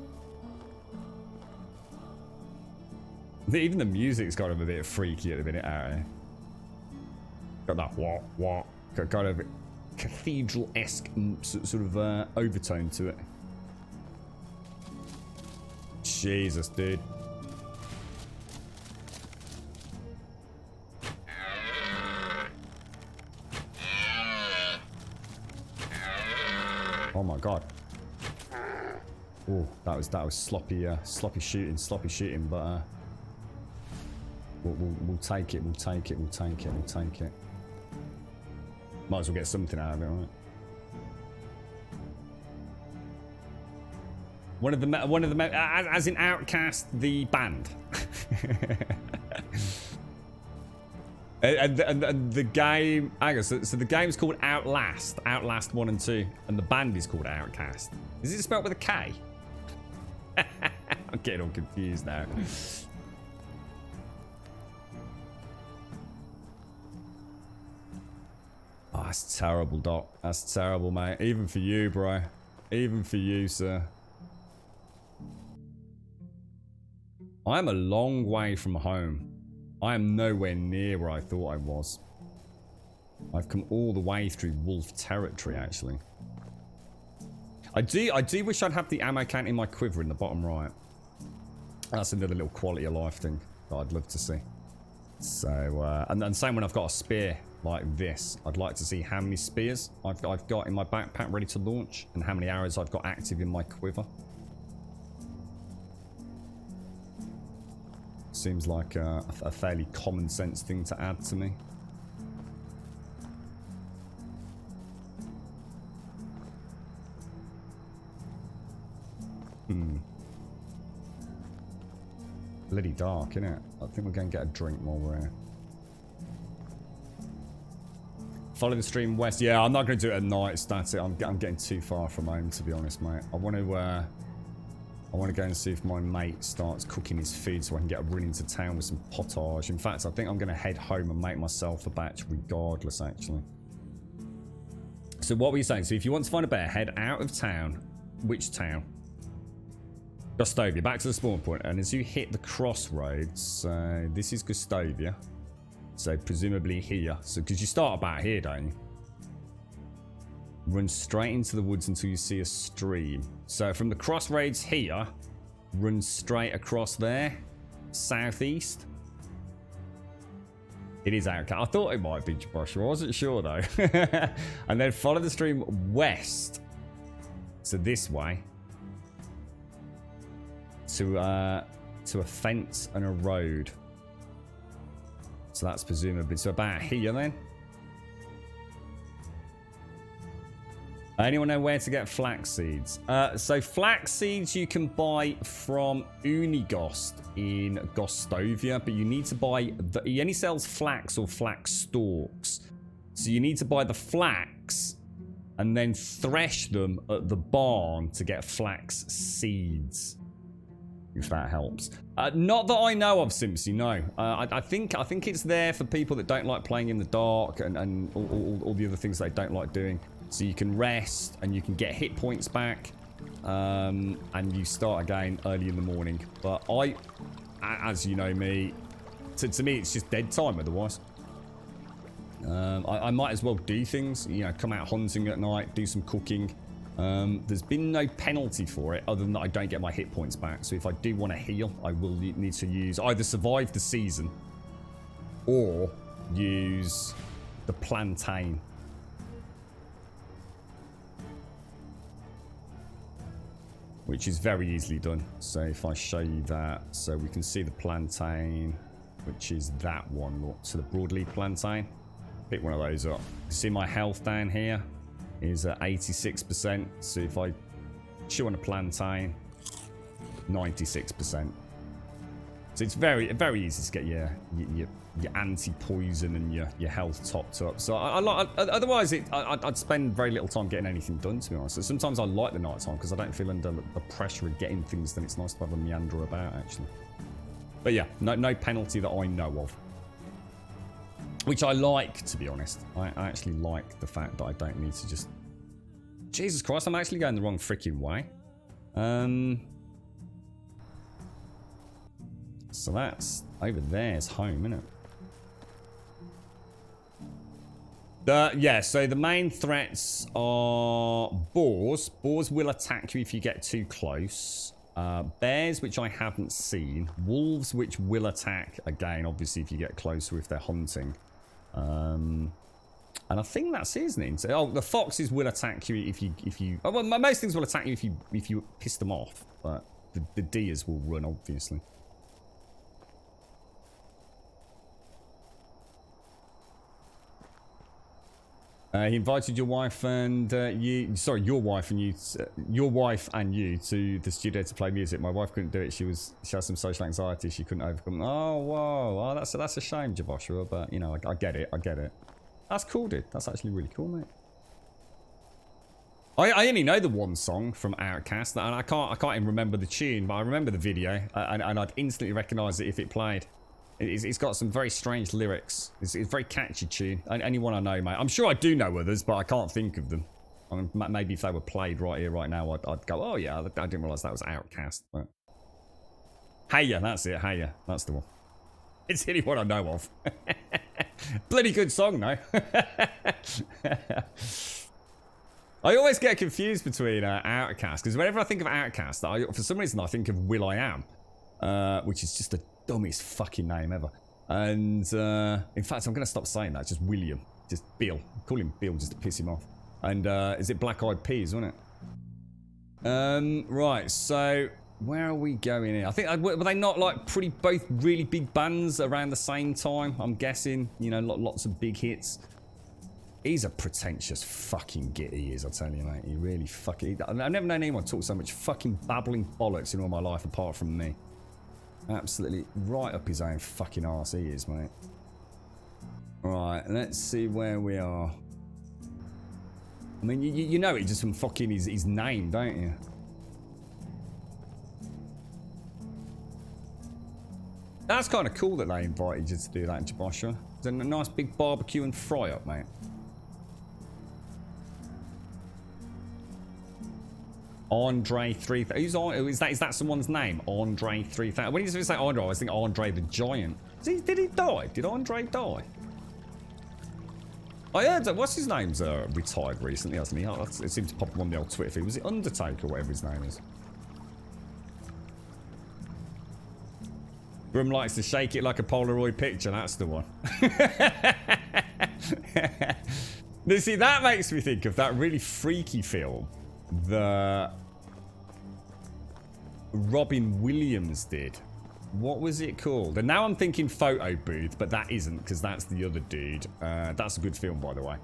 Even the music's got a bit freaky at the minute out here. Got that what? Got a bit cathedral-esque sort of overtone to it. Jesus, dude. Oh my god. Oh, that was sloppy shooting, but we'll take it. Might as well get something out of it, right? One of the as in Outcast the band. and the game, hang on, so the game's called Outlast 1 and 2, and the band is called Outcast. Is it spelled with a K? I'm getting all confused now. That's terrible, Doc. That's terrible, mate. Even for you, bro. Even for you, sir. I'm a long way from home. I am nowhere near where I thought I was. I've come all the way through wolf territory, actually. I do wish I'd have the ammo count in my quiver in the bottom right. That's another little quality of life thing that I'd love to see. So, and same when I've got a spear like this. I'd like to see how many spears I've got in my backpack ready to launch and how many arrows I've got active in my quiver. Seems like a fairly common sense thing to add to me. Bloody dark, isn't it? I think we're going to get a drink while we're here. Follow the stream west. Yeah, I'm not going to do it at night. That's it. I'm getting too far from home, to be honest, mate. I want to go and see if my mate starts cooking his food so I can get a run into town with some potage. In fact, I think I'm going to head home and make myself a batch regardless, actually. So what were you saying? So if you want to find a bear, head out of town. Which town? Gustavia, back to the spawn point. And as you hit the crossroads, this is Gustavia. So presumably here. So because you start about here, don't you? Run straight into the woods until you see a stream. So from the crossroads here, run straight across there, southeast. It is Outcast. I thought it might be Josh. I wasn't sure though. And then follow the stream west. So this way. To a fence and a road. So that's presumably so about here then. Anyone know where to get flax seeds? So flax seeds you can buy from Unigost in Gostovia, but you need to buy he only sells flax or flax stalks. So you need to buy the flax and then thresh them at the barn to get flax seeds. If that helps. Not that I know of, Simpsy, no. I think it's there for people that don't like playing in the dark and all the other things they don't like doing. So you can rest and you can get hit points back. And you start again early in the morning. But as you know me, to me it's just dead time otherwise. I might as well do things, you know, come out hunting at night, do some cooking. There's been no penalty for it other than that I don't get my hit points back. So if I do want to heal, I will need to use either survive the season or use the plantain. Which is very easily done. So if I show you that, so we can see the plantain, which is that one, look, so the broadleaf plantain. Pick one of those up. You see my health down here is at 86%. So if I chew on a plantain, 96%. So it's very, very easy to get your anti-poison and your health topped up. So otherwise I'd spend very little time getting anything done, to be honest. So sometimes I like the night time because I don't feel under the pressure of getting things. Then it's nice to have a meander about, actually. But yeah, no penalty that I know of. Which I like, to be honest. I actually like the fact that I don't need to just... Jesus Christ, I'm actually going the wrong freaking way. So that's... Over there's home, isn't it? Yeah, so the main threats are boars. Boars will attack you if you get too close. Bears, which I haven't seen. Wolves, which will attack, again, obviously, if you get closer if they're hunting. And I think that's it, isn't it? So, oh, the foxes will attack you if you. Oh, well, most things will attack you if you piss them off, but the deers will run, obviously. He invited your wife and you. Sorry, your wife and you. Your wife and you to the studio to play music. My wife couldn't do it. She has some social anxiety. She couldn't overcome. Oh wow! Oh, that's a shame, Joshua. But you know, I get it. I get it. That's cool, dude. That's actually really cool, mate. I only know the one song from Outcast, and I can't even remember the tune, but I remember the video, and I'd instantly recognise it if it played. It's got some very strange lyrics. It's a very catchy tune. Only one I know, mate. I'm sure I do know others, but I can't think of them. I mean, maybe if they were played right here, right now, I'd go, oh yeah, I didn't realise that was Outcast. But... Hey-ya, that's it, Hey-ya. That's the one. It's the only one I know of. Bloody good song, though. I always get confused between Outcast, because whenever I think of Outcast, for some reason I think of will.i.am, which is just the dumbest fucking name ever. And in fact, I'm going to stop saying that. It's just William. Just Bill. Call him Bill just to piss him off. And is it Black Eyed Peas, wasn't it? Right, so where are we going here? I think, were they not like both really big bands around the same time? I'm guessing, you know, lots of big hits. He's a pretentious fucking git, he is, I tell you, mate. He really fucking... I've never known anyone talk so much fucking babbling bollocks in all my life apart from me. Absolutely right up his own fucking arse he is, mate. Right, let's see where we are. I mean, you know it just from fucking his name, don't you? That's kind of cool that they invited you to do that in Chibosha. It's a nice big barbecue and fry up, mate. Andre 3000. Who's on? Is that someone's name? Andre 3000. When you say Andre, I was thinking Andre the Giant. Did he die? Did Andre die? I heard that. What's his name's retired recently, hasn't he? It seemed to pop up on the old Twitter feed. Was it Undertaker or whatever his name is? Brum likes to shake it like a Polaroid picture. That's the one. Now, see, that makes me think of that really freaky film that Robin Williams did. What was it called? And now I'm thinking Photo Booth, but that isn't, because that's the other dude. That's a good film, by the way.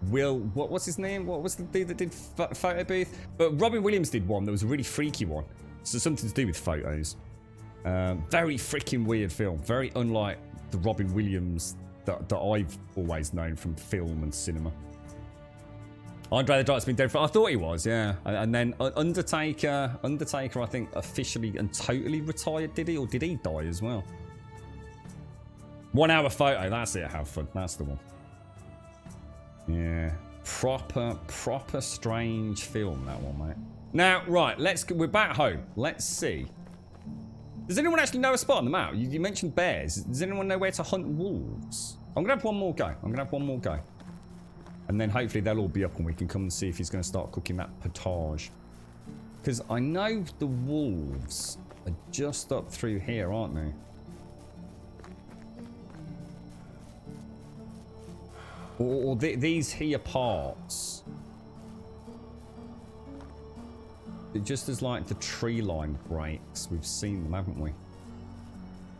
What's his name? What was the dude that did Photo Booth? But Robin Williams did one that was a really freaky one. So something to do with photos. Very freaking weird film. Very unlike the Robin Williams that I've always known from film and cinema. Andre the Giant's been dead for... I thought he was, yeah. And then Undertaker, I think, officially and totally retired, did he? Or did he die as well? 1 hour photo, that's it, have fun. That's the one. Yeah. Proper strange film, that one, mate. Now, right, we're back home. Let's see. Does anyone actually know a spot on the map? You mentioned bears. Does anyone know where to hunt wolves? I'm going to have one more go. And then hopefully they'll all be up and we can come and see if he's going to start cooking that potage. Because I know the wolves are just up through here, aren't they? Or these here parts. Just as like the tree line breaks, we've seen them, haven't we?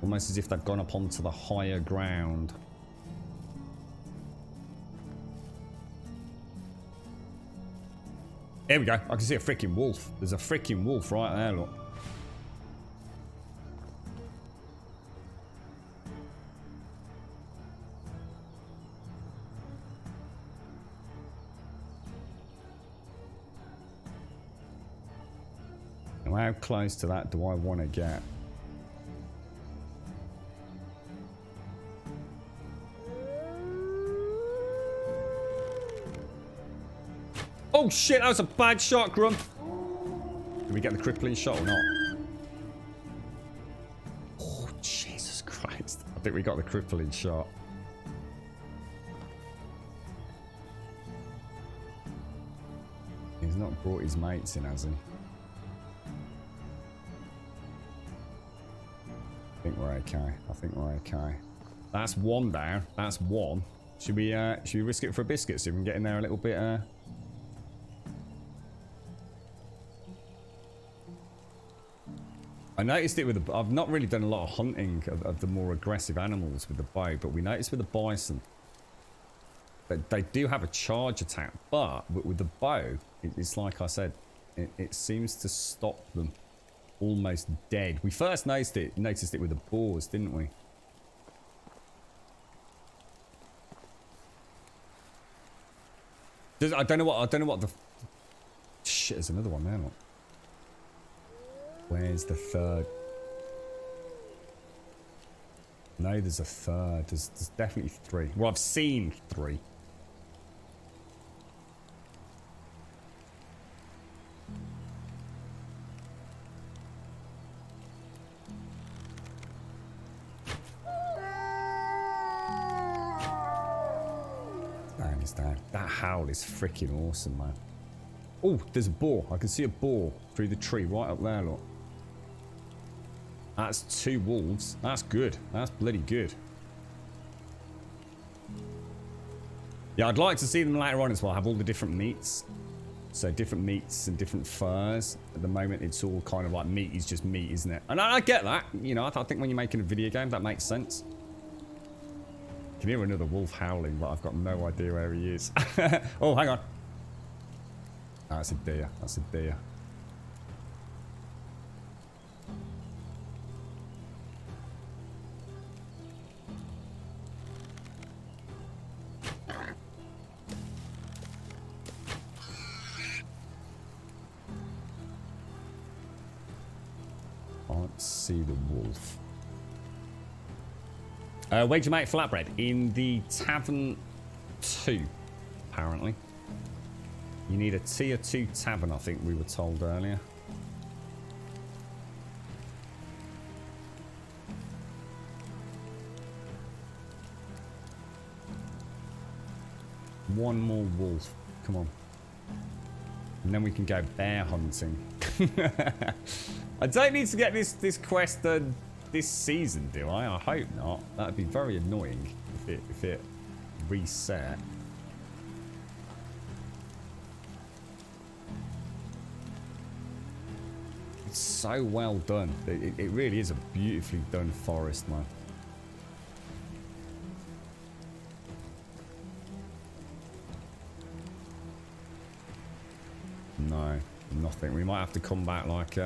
Almost as if they've gone up onto the higher ground. Here we go. I can see a freaking wolf. There's a freaking wolf right there, look. Now, how close to that do I want to get? Oh shit, that was a bad shot, Grum. Did we get the crippling shot or not? Oh, Jesus Christ. I think we got the crippling shot. He's not brought his mates in, has he? I think we're okay. That's one down. That's one. Should we risk it for a biscuit so we can get in there a little bit, I noticed it with the... I've not really done a lot of hunting of the more aggressive animals with the bow, but we noticed with the bison that they do have a charge attack, but with the bow, it's like I said, it seems to stop them almost dead. We first noticed it with the boars, didn't we? I don't know what the... Shit, there's another one there, look. Where's the third? No, there's a third. There's definitely 3. Well, I've seen 3. Man, he's down. That howl is freaking awesome, man. Oh, there's a boar. I can see a boar through the tree right up there, look. That's 2 wolves. That's good. That's bloody good. Yeah, I'd like to see them later on as well. Have all the different meats. So different meats and different furs. At the moment, it's all kind of like meat is just meat, isn't it? And I get that. You know, I think when you're making a video game, that makes sense. I can hear another wolf howling, but I've got no idea where he is. Oh, hang on. Oh, that's a deer. That's a deer. Can't see the wolf. Where'd you make flatbread? In the tavern 2, apparently. You need a tier 2 tavern, I think we were told earlier. One more wolf. Come on. And then we can go bear hunting. I don't need to get this quest done this season, do I? I hope not. That'd be very annoying if it reset. It's so well done. It really is a beautifully done forest, man. No, nothing. We might have to come back like...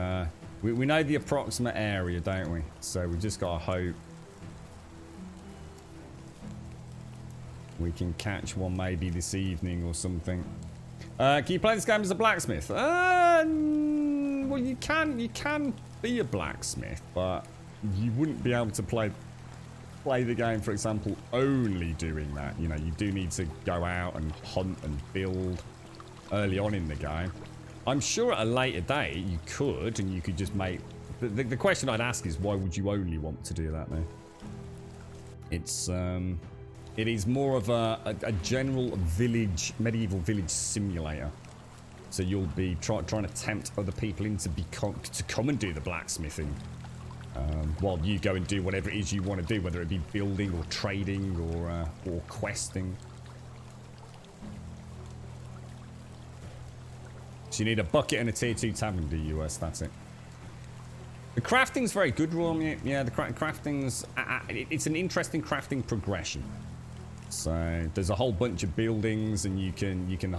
We know the approximate area, don't we? So we just got to hope we can catch one maybe this evening or something. Can you play this game as a blacksmith? Well, you can be a blacksmith, but you wouldn't be able to play the game, for example, only doing that. You know, you do need to go out and hunt and build early on in the game. I'm sure at a later date you could, and you could just make... The question I'd ask is, why would you only want to do that, though? It's, it is more of a general village, medieval village simulator. So you'll be trying to tempt other people in to come and do the blacksmithing. While you go and do whatever it is you want to do, whether it be building or trading or questing. So you need a bucket and a tier 2 tavern, do you? That's it. The crafting's very good, Roy. Yeah, the crafting's... it's an interesting crafting progression. So there's a whole bunch of buildings, and you can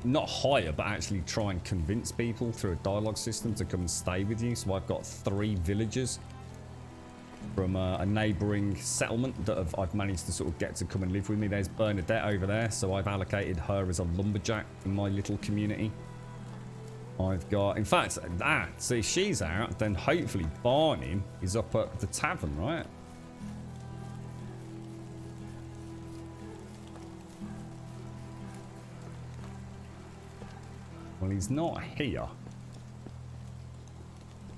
not hire, but actually try and convince people through a dialogue system to come and stay with you. So I've got 3 villagers from a neighbouring settlement that I've managed to sort of get to come and live with me. There's Bernadette over there, so I've allocated her as a lumberjack in my little community. I've got, in fact, so if she's out, then hopefully Barney is up at the tavern, right? Well, he's not here.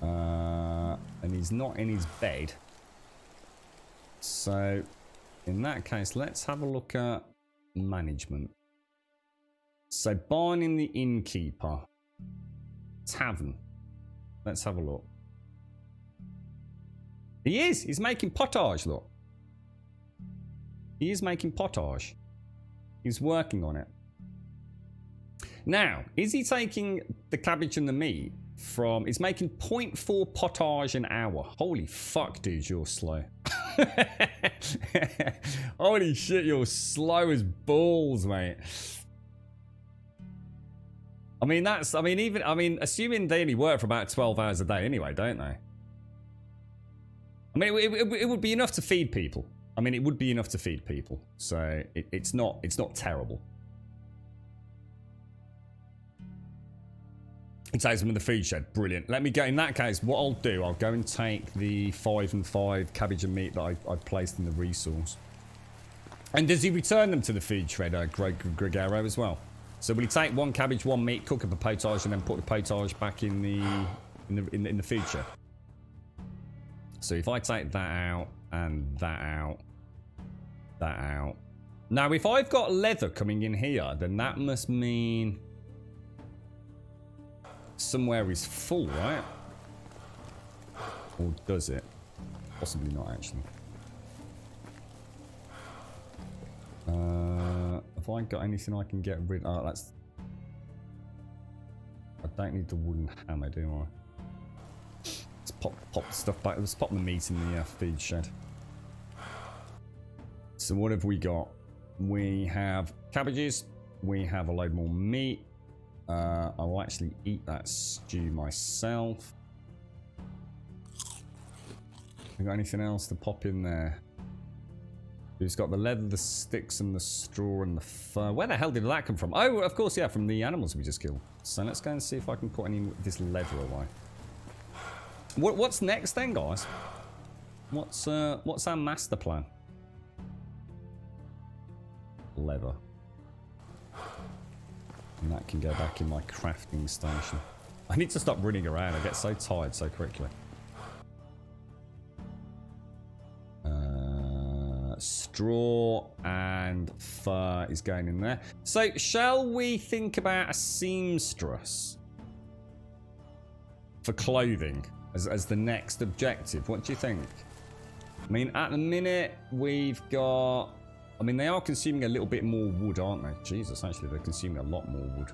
And he's not in his bed. So, in that case, let's have a look at management. So, Barney the innkeeper. Tavern. Let's have a look. He is. He's making potage, look. He is making potage. He's working on it. Now, is he taking the cabbage and the meat from... He's making 0.4 potage an hour. Holy fuck, dude, you're slow. Holy shit, you're slow as balls, mate. I mean, assuming they only work for about 12 hours a day anyway, don't they? I mean, it would be enough to feed people. I mean, it would be enough to feed people. So, it's not terrible. It takes them in the feed shed. Brilliant. Let me go. In that case, what I'll do, I'll go and take the 5 and 5 cabbage and meat that I placed in the resource. And does he return them to the feed shredder, Gregaro, as well? So will he take 1 cabbage, 1 meat, cook up a potage, and then put the potage back in the feed shed? So if I take that out and that out, that out. Now, if I've got leather coming in here, then that must mean somewhere is full, right? Or does it? Possibly not, actually. Have I got anything I can get rid of? Oh, that's... I don't need the wooden hammer, do I? Let's pop the stuff back. Let's pop the meat in the feed shed. So what have we got? We have cabbages. We have a load more meat. I'll actually eat that stew myself. We got anything else to pop in there? We've got the leather, the sticks, and the straw, and the fur. Where the hell did that come from? Oh, of course, yeah, from the animals we just killed. So let's go and see if I can put any of this leather away. What's next then, guys? What's our master plan? Leather. And that can go back in my crafting station. I need to stop running around. I get so tired so quickly. Straw and fur is going in there. So, shall we think about a seamstress for clothing as the next objective? What do you think? I mean, at the minute, we've got... I mean, they are consuming a little bit more wood, aren't they? Jesus, actually, they're consuming a lot more wood.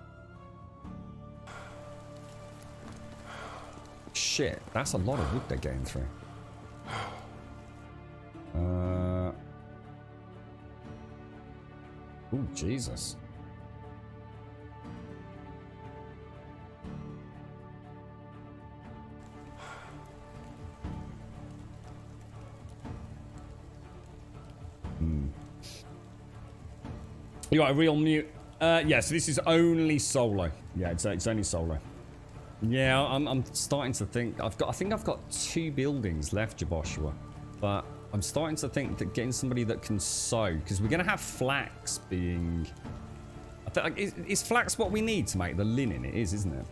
Shit, that's a lot of wood they're getting through. Oh, Jesus. You got a real mute. Yeah, so this is only solo. Yeah, it's only solo. Yeah, I'm starting to think I think I've got 2 buildings left, Jaboshua, but I'm starting to think that getting somebody that can sew, because we're gonna have flax being. I think is flax what we need to make the linen? It is, isn't it?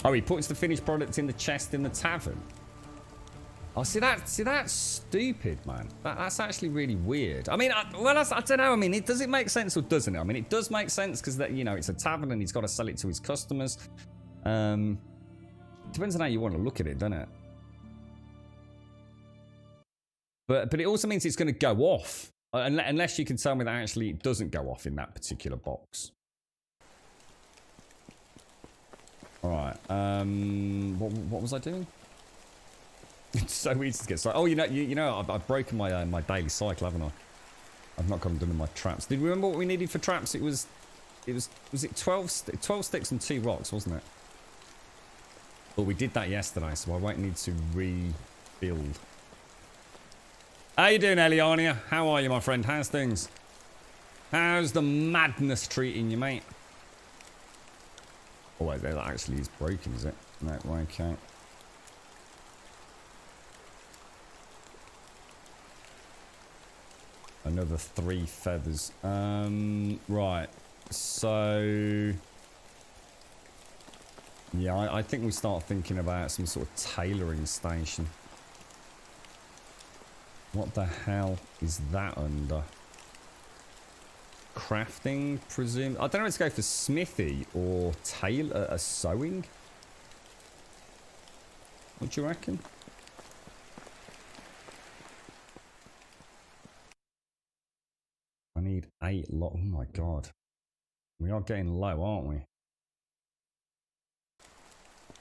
Oh, he puts the finished product in the chest in the tavern. Oh, see that's stupid, man. That's actually really weird. I mean, I don't know. I mean, does it make sense or doesn't it? I mean, it does make sense because that, you know, it's a tavern and he's got to sell it to his customers. Depends on how you want to look at it, doesn't it? But it also means it's going to go off unless you can tell me that actually it doesn't go off in that particular box. All right. What was I doing? It's so easy to get started. Oh, you know, I've broken my my daily cycle, haven't I? I've not come done with my traps. Did you remember what we needed for traps? Was it 12 sticks and 2 rocks, wasn't it? But we did that yesterday, so I won't need to rebuild. How you doing, Eliania? How are you, my friend? How's things? How's the madness treating you, mate? Oh, wait, that actually is broken, is it? No, okay. Another 3 feathers. Right. So... yeah, I think we start thinking about some sort of tailoring station. What the hell is that under? Crafting, presume? I don't know if it's go for smithy or sewing. What do you reckon? I need 8 lot. Oh my god. We are getting low, aren't we?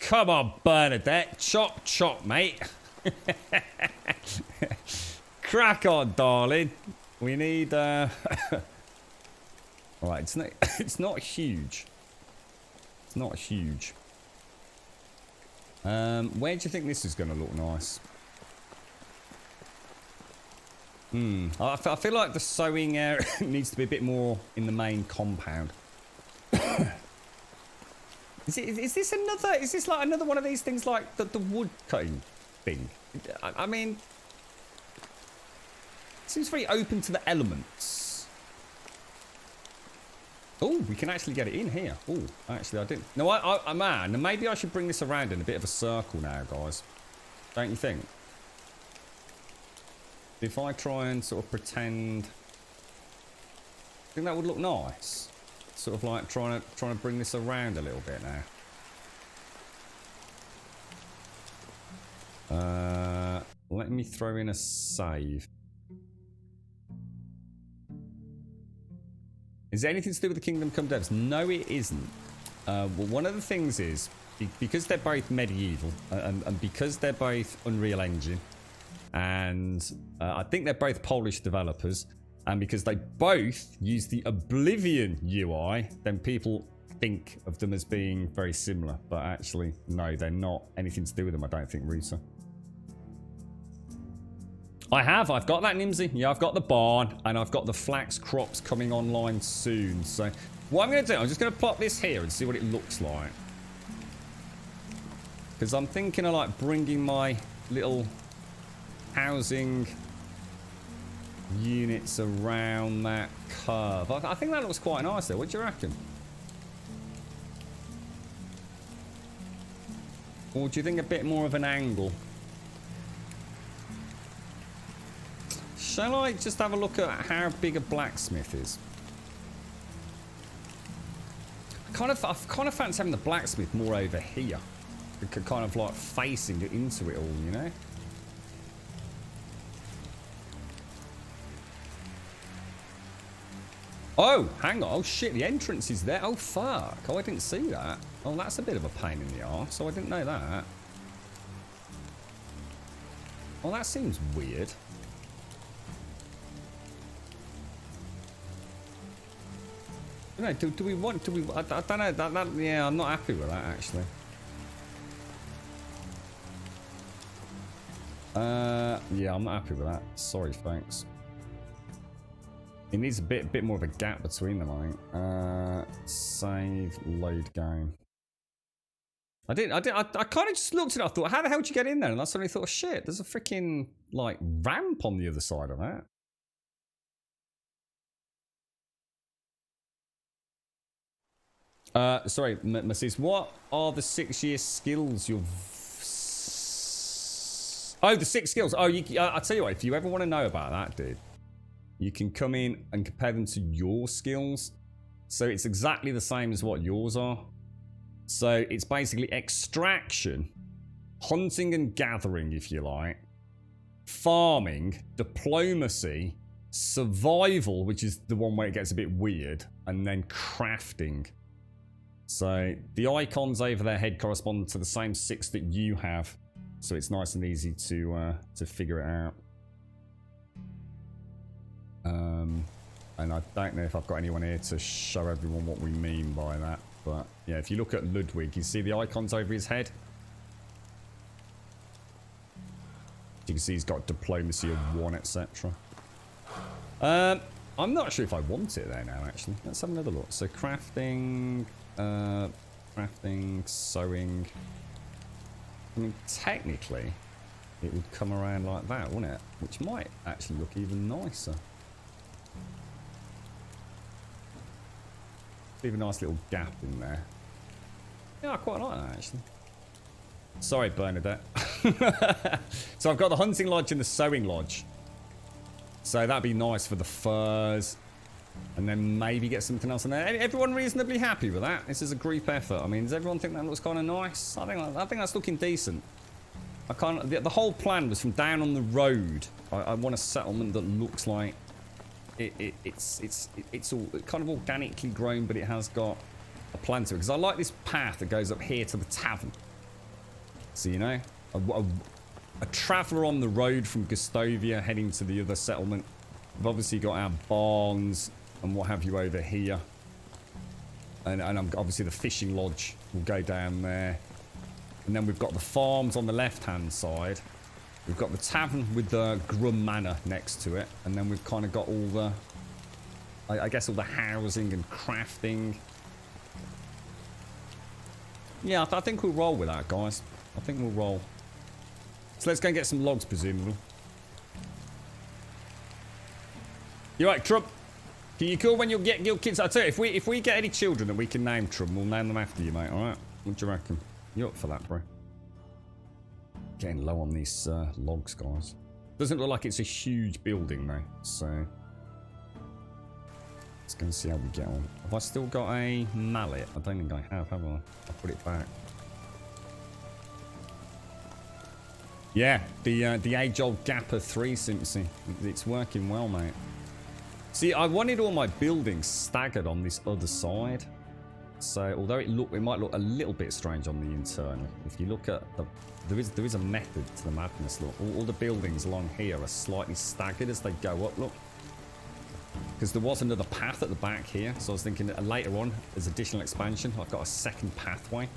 Come on, Bernadette. Chop, chop, mate. Crack on, darling. We need... Alright, it's not huge. It's not huge. Where do you think this is going to look nice? I feel like the sewing area needs to be a bit more in the main compound. Is this another? Is this like another one of these things like the wood cutting thing? I mean, it seems very open to the elements. Oh, we can actually get it in here. Oh, actually, I didn't. No, man, maybe I should bring this around in a bit of a circle now, guys. Don't you think? If I try and sort of pretend, I think that would look nice. Sort of like trying to bring this around a little bit now. Let me throw in a save. Is there anything to do with the Kingdom Come devs? No, it isn't. Well, one of the things is, because they're both medieval, and because they're both Unreal Engine, and I think they're both Polish developers, and because they both use the Oblivion UI, then people think of them as being very similar. But actually, no, they're not anything to do with them, I don't think, Rita. I've got that Nimsy. Yeah, I've got the barn, and I've got the flax crops coming online soon. So what I'm going to do, I'm just going to plot this here and see what it looks like. Because I'm thinking of like bringing my little housing units around that curve. I think that looks quite nice there. What do you reckon? Or do you think a bit more of an angle? Shall I just have a look at how big a blacksmith is? I kind of fancy having the blacksmith more over here. Kind of like facing it into it all, you know? Oh, hang on. Oh, shit. The entrance is there. Oh, fuck. Oh, I didn't see that. Oh, that's a bit of a pain in the arse. So I didn't know that. Oh, that seems weird. No, do we want... Do we... I don't know. Yeah, I'm not happy with that, actually. Yeah, I'm not happy with that. Sorry, folks. It needs a bit more of a gap between them, I think. Save, load game. I kind of just looked at it. I thought, how the hell did you get in there? And I suddenly thought, shit, there's a freaking like ramp on the other side of that. Sorry, Mrs. What are the 6-year skills you've... Oh, the 6 skills. Oh, I'll tell you what, if you ever want to know about that, dude, you can come in and compare them to your skills. So it's exactly the same as what yours are. So it's basically extraction, hunting and gathering, if you like, farming, diplomacy, survival, which is the one where it gets a bit weird, and then crafting. So the icons over their head correspond to the same 6 that you have. So it's nice and easy to figure it out. And I don't know if I've got anyone here to show everyone what we mean by that. But yeah, if you look at Ludwig, you see the icons over his head? You can see he's got diplomacy of 1, etc. I'm not sure if I want it there now, actually. Let's have another look. So crafting, sewing. I mean, technically, it would come around like that, wouldn't it? Which might actually look even nicer. Leave a nice little gap in there. Yeah, I quite like that, actually. Sorry, Bernadette. So I've got the hunting lodge and the sewing lodge. So that'd be nice for the furs. And then maybe get something else in there. Everyone reasonably happy with that? This is a group effort. I mean, does everyone think that looks kind of nice? I think that's looking decent. The whole plan was from down on the road. I want a settlement that looks like it's all kind of organically grown, but it has got a plan to it. Because I like this path that goes up here to the tavern. So, you know, a traveller on the road from Gustovia heading to the other settlement. We've obviously got our barns and what have you over here. And obviously the fishing lodge will go down there. And then we've got the farms on the left-hand side. We've got the tavern with the Grum Manor next to it. And then we've kind of got all the... I guess all the housing and crafting. Yeah, I think we'll roll with that, guys. I think we'll roll. So let's go and get some logs, presumably. You right, Trump? Can you call when you'll get your kids? I tell you, if we get any children that we can name, Trump, we'll name them after you, mate. All right? What do you reckon? You up for that, bro? Getting low on these logs, guys. Doesn't look like it's a huge building, though. So let's go and see how we get on. Have I still got a mallet? I don't think I have I? I'll put it back. Yeah, the age-old Gapper 3 Simpson. It's working well, mate. See, I wanted all my buildings staggered on this other side. So, although it might look a little bit strange on the internal. If you look at there is a method to the madness. Look, all the buildings along here are slightly staggered as they go up. Look, because there was another path at the back here. So I was thinking that later on, as additional expansion, I've got a second pathway.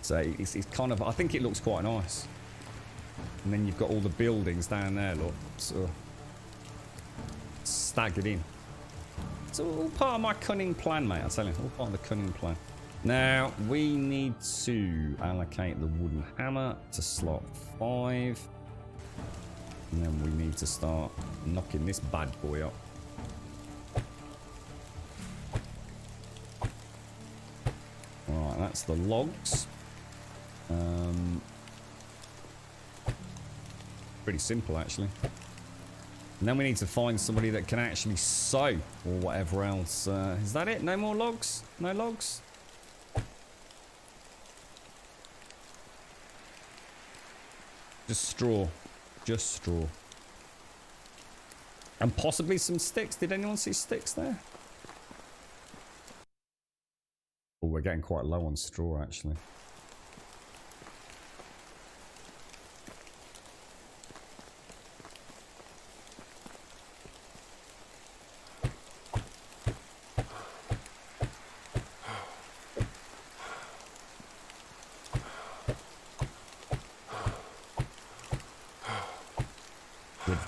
So it's kind of, I think it looks quite nice. And then you've got all the buildings down there, look, sort of staggered in. It's all part of my cunning plan, mate, I tell you, all part of the cunning plan. Now, we need to allocate the wooden hammer to slot 5. And then we need to start knocking this bad boy up. Alright, that's the logs. Pretty simple, actually. And then we need to find somebody that can actually sew or whatever else. Is that it? No more logs? No logs? Just straw. Just straw. And possibly some sticks. Did anyone see sticks there? Oh, we're getting quite low on straw, actually.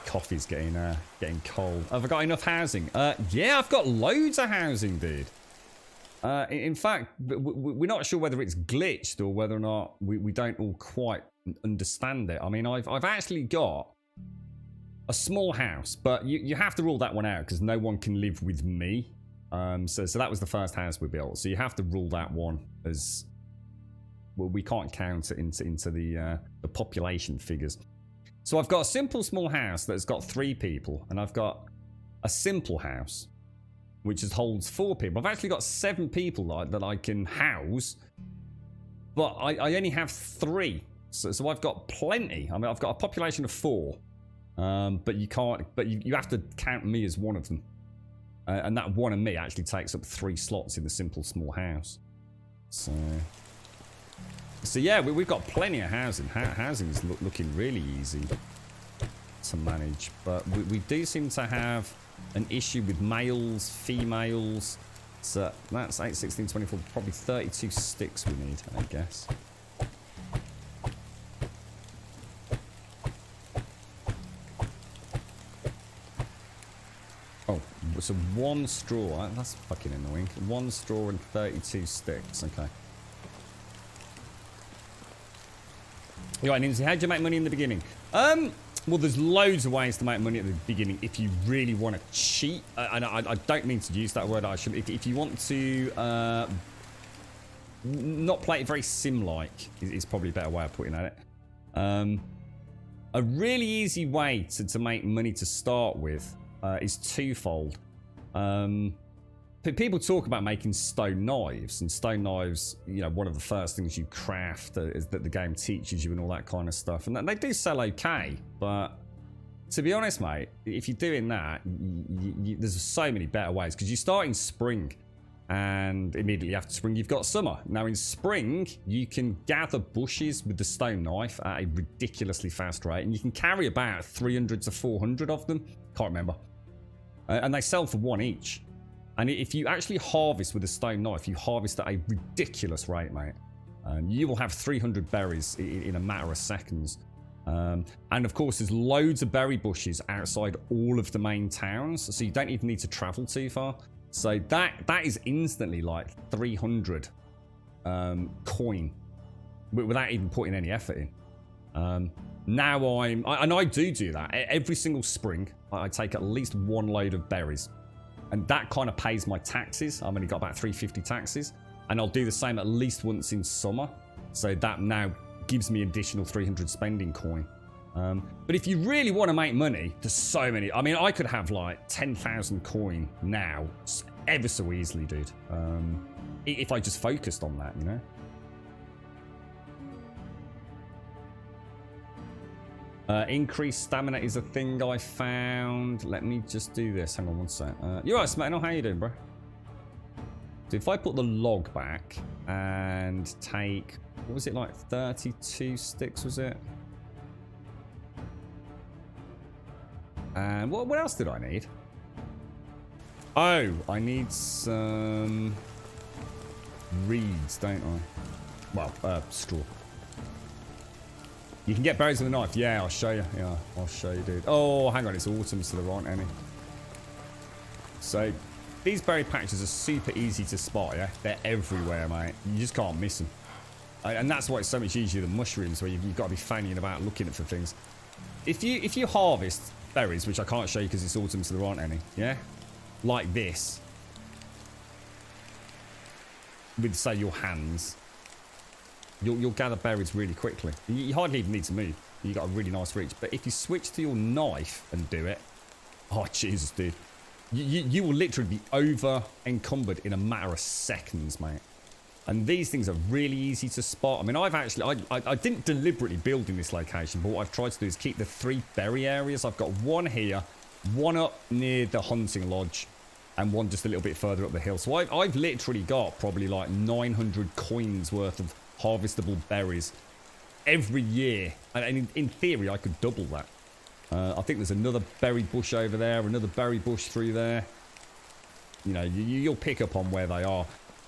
Coffee's getting cold. Have I got enough housing? Yeah, I've got loads of housing, dude. In fact, we're not sure whether it's glitched or whether or not we don't all quite understand it. I mean, I've actually got a small house, but you have to rule that one out because no one can live with me. So that was the first house we built. So you have to rule that one as well. We can't count it into the population figures. So I've got a simple small house that's got 3 people, and I've got a simple house which holds 4 people. I've actually got 7 people that I can house, but I only have 3. So I've got plenty. I mean, I've got a population of 4, but you can't. But you have to count me as one of them, and that one of me actually takes up 3 slots in the simple small house. So yeah, we've got plenty of housing. Housing is looking really easy to manage, but we do seem to have an issue with males, females. So that's 8, 16, 24, probably 32 sticks we need, I guess. Oh, so 1 straw. That's fucking annoying. 1 straw and 32 sticks. Okay. You're right, Ninja. How do you make money in the beginning? Well, there's loads of ways to make money at the beginning if you really want to cheat. And I don't mean to use that word. I should. If you want to not play it very sim-like, is probably a better way of putting it. A really easy way to make money to start with is twofold. People talk about making stone knives, and stone knives, you know, one of the first things you craft is that the game teaches you and all that kind of stuff. And they do sell okay, but to be honest, mate, if you're doing that, there's so many better ways, because you start in spring, and immediately after spring, you've got summer. Now, in spring, you can gather bushes with the stone knife at a ridiculously fast rate, and you can carry about 300 to 400 of them. Can't remember. And they sell for 1 each. And if you actually harvest with a stone knife, you harvest at a ridiculous rate, mate. You will have 300 berries in a matter of seconds. And of course, there's loads of berry bushes outside all of the main towns, so you don't even need to travel too far. So that is instantly like 300 coin without even putting any effort in. Now I do that. Every single spring, I take at least one load of berries. And that kind of pays my taxes. I've only got about 350 taxes. And I'll do the same at least once in summer. So that now gives me additional 300 spending coin. But if you really want to make money, there's so many. I mean, I could have like 10,000 coin now ever so easily, dude. If I just focused on that, you know? Increased stamina is a thing I found. Let me just do this. Hang on one sec. You alright, Smetano? How you doing, bro? So if I put the log back and take... What was it, like 32 sticks, was it? And what else did I need? Oh, I need some reeds, don't I? Well, straw. You can get berries with a knife. Yeah, I'll show you. Yeah, I'll show you, dude. Oh, hang on. It's autumn to the right, Annie. So, these berry patches are super easy to spot, yeah? They're everywhere, mate. You just can't miss them. And that's why it's so much easier than mushrooms, where you've got to be fanning about looking for things. If you harvest berries, which I can't show you because it's autumn so there aren't any, yeah? Like this. With, say, your hands. You'll gather berries really quickly. You hardly even need to move. You got a really nice reach. But if you switch to your knife and do it, oh Jesus, dude, you will literally be over encumbered in a matter of seconds, mate. And these things are really easy to spot. I mean, I didn't deliberately build in this location, but what I've tried to do is keep the 3 berry areas. I've got one here, one up near the hunting lodge, and one just a little bit further up the hill. So I've literally got probably like 900 coins worth of harvestable berries every year, and in theory I could double that. I think there's another berry bush over there, another berry bush through there. You know, you'll pick up on where they are.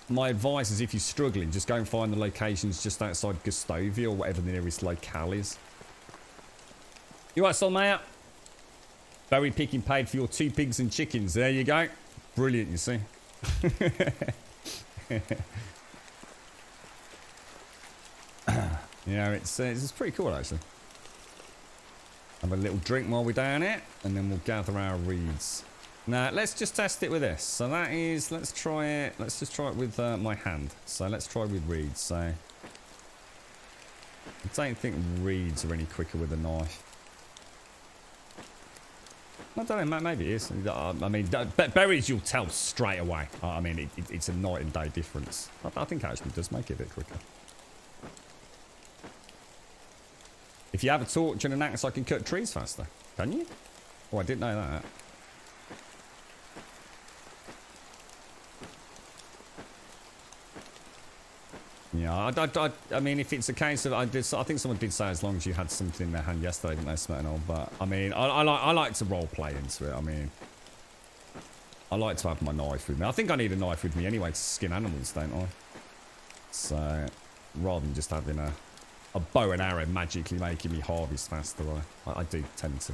My advice is, if you're struggling, just go and find the locations just outside Gustovia or whatever the nearest locale is. You right, Solmaya? Berry picking paid for your 2 pigs and chickens. There you go. Brilliant, you see. Yeah, it's pretty cool, actually. Have a little drink while we're down it, and then we'll gather our reeds. Now, let's just test it with this. So that is, let's try it. Let's just try it with my hand. So let's try with reeds. So I don't think reeds are any quicker with a knife. I don't know, maybe it is. I mean, berries you'll tell straight away. I mean, it's a night and day difference. I think it actually does make it a bit quicker. If you have a torch and an axe, I can cut trees faster. Can you? Oh, I didn't know that. Yeah, I mean, if it's a case of, I think someone did say as long as you had something in their hand yesterday, didn't they, Smetano? But I mean, I like to role play into it. I mean, I like to have my knife with me. I think I need a knife with me anyway to skin animals, don't I? So rather than just having a bow and arrow magically making me harvest faster, I do tend to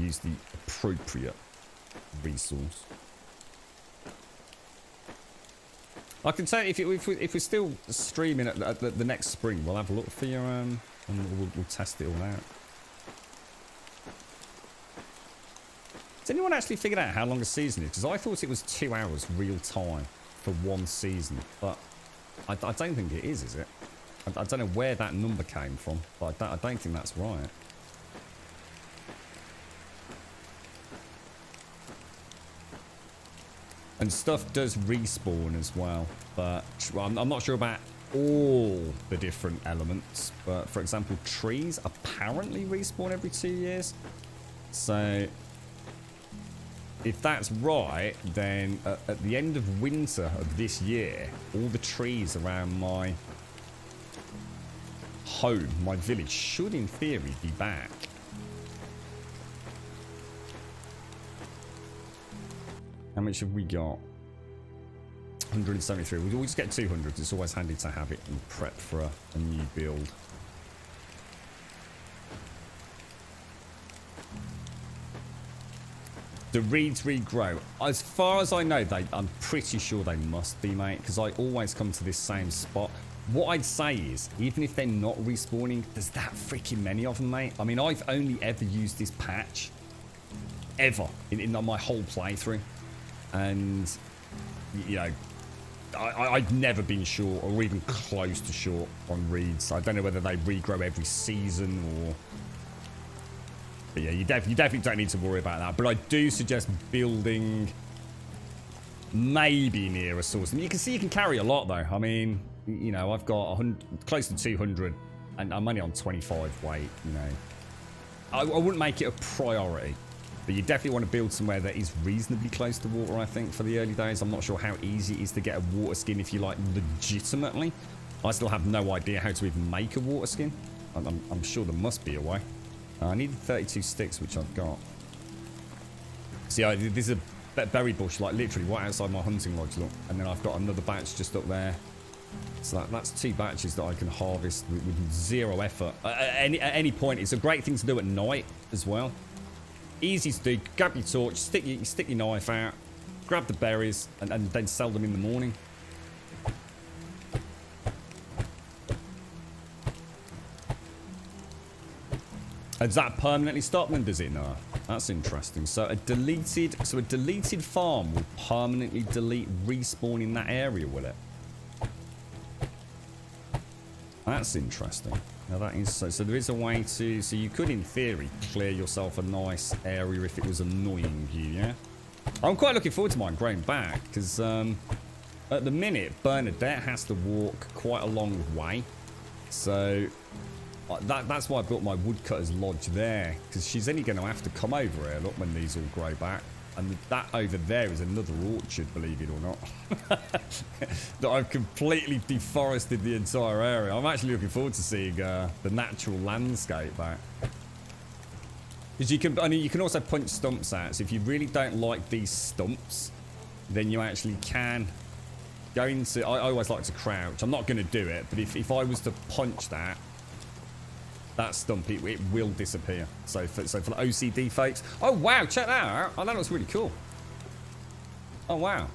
use the appropriate resource. I can say if we're still streaming at the next spring, we'll have a look for you and we'll test it all out. Has anyone actually figured out how long a season is? Because I thought it was 2 hours real time for one season, but I don't think it is it? I don't know where that number came from, but I don't think that's right. And stuff does respawn as well, but I'm not sure about all the different elements. But for example, trees apparently respawn every 2 years. So if that's right, then at the end of winter of this year, all the trees around my home, my village, should in theory be back. How much have we got? 173. We'll just get 200. It's always handy to have it and prep for a new build. The reeds regrow. As far as I know, I'm pretty sure they must be, mate, because I always come to this same spot. What I'd say is, even if they're not respawning, there's that freaking many of them, mate. I mean, I've only ever used this patch, ever, in my whole playthrough. And, you know, I've never been short or even close to short on reeds. I don't know whether they regrow every season or... But yeah, you definitely don't need to worry about that. But I do suggest building maybe near a source. I mean, you can see you can carry a lot, though. I mean, you know, I've got close to 200, and I'm only on 25 weight, you know. I wouldn't make it a priority. But you definitely want to build somewhere that is reasonably close to water, I think, for the early days. I'm not sure how easy it is to get a water skin if you like legitimately. I still have no idea how to even make a water skin. I'm sure there must be a way. I needed 32 sticks, which I've got. See, this is a berry bush, like literally right outside my hunting lodge, look. And then I've got another batch just up there. So that's 2 batches that I can harvest with 0 effort. At any point, it's a great thing to do at night as well. Easy to do. Grab your torch, stick your knife out, grab the berries, and then sell them in the morning. Does that permanently stop them? Does it? No. That's interesting. So a deleted farm will permanently delete respawn in that area, will it? That's interesting. Now that is so there is a way to, so you could in theory clear yourself a nice area if it was annoying you, yeah? I'm quite looking forward to mine growing back because at the minute Bernadette has to walk quite a long way. So that's why I built my woodcutter's lodge there, because she's only going to have to come over here, look, when these all grow back. And that over there is another orchard, believe it or not. That I've completely deforested the entire area. I'm actually looking forward to seeing the natural landscape back. Because you can also punch stumps out. So if you really don't like these stumps, then you actually can go into... I always like to crouch. I'm not going to do it, but if I was to punch that stump, it will disappear. So for the OCD folks... Oh, wow, check that out. Oh, that looks really cool. Oh, wow.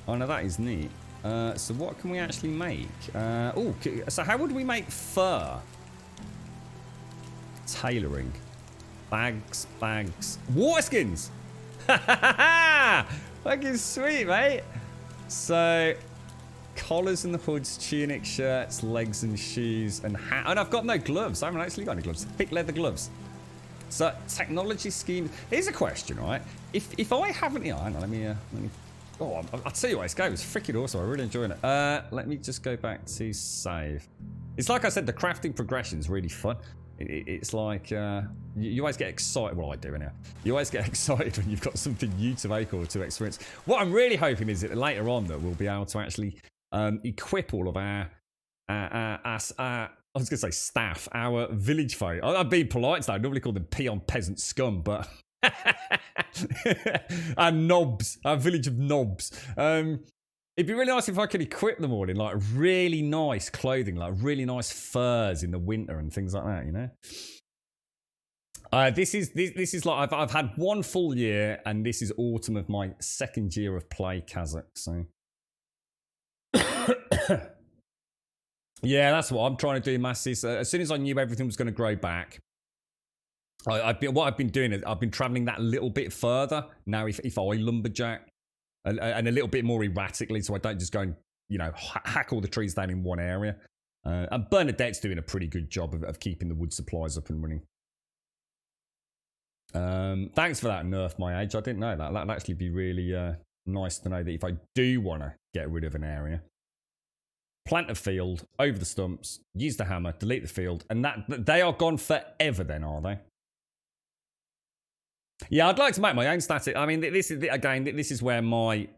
Oh, no, that is neat. So what can we actually make? Oh, so how would we make fur? Tailoring. Bags. Water skins! Fucking sweet, mate. So... collars and the hoods, tunic, shirts, legs and shoes, and hat. And I've got no gloves. I haven't actually got any gloves. Thick leather gloves. So technology scheme. Here's a question, right? If I haven't, hang on, let me. Oh, I'll tell you what, this game was freaking awesome. I'm really enjoying it. Let me just go back to save. It's like I said, the crafting progression is really fun. It's like you always get excited. Well, I do anyhow. You always get excited when you've got something new to make or to experience. What I'm really hoping is that later on that we'll be able to actually equip all of our I was going to say staff, our village folk. I'm being polite today. I normally call them peon peasant scum, but our knobs, our village of knobs. It'd be really nice if I could equip them all in like really nice clothing, like really nice furs in the winter and things like that, you know. This is like I've had 1 full year, and this is autumn of my 2nd year of play, Kazakh. So. Yeah, that's what I'm trying to do, masses. As soon as I knew everything was going to grow back, what I've been doing is I've been traveling that little bit further. Now, if I lumberjack and a little bit more erratically, so I don't just go and, you know, hack all the trees down in one area. And Bernadette's doing a pretty good job of keeping the wood supplies up and running. Thanks for that, Nerf my age. I didn't know that. That'd actually be really nice to know that if I do want to get rid of an area, plant a field over the stumps, use the hammer, delete the field, and that they are gone forever then, are they? Yeah, I'd like to make my own static. I mean, this is where my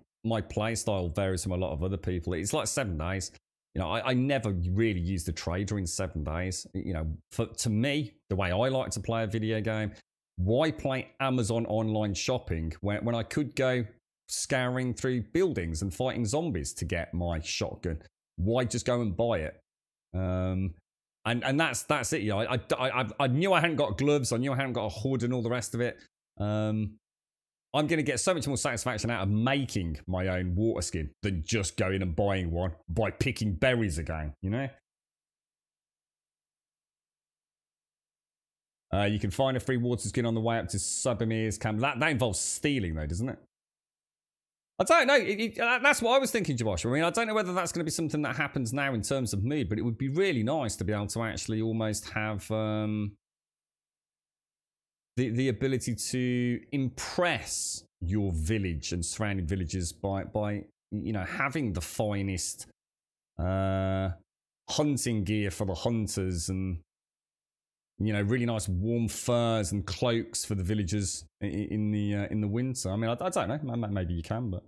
play style varies from a lot of other people. It's like 7 days. You know, I never really use the trader in 7 days. You know, to me, the way I like to play a video game, why play Amazon online shopping when I could go scouring through buildings and fighting zombies to get my shotgun? Why just go and buy it? And that's it. You know, I knew I hadn't got gloves. I knew I hadn't got a hood and all the rest of it. I'm going to get so much more satisfaction out of making my own water skin than just going and buying one by picking berries again, you know? You can find a free water skin on the way up to Subamir's camp. That involves stealing, though, doesn't it? I don't know. That's what I was thinking, Josh. I mean, I don't know whether that's going to be something that happens now in terms of mood, but it would be really nice to be able to actually almost have the ability to impress your village and surrounding villages by you know, having the finest hunting gear for the hunters, and you know, really nice warm furs and cloaks for the villagers in the winter. I mean, I don't know. Maybe you can, but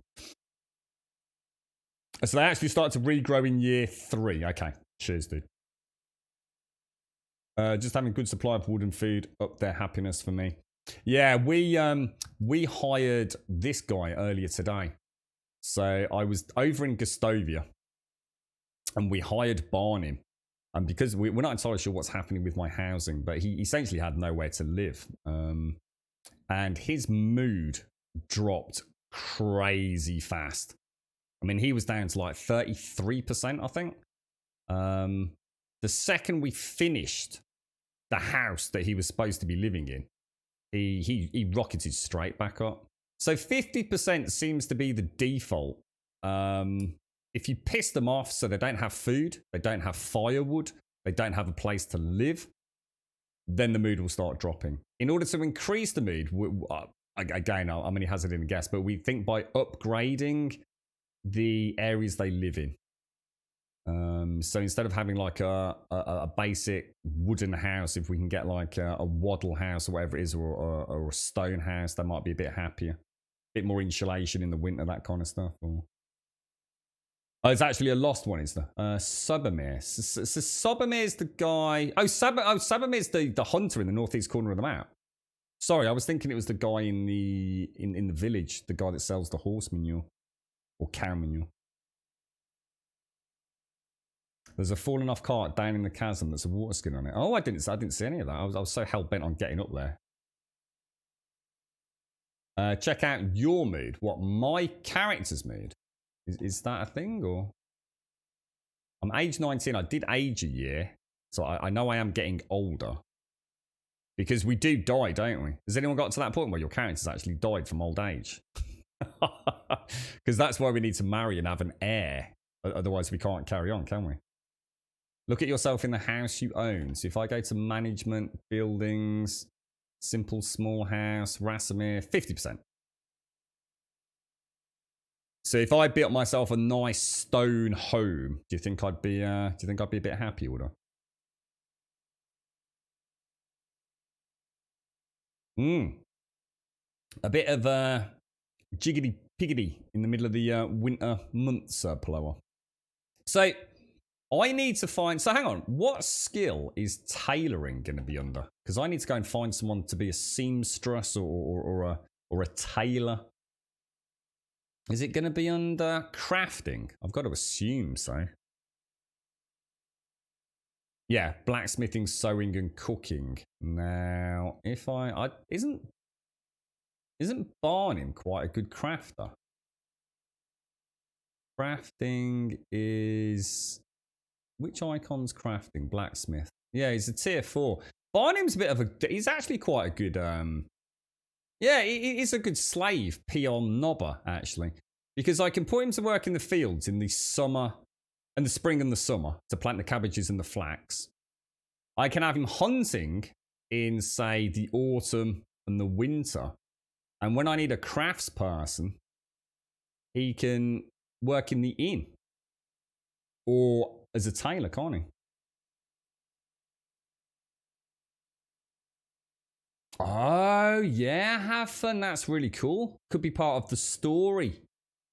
so they actually start to regrow in year 3. Okay, cheers, dude. Just having good supply of wood and food up their happiness for me. Yeah, we hired this guy earlier today. So I was over in Gustovia, and we hired Barnim. And because we're not entirely sure what's happening with my housing, but he essentially had nowhere to live. And his mood dropped crazy fast. I mean, he was down to like 33%, I think. The second we finished the house that he was supposed to be living in, he rocketed straight back up. So 50% seems to be the default. If you piss them off so they don't have food, they don't have firewood, they don't have a place to live, then the mood will start dropping. In order to increase the mood, again, I'm only hazarding a guess, but we think by upgrading the areas they live in. So instead of having like a basic wooden house, if we can get like a wattle house or whatever it is, or a stone house, they might be a bit happier. A bit more insulation in the winter, that kind of stuff. Or... Oh, it's actually a lost one, is there? Subamir. So Subamir's the guy... Oh, Subamir's the hunter in the northeast corner of the map. Sorry, I was thinking it was the guy in the village, the guy that sells the horse manure. Or cow manure. There's a fallen off cart down in the chasm that's a water skin on it. Oh, I didn't see any of that. I was so hell-bent on getting up there. Check out your mood. What, my character's mood? Is that a thing, or? I'm age 19. I did age a year. So I know I am getting older. Because we do die, don't we? Has anyone got to that point where your character's actually died from old age? Because that's why we need to marry and have an heir. Otherwise we can't carry on, can we? Look at yourself in the house you own. So if I go to management, buildings, simple small house, Rasamir, 50%. So if I built myself a nice stone home, do you think I'd be a bit happy, would I? A bit of jiggity piggity in the middle of the winter months, Plower. So I need to find... So hang on, what skill is tailoring going to be under? Because I need to go and find someone to be a seamstress or a tailor. Is it going to be under crafting? I've got to assume so. Yeah, blacksmithing, sewing, and cooking. Now, if I isn't Barnim quite a good crafter? Crafting is... Which icon's crafting? Blacksmith. Yeah, he's a tier 4. Barnum's a bit of a... He's actually quite a good... Yeah, he's a good slave, peon nobber, actually. Because I can put him to work in the fields in the summer... And the spring and the summer to plant the cabbages and the flax. I can have him hunting in, say, the autumn and the winter. And when I need a craftsperson, he can work in the inn. Or as a tailor, can't he? Oh, yeah, have fun. That's really cool. Could be part of the story.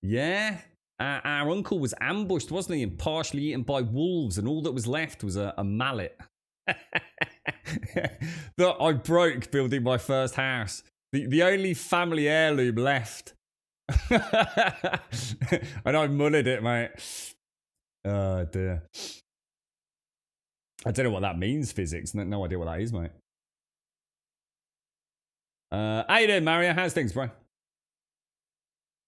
Yeah. Our uncle was ambushed, wasn't he? And partially eaten by wolves. And all that was left was a mallet. That I broke building my first house. The only family heirloom left. And I mullered it, mate. Oh, dear. I don't know what that means, physics. No idea what that is, mate. How you doing, Mario? How's things, bro?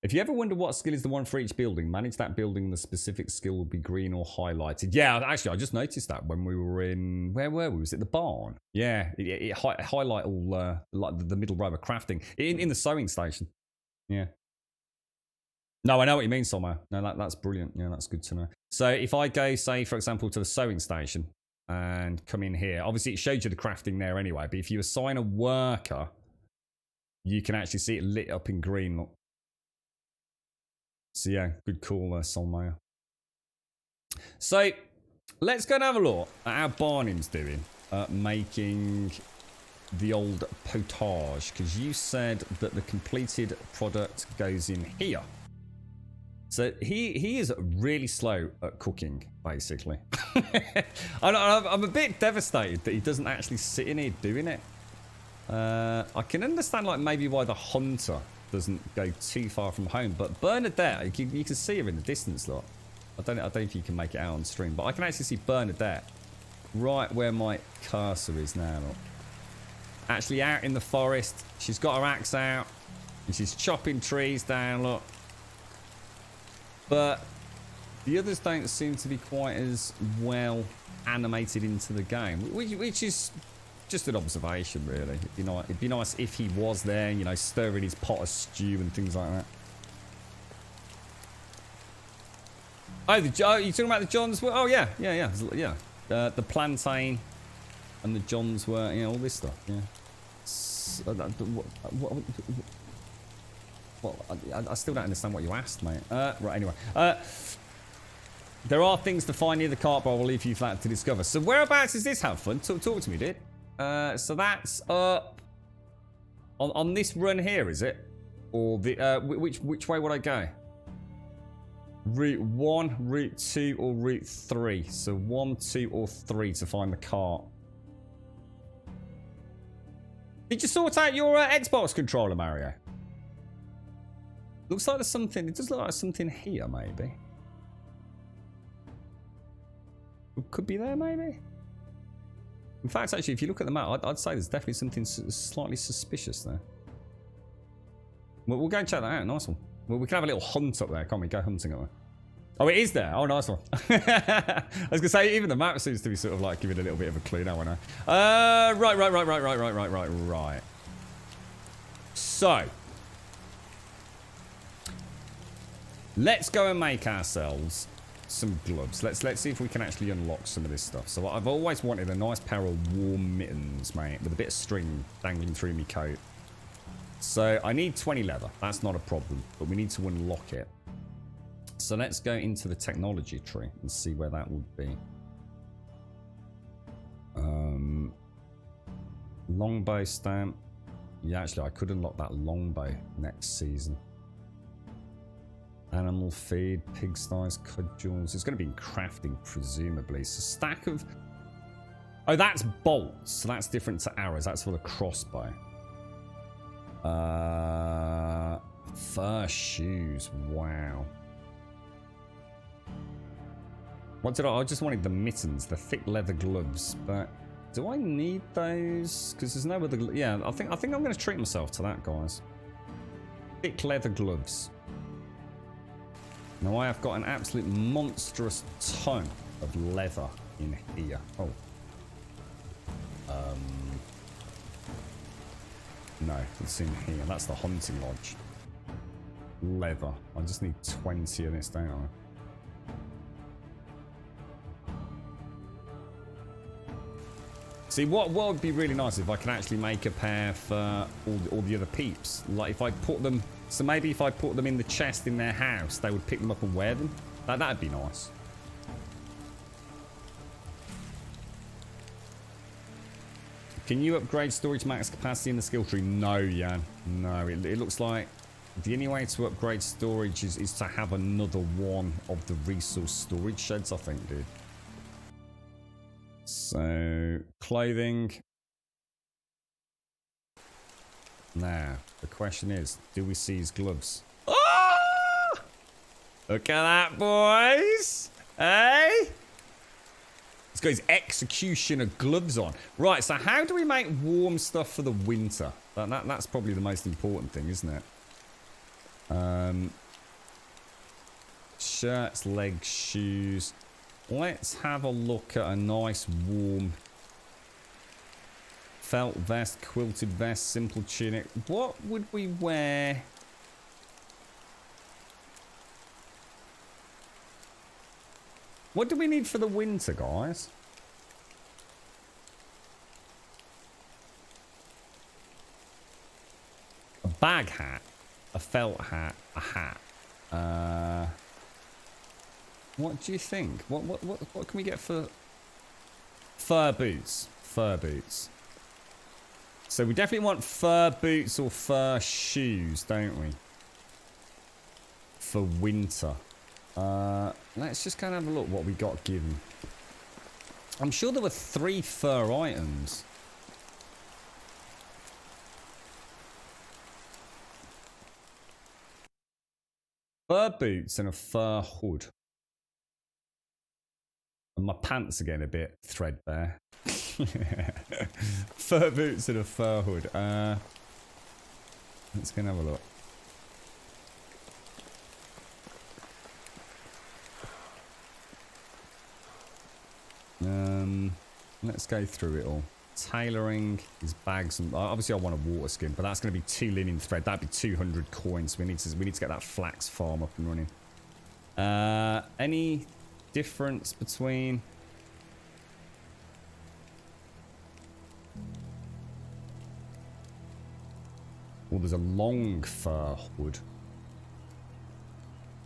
If you ever wonder what skill is the one for each building, manage that building. The specific skill will be green or highlighted. Yeah, actually, I just noticed that when we were in... Where were we? Was it the barn? Yeah, it highlight all like the middle row of crafting. In the sewing station. Yeah. No, I know what you mean, Sommer. No, that's brilliant. Yeah, that's good to know. So if I go, say, for example, to the sewing station and come in here, obviously it shows you the crafting there anyway, but if you assign a worker, you can actually see it lit up in green. Look. So yeah, good call, Solmaya. So let's go and have a look at how Barnum's doing making the old potage, because you said that the completed product goes in here. So he is really slow at cooking, basically. I'm a bit devastated that he doesn't actually sit in here doing it. I can understand like maybe why the hunter doesn't go too far from home, but Bernadette, you can see her in the distance, look. I don't know if you can make it out on stream, but I can actually see Bernadette right where my cursor is now, look. Actually out in the forest, she's got her axe out, and she's chopping trees down, look. But the others don't seem to be quite as well animated into the game, which is just an observation, really. It'd be nice if he was there, you know, stirring his pot of stew and things like that. Oh, you talking about the Johns? Oh, yeah. The plantain and the Johns were, you know, all this stuff, yeah. Well, I still don't understand what you asked, mate. Right, anyway. There are things to find near the cart, but I will leave you flat to discover. So whereabouts is this have fun? Talk to me, dude. So that's up on this run here, is it? Or the which way would I go? Route 1, Route 2, or Route 3? So 1, 2, or 3 to find the cart. Did you sort out your Xbox controller, Mario? Looks like there's something. It does look like something here, maybe. It could be there, maybe. In fact, actually, if you look at the map, I'd say there's definitely something slightly suspicious there. Well, we'll go and check that out. Nice one. Well, we can have a little hunt up there, can't we? Go hunting up there. Oh, it is there. Oh, nice one. I was going to say, even the map seems to be sort of like giving a little bit of a clue now, I know. Right. So, let's go and make ourselves some gloves. Let's see if we can actually unlock some of this stuff. So I've always wanted a nice pair of warm mittens, mate, with a bit of string dangling through my coat. So I need 20 leather. That's not a problem, but we need to unlock it. So let's go into the technology tree and see where that would be. Longbow stamp. Yeah, actually, I could unlock that longbow next season. Animal feed, pigsties, cudgels. It's going to be in crafting, presumably. So stack of... Oh, that's bolts. So that's different to arrows. That's for the crossbow. Fur shoes. Wow. What did I just wanted the mittens, the thick leather gloves, but do I need those? Because there's no other... Yeah, I think I'm going to treat myself to that, guys. Thick leather gloves. Now I have got an absolute monstrous ton of leather in here. Oh. No, it's in here. That's the hunting lodge. Leather. I just need 20 of this, don't I? See, what would be really nice if I can actually make a pair for all the other peeps. Like if I put them... So maybe if I put them in the chest in their house, they would pick them up and wear them. That'd be nice. Can you upgrade storage max capacity in the skill tree? No, Jan. No, it looks like the only way to upgrade storage is to have another one of the resource storage sheds, I think, dude. So, clothing. Now, the question is, do we see his gloves? Oh! Look at that, boys! Hey? He's got his executioner gloves on. Right, so how do we make warm stuff for the winter? That's probably the most important thing, isn't it? Shirts, legs, shoes. Let's have a look at a nice warm felt vest, quilted vest, simple tunic. What would we wear? What do we need for the winter, guys? A bag hat, a felt hat, a hat. What do you think? What can we get for fur boots? Fur boots. So we definitely want fur boots or fur shoes, don't we? For winter. Let's just go and have a look what we got given. I'm sure there were 3 fur items. Fur boots and a fur hood. And my pants are getting a bit threadbare. Fur boots and a fur hood. Let's go and have a look. Let's go through it all. Tailoring his bags, and obviously I want a water skin, but that's going to be 2 linen thread. That'd be 200 coins. We need to get that flax farm up and running. Any difference between? Well, there's a long fur hood,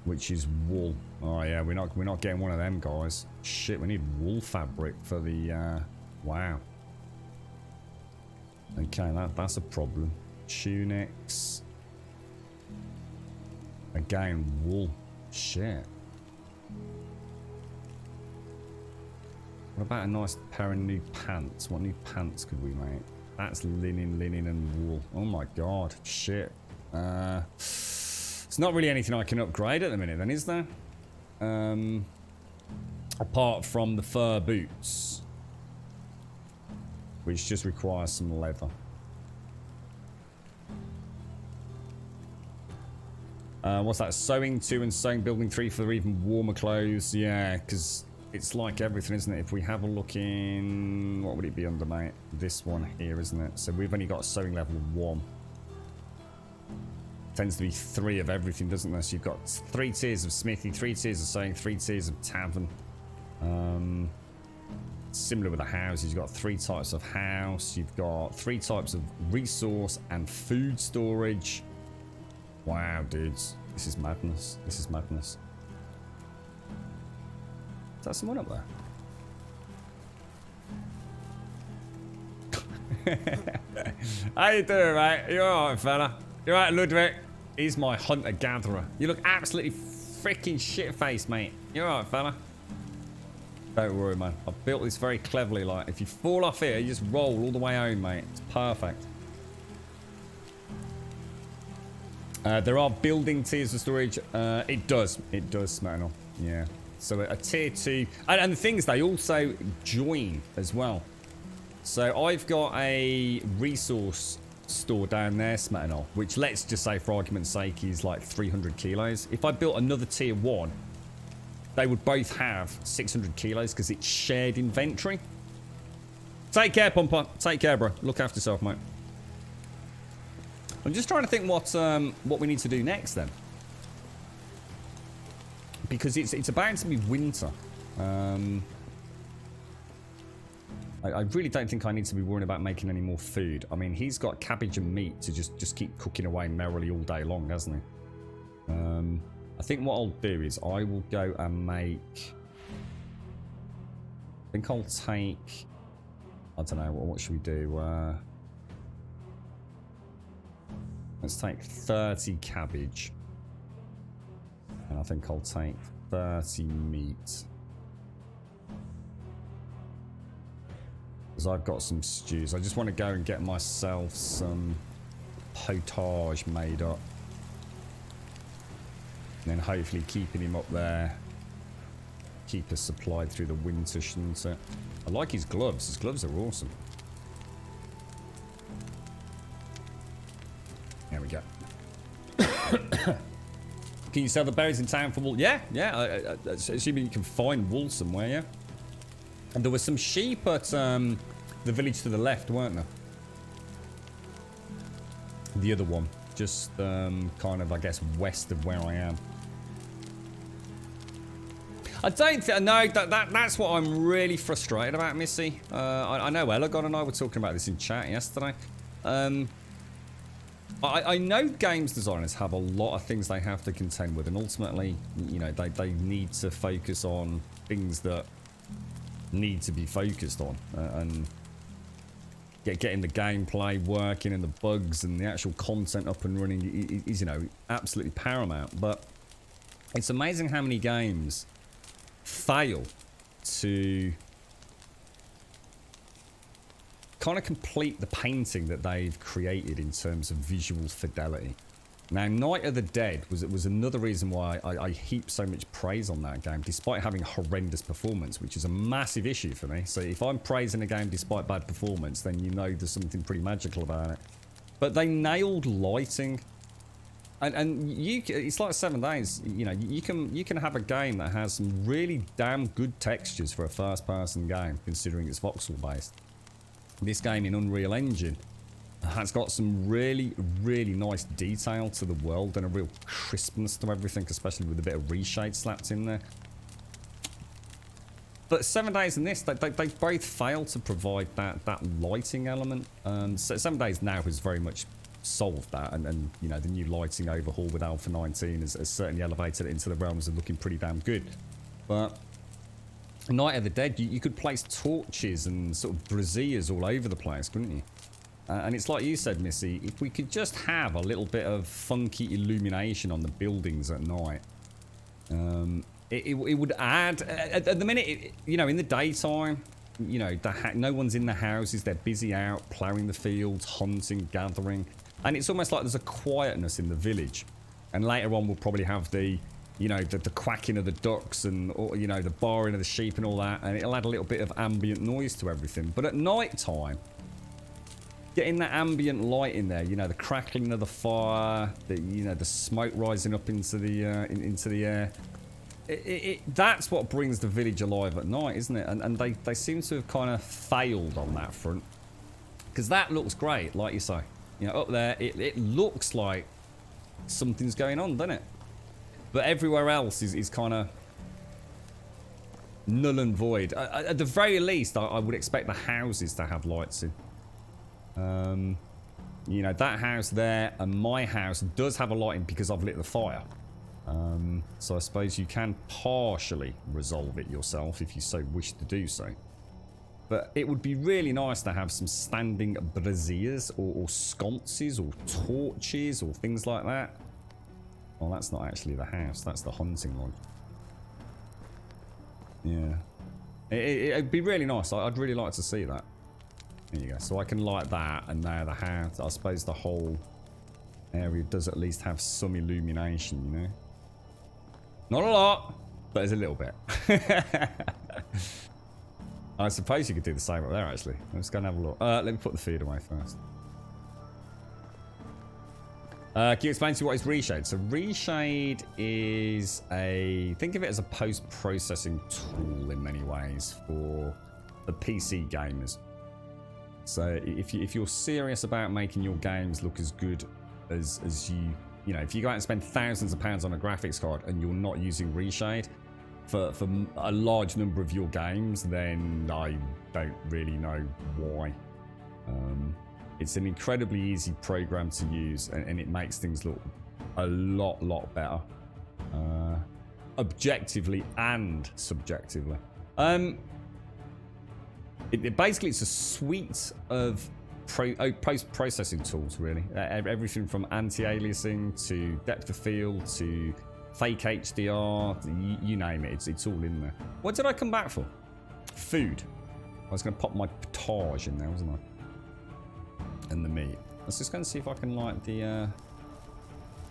which is wool. Oh yeah, we're not getting one of them, guys. Shit, we need wool fabric for the. Wow. Okay, that's a problem. Tunics. Again, wool. Shit. What about a nice pair of new pants? What new pants could we make? That's linen, and wool. Oh my god. Shit. It's not really anything I can upgrade at the minute then, is there? Apart from the fur boots. Which just requires some leather. What's that? Sewing 2 and sewing building 3 for even warmer clothes. Yeah, because it's like everything, isn't it? If we have a look in... What would it be under, mate? This one here, isn't it? So we've only got sewing level 1. Tends to be 3 of everything, doesn't there? So you've got 3 tiers of smithy, 3 tiers of sewing, 3 tiers of tavern. Similar with the houses, you've got 3 types of house. You've got 3 types of resource and food storage. Wow, dudes. This is madness. This is madness. Is that someone up there? How you doing, mate? You alright, fella? You alright, Ludwig? He's my hunter-gatherer. You look absolutely freaking shit-faced, mate. You alright, fella? Don't worry, man. I've built this very cleverly. Like, if you fall off here, you just roll all the way home, mate. It's perfect. There are building tiers of storage. It does, Smetano. Yeah. So a tier 2. And the thing is, they also join as well. So I've got a resource store down there, Smetano, which, let's just say for argument's sake, is like 300 kilos. If I built another tier 1, they would both have 600 kilos because it's shared inventory. Take care, Pumper. Take care, bro. Look after yourself, mate. I'm just trying to think what we need to do next then. Because it's about to be winter. I really don't think I need to be worrying about making any more food. I mean, he's got cabbage and meat to just keep cooking away merrily all day long, hasn't he? I think what I'll do is I will go and make... I think I'll take... I don't know, what should we do? Let's take 30 cabbage. And I think I'll take 30 meat. Because I've got some stews. I just want to go and get myself some potage made up. And then hopefully keeping him up there keep us supplied through the winter, shouldn't it? I like his gloves. His gloves are awesome. There we go. Can you sell the berries in town for wool? Yeah, yeah. Assuming you can find wool somewhere, yeah. And there were some sheep at the village to the left, weren't there? The other one. Just kind of, I guess, west of where I am. I don't think... No, that's what I'm really frustrated about, Missy. I know Elagon and I were talking about this in chat yesterday. I know games designers have a lot of things they have to contend with, and ultimately, you know, they need to focus on things that need to be focused on, and getting the gameplay working and the bugs and the actual content up and running is, you know, absolutely paramount. But it's amazing how many games fail to kind of complete the painting that they've created in terms of visual fidelity. Now, Night of the Dead was another reason why I heap so much praise on that game, despite having a horrendous performance, which is a massive issue for me. So if I'm praising a game despite bad performance, then you know there's something pretty magical about it. But they nailed lighting, and it's like 7 Days. You know, you can have a game that has some really damn good textures for a first-person game, considering it's voxel based. This game in Unreal Engine has got some really, really nice detail to the world and a real crispness to everything, especially with a bit of reshade slapped in there. But 7 Days and this, they both fail to provide that lighting element. So 7 Days now has very much solved that, and you know, the new lighting overhaul with Alpha 19 has certainly elevated it into the realms of looking pretty damn good. But Night of the Dead, you could place torches and sort of braziers all over the place, couldn't you? And it's like you said, Missy, if we could just have a little bit of funky illumination on the buildings at night, it would add... At the minute, you know, in the daytime, you know, no one's in the houses, they're busy out, ploughing the fields, hunting, gathering, and it's almost like there's a quietness in the village. And later on, we'll probably have the... you know, the quacking of the ducks and, or, you know, the barring of the sheep and all that, and it'll add a little bit of ambient noise to everything. But at night time, getting that ambient light in there, you know, the crackling of the fire, you know, the smoke rising up into the air, that's what brings the village alive at night, isn't it? And they seem to have kind of failed on that front, because that looks great, like you say. You know, up there, it looks like something's going on, doesn't it? But everywhere else is kind of null and void. At the very least, I would expect the houses to have lights in. You know, that house there and my house does have a lighting because I've lit the fire. So I suppose you can partially resolve it yourself if you so wish to do so. But it would be really nice to have some standing braziers or sconces or torches or things like that. Well, that's not actually the house. That's the hunting lodge. Yeah. It'd be really nice. I'd really like to see that. There you go. So I can light that, and there the house. I suppose the whole area does at least have some illumination, you know? Not a lot, but there's a little bit. I suppose you could do the same up there, actually. Let's go and have a look. Let me put the feed away first. Can you explain to me what is Reshade? So Reshade is think of it as a post-processing tool in many ways for the PC gamers. So if you're serious about making your games look as good as you know, if you go out and spend thousands of pounds on a graphics card and you're not using Reshade for a large number of your games, then I don't really know why. It's an incredibly easy program to use, and it makes things look a lot better, objectively and subjectively. Basically, it's a suite of post-processing tools, really. Everything from anti-aliasing to depth of field to fake HDR, you name it, it's all in there. What did I come back for? Food. I was going to pop my potage in there, wasn't I? And the meat. Let's just go and see if I can light the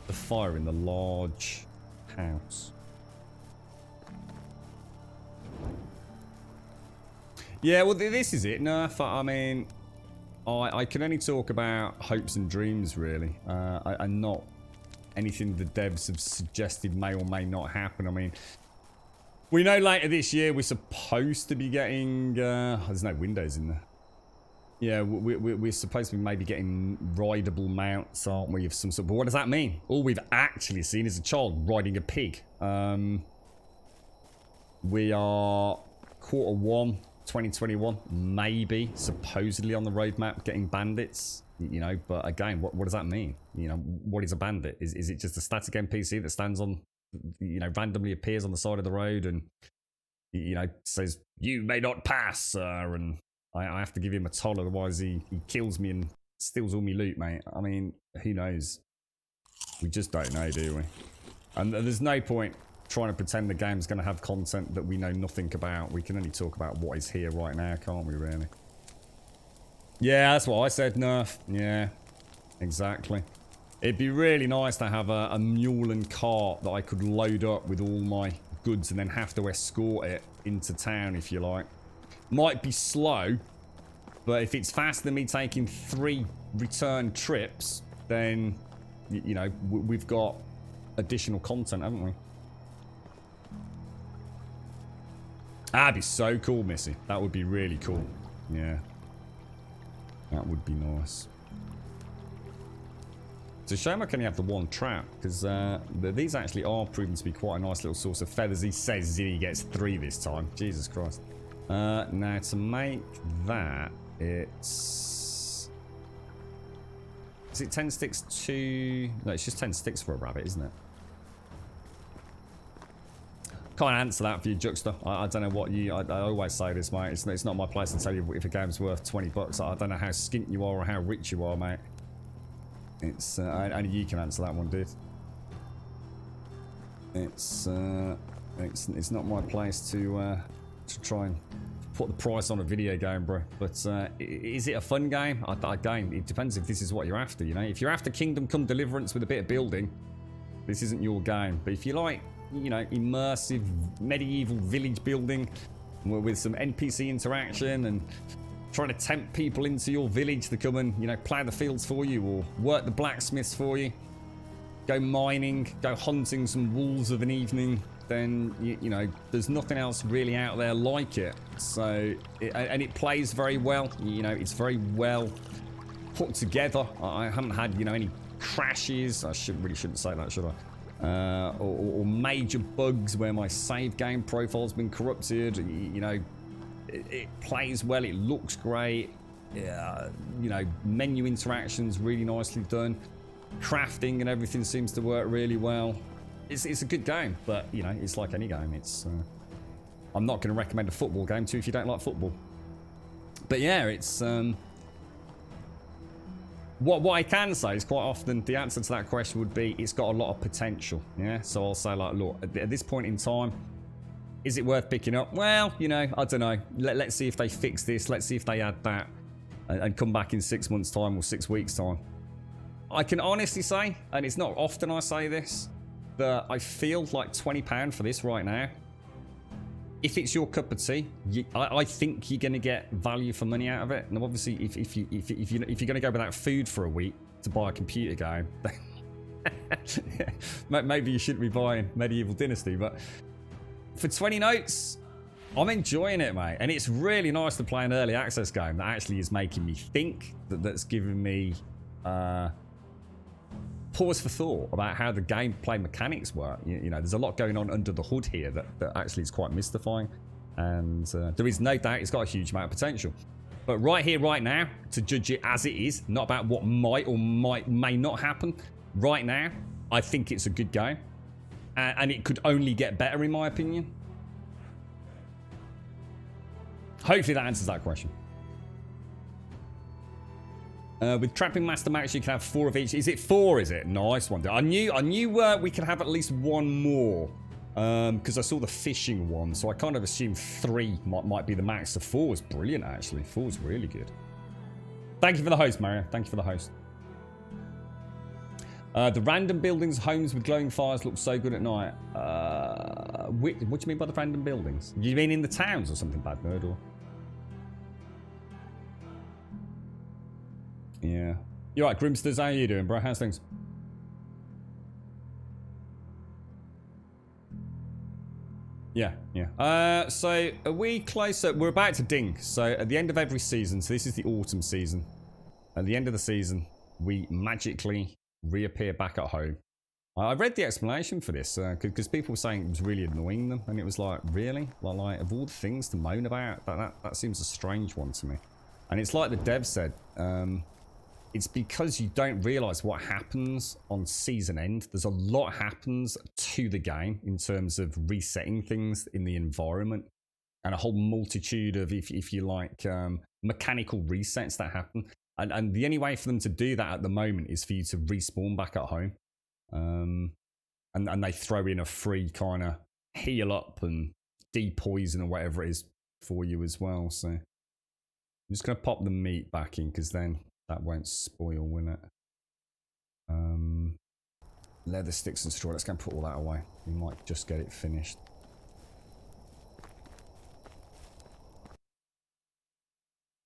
fire in the large house. Yeah, well, this is it, Nerf. I mean, I can only talk about hopes and dreams, really. And not anything the devs have suggested may or may not happen. I mean, we know later this year we're supposed to be getting... there's no windows in there. Yeah, we're supposed to be maybe getting rideable mounts, aren't we, of some sort. But what does that mean? All we've actually seen is a child riding a pig. We are Q1 2021, maybe, supposedly on the roadmap, getting bandits. You know, but again, what does that mean? You know, what is a bandit? Is it just a static NPC that stands on, you know, randomly appears on the side of the road and, you know, says, "You may not pass, sir," and I have to give him a toll, otherwise he kills me and steals all my loot, mate. I mean, who knows? We just don't know, do we? And there's no point trying to pretend the game's going to have content that we know nothing about. We can only talk about what is here right now, can't we, really? Yeah, that's what I said, Nerf. Yeah, exactly. It'd be really nice to have a mule and cart that I could load up with all my goods and then have to escort it into town, if you like. Might be slow, but if it's faster than me taking 3 return trips, then, you know, we've got additional content, haven't we? That'd be so cool, Missy. That would be really cool. Yeah. That would be nice. It's a shame I can only have the one trap, because these actually are proving to be quite a nice little source of feathers. He says he gets 3 this time. Jesus Christ. Now, to make that, it's... Is it 10 sticks to... No, it's just 10 sticks for a rabbit, isn't it? Can't answer that for you, Juxta. I don't know what you... I always say this, mate. It's not my place to tell you if a game's worth 20 bucks. I don't know how skint you are or how rich you are, mate. It's... only you can answer that one, dude. It's not my place to try and put the price on a video game, bro. But is it a fun game? Again, it depends if this is what you're after, you know? If you're after Kingdom Come Deliverance with a bit of building, this isn't your game. But if you like, you know, immersive medieval village building with some NPC interaction and trying to tempt people into your village to come and, you know, plow the fields for you or work the blacksmiths for you, go mining, go hunting some wolves of an evening, then, you know, there's nothing else really out there like it. So, and it plays very well. You know, it's very well put together. I haven't had, you know, any crashes. I shouldn't say that, should I? Or major bugs where my save game profile's been corrupted. You know, it plays well. It looks great. You know, menu interactions really nicely done. Crafting and everything seems to work really well. It's a good game, but, you know, it's like any game. It's I'm not going to recommend a football game to you if you don't like football. But yeah, it's what I can say is quite often the answer to that question would be it's got a lot of potential. Yeah, so I'll say, like, look, at this point in time, is it worth picking up? Well, you know, I don't know. Let's see if they fix this. Let's see if they add that, and come back in 6 months' time or 6 weeks' time. I can honestly say, and it's not often I say this, that I feel like £20 for this right now. If it's your cup of tea, I think you're going to get value for money out of it. And obviously, if you're going to go without food for a week to buy a computer game, maybe you shouldn't be buying Medieval Dynasty. But for 20 notes, I'm enjoying it, mate. And it's really nice to play an early access game that actually is making me think, that's giving me pause for thought about how the gameplay mechanics work. You know, there's a lot going on under the hood here that actually is quite mystifying, and there is no doubt it's got a huge amount of potential. But right here, right now, to judge it as it is, not about what might or may not happen, right now, I think it's a good game, and it could only get better in my opinion. Hopefully that answers that question. With Trapping Master Max, you can have 4 of each. Is it 4, is it? Nice one. I knew we could have at least 1 more. Because I saw the fishing one, so I kind of assumed 3 might be the max. So 4 was brilliant, actually. 4 was really good. Thank you for the host, Mario. Thank you for the host. The random buildings, homes with glowing fires look so good at night. What do you mean by the random buildings? You mean in the towns or something, Bad Nerd? Or Yeah. You alright, Grimsters? How you doing, bro? How's things? Yeah, yeah. So are we closer? We're about to ding. So at the end of every season, so this is the autumn season. At the end of the season, we magically reappear back at home. I read the explanation for this because people were saying it was really annoying them, and it was like, really? Like of all the things to moan about, that seems a strange one to me. And it's like the dev said, it's because you don't realise what happens on season end. There's a lot happens to the game in terms of resetting things in the environment, and a whole multitude of, if you like, mechanical resets that happen. And the only way for them to do that at the moment is for you to respawn back at home. And they throw in a free kind of heal up and depoison or whatever it is for you as well. So I'm just going to pop the meat back in because then that won't spoil, will it? Leather, sticks and straw. Let's go and put all that away. We might just get it finished.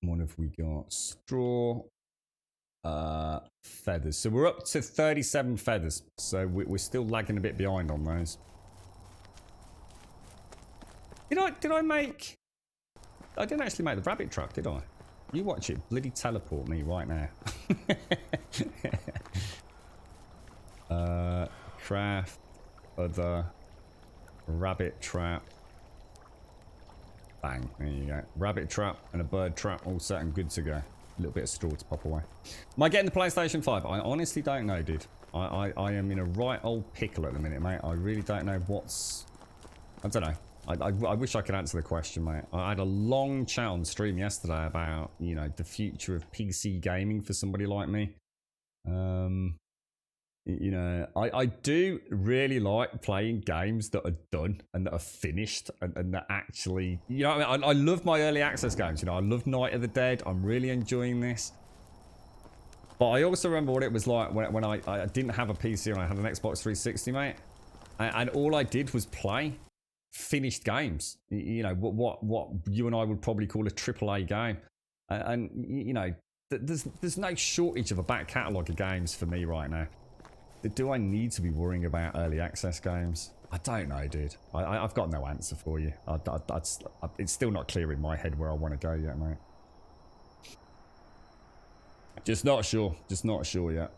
What have we got? Straw. Feathers. So we're up to 37 feathers. So we're still lagging a bit behind on those. Did I make... I didn't actually make the rabbit trap, did I? You watch it bloody teleport me right now. Craft. Other. Rabbit trap. Bang. There you go. Rabbit trap and a bird trap all set and good to go. A little bit of straw to pop away. Am I getting the PlayStation 5? I honestly don't know, dude. I am in a right old pickle at the minute, mate. I really don't know what's... I don't know. I wish I could answer the question, mate. I had a long chat on stream yesterday about, you know, the future of PC gaming for somebody like me. You know, I do really like playing games that are done and that are finished and that actually, you know, I love my early access games. You know, I love Night of the Dead. I'm really enjoying this. But I also remember what it was like when I didn't have a PC and I had an Xbox 360, mate. And all I did was play finished games. You know, what you and I would probably call a AAA game. And you know, there's no shortage of a back catalogue of games for me right now. Do I need to be worrying about early access games? I don't know, dude. I've got no answer for you. It's still not clear in my head where I want to go yet, mate. Just not sure. Just not sure yet.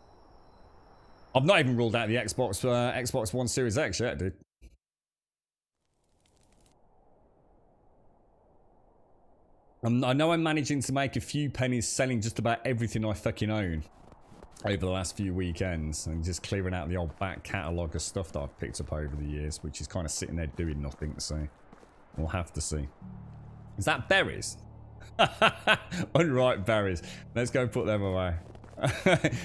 I've not even ruled out the Xbox One Series X yet, dude. I know I'm managing to make a few pennies selling just about everything I fucking own over the last few weekends and just clearing out the old back catalogue of stuff that I've picked up over the years, which is kind of sitting there doing nothing, so we'll have to see. Is that berries? Unripe berries. Let's go put them away.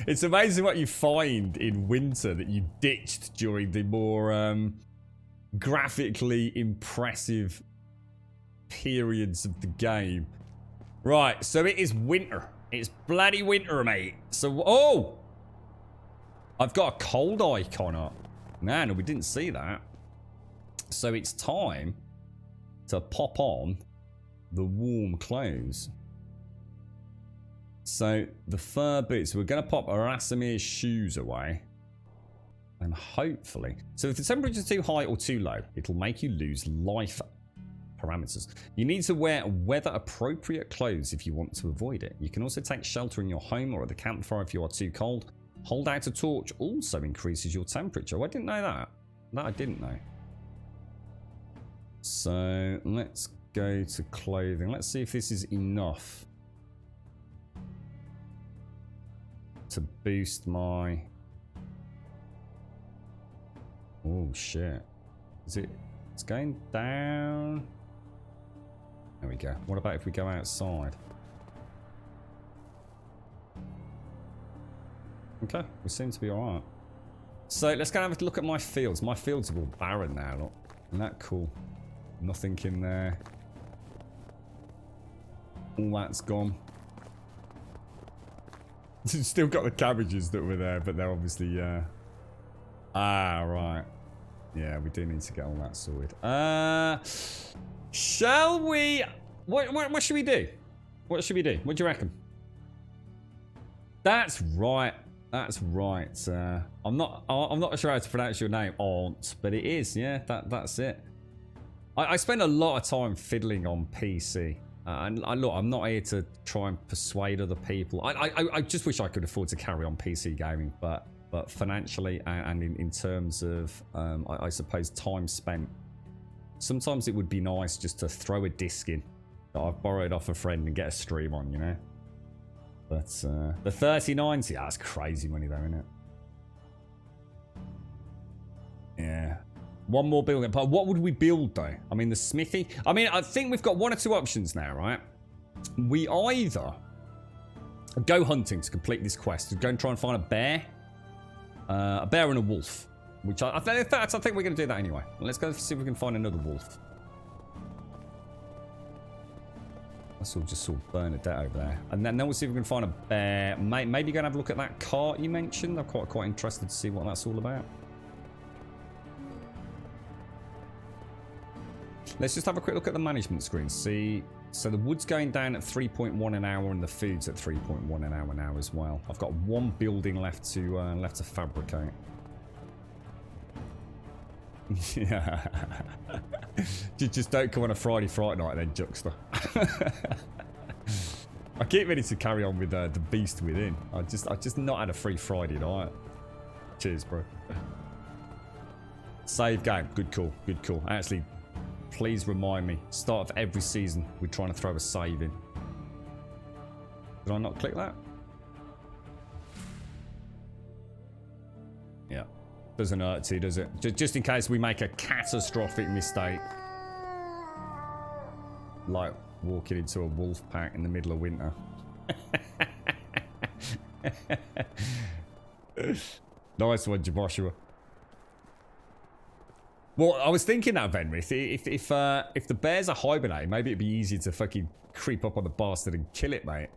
It's amazing what you find in winter that you ditched during the more graphically impressive periods of the game. Right, so it is winter. It's bloody winter, mate. So, oh! I've got a cold icon up. No, we didn't see that. So it's time to pop on the warm clothes. So the fur boots, we're going to pop Arasamir's shoes away. And hopefully... So if the temperature is too high or too low, it'll make you lose life parameters. You need to wear weather appropriate clothes if you want to avoid it. You can also take shelter in your home or at the campfire if you are too cold. Hold out a torch also increases your temperature. Oh, I didn't know that. That I didn't know. So let's go to clothing. Let's see if this is enough to boost my... Oh shit. Is it... It's going down. There we go. What about if we go outside? Okay, we seem to be alright. So let's go and have a look at my fields. My fields are all barren now, look. Isn't that cool? Nothing in there. All that's gone. Still got the cabbages that were there, but they're obviously... right. Yeah, we do need to get all that sorted. Shall we... What should we do? What should we do? What do you reckon? That's right. That's right. I'm not sure how to pronounce your name, Aunt, but it is. Yeah, that's it. I spend a lot of time fiddling on PC. And look, I'm not here to try and persuade other people. I just wish I could afford to carry on PC gaming, but financially and in terms of, I suppose, time spent, sometimes it would be nice just to throw a disc in that I've borrowed off a friend and get a stream on, you know? But the 3090, that's crazy money though, isn't it? Yeah. One more building. But what would we build though? I mean, the smithy. I mean, I think we've got one or two options now, right? We either go hunting to complete this quest, go and try and find a bear and a wolf. Which I think we're going to do that anyway. Let's go see if we can find another wolf. Let's all just sort of Bernadette over there. And then we'll see if we can find a bear. Maybe go and have a look at that cart you mentioned. I'm quite interested to see what that's all about. Let's just have a quick look at the management screen. See, so the wood's going down at 3.1 an hour and the food's at 3.1 an hour now as well. I've got one building left to fabricate. Yeah. Just don't come on a Friday night then, Juxta. I keep ready to carry on with the beast within. I just not had a free Friday night. Cheers, bro. Save game. Good call. Good call. Actually, please remind me. Start of every season, we're trying to throw a save in. Did I not click that? Yeah. Doesn't hurt to, does it? Just in case we make a catastrophic mistake. Like walking into a wolf pack in the middle of winter. Nice one, Joshua. Well, I was thinking that, Venry, if the bears are hibernating, maybe it'd be easier to fucking creep up on the bastard and kill it, mate.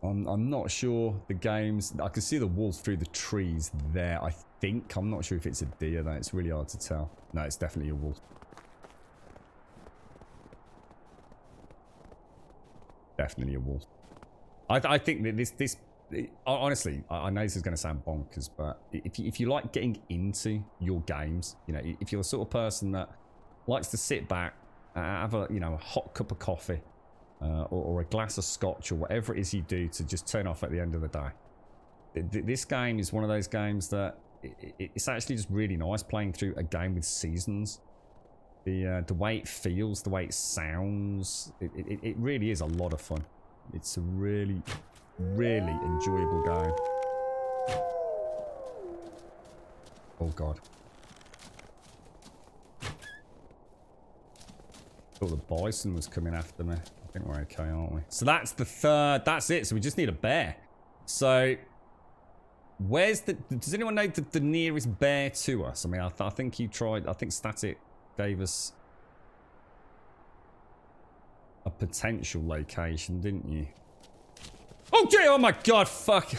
I'm not sure the games. I can see the wolf through the trees there, I think. I'm not sure if it's a deer, though. It's really hard to tell. No, it's definitely a wolf. Definitely a wolf. I think that this honestly, I know this is going to sound bonkers, but if you like getting into your games, you know, if you're the sort of person that likes to sit back, have a hot cup of coffee, or a glass of scotch, or whatever it is you do to just turn off at the end of the day, this game is one of those games that it's actually just really nice playing through a game with seasons. The way it feels, the way it sounds, it really is a lot of fun. It's a really enjoyable game. Oh god. Thought the bison was coming after me. I think we're okay, aren't we? So that's the third. That's it. So we just need a bear. So where's the? Does anyone know the nearest bear to us? I mean, I think you tried. I think Static gave us a potential location, didn't you? Oh gee! Oh my god! Fuck!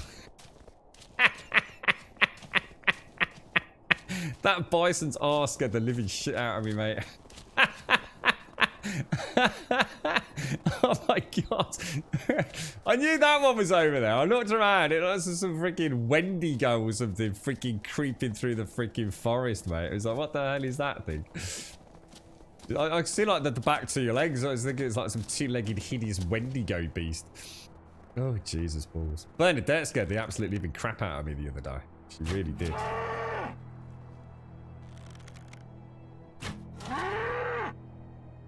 That bison's arse scared the living shit out of me, mate. Oh my god. I knew that one was over there. I looked around. It was some freaking Wendigo or something freaking creeping through the freaking forest, mate. It was like, what the hell is that thing? I see like the back to your legs. I was thinking it's like some two-legged hideous Wendigo beast. Oh, Jesus balls. Bernadette scared the absolute living crap out of me the other day. She really did.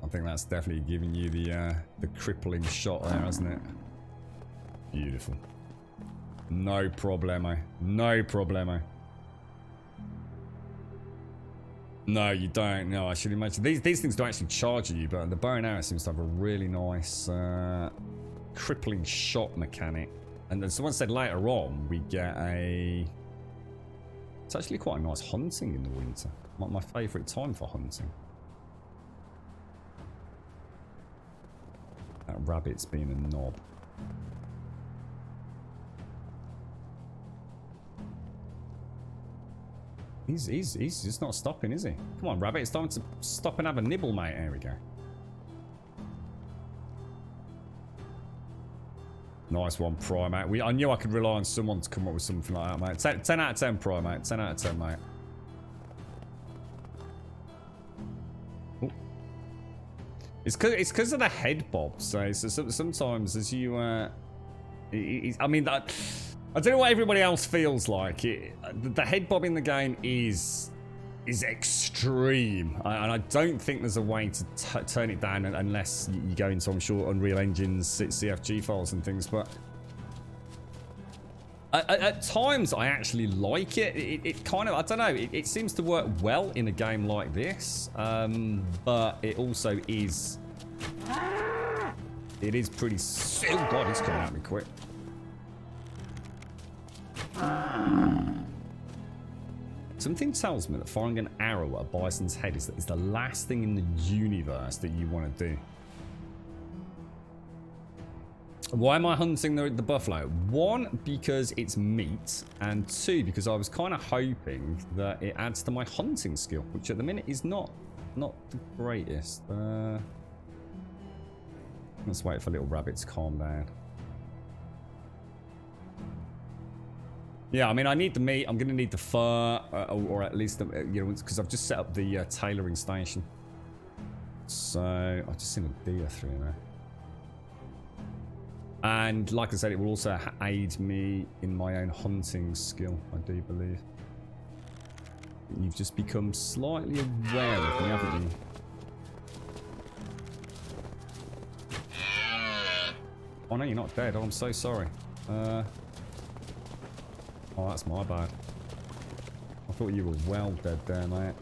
I think that's definitely giving you the crippling shot there, hasn't it? Beautiful. No problemo. No problemo. No, you don't. No, I should imagine. These things don't actually charge you, but the bow and arrow seems to have a really nice crippling shot mechanic. And then someone said later on we get a... It's actually quite a nice hunting in the winter. My favourite time for hunting. That rabbit's being a knob. He's just not stopping, is he? Come on, rabbit. It's time to stop and have a nibble, mate. There we go. Nice one, Primate. I knew I could rely on someone to come up with something like that, mate. 10 out of 10, Primate. 10 out of 10, mate. Ooh. It's because of the head bob. So sometimes as you... I mean, I don't know what everybody else feels like. The head bob in the game is extreme, and I don't think there's a way to turn it down unless you go into, I'm sure, Unreal Engine's CFG files and things. But at times I actually like it. It kind of, I don't know, it seems to work well in a game like this, but it also is, it is pretty, oh god, it's coming at me quick. Something tells me that firing an arrow at a bison's head is the last thing in the universe that you want to do. Why am I hunting the buffalo? One, because it's meat, and two, because I was kind of hoping that it adds to my hunting skill, which at the minute is not the greatest. Let's wait for little rabbit to calm down. Yeah, I mean, I need the meat. I'm going to need the fur, or at least, you know, because I've just set up the tailoring station. So, I've just seen a deer through there. And, like I said, it will also aid me in my own hunting skill, I do believe. You've just become slightly aware of me, haven't you? Oh, no, you're not dead. Oh, I'm so sorry. Oh, that's my bad. I thought you were well dead there, mate.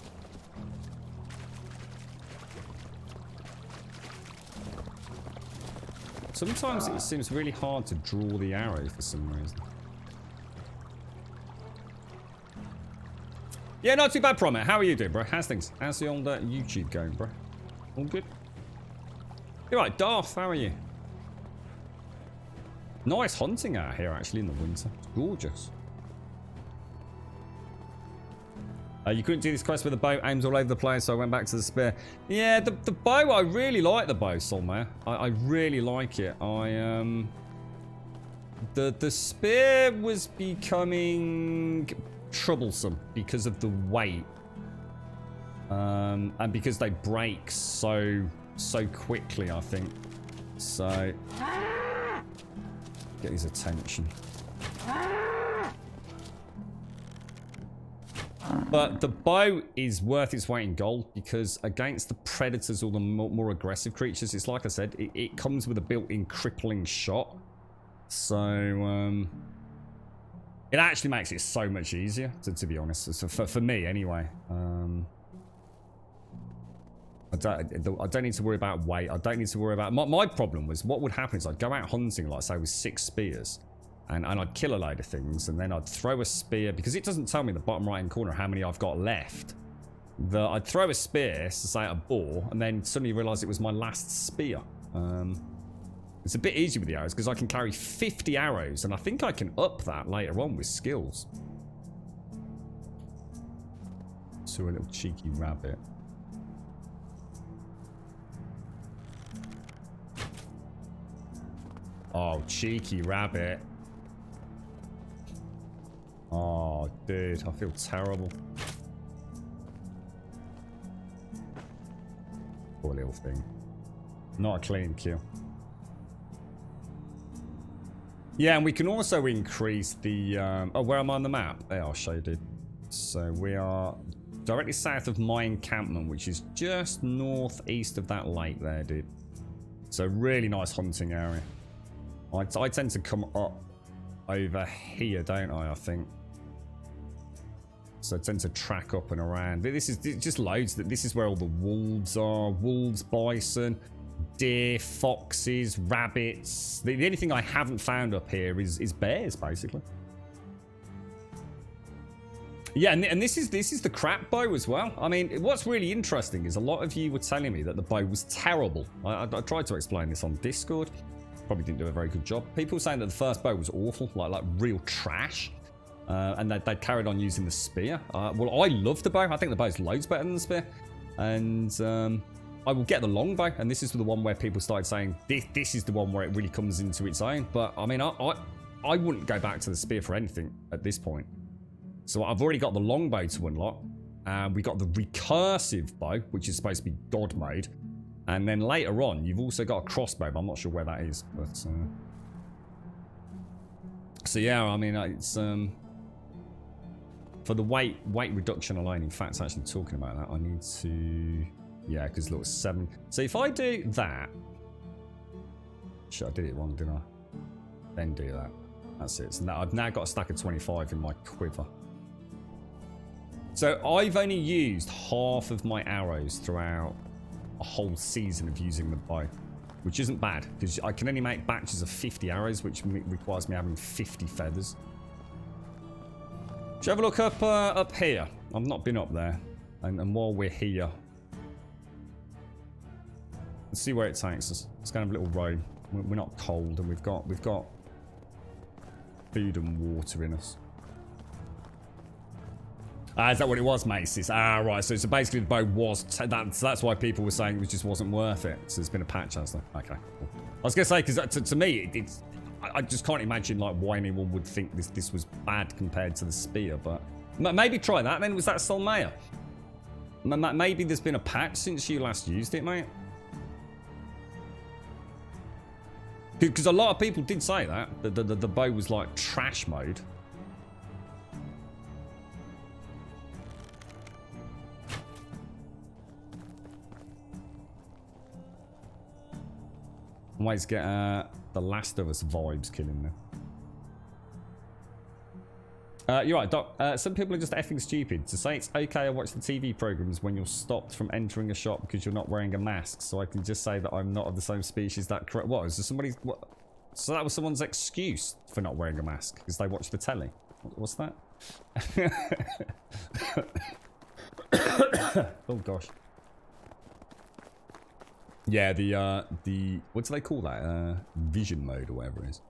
Sometimes it seems really hard to draw the arrow for some reason. Yeah, not too bad, Promet. How are you doing, bro? How's things? How's the old YouTube going, bro? All good? You're right, Darth. How are you? Nice hunting out here, actually, in the winter. It's gorgeous. You couldn't do this quest with the bow, aims all over the place, so I went back to the spear. Yeah, the bow, I really like the bow, Solmare. I really like it. The spear was becoming troublesome because of the weight. And because they break so quickly, I think. So, get his attention. But the bow is worth its weight in gold because against the predators or the more aggressive creatures, it's like I said, it comes with a built-in crippling shot. So, it actually makes it so much easier, to be honest, so for me anyway. I don't need to worry about weight. I don't need to worry about... My problem was, what would happen is I'd go out hunting, like say, with 6 spears. And I'd kill a load of things, and then I'd throw a spear, because it doesn't tell me in the bottom right-hand corner how many I've got left. I'd throw a spear, so say at a boar, and then suddenly realise it was my last spear. It's a bit easier with the arrows, because I can carry 50 arrows, and I think I can up that later on with skills. So a little cheeky rabbit. Oh, cheeky rabbit. Oh, dude, I feel terrible. Poor little thing. Not a clean kill. Yeah, and we can also increase the... oh, where am I on the map? There, I'll show you, dude. So we are directly south of my encampment, which is just northeast of that lake there, dude. So really nice hunting area. I tend to come up over here, don't I think. So I tend to track up and around. This is just loads. This is where all the wolves are. Wolves, bison, deer, foxes, rabbits. The only thing I haven't found up here is bears, basically. Yeah, and this is the crap bow as well. I mean, what's really interesting is a lot of you were telling me that the bow was terrible. I tried to explain this on Discord. Probably didn't do a very good job. People were saying that the first bow was awful, like real trash. And they carried on using the spear. Well, I love the bow. I think the bow's loads better than the spear. And I will get the longbow, and this is the one where people started saying this is the one where it really comes into its own. But I mean, I wouldn't go back to the spear for anything at this point. So I've already got the longbow to unlock. We got the recursive bow, which is supposed to be God mode. And then later on, you've also got a crossbow, but I'm not sure where that is. But so yeah, I mean, it's for the weight reduction alone. In fact, actually talking about that, I need to, yeah, because look, 7. So if I do that, shit, I did it wrong, didn't I? Then do that. That's it. So now I've now got a stack of 25 in my quiver. So I've only used half of my arrows throughout a whole season of using the bow, which isn't bad because I can only make batches of 50 arrows, which requires me having 50 feathers. Should we have a look up here? I've not been up there, and while we're here, let's see where it takes us. Let's go have a little roam. We're not cold, and we've got food and water in us. Is that what it was, Macy's? Right. So basically the bow was... That's why people were saying it just wasn't worth it. So there's been a patch, has there? Okay, cool. I was going to say, because to me, it's... I just can't imagine like why anyone would think this was bad compared to the spear, but... Maybe try that then. Was that Solmea? Maybe there's been a patch since you last used it, mate. Because a lot of people did say that. The bow was like trash mode. Always get the Last of Us vibes killing them. You're right, Doc. Some people are just effing stupid. To say it's okay I watch the TV programs when you're stopped from entering a shop because you're not wearing a mask, so I can just say that I'm not of the same species that correct. What? Is there somebody's... What? So that was someone's excuse for not wearing a mask because they watch the telly. What's that? Oh gosh. Yeah, the what do they call that? Vision mode or whatever it is.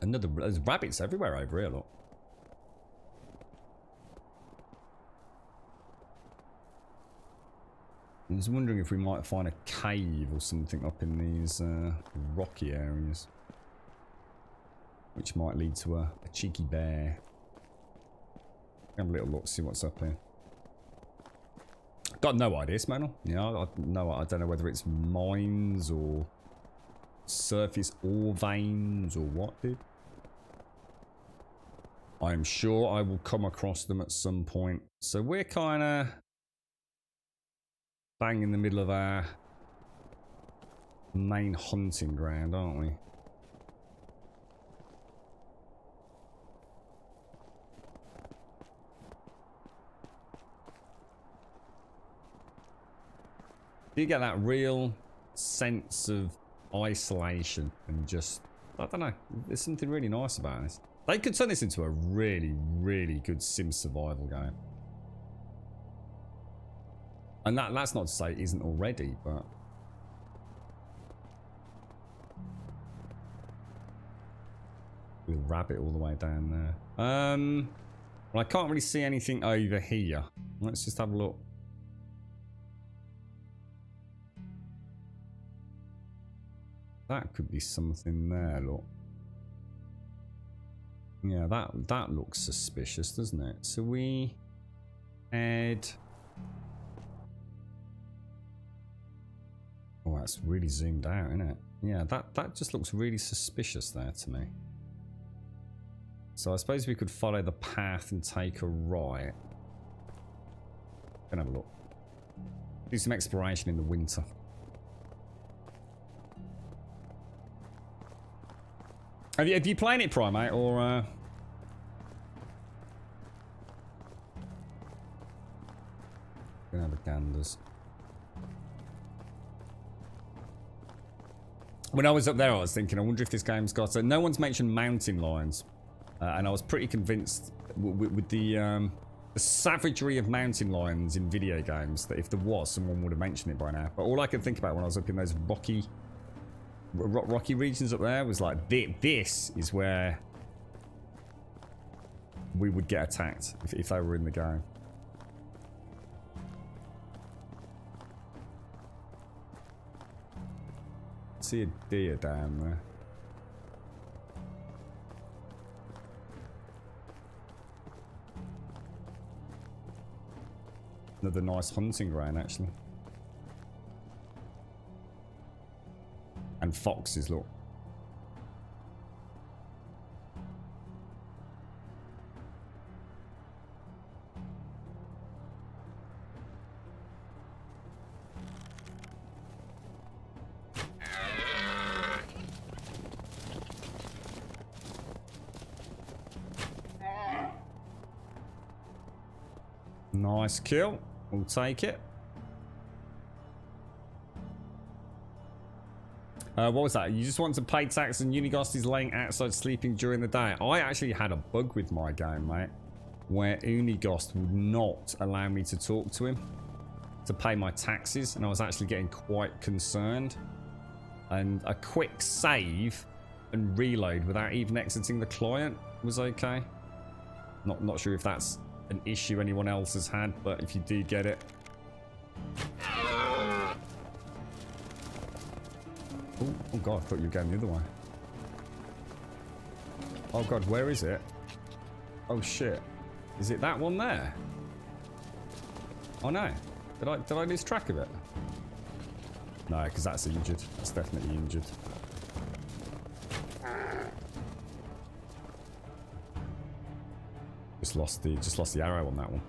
There's rabbits everywhere over here, look. I was wondering if we might find a cave or something up in these rocky areas, which might lead to a cheeky bear. Have a little look, see what's up here. Got no idea, Smanel. Yeah, I don't know whether it's mines or surface ore veins or what, dude. I am sure I will come across them at some point. So we're kind of bang in the middle of our main hunting ground, aren't we? You get that real sense of isolation and just, I don't know, there's something really nice about this. They could turn this into a really, really good sim survival game. And that's not to say it isn't already, but... We'll rabbit all the way down there. Well, I can't really see anything over here. Let's just have a look. That could be something there, look. Yeah, that looks suspicious, doesn't it? So we head... Oh, that's really zoomed out, isn't it? Yeah, that just looks really suspicious there to me. So I suppose we could follow the path and take a right. Gonna have a look. Do some exploration in the winter. Have you played it, Primate, or gonna have a ganders. When I was up there, I was thinking, I wonder if this game's got... no one's mentioned mountain lions, and I was pretty convinced with the savagery of mountain lions in video games that if there was, someone would have mentioned it by now. But all I could think about when I was up in those rocky regions up there was like, this is where we would get attacked if they were in the game. see a deer down there. Another nice hunting ground, actually. And foxes, look. Nice kill. We'll take it. What was that? You just want to pay tax and Unighost is laying outside sleeping during the day. I actually had a bug with my game, mate, where Unighost would not allow me to talk to him to pay my taxes, and I was actually getting quite concerned. And a quick save and reload without even exiting the client was okay. Not sure if that's an issue anyone else has had, but if you do get it. Oh god, I thought you were going the other way. Oh god, where is it? Oh shit. Is it that one there? Oh no. Did I lose track of it? No, because that's injured. That's definitely injured. Just lost the arrow on that one.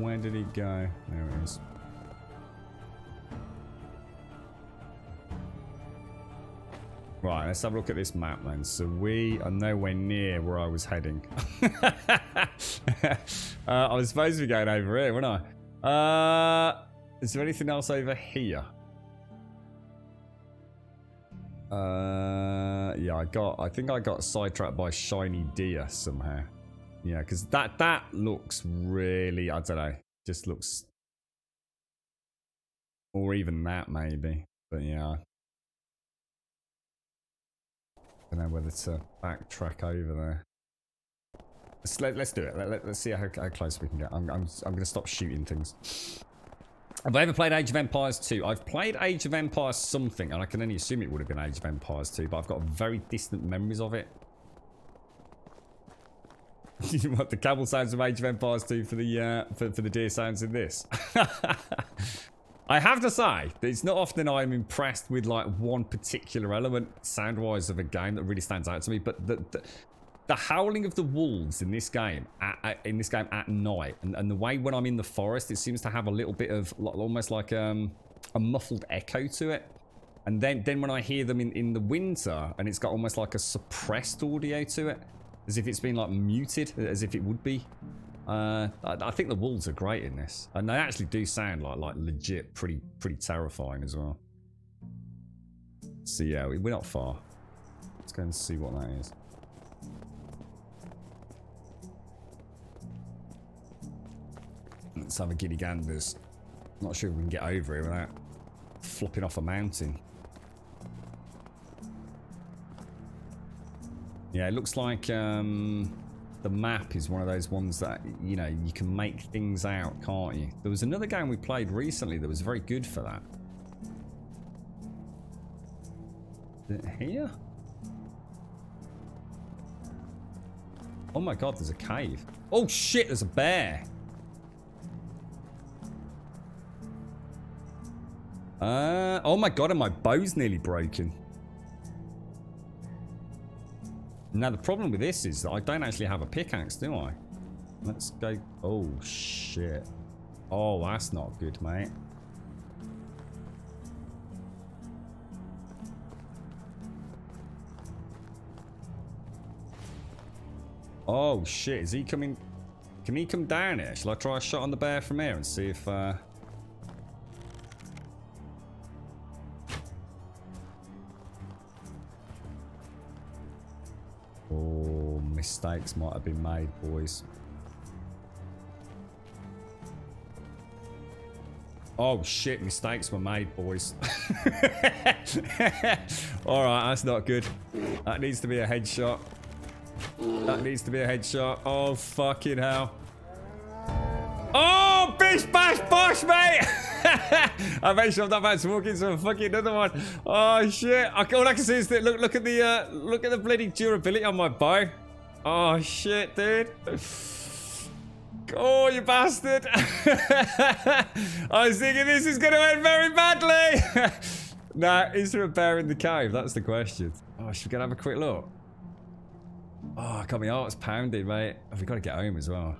Where did he go? There it is. Right, let's have a look at this map then. So we are nowhere near where I was heading. I was supposed to be going over here, wasn't I? Is there anything else over here? Yeah, I think I got sidetracked by shiny deer somehow. Yeah, because that looks really, I don't know, just looks, or even that maybe, but yeah. I don't know whether to backtrack over there. Let's do it. Let's see how close we can get. I'm going to stop shooting things. Have I ever played Age of Empires 2? I've played Age of Empires something, and I can only assume it would have been Age of Empires 2, but I've got very distant memories of it. You want the camel sounds of Age of Empires 2 for the deer sounds in this? I have to say, it's not often I'm impressed with like one particular element sound-wise of a game that really stands out to me, but the howling of the wolves in this game at night, and the way when I'm in the forest, it seems to have a little bit of almost like a muffled echo to it. And then when I hear them in the winter, and it's got almost like a suppressed audio to it, as if it's been like muted, as if it would be. I think the wolves are great in this, and they actually do sound like legit pretty terrifying as well. So yeah, we're not far. Let's go and see what that is. Let's have a giddy ganders. Not sure if we can get over here without flopping off a mountain. Yeah, it looks like the map is one of those ones that, you know, you can make things out, can't you? There was another game we played recently that was very good for that. Is it here? Oh my god, there's a cave. Oh shit, there's a bear. Oh my god, and my bow's nearly broken. Now the problem with this is that I don't actually have a pickaxe, do I? Let's go. Oh shit. Oh, that's not good, mate. Oh shit, is he coming? Can he come down here? Shall I try a shot on the bear from here and see if oh, mistakes might have been made, boys. Oh shit, mistakes were made, boys. Alright, that's not good. That needs to be a headshot. That needs to be a headshot. Oh fucking hell. Bish, bash, bosh, mate! I make sure I'm not about to walk into a fucking another one. Oh shit! All I can see is that look at the bloody durability on my bow. Oh shit, dude! Oh, you bastard! I was thinking this is gonna end very badly. Nah, is there a bear in the cave? That's the question. Oh, should we go have a quick look? Oh, God, my heart's pounding, mate. Have we got to get home as well?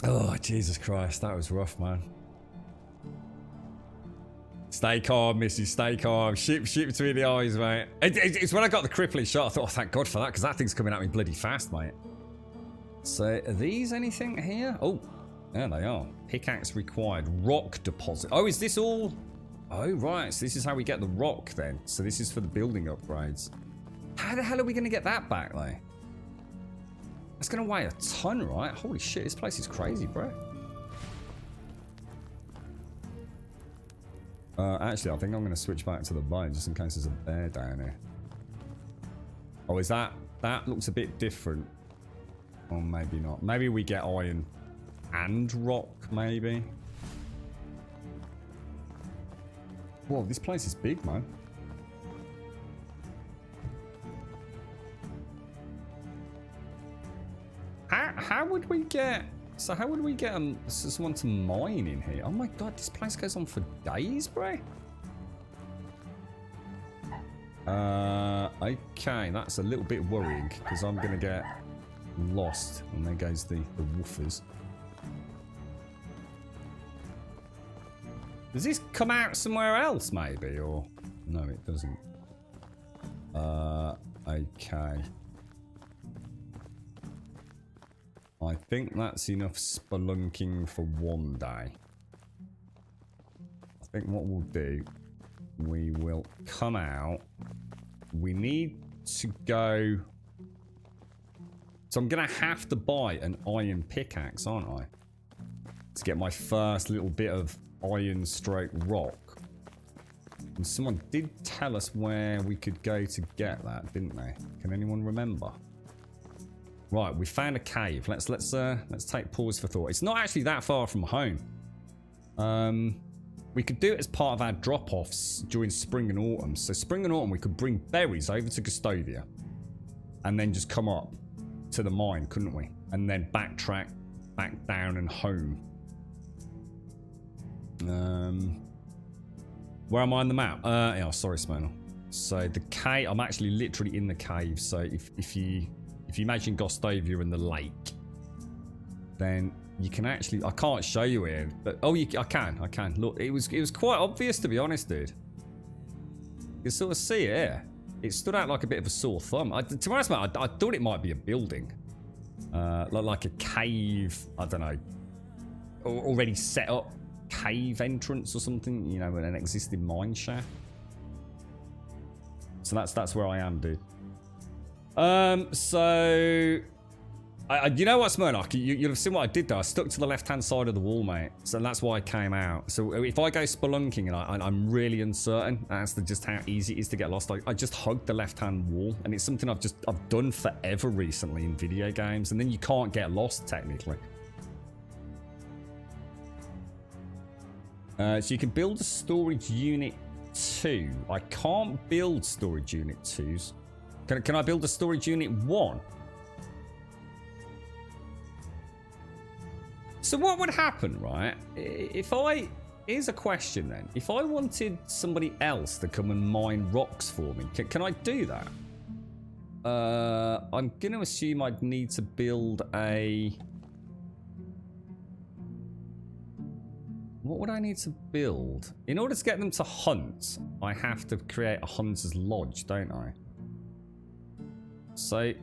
Oh, Jesus Christ, that was rough, man. Stay calm, Missy, stay calm. Shoot between the eyes, mate. It's when I got the crippling shot, I thought, oh, thank God for that, because that thing's coming at me bloody fast, mate. So, are these anything here? Oh, there they are. Pickaxe required. Rock deposit. Oh, is this all? Oh, right. So, this is how we get the rock, then. So, this is for the building upgrades. How the hell are we going to get that back, though? That's going to weigh a ton, right? Holy shit, this place is crazy, bro. Actually, I think I'm going to switch back to the boat just in case there's a bear down here. Oh, is that... That looks a bit different. Or maybe not. Maybe we get iron and rock, maybe. Whoa, this place is big, man. How would we get... So how would we get someone to mine in here? Oh my God, this place goes on for days, bro. Okay, that's a little bit worrying because I'm going to get lost. And there goes the woofers. Does this come out somewhere else, maybe? Or... No, it doesn't. Okay. I think that's enough spelunking for one day. I think what we'll do, we will come out. We need to go... So I'm going to have to buy an iron pickaxe, aren't I? To get my first little bit of iron stroke rock. And someone did tell us where we could go to get that, didn't they? Can anyone remember? Right, we found a cave. Let's take pause for thought. It's not actually that far from home. We could do it as part of our drop-offs during spring and autumn. So spring and autumn, we could bring berries over to Gustovia, and then just come up to the mine, couldn't we? And then backtrack back down and home. Where am I on the map? Yeah, sorry, Smonal. So the cave. I'm actually literally in the cave. So if you imagine Gustovia and the lake, then you can actually... I can't show you here, but... Oh, I can. Look, it was quite obvious, to be honest, dude. You can sort of see it here. It stood out like a bit of a sore thumb. To be honest, man, I thought it might be a building. Like a cave, I don't know. Already set up cave entrance or something, you know, an existing mine shaft. So that's where I am, dude. So... you know what, Smirnock? You'll have seen what I did there. I stuck to the left-hand side of the wall, mate. So that's why I came out. So if I go spelunking and I'm really uncertain as to just how easy it is to get lost, I just hug the left-hand wall. And it's something I've done forever recently in video games. And then you can't get lost, technically. So you can build a storage unit 2. I can't build storage unit 2s. Can I build a storage unit 1? So what would happen, right? Here's a question then. If I wanted somebody else to come and mine rocks for me, can I do that? I'm going to assume I'd need to build a... What would I need to build? In order to get them to hunt, I have to create a hunter's lodge, don't I? So,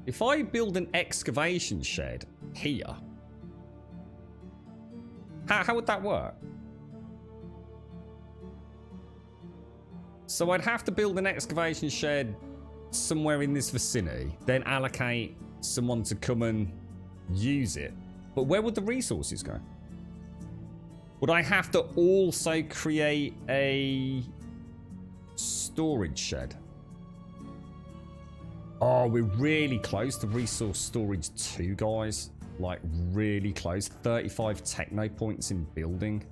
if I build an excavation shed here... How would that work? So I'd have to build an excavation shed somewhere in this vicinity, then allocate someone to come and use it. But where would the resources go? Would I have to also create a storage shed? Oh, we're really close to resource storage 2, guys. like really close. 35 techno points in building.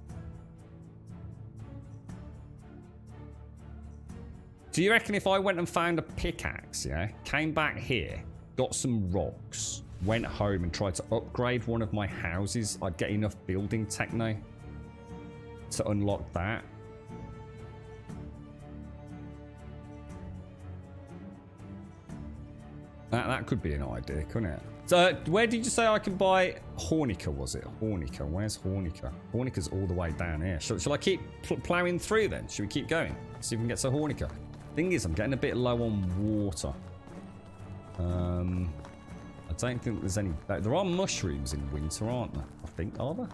Do you reckon if I went and found a pickaxe, yeah, came back here, got some rocks, went home and tried to upgrade one of my houses, I'd get enough building techno to unlock that? That could be an idea, couldn't it? So, where did you say I can buy Hornica, was it? Hornica, where's Hornica? Hornica's all the way down here. Shall I keep ploughing through then? Should we keep going? See if we can get to Hornica. Thing is, I'm getting a bit low on water. I don't think there's any... There are mushrooms in winter, aren't there? I think, are there?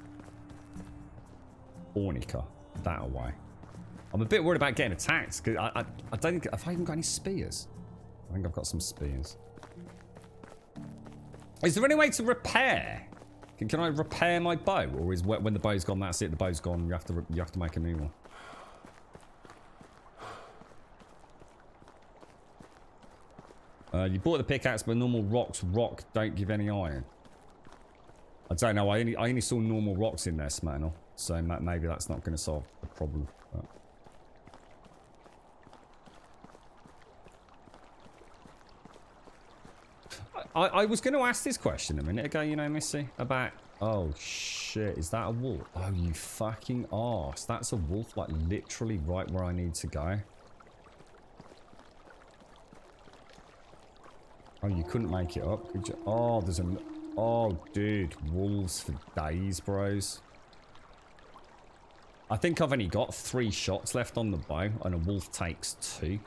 Hornica, that away. I'm a bit worried about getting attacked, because I don't think... Have I even got any spears? I think I've got some spears. Is there any way to repair? Can I repair my bow, or is when the bow's gone, that's it? The bow's gone. You have to make a new one. You bought the pickaxe, but normal rocks don't give any iron. I don't know. I only saw normal rocks in there, Smanel. So maybe that's not going to solve the problem. But. I was going to ask this question a minute ago, you know, Missy, about... Oh, shit. Is that a wolf? Oh, you fucking arse. That's a wolf, like, literally right where I need to go. Oh, you couldn't make it up, could you? Oh, there's a... Oh, dude. Wolves for days, bros. I think I've only got 3 shots left on the bow, and a wolf takes 2.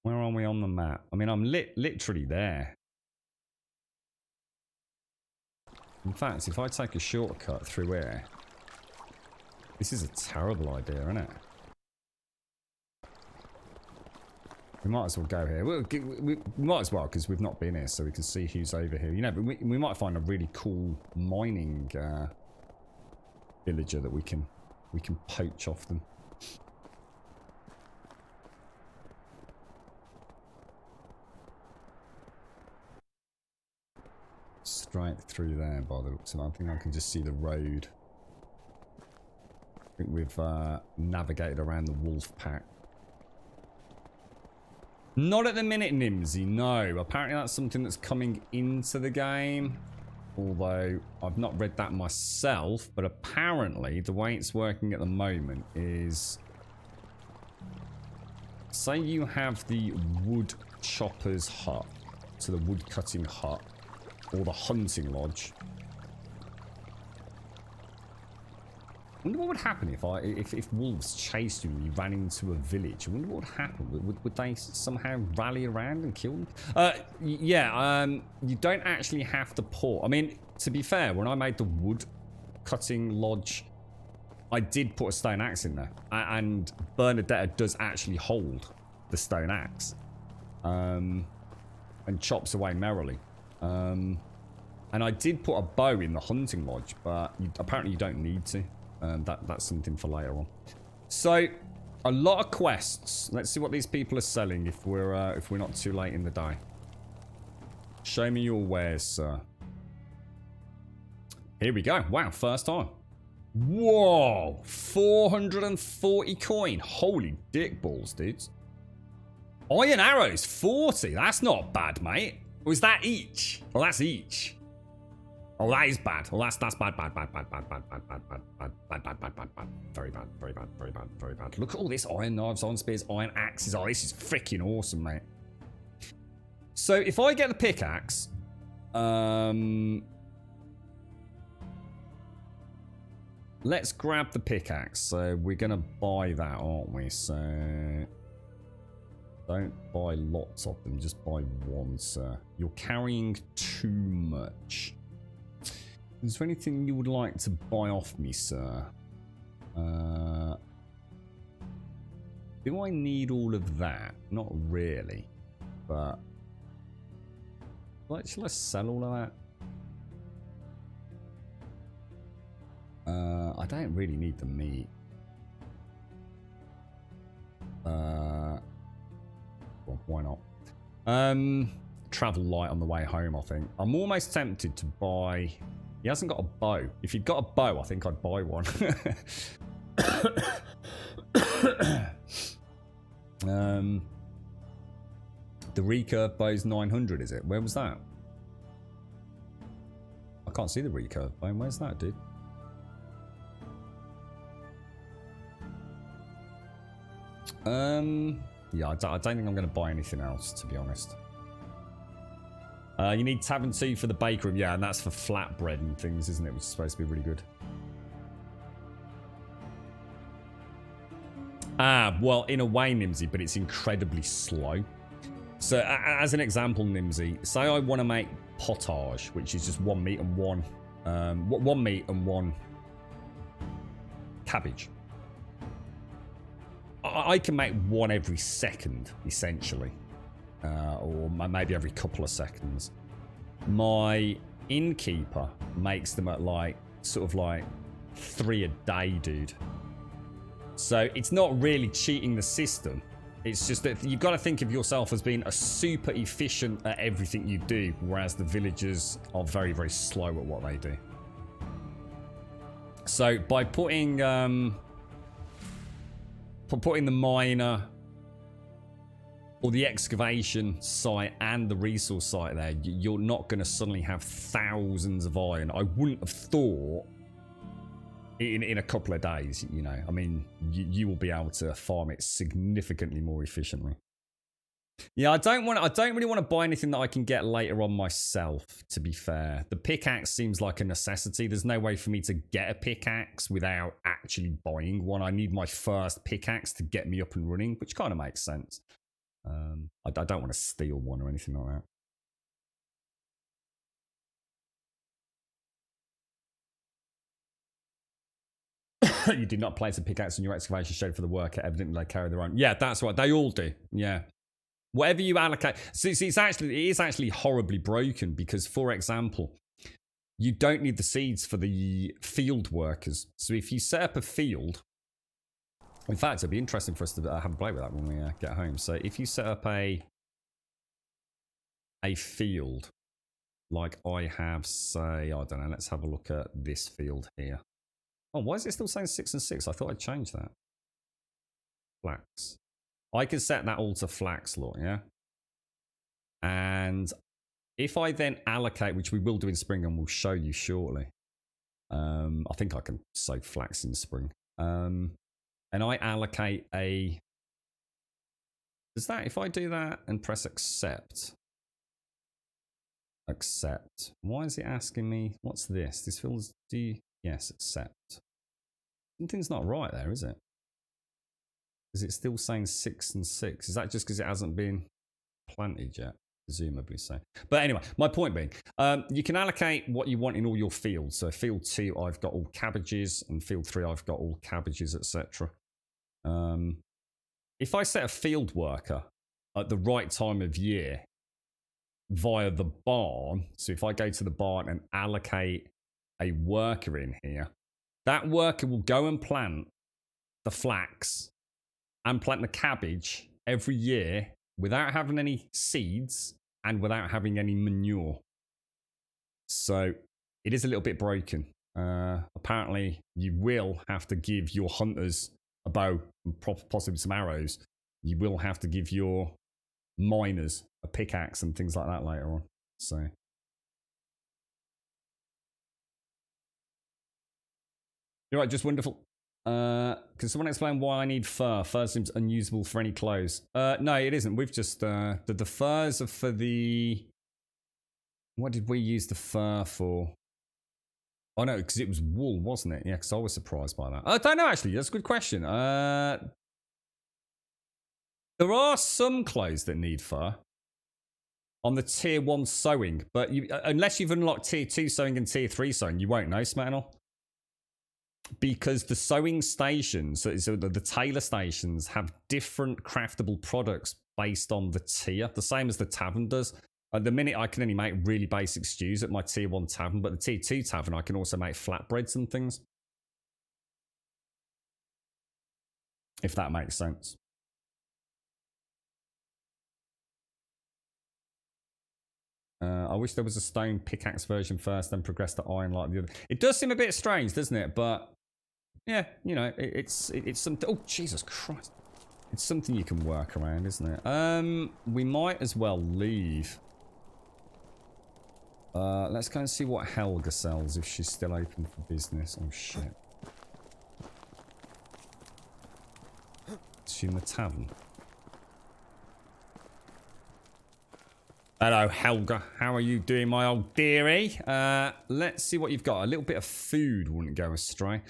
Where are we on the map? I mean, I'm literally there. In fact, if I take a shortcut through here... This is a terrible idea, isn't it? We might as well go here. We might as well, because we've not been here, so we can see who's over here. You know, but we might find a really cool mining villager that we can poach off them. Straight through there by the looks of it. I think I can just see the road. I think we've navigated around the wolf pack. Not at the minute, Nimsy, no. Apparently that's something that's coming into the game. Although I've not read that myself, but apparently the way it's working at the moment is... Say you have the wood chopper's hut, so the wood cutting hut, or the hunting lodge. I wonder what would happen if wolves chased you and you ran into a village. I wonder what would happen. Would they somehow rally around and kill them? Yeah, you don't actually have to pour. I mean, to be fair, when I made the wood cutting lodge, I did put a stone axe in there. And Bernadetta does actually hold the stone axe. And chops away merrily. And I did put a bow in the hunting lodge, but apparently you don't need to. That's something for later on. So, a lot of quests. Let's see what these people are selling if we're not too late in the day. Show me your wares, sir. Here we go. Wow, first time. Whoa, 440 coin. Holy dick balls, dudes. Iron arrows, 40. That's not bad, mate. Or is that each? Oh, that's each. Oh, that is bad. Oh, that's bad. Very bad. Look at all this iron knives, iron spears, iron axes. Oh, this is freaking awesome, mate. So if I get the pickaxe, let's grab the pickaxe. So we're gonna buy that, aren't we? So don't buy lots of them, just buy one, sir. You're carrying too much. Is there anything you would like to buy off me, sir? Do I need all of that? Not really, but shall I sell all of that? I don't really need the meat. Well, why not? Travel light on the way home, I think. I'm almost tempted to buy... He hasn't got a bow. If he'd got a bow, I think I'd buy one. The recurve bow's 900, is it? Where was that? I can't see the recurve bow. Where's that, dude? Yeah, I don't think I'm going to buy anything else, to be honest. You need tavern 2 for the bake room. Yeah, and that's for flatbread and things, isn't it? Which is supposed to be really good. Ah, well, in a way, Nimsy, but it's incredibly slow. So, as an example, Nimsy, say I want to make potage, which is just one meat and one cabbage. I can make one every second, essentially. Or maybe every couple of seconds. My innkeeper makes them at like, sort of like 3 a day, dude. So it's not really cheating the system. It's just that you've got to think of yourself as being a super efficient at everything you do, whereas the villagers are very, very slow at what they do. So by putting the miner or the excavation site and the resource site there, you're not going to suddenly have thousands of iron. I wouldn't have thought in a couple of days, you know. I mean, you will be able to farm it significantly more efficiently. Yeah, I don't really want to buy anything that I can get later on myself, to be fair. The pickaxe seems like a necessity. There's no way for me to get a pickaxe without actually buying one. I need my first pickaxe to get me up and running, which kind of makes sense. I don't want to steal one or anything like that. You did not place a pickaxe on your excavation shed for the worker. Evidently, they carry their own. Yeah, that's right. They all do. Yeah. Whatever you allocate. See, it is actually horribly broken because, for example, you don't need the seeds for the field workers. So if you set up a field, in fact, it'd be interesting for us to have a play with that when we get home. So if you set up a field, like I have, say, I don't know, let's have a look at this field here. Oh, why is it still saying 6 and 6? I thought I'd change that. Flax. I can set that all to flax, look, yeah? And if I then allocate, which we will do in spring and we'll show you shortly. I think I can sow flax in spring. And I allocate a... Does that, if I do that and press accept... Accept. Why is it asking me, what's this? This feels... Yes, accept. Something's not right there, is it? Is it still saying 6 and 6? Is that just because it hasn't been planted yet? Presumably so. But anyway, my point being, you can allocate what you want in all your fields. So field 2, I've got all cabbages, and field 3, I've got all cabbages, etc. If I set a field worker at the right time of year via the barn, so if I go to the barn and allocate a worker in here, that worker will go and plant the flax and plant the cabbage every year without having any seeds and without having any manure. So it is a little bit broken. Apparently you will have to give your hunters a bow and possibly some arrows. You will have to give your miners a pickaxe and things like that later on. So you're right, just wonderful. Can someone explain why I need fur? Fur seems unusable for any clothes. No, it isn't. We've just the furs are for the... What did we use the fur for? Oh no, because it was wool, wasn't it? Yeah, because I was surprised by that. I don't know, actually. That's a good question. There are some clothes that need fur on the tier 1 sewing, but unless you've unlocked tier 2 sewing and tier 3 sewing, you won't know, Smanel. Because the sewing stations, so the tailor stations, have different craftable products based on the tier, the same as the tavern does. At the minute, I can only make really basic stews at my tier 1 tavern, but the tier 2 tavern, I can also make flatbreads and things. if that makes sense. I wish there was a stone pickaxe version first, then progress to iron like the other. It does seem a bit strange, doesn't it? But yeah, you know, it's something. Oh, Jesus Christ! It's something you can work around, isn't it? We might as well leave. Let's go and see what Helga sells if she's still open for business. Oh shit! Is she in the tavern? Hello, Helga. How are you doing, my old dearie? Let's see what you've got. A little bit of food wouldn't go astray.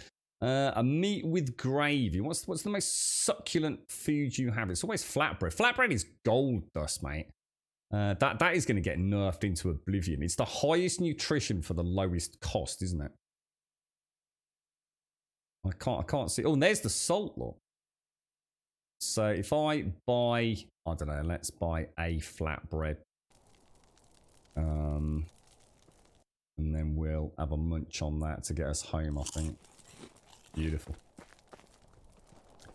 A meat with gravy. What's the most succulent food you have? It's always flatbread. Flatbread is gold dust, mate. That is going to get nerfed into oblivion. It's the highest nutrition for the lowest cost, isn't it? I can't see. Oh, and there's the salt, look. So if I buy, I don't know, let's buy a flatbread. And then we'll have a munch on that to get us home, I think. Beautiful.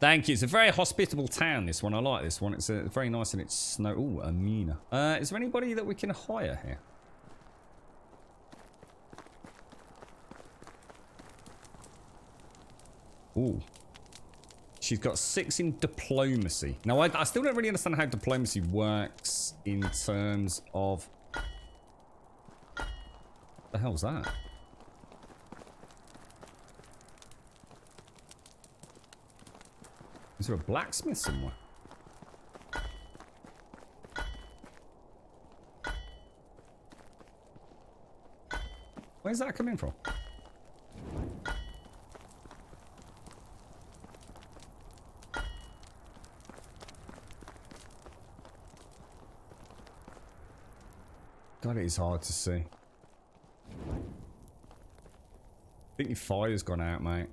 Thank you. It's a very hospitable town, this one. I like this one. It's very nice and it's snow. Ooh, Amina. Is there anybody that we can hire here? Ooh. She's got 6 in diplomacy. Now, I still don't really understand how diplomacy works in terms of... What the hell's that? Is there a blacksmith somewhere? Where's that coming from? God, it is hard to see. I think your fire's gone out, mate.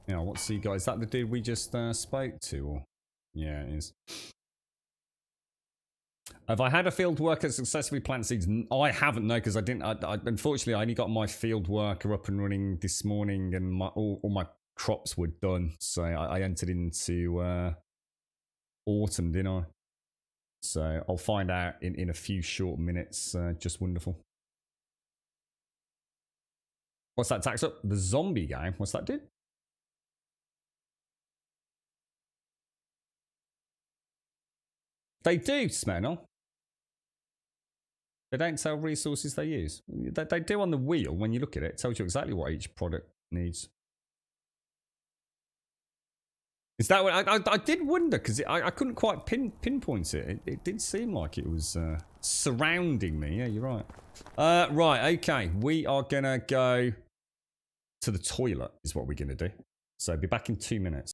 Yeah, what's the guy? Is that the dude we just spoke to? Or... Yeah, it is. Have I had a field worker successfully plant seeds? I haven't, no, because I didn't. Unfortunately, I only got my field worker up and running this morning, and all my crops were done. So I entered into autumn, didn't I? So I'll find out in a few short minutes. Just wonderful. What's that tax up? The zombie game. What's that do? They do, Smenel. They don't tell resources they use. They do on the wheel. When you look at it, it tells you exactly what each product needs. Is that what I did wonder, because I couldn't quite pinpoint it. It did seem like it was surrounding me. Yeah, you're right. Right, okay. We are going to go to the toilet is what we're going to do. So be back in 2 minutes.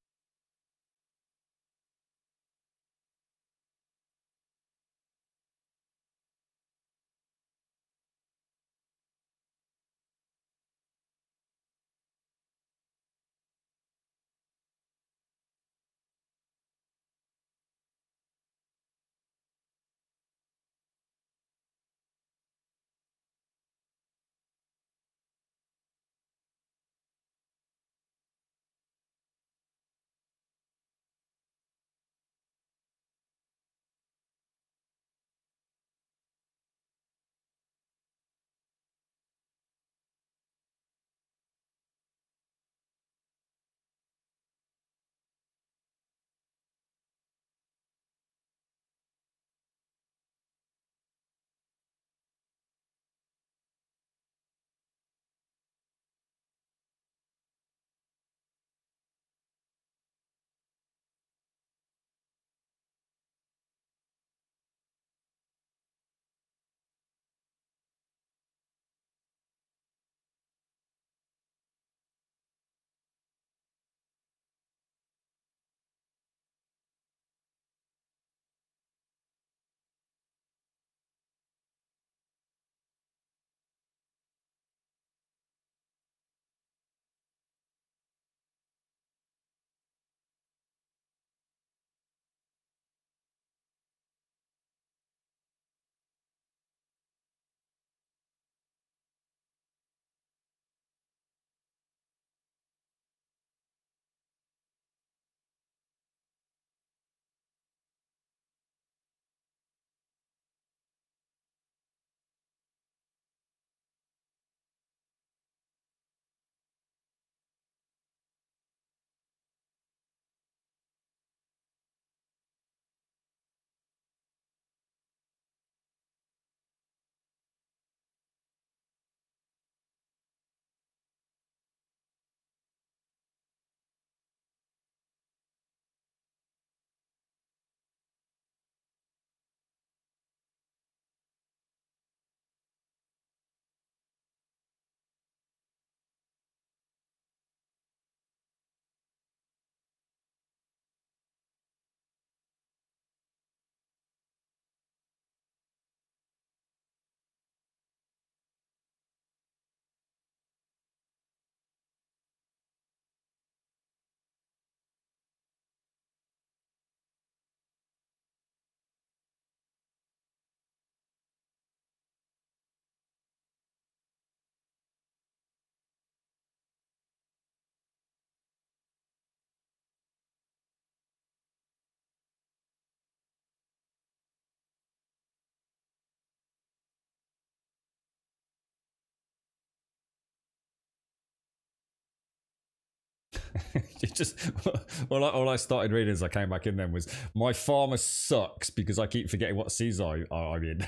all I started reading as I came back in then was my farmer sucks because I keep forgetting what season I'm in.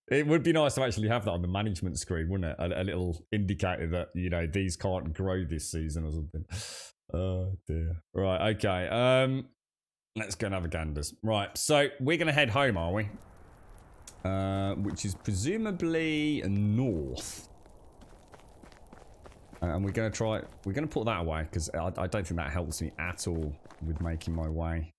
It would be nice to actually have that on the management screen, wouldn't it? A little indicator that, you know, these can't grow this season or something. Oh dear. Right, okay. Let's go and have a ganders. Right, so we're gonna head home, are we? Which is presumably north. And we're gonna put that away because I don't think that helps me at all with making my way.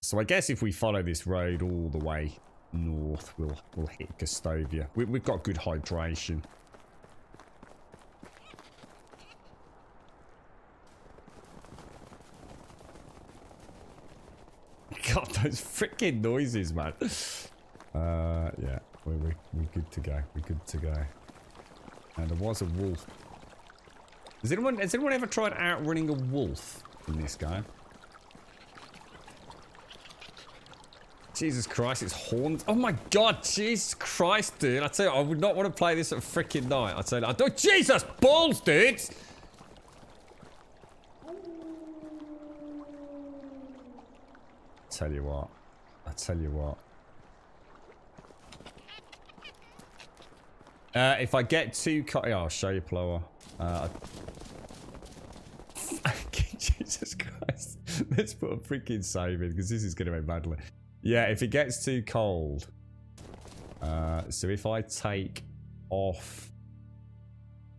So I guess if we follow this road all the way north, we'll hit Gustavia. We've got good hydration. God, those freaking noises, man. Yeah, we're good to go. We're good to go. And there was a wolf. Has anyone ever tried outrunning a wolf in this game? Jesus Christ, it's horns. Oh my God, Jesus Christ, dude. I tell you, I would not want to play this at freaking night. I tell you, I don't. Jesus balls, dude. Tell you what. I tell you what. If I get too I'll show you, Plower. Jesus Christ. Let's put a freaking save in because this is going to be badly. Yeah, if it gets too cold. So if I take off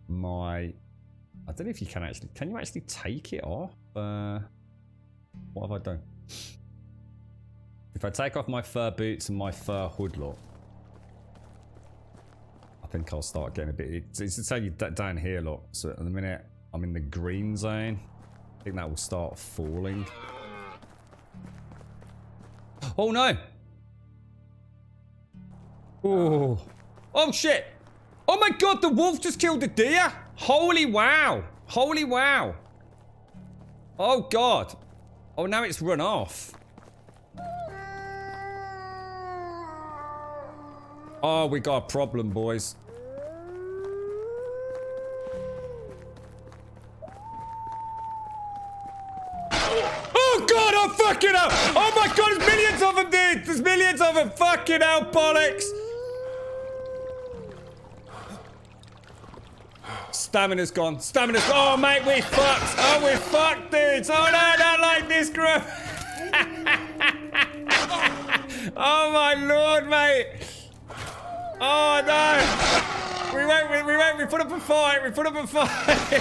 my... I don't know if you can actually... Can you actually take it off? What have I done? If I take off my fur boots and my fur hood, look. I think I'll start getting a bit... It's telling you down here, look. So at the minute, I'm in the green zone. I think that will start falling. Oh, no. Oh. Oh, shit. Oh, my God. The wolf just killed a deer. Holy wow. Holy wow. Oh, God. Oh, now it's run off. Oh, we got a problem, boys. Oh, God, oh, fucking hell. Oh, my God, there's millions of them, dude. There's millions of them. Fucking hell, bollocks. Stamina's gone. Stamina's gone. Oh, mate, we're fucked. Oh, we're fucked, dudes. Oh, no, I don't like this group. Oh, my Lord, mate. Oh, no. We put up a fight. We put up a fight.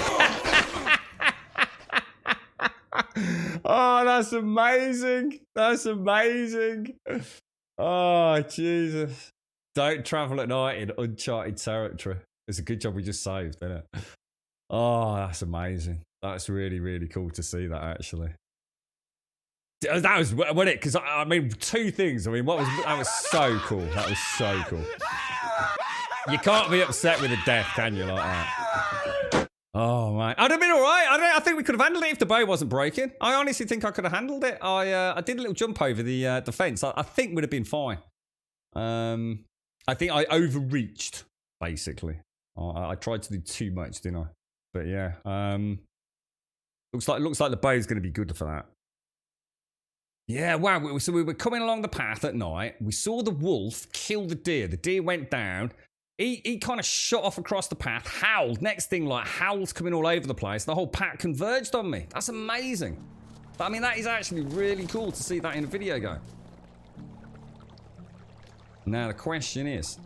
Oh, that's amazing. That's amazing. Oh, Jesus. Don't travel at night in uncharted territory. It's a good job we just saved, isn't it? Oh, that's amazing. That's really, really cool to see that, actually. That was, wasn't it? Because, I mean, two things. I mean, that was so cool. That was so cool. You can't be upset with a death, can you, like that? Oh, man. I'd have been all right. I think we could have handled it if the bow wasn't broken. I honestly think I could have handled it. I did a little jump over the fence. I think we'd have been fine. I think I overreached, basically. I tried to do too much, didn't I? But yeah. Looks like the bow's going to be good for that. Yeah, wow. So we were coming along the path at night. We saw the wolf kill the deer. The deer went down. He kind of shot off across the path, howled. Next thing, like, howls coming all over the place. The whole pack converged on me. That's amazing. I mean, that is actually really cool to see that in a video game. Now, the question is,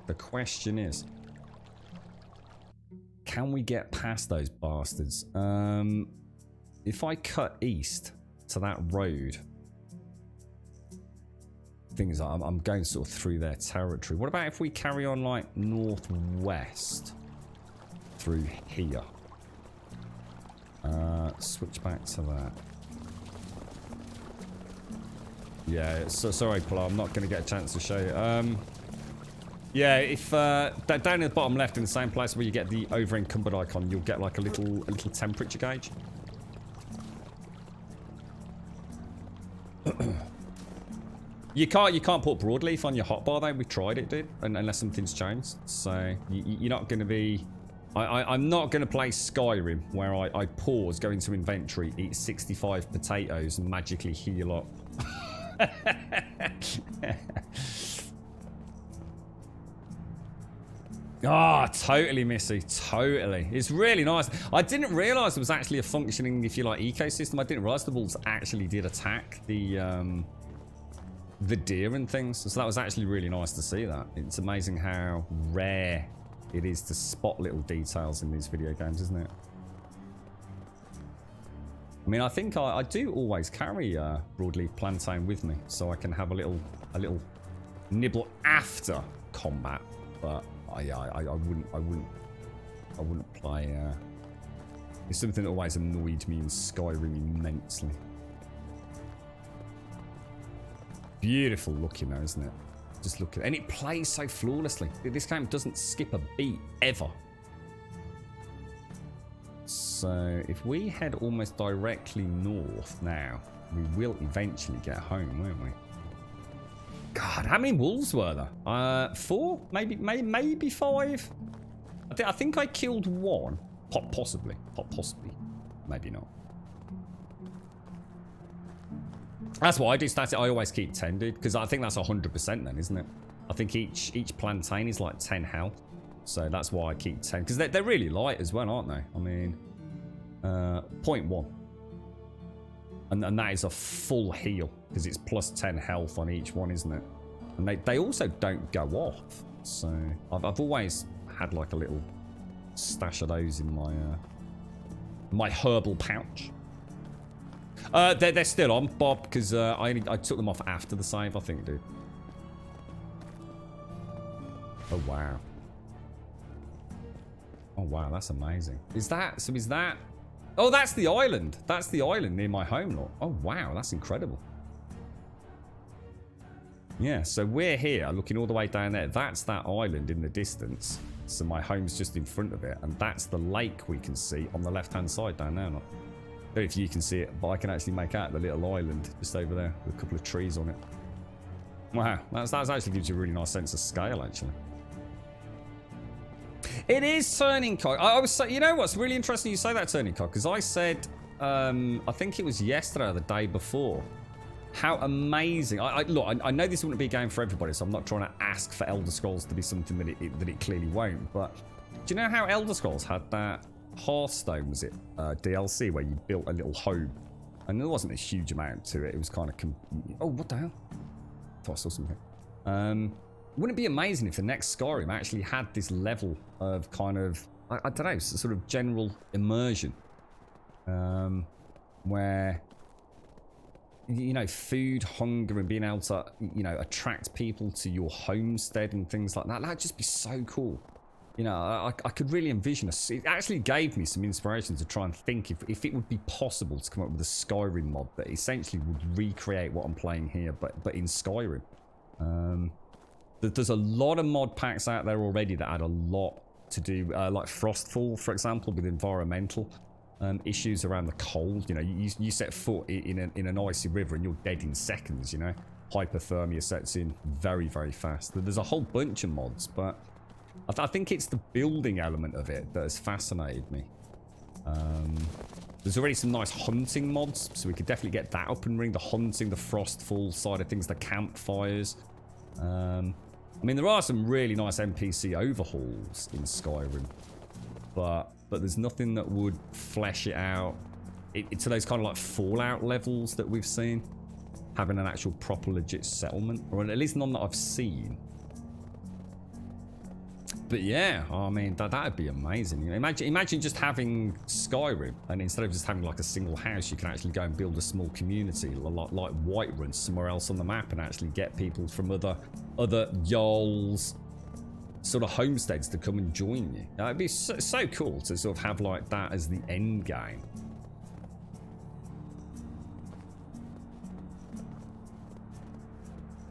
can we get past those bastards? If I cut east to that road... Thing is, I'm going sort of through their territory. What about if we carry on like northwest through here? Switch back to that. Yeah, so sorry, Plo, I'm not going to get a chance to show you. Yeah, if down in the bottom left, in the same place where you get the over encumbered icon, you'll get like a little temperature gauge. You can't put broadleaf on your hotbar though. We've tried it, dude, unless something's changed. So you're not going to be I'm not going to play Skyrim where I pause, go into inventory, eat 65 potatoes and magically heal up. Ah, oh, totally, Missy. Totally. It's really nice. I didn't realise there was actually a functioning, if you like, ecosystem. I didn't realise the wolves actually did attack the deer and things. So that was actually really nice to see that. It's amazing how rare it is to spot little details in these video games, isn't it? I mean, I think I do always carry broadleaf plantain with me, so I can have a little nibble after combat. But I wouldn't play. It's something that always annoyed me in Skyrim immensely. Beautiful looking though, isn't it? Just look at it. And it plays so flawlessly. This game doesn't skip a beat ever. So if we head almost directly north now, we will eventually get home, won't we? God, how many wolves were there? 4? Maybe 5? I think I killed 1. Possibly. Maybe not. That's what I do. Stats. I always keep 10, dude, because I think that's 100% then, isn't it? I think each plantain is like 10 health. So that's why I keep 10. Because they're really light as well, aren't they? I mean, 0.1. And that is a full heal, because it's plus 10 health on each one, isn't it? And they also don't go off. So I've always had like a little stash of those in my herbal pouch. They're still on, Bob, because I took them off after the save, I think, dude. Oh, wow. Oh, wow, that's amazing. Is that... Oh, that's the island. That's the island near my home lot. Oh, wow, that's incredible. Yeah, so we're here, looking all the way down there. That's that island in the distance. So my home's just in front of it. And that's the lake we can see on the left-hand side down there. I don't know if you can see it, but I can actually make out the little island just over there with a couple of trees on it. Wow, that actually gives you a really nice sense of scale, actually. It is turning cock. I was saying, you know what's really interesting you say that, turning cock, because I said, I think it was yesterday or the day before, how amazing. Look, I know this wouldn't be a game for everybody, so I'm not trying to ask for Elder Scrolls to be something that it clearly won't, but do you know how Elder Scrolls had that Hearthstone, was it, DLC, where you built a little home, and there wasn't a huge amount to it. It was kind of oh, what the hell? I thought I saw something. Wouldn't it be amazing if the next Skyrim actually had this level of kind of, I don't know, sort of general immersion, where, you know, food, hunger, and being able to, you know, attract people to your homestead and things like that. That'd just be so cool. You know, I could really envision it actually gave me some inspiration to try and think if it would be possible to come up with a Skyrim mod that essentially would recreate what I'm playing here, but in Skyrim. There's a lot of mod packs out there already that add a lot to do, like Frostfall, for example, with environmental issues around the cold. You know, you set foot in an icy river and you're dead in seconds, you know. Hypothermia sets in very, very fast. There's a whole bunch of mods, but I think it's the building element of it that has fascinated me. There's already some nice hunting mods, so we could definitely get that up and running. The hunting, the Frostfall side of things, the campfires. I mean, there are some really nice NPC overhauls in Skyrim, but there's nothing that would flesh it out to those kind of like Fallout levels that we've seen, having an actual proper legit settlement, or at least none that I've seen. But yeah, I mean, that'd be amazing. You know, imagine just having Skyrim, and instead of just having like a single house, you can actually go and build a small community, like Whiterun, somewhere else on the map, and actually get people from other Jarls sort of homesteads to come and join you. It'd be so cool to sort of have like that as the end game.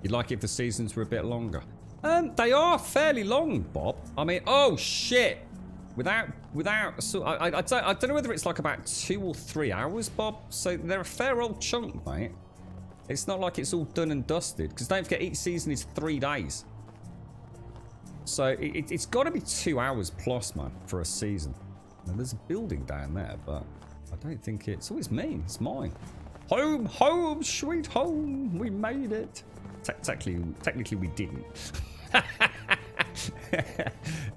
You'd like it if the seasons were a bit longer. They are fairly long, Bob. I mean, oh shit! Without, so I don't know whether it's like about 2 or 3 hours, Bob. So they're a fair old chunk, mate. It's not like it's all done and dusted. Because don't forget, each season is 3 days. So it's got to be 2 hours plus, man, for a season. Now, there's a building down there, but I don't think it's... Oh, it's me. It's mine. Home, home, sweet home. We made it. Technically, we didn't.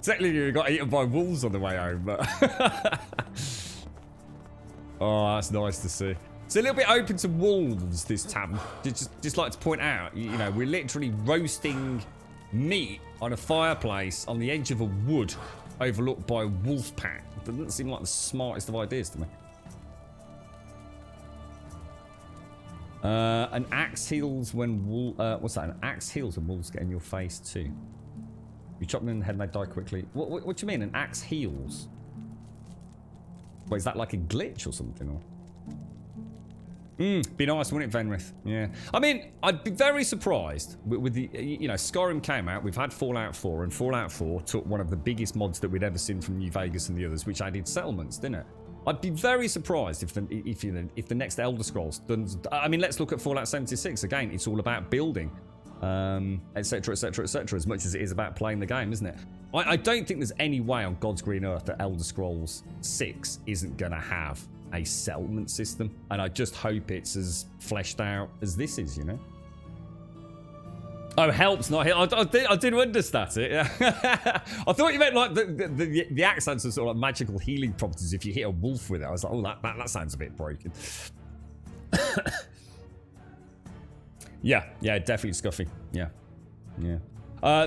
Technically, we got eaten by wolves on the way home, but... Oh, that's nice to see. It's a little bit open to wolves, this tavern. Just like to point out, you know, we're literally roasting meat on a fireplace on the edge of a wood overlooked by a wolf pack. Doesn't seem like the smartest of ideas to me. An axe heals when what's that? An axe heals when wolves get in your face too. You chop them in the head and they die quickly. What do you mean? An axe heals? Wait, is that like a glitch or something? Or? Be nice, wouldn't it, Venrith? Yeah. I mean, I'd be very surprised with the, you know, Skyrim came out, we've had Fallout 4, and Fallout 4 took one of the biggest mods that we'd ever seen from New Vegas and the others, which added settlements, didn't it? I'd be very surprised if the next Elder Scrolls does. I mean, let's look at Fallout 76 again. It's all about building, etc., etc., etc. As much as it is about playing the game, isn't it? I don't think there's any way on God's green earth that Elder Scrolls 6 isn't going to have a settlement system, and I just hope it's as fleshed out as this is, you know. Oh, helps not here. I didn't understand it. Yeah. I thought you meant like the accents are sort of like magical healing properties if you hit a wolf with it. I was like, oh, that sounds a bit broken. yeah, definitely scuffy. Yeah.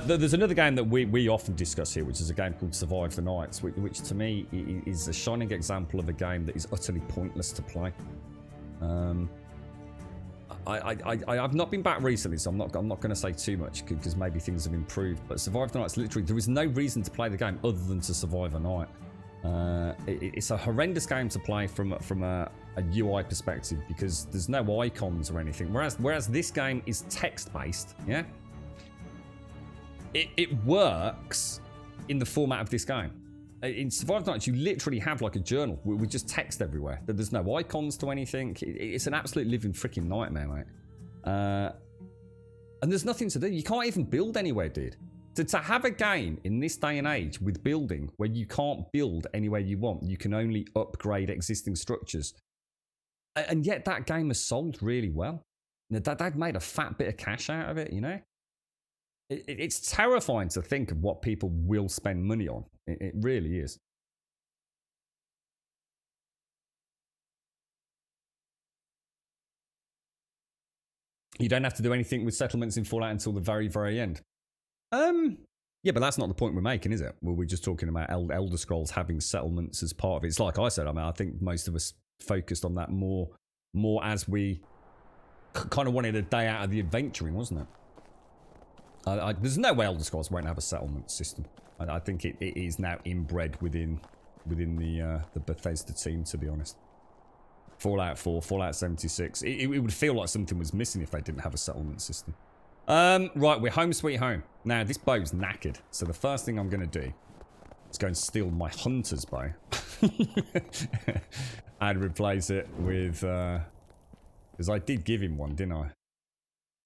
There's another game that we often discuss here, which is a game called Survive the Nights, which to me is a shining example of a game that is utterly pointless to play. I've not been back recently, so I'm not going to say too much because maybe things have improved. But Survive the Nights, literally, there is no reason to play the game other than to survive a night. It's a horrendous game to play from a UI perspective because there's no icons or anything. Whereas this game is text based, yeah. It works in the format of this game. In Survive the Nights, you literally have like a journal with just text everywhere. There's no icons to anything. It's an absolute living freaking nightmare, mate. And there's nothing to do. You can't even build anywhere, dude. To have a game in this day and age with building where you can't build anywhere you want, you can only upgrade existing structures. And yet that game has sold really well. They've made a fat bit of cash out of it, you know? It's terrifying to think of what people will spend money on. It really is. You don't have to do anything with settlements in Fallout until the very, very end. Yeah, but that's not the point we're making, is it? Well, we're just talking about Elder Scrolls having settlements as part of it. It's like I said, I mean, I think most of us focused on that more as we kind of wanted a day out of the adventuring, wasn't it? There's no way Elder Scrolls won't have a settlement system. I think it is now inbred within the Bethesda team, to be honest. Fallout 4, Fallout 76. It would feel like something was missing if they didn't have a settlement system. Right, we're home sweet home. Now, this bow's knackered, so the first thing I'm going to do is go and steal my hunter's bow. And replace it with... because I did give him one, didn't I?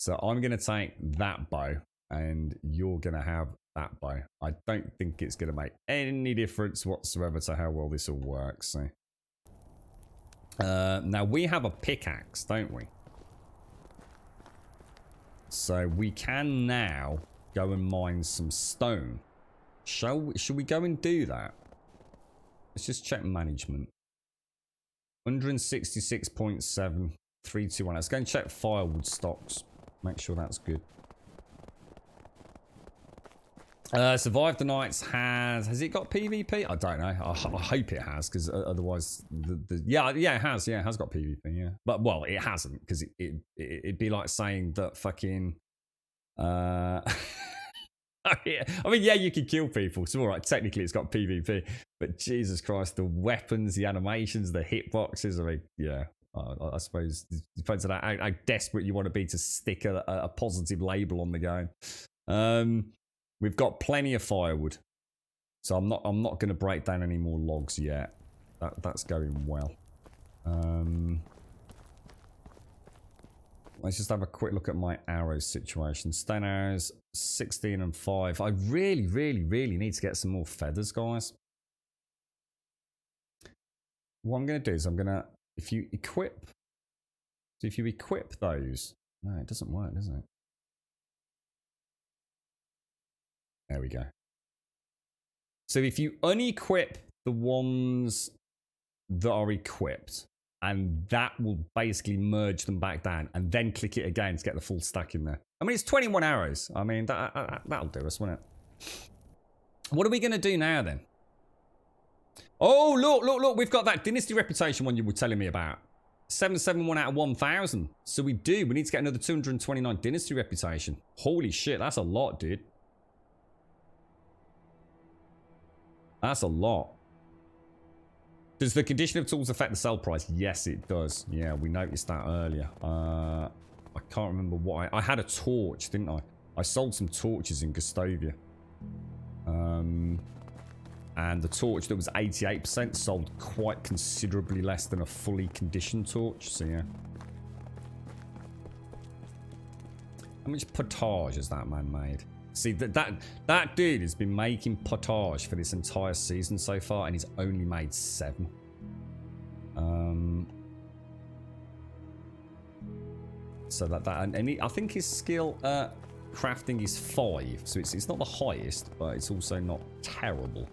So I'm going to take that bow. And you're going to have that bow. I don't think it's going to make any difference whatsoever to how well this all works. So. Now, we have a pickaxe, don't we? So, we can now go and mine some stone. Should we go and do that? Let's just check management. 166.7, 321. Let's go and check firewood stocks. Make sure that's good. Survive the Nights has it got PvP? I don't know. I hope it has, because otherwise yeah, it has. Yeah, it has got PvP. Yeah, but well, it hasn't, because it'd be like saying that fucking. I mean, yeah, you can kill people. So all right, technically it's got PvP, but Jesus Christ, the weapons, the animations, the hitboxes. I mean, yeah. I suppose it depends on how desperate you want to be to stick a positive label on the game. We've got plenty of firewood, so I'm not going to break down any more logs yet. That's going well. Let's just have a quick look at my arrows situation. Stone arrows 16 and 5. I really, really, really need to get some more feathers, guys. What I'm going to do is I'm going to, if you equip those, no, it doesn't work, does it? There we go. So if you unequip the ones that are equipped, and that will basically merge them back down, and then click it again to get the full stack in there. I mean, it's 21 arrows. I mean, that'll do us, won't it? What are we going to do now, then? Oh, look, we've got that Dynasty reputation one you were telling me about. 771 out of 1,000. So we do. We need to get another 229 Dynasty reputation. Holy shit, that's a lot, dude. That's a lot. Does the condition of tools affect the sell price? Yes, it does. Yeah, we noticed that earlier. I can't remember why. I had a torch, didn't I? I sold some torches in Gustavia. And the torch that was 88% sold quite considerably less than a fully conditioned torch. So, yeah. How much potage has that man made? See, that dude has been making potage for this entire season so far, and he's only made 7. So and I think his skill at crafting is 5, so it's not the highest, but it's also not terrible.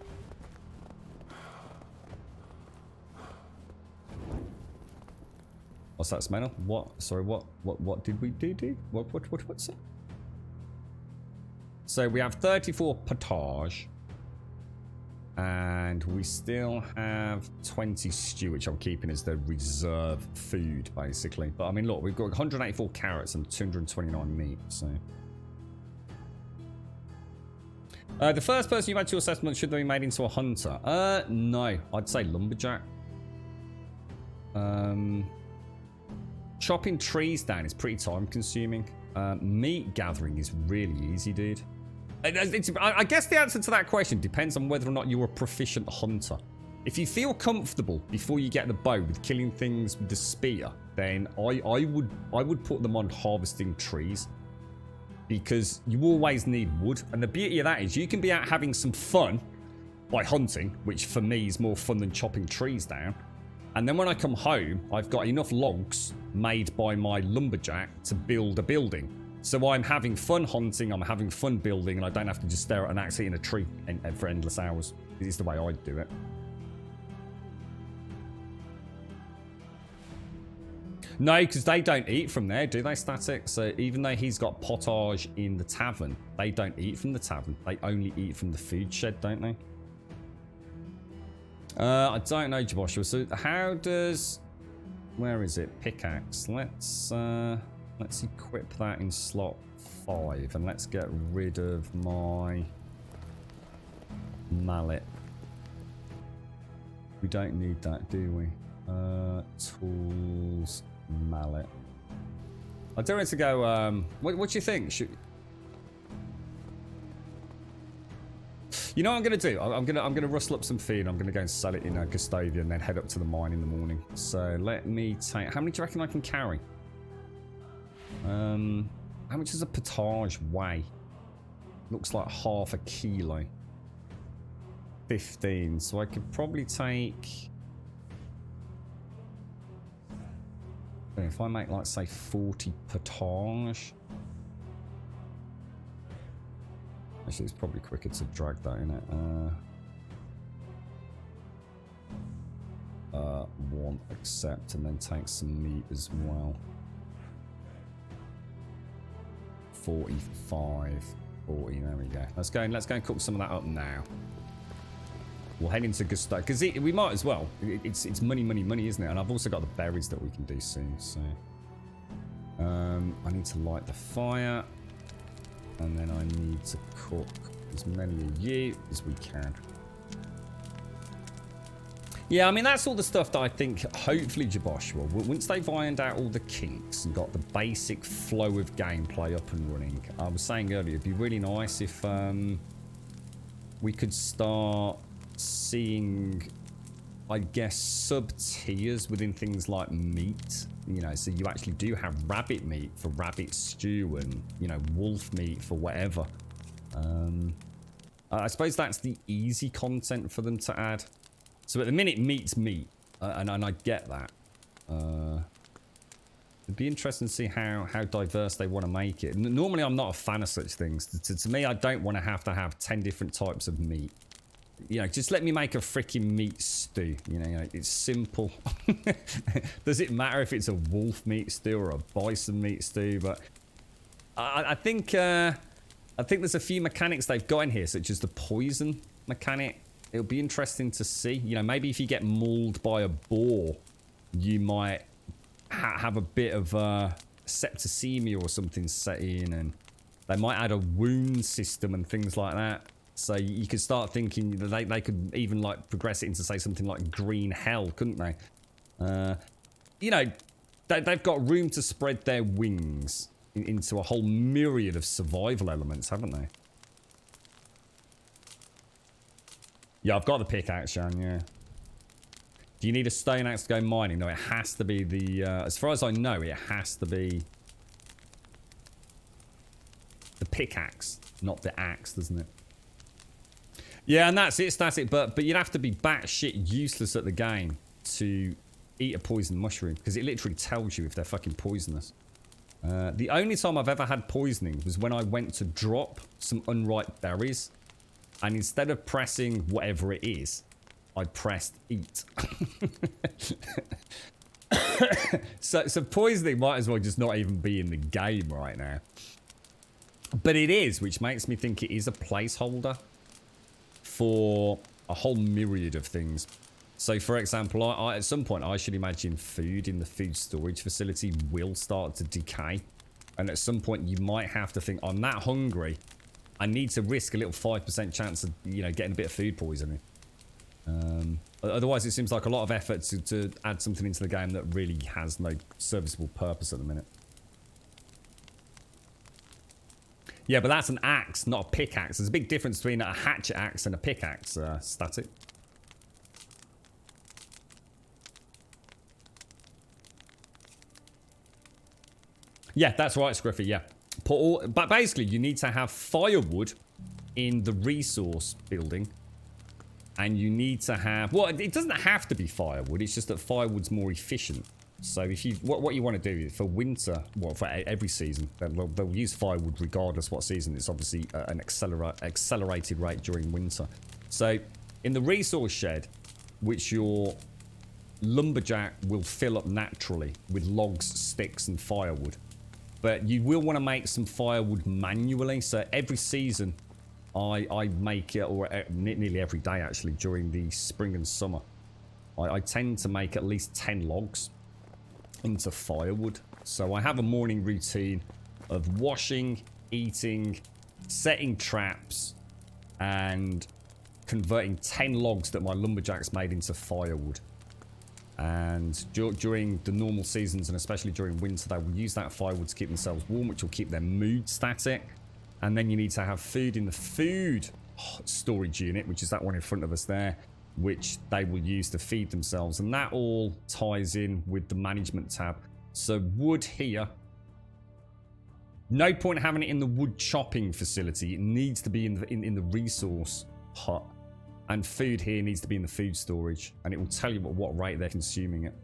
What's that, Smell? What? Sorry, what did we do? What's it? So we have 34 potage. And we still have 20 stew, which I'm keeping as the reserve food, basically. But I mean, look, we've got 184 carrots and 229 meat, so. The first person you add to your settlement, should they be made into a hunter? No. I'd say lumberjack. Chopping trees down is pretty time consuming. Meat gathering is really easy, dude. I guess the answer to that question depends on whether or not you're a proficient hunter. If you feel comfortable before you get the bow with killing things with the spear, then I would put them on harvesting trees, because you always need wood. And the beauty of that is you can be out having some fun by hunting, which for me is more fun than chopping trees down. And then when I come home, I've got enough logs made by my lumberjack to build a building. So I'm having fun hunting, I'm having fun building, and I don't have to just stare at an axe hitting a tree for endless hours. This is the way I'd do it. No, because they don't eat from there, do they, Static? So even though he's got potage in the tavern, they don't eat from the tavern. They only eat from the food shed, don't they? I don't know, Joshua. So how does... Where is it? Pickaxe. Let's equip that in slot 5, and let's get rid of my mallet. We don't need that, do we? Tools, mallet. I don't want to go. What do you think? You know what I'm gonna do? I'm gonna rustle up some feed. I'm gonna go and sell it in Gustavia, and then head up to the mine in the morning. So let me take. How many do you reckon I can carry? How much does a potage weigh? Looks like half a kilo. 15. So I could probably take... If I make, like, say, 40 potage... Actually, it's probably quicker to drag that, isn't it? One accept, and then take some meat as well. 45, 40, there we go. Let's go and cook some of that up now. We'll head into Gusto, because we might as well. It's money, isn't it? And I've also got the berries that we can do soon, so... I need to light the fire. And then I need to cook as many of you as we can. Yeah, I mean, that's all the stuff that I think, hopefully, Joshua, once they've ironed out all the kinks and got the basic flow of gameplay up and running, I was saying earlier, it'd be really nice if we could start seeing I guess, sub-tiers within things like meat. You know, so you actually do have rabbit meat for rabbit stew and, you know, wolf meat for whatever. I suppose that's the easy content for them to add. So at the minute, meat's meat. And I get that. It'd be interesting to see how diverse they want to make it. Normally, I'm not a fan of such things. To me, I don't want to have 10 different types of meat. You know, just let me make a freaking meat stew. You know, it's simple. Does it matter if it's a wolf meat stew or a bison meat stew? But I think there's a few mechanics they've got in here, such as the poison mechanic. It'll be interesting to see. You know, maybe if you get mauled by a boar, you might have a bit of septicemia or something set in, and they might add a wound system and things like that. So you could start thinking that they could even like progress it into, say, something like green hell, couldn't they? You know, they've got room to spread their wings into a whole myriad of survival elements, haven't they? Yeah, I've got the pickaxe, Shan, yeah. Do you need a stone axe to go mining? No, it has to be the... as far as I know, it has to be the pickaxe, not the axe, doesn't it? Yeah, and that's it, static. But you'd have to be batshit useless at the game to eat a poison mushroom, because it literally tells you if they're fucking poisonous. The only time I've ever had poisoning was when I went to drop some unripe berries, and instead of pressing whatever it is, I pressed eat. so poisoning might as well just not even be in the game right now. But it is, which makes me think it is a placeholder for a whole myriad of things. So, for example, I at some point, I should imagine food in the food storage facility will start to decay. And at some point, you might have to think, I'm that hungry, I need to risk a little 5% chance of, you know, getting a bit of food poisoning. Otherwise, it seems like a lot of effort to add something into the game that really has no serviceable purpose at the minute. Yeah, but that's an axe, not a pickaxe. There's a big difference between a hatchet axe and a pickaxe, static. Yeah, that's right, Scruffy, yeah. But basically, you need to have firewood in the resource building. And you need to have... Well, it doesn't have to be firewood. It's just that firewood's more efficient. So if you... What you want to do for winter... Well, for every season, they'll use firewood regardless what season. It's obviously an accelerated rate during winter. So in the resource shed, which your lumberjack will fill up naturally with logs, sticks, and firewood. But you will want to make some firewood manually. So every season... I make it, or nearly every day actually, during the spring and summer. I tend to make at least 10 logs into firewood. So I have a morning routine of washing, eating, setting traps, and converting 10 logs that my lumberjacks made into firewood. And during the normal seasons, and especially during winter, they will use that firewood to keep themselves warm, which will keep their mood static. And then you need to have food in the food storage unit, which is that one in front of us there, which they will use to feed themselves. And that all ties in with the management tab. So wood here. No point having it in the wood chopping facility. It needs to be in the resource hut. And food here needs to be in the food storage. And it will tell you at what rate they're consuming it.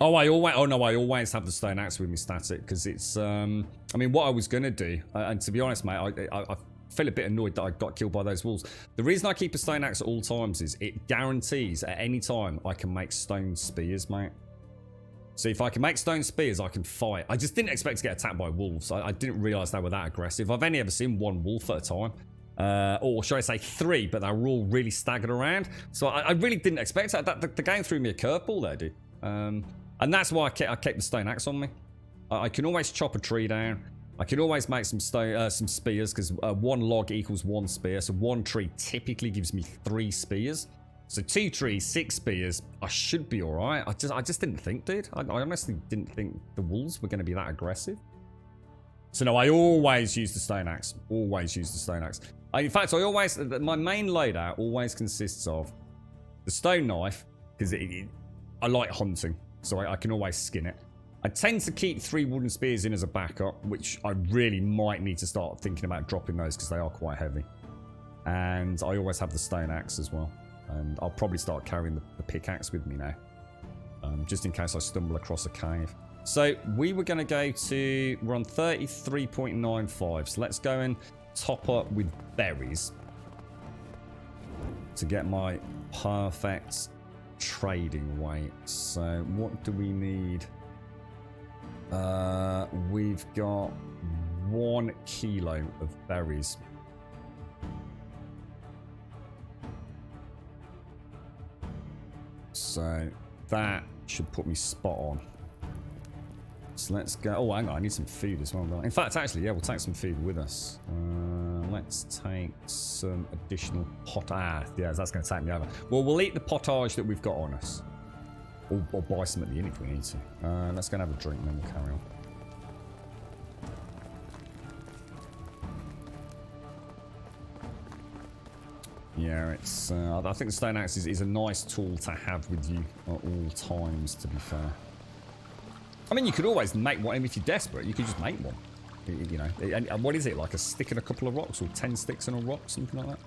Oh, I always have the stone axe with me, static, because it's, I mean, what I was going to do, and to be honest, mate, I feel a bit annoyed that I got killed by those wolves. The reason I keep a stone axe at all times is it guarantees at any time I can make stone spears, mate. So if I can make stone spears, I can fight. I just didn't expect to get attacked by wolves. I didn't realise they were that aggressive. I've only ever seen one wolf at a time. Or should I say 3, but they were all really staggered around. So I really didn't expect that. The game threw me a curveball there, dude. And that's why I kept the stone axe on me. I can always chop a tree down. I can always make some spears, because 1 log equals 1 spear. So 1 tree typically gives me 3 spears. So 2 trees, 6 spears. I should be all right. I just didn't think, dude. I honestly didn't think the wolves were going to be that aggressive. So no, I always use the stone axe. Always use the stone axe. In fact, my main loadout always consists of the stone knife, because I like hunting, so I can always skin it. I tend to keep 3 wooden spears in as a backup, which I really might need to start thinking about dropping those because they are quite heavy. And I always have the stone axe as well. And I'll probably start carrying the pickaxe with me now, just in case I stumble across a cave. So we were going to go to, we're on 33.95, so let's go and top up with berries to get my perfect trading weight. So what do we need? We've got 1 kilo of berries. So that should put me spot on. So let's go. Oh, hang on, I need some food as well. In fact, actually, yeah, we'll take some food with us. Let's take some additional potage. Yeah, that's going to take me over. Well, we'll eat the potage that we've got on us. Or buy some at the inn if we need to. Let's go and have a drink and then we'll carry on. Yeah, it's. I think the stone axe is a nice tool to have with you at all times, to be fair. I mean, you could always make one if you're desperate. You could just make one. You know, and what is it, like a stick and a couple of rocks, or 10 sticks and a rock, something like that?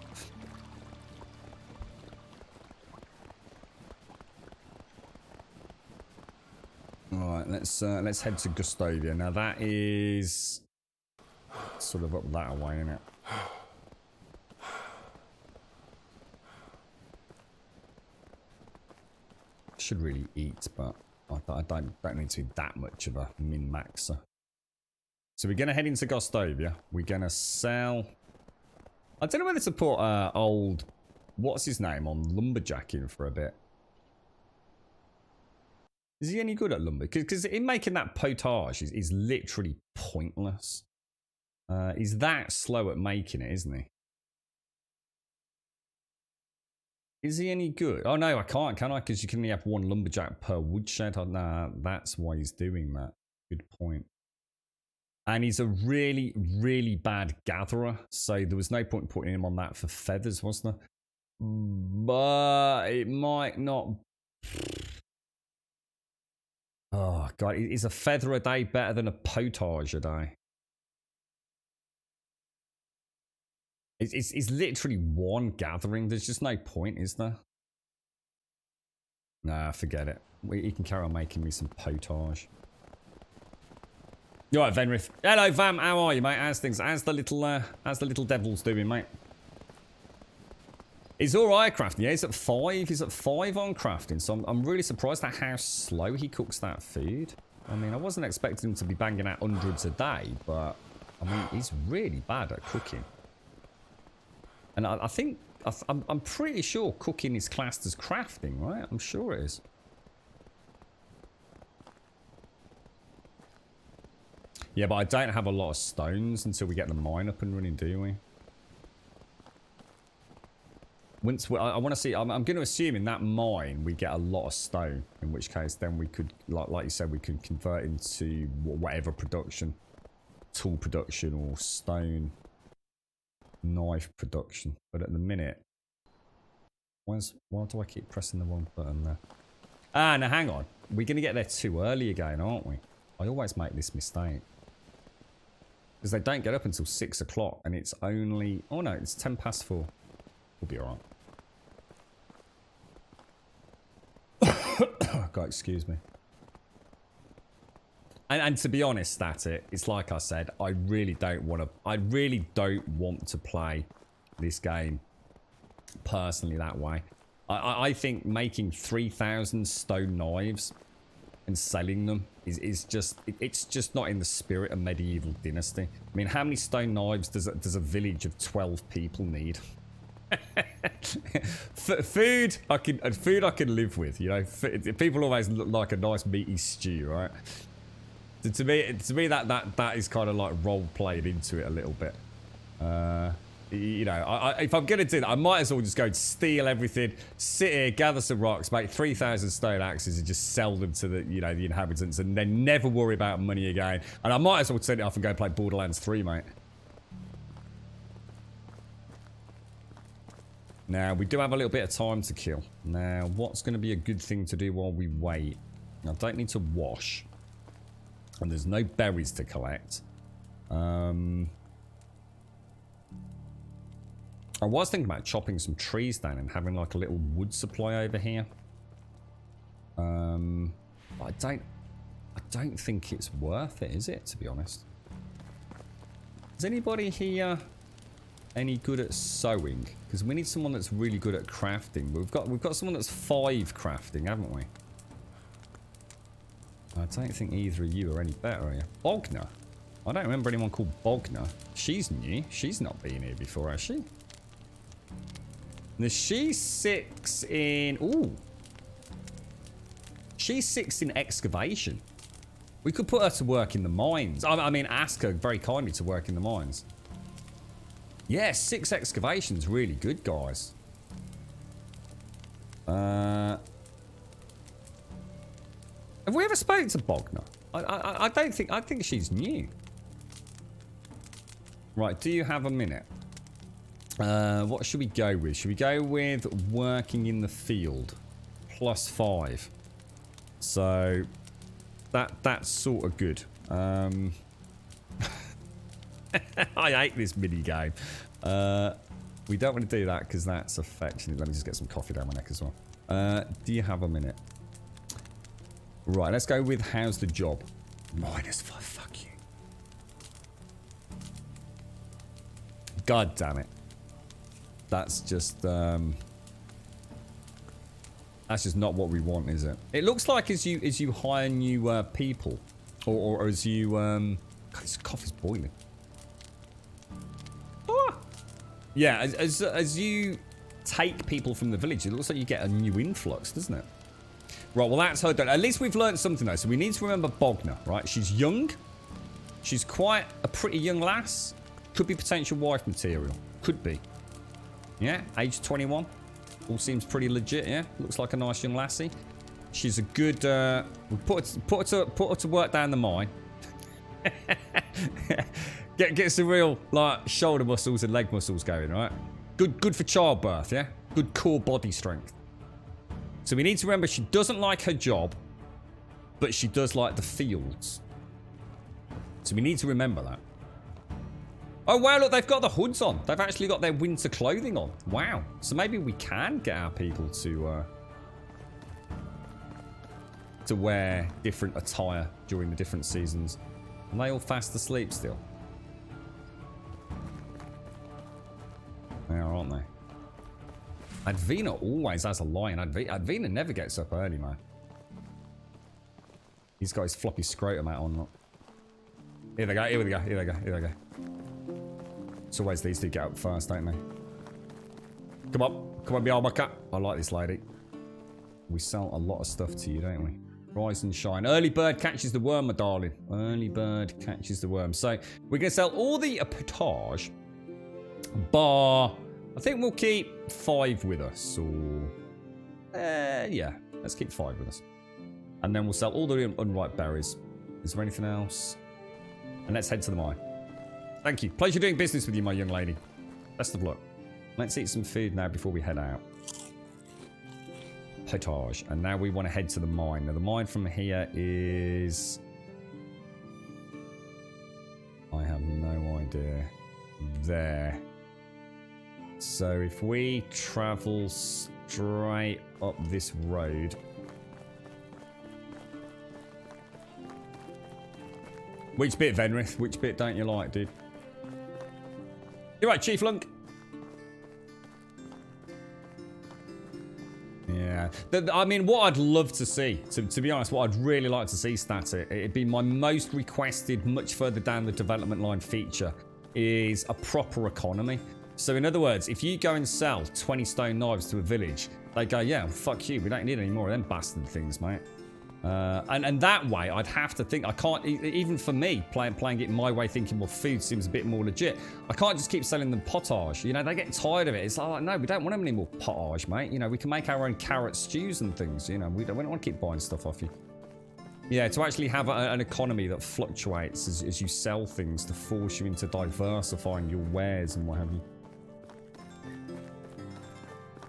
Alright, let's head to Gustovia. Now that is sort of up that way, isn't it? Should really eat, but I don't need to be that much of a min-maxer. So we're going to head into Gustovia. We're going to sell... I don't know whether to put old... What's his name on Lumberjack in for a bit. Is he any good at lumber? Because in making that potage is literally pointless. He's that slow at making it, isn't he? Is he any good? Oh no, I can't, can I? Because you can only have 1 lumberjack per woodshed. Oh, nah, that's why he's doing that. Good point. And he's a really, really bad gatherer. So there was no point putting him on that for feathers, was there? But it might not... Oh, God. Is a feather a day better than a potage a day? It's literally 1 gathering. There's just no point, is there? Nah, forget it. He can carry on making me some potage. You alright, Venrith? Hello, Vam. How are you, mate? How's things? How's the little devils doing, mate? He's alright crafting. Yeah, he's at 5. He's at 5 on crafting. So I'm really surprised at how slow he cooks that food. I mean, I wasn't expecting him to be banging out hundreds a day, but I mean, he's really bad at cooking. And I think, I'm pretty sure cooking is classed as crafting, right? I'm sure it is. Yeah, but I don't have a lot of stones until we get the mine up and running, do we? Once I want to see, I'm going to assume in that mine we get a lot of stone, in which case then we could, like you said, we could convert into whatever production, tool production or stone knife production. But at the minute, why do I keep pressing the wrong button there? Ah, now hang on. We're going to get there too early again, aren't we? I always make this mistake. Because they don't get up until 6 o'clock and it's only... Oh no, it's 10 past 4. We'll be alright. God, excuse me. And to be honest, Static, it's like I said, I really don't want to play this game personally that way. I think making 3,000 stone knives and selling them it's just not in the spirit of medieval Dynasty. I mean, how many stone knives does a village of 12 people need? Food I can live with, you know. People always look like a nice meaty stew, right? To me that is kind of like role played into it a little bit. You know, if I'm going to do that, I might as well just go and steal everything, sit here, gather some rocks, make 3,000 stone axes and just sell them to the, you know, the inhabitants and then never worry about money again. And I might as well turn it off and go play Borderlands 3, mate. Now, we do have a little bit of time to kill. Now, what's going to be a good thing to do while we wait? I don't need to wash. And there's no berries to collect. I was thinking about chopping some trees down and having like a little wood supply over here. But I don't think it's worth it, is it, to be honest? Is anybody here any good at sewing? Because we need someone that's really good at crafting. We've got someone that's 5 crafting, haven't we? I don't think either of you are any better, are you? Bogner? I don't remember anyone called Bogner. She's new. She's not been here before, has she? Now she's 6 in... Ooh. She's 6 in excavation. We could put her to work in the mines. I mean, ask her very kindly to work in the mines. Yeah, 6 excavation's really good, guys. Have we ever spoken to Bogner? I don't think... I think she's new. Right, do you have a minute? What should we go with? Should we go with working in the field? +5. So, that's sort of good. I hate this mini game. We don't want to do that because that's affectionate. Let me just get some coffee down my neck as well. Do you have a minute? Right, let's go with how's the job? -5. Fuck you. God damn it. That's just not what we want, is it? It looks like as you hire new people, or as you God, this coffee's boiling. Ah! Yeah, as you take people from the village, it looks like you get a new influx, doesn't it? Right, well that's her done. At least we've learned something though. So we need to remember Bogner, right? She's young. She's quite a pretty young lass. Could be potential wife material. Could be. Yeah, age 21. All seems pretty legit, yeah? Looks like a nice young lassie. She's a good... we'll put her to work down the mine. get some real, like, shoulder muscles and leg muscles going, right? Good for childbirth, yeah? Good core body strength. So we need to remember she doesn't like her job, but she does like the fields. So we need to remember that. Oh, wow, look, they've got the hoods on. They've actually got their winter clothing on. Wow. So maybe we can get our people to wear different attire during the different seasons. Are they all fast asleep still? They are, aren't they? Advina always has a lion. Advina never gets up early, man. He's got his floppy scrotum out on. Here they go, here they go, here they go, here they go. It's always these two get up first, don't they? Come on, be my cat. I like this lady. We sell a lot of stuff to you, don't we? Rise and shine. Early bird catches the worm, my darling. Early bird catches the worm. So we're going to sell all the potage, bar. I think we'll keep 5 with us, or yeah, let's keep 5 with us, and then we'll sell all the unripe berries. Is there anything else? And let's head to the mine. Thank you. Pleasure doing business with you, my young lady. Best of luck. Let's eat some food now before we head out. Potage. And now we want to head to the mine. Now the mine from here is... I have no idea. There. So if we travel straight up this road... Which bit, Venrith? Which bit don't you like, dude? You're right, Chief Lunk. Yeah. I mean, what I'd love to see, to be honest, what I'd really like to see, Static, it'd be my most requested, much further down the development line feature, is a proper economy. So in other words, if you go and sell 20 stone knives to a village, they go, yeah, fuck you, we don't need any more of them bastard things, mate. And that way, I'd have to think, I can't, even for me, playing it my way, thinking, well, food seems a bit more legit. I can't just keep selling them potage. You know, they get tired of it. It's like, no, we don't want any more potage, mate. You know, we can make our own carrot stews and things. You know, we don't want to keep buying stuff off you. Yeah, to actually have an economy that fluctuates as you sell things to force you into diversifying your wares and what have you.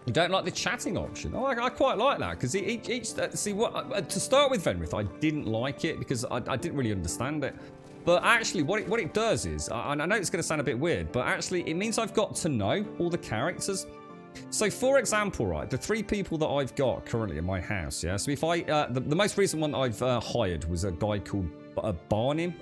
You don't like the chatting option? Oh, I quite like that because see what to start with, Venrith, I didn't like it because I didn't really understand it. But actually, what it does is, I know it's going to sound a bit weird, but actually it means I've got to know all the characters. So, for example, right, the 3 people that I've got currently in my house, yeah. So if the most recent one that I've hired was a guy called Barnim.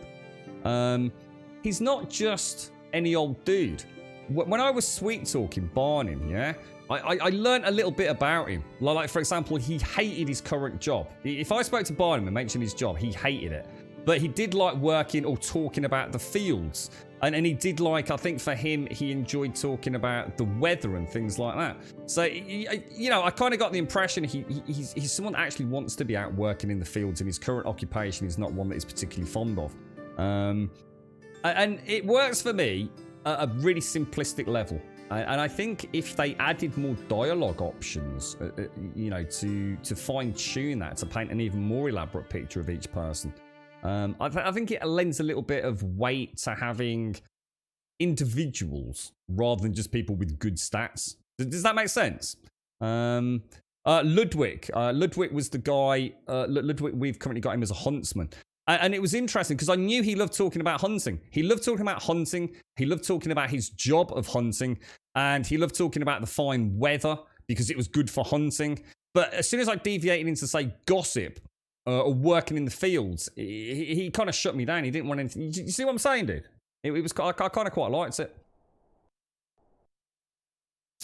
He's not just any old dude. When I was sweet talking Barnim, yeah. I learned a little bit about him. Like, for example, he hated his current job. If I spoke to Barnum and mentioned his job, he hated it. But he did like working or talking about the fields. And he did like, I think for him, he enjoyed talking about the weather and things like that. So, you know, I kind of got the impression he's someone that actually wants to be out working in the fields, and his current occupation is not one that he's particularly fond of. And it works for me at a really simplistic level. And I think if they added more dialogue options, you know, to fine-tune that, to paint an even more elaborate picture of each person, I think it lends a little bit of weight to having individuals rather than just people with good stats. Does that make sense? Ludwig was the guy. Ludwig, we've currently got him as a huntsman. And it was interesting because I knew he loved talking about hunting. He loved talking about hunting. He loved talking about his job of hunting. And he loved talking about the fine weather because it was good for hunting. But as soon as I deviated into, say, gossip or working in the fields, he kind of shut me down. He didn't want anything. You see what I'm saying, dude? I kind of quite liked it.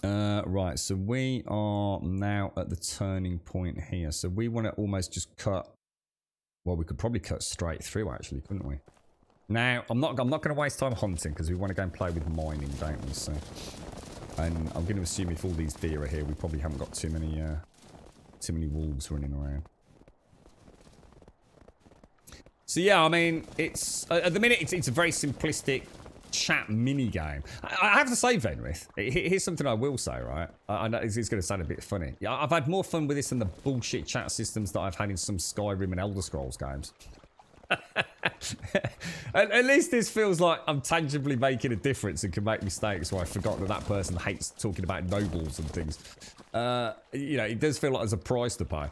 Right, so we are now at the turning point here. So we want to almost just cut. Well, we could probably cut straight through, actually, couldn't we? Now, I'm not going to waste time hunting because we want to go and play with mining, don't we? So, and I'm going to assume if all these deer are here, we probably haven't got too many wolves running around. So yeah, I mean, it's at the minute it's a very simplistic chat mini game. I have to say, Venrith, here's something I will say, right? I know it's going to sound a bit funny. I've had more fun with this than the bullshit chat systems that I've had in some Skyrim and Elder Scrolls games. At least this feels like I'm tangibly making a difference and can make mistakes where I forgot that person hates talking about nobles and things. You know, it does feel like there's a price to pay.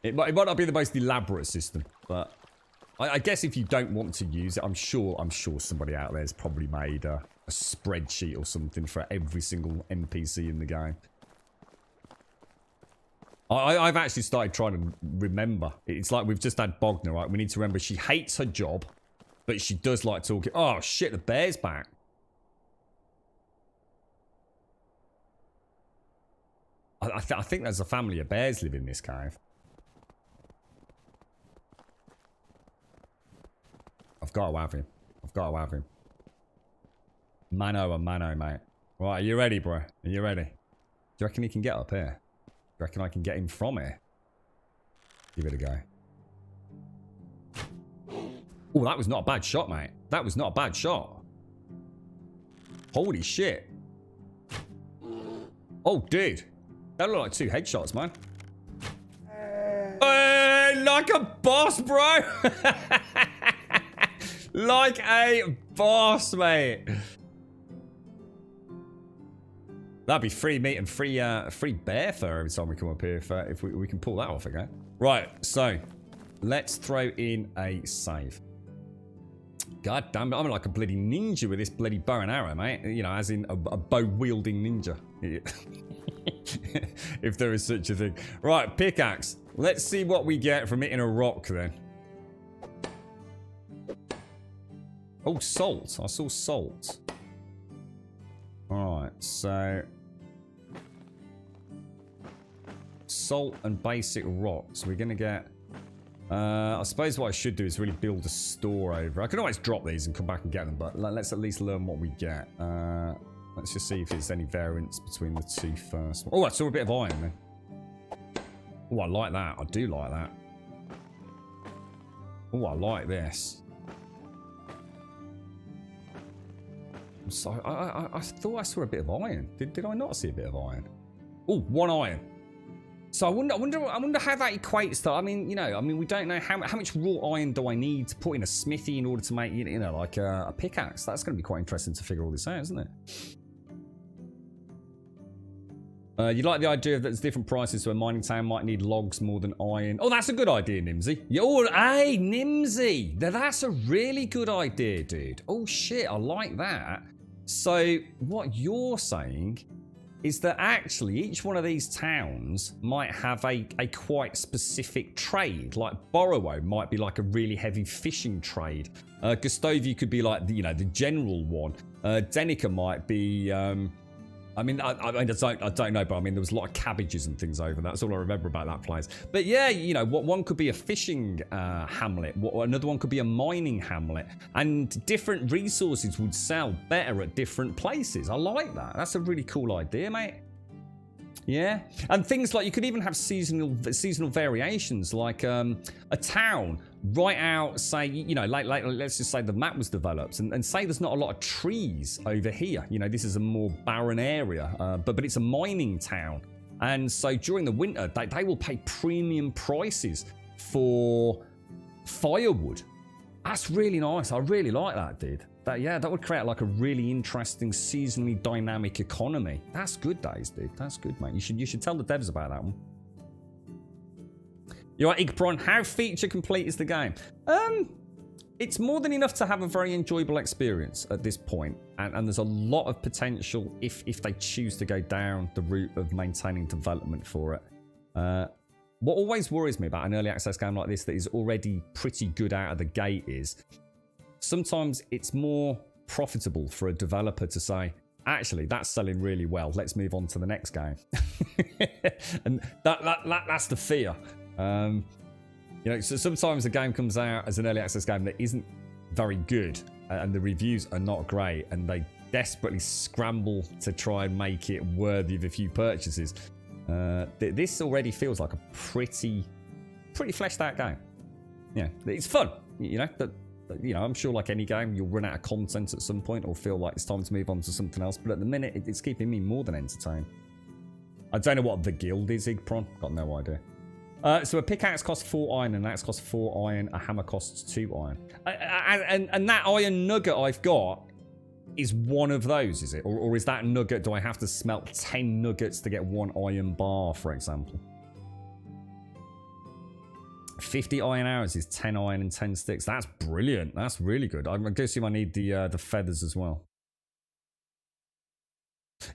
It might not be the most elaborate system, but I guess if you don't want to use it, I'm sure somebody out there has probably made a spreadsheet or something for every single NPC in the game. I've actually started trying to remember. It's like we've just had Bogner, right? We need to remember she hates her job, but she does like talking. Oh, shit, the bear's back. I think there's a family of bears live in this cave. I've got to have him. I've got to have him. Mano a mano, mate. Right, are you ready, bro? Are you ready? Do you reckon he can get up here? Do you reckon I can get him from here? Give it a go. Oh, that was not a bad shot, mate. That was not a bad shot. Holy shit. Oh, dude. That looked like 2 headshots, man. Like a boss, bro. Like a boss, mate. That'd be free meat and free bear fur every time we come up here if we can pull that off again. Right, so let's throw in a save. God damn it, I'm like a bloody ninja with this bloody bow and arrow, mate. You know, as in a bow-wielding ninja. If there is such a thing. Right, pickaxe. Let's see what we get from hitting a rock then. Oh, salt. I saw salt. Alright, so salt and basic rocks. We're going to get... I suppose what I should do is really build a store over. I can always drop these and come back and get them, but let's at least learn what we get. Let's just see if there's any variance between the two first. Oh, I saw a bit of iron then. Oh, I like that. I do like that. Oh, I like this. So I thought I saw a bit of iron. Did I not see a bit of iron? Oh, 1 iron. So I wonder how that equates to. I mean, we don't know how much raw iron do I need to put in a smithy in order to make, like a pickaxe. That's going to be quite interesting to figure all this out, isn't it? You like the idea that there's different prices, so a mining town might need logs more than iron. Oh, that's a good idea, Nimsy. Hey, Nimsy! That's a really good idea, dude. Oh, shit, I like that. So, what you're saying is that actually each one of these towns might have a quite specific trade. Like Borrowo might be like a really heavy fishing trade. Gustovi could be like the general one. Denica might be... I don't know, but I mean, there was a lot of cabbages and things over. That's all I remember about that place. But yeah, what one could be a fishing hamlet, another one could be a mining hamlet, and different resources would sell better at different places. I like that. That's a really cool idea, mate. Yeah, and things like you could even have seasonal variations, like a town right out, say, like let's just say the map was developed, and say there's not a lot of trees over here. This is a more barren area, but it's a mining town, and so during the winter they will pay premium prices for firewood. That's really nice. I really like that, dude. That would create like a really interesting seasonally dynamic economy. That's good, days, dude. That's good, mate. You should tell the devs about that one. You're right, Igpron. How feature complete is the game? It's more than enough to have a very enjoyable experience at this point, and there's a lot of potential if they choose to go down the route of maintaining development for it. What always worries me about an early access game like this that is already pretty good out of the gate is sometimes it's more profitable for a developer to say, actually, that's selling really well. Let's move on to the next game. And that's the fear. So sometimes a game comes out as an early access game that isn't very good and the reviews are not great and they desperately scramble to try and make it worthy of a few purchases. This already feels like a pretty fleshed out game. Yeah, it's fun, I'm sure like any game, you'll run out of content at some point or feel like it's time to move on to something else. But at the minute, it's keeping me more than entertained. I don't know what the guild is, Igpron. Got no idea. So a pickaxe costs 4 iron, an axe costs 4 iron, a hammer costs 2 iron. And that iron nugget I've got is one of those, is it? Or is that nugget, do I have to smelt 10 nuggets to get 1 iron bar, for example? 50 iron arrows is 10 iron and 10 sticks. That's brilliant. That's really good. I'm guessing I need the feathers as well.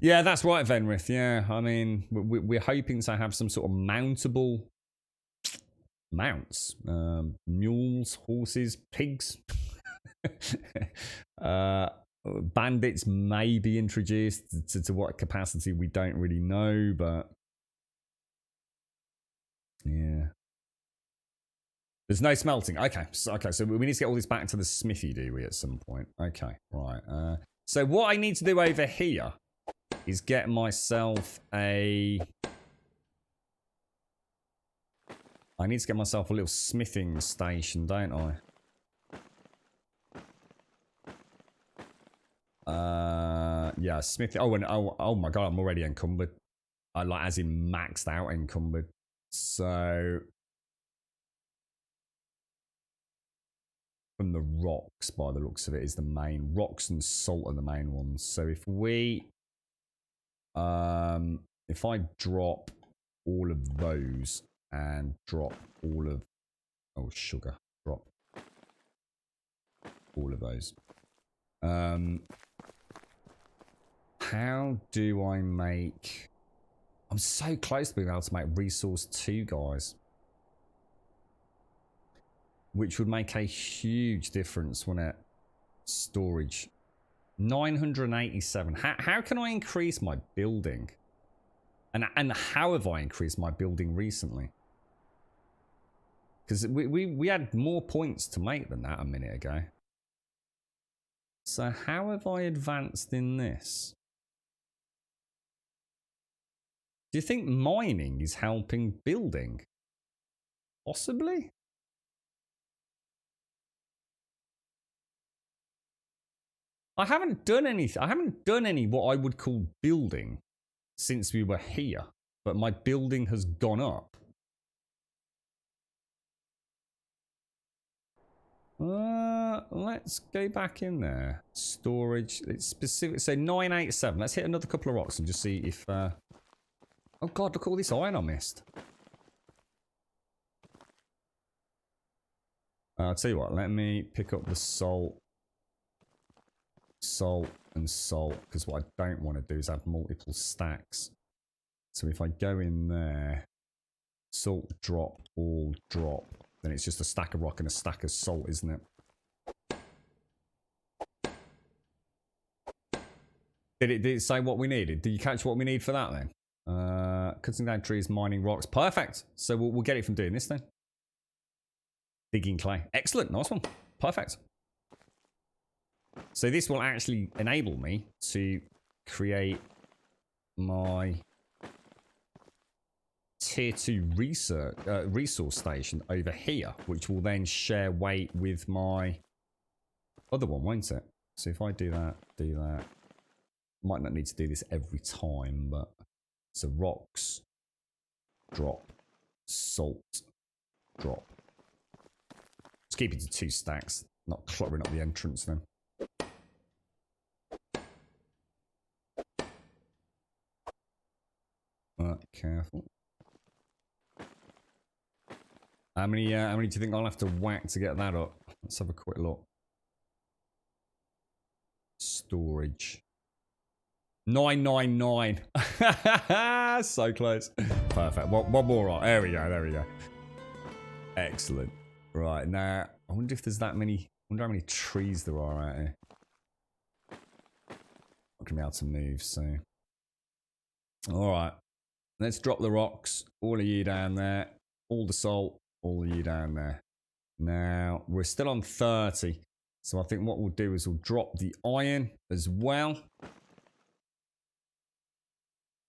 Yeah, that's right, Venrith. Yeah, I mean, we're hoping to have some sort of mountable mounts. Mules, horses, pigs. Bandits may be introduced to what capacity we don't really know, but yeah. There's no smelting. Okay, so we need to get all this back to the smithy, do we, at some point? Okay, right. So what I need to do over here is get myself a... I need to get myself a little smithing station, don't I? Yeah, smithing. Oh my god, I'm already encumbered. As in maxed out encumbered. So... from the rocks, by the looks of it, is the main. Rocks and salt are the main ones. So if we... if I drop all of those and drop all of... oh, sugar. Drop all of those. How do I make... I'm so close to being able to make resource 2, guys. Which would make a huge difference, wouldn't it? Storage. 987. How can I increase my building? And how have I increased my building recently? Because we had more points to make than that a minute ago. So how have I advanced in this? Do you think mining is helping building? Possibly? I haven't done anything. I haven't done any what I would call building since we were here. But my building has gone up. Let's go back in there. Storage. It's specific. So 987. Let's hit another couple of rocks and just see if... Oh god, look at all this iron I missed. I'll tell you what. Let me pick up the salt. Salt and salt. Because what I don't want to do is have multiple stacks. So if I go in there... Salt drop, all drop. Then it's just a stack of rock and a stack of salt, isn't it? Did it say what we needed? Did you catch what we need for that then? Cutting down trees, mining rocks. Perfect. So we'll get it from doing this then. Digging clay. Excellent. Nice one. Perfect. So this will actually enable me to create my tier 2 resource station over here, which will then share weight with my other one, won't it? So if I do that, might not need to do this every time, but so rocks, drop, salt, drop. Let's keep it to 2 stacks, not cluttering up the entrance then. Careful. How many do you think I'll have to whack to get that up? Let's have a quick look. Storage. 999. So close. Perfect. One more on. There we go. Excellent. Right, now, I wonder if there's that many... I wonder how many trees there are out here. Not going to be able to move, so... Alright. Let's drop the rocks. All of you down there. All the salt. All of you down there. Now, we're still on 30. So I think what we'll do is we'll drop the iron as well.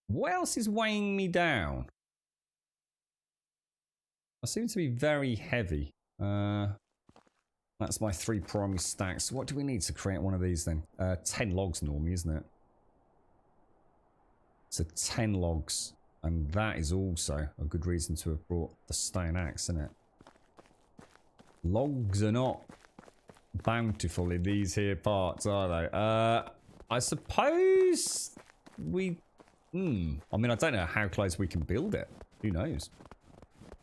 What else is weighing me down? I seem to be very heavy. That's my 3 primary stacks. What do we need to create one of these then? 10 logs normally, isn't it? So 10 logs. And that is also a good reason to have brought the stone axe, isn't it? Logs are not bountiful in these here parts, are they? I suppose we... I mean, I don't know how close we can build it. Who knows?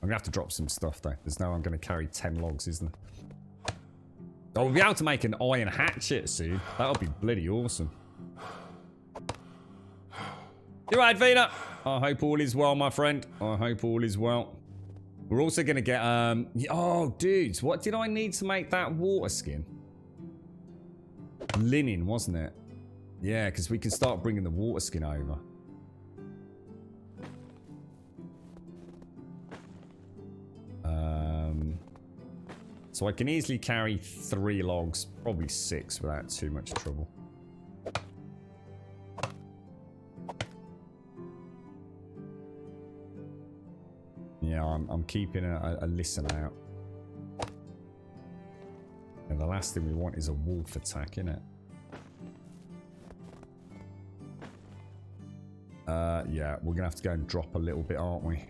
I'm going to have to drop some stuff, though. There's no I'm going to carry 10 logs, isn't there? Oh, we'll be able to make an iron hatchet soon. That'll be bloody awesome. You're right, Vina. I hope all is well, my friend. I hope all is well. We're also going to get... Oh, dudes. What did I need to make that water skin? Linen, wasn't it? Yeah, because we can start bringing the water skin over. So I can easily carry 3 logs, probably 6 without too much trouble. Yeah, I'm keeping a listen out. And the last thing we want is a wolf attack, innit? Yeah, we're gonna have to go and drop a little bit, aren't we?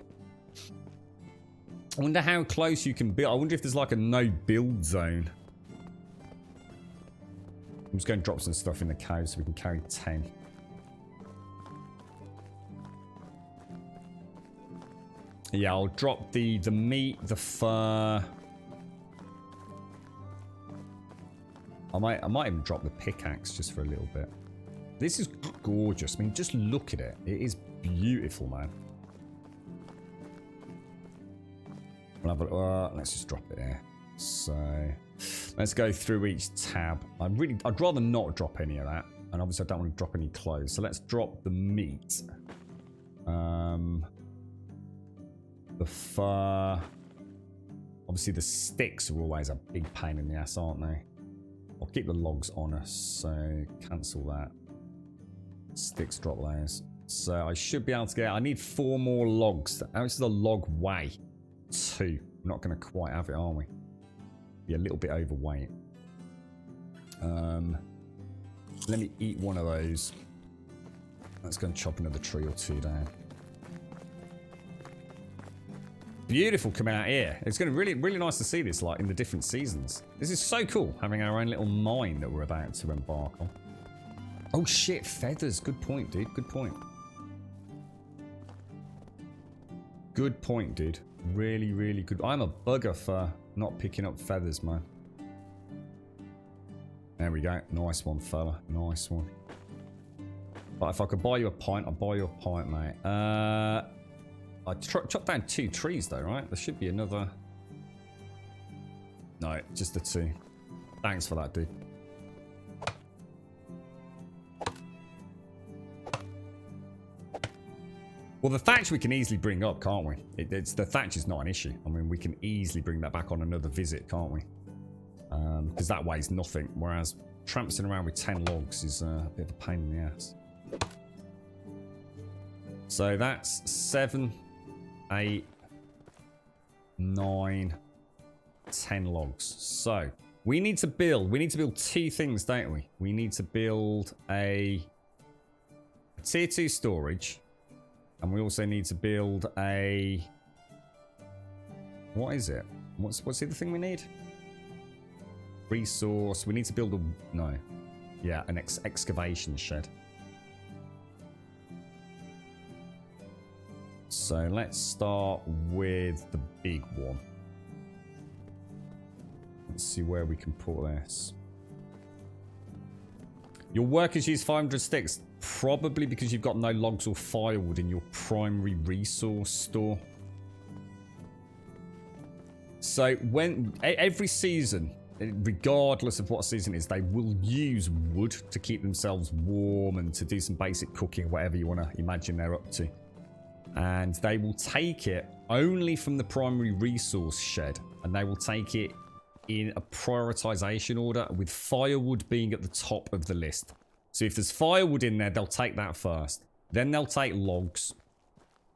I wonder how close you can build. I wonder if there's like a no build zone. I'm just going to drop some stuff in the cave so we can carry 10. Yeah, I'll drop the meat, the fur. I might even drop the pickaxe just for a little bit. This is gorgeous. I mean, just look at it. It is beautiful, man. Let's just drop it here. So let's go through each tab. I'd rather not drop any of that, and obviously I don't want to drop any clothes. So let's drop the meat, the fur. Obviously the sticks are always a big pain in the ass, aren't they? I'll keep the logs on us, so cancel that. Sticks, drop those. So I should be able to get. I need 4 more logs. How much does a log weigh? 2. We're not going to quite have it, are we? Be a little bit overweight. Let me eat one of those. Let's go and chop another tree or two down. Beautiful coming out here. It's going to be really nice to see this like in the different seasons. This is so cool, having our own little mine that we're about to embark on. Oh shit, feathers. Good point, dude. Good point. Good point, dude. Really good. I'm a bugger for not picking up feathers, man. There we go. Nice one, fella. Nice one. But if I could buy you a pint, I'll buy you a pint, mate. I chopped down 2 trees, though, right? There should be another... No, just the 2. Thanks for that, dude. Well, the thatch we can easily bring up, can't we? The thatch is not an issue. I mean, we can easily bring that back on another visit, can't we? Because that weighs nothing. Whereas tramping around with 10 logs is a bit of a pain in the ass. So that's 7, 8, 9, 10 logs. So we need to build 2 things, don't we? We need to build a tier 2 storage, and we also need to build a... What is it? What's the other thing we need? Resource. We need to build a... No. Yeah, an excavation shed. So let's start with the big one. Let's see where we can put this. Your workers use 500 sticks. Probably because you've got no logs or firewood in your primary resource store. So when every season, regardless of what season it is, they will use wood to keep themselves warm and to do some basic cooking, whatever you want to imagine they're up to. And they will take it only from the primary resource shed, and they will take it in a prioritization order, with firewood being at the top of the list. So if there's firewood in there, they'll take that first. Then they'll take logs.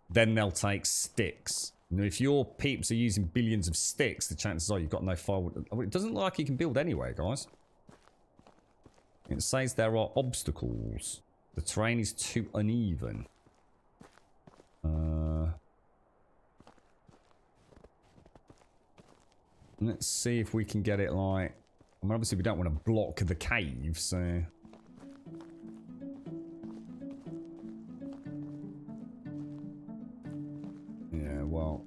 Then they'll take sticks. Now, if your peeps are using billions of sticks, the chances are you've got no firewood. It doesn't look like you can build anyway, guys. It says there are obstacles. The terrain is too uneven. Let's see if we can get it like... I mean, obviously we don't want to block the cave, so... Yeah, well...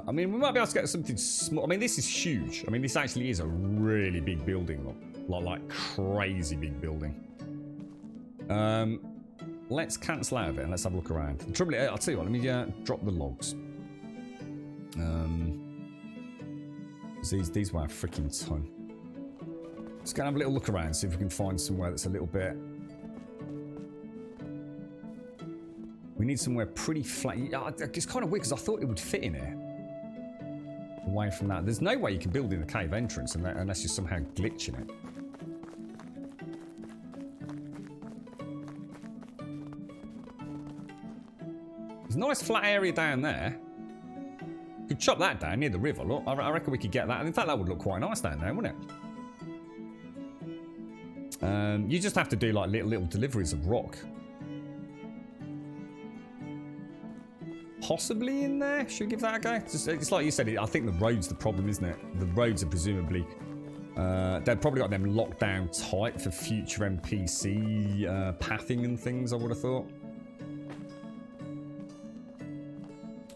I mean, we might be able to get something small. I mean, this is huge. I mean, this actually is a really big building, look. Like crazy big building. Let's cancel out of it and let's have a look around. The trouble is, I'll tell you what, let me drop the logs. These weigh a freaking ton. Just gonna have a little look around, see if we can find somewhere that's a little bit... We need somewhere pretty flat. It's kind of weird because I thought it would fit in here. Away from that. There's no way you can build in the cave entrance unless you're somehow glitching it. There's a nice flat area down there. Could chop that down near the river. Look, I reckon we could get that. In fact, that would look quite nice down there, wouldn't it? You just have to do like little deliveries of rock. Possibly in there. Should we give that a go? It's like you said. I think the road's the problem, isn't it? The roads are presumably... they've probably got them locked down tight for future NPC pathing and things, I would have thought.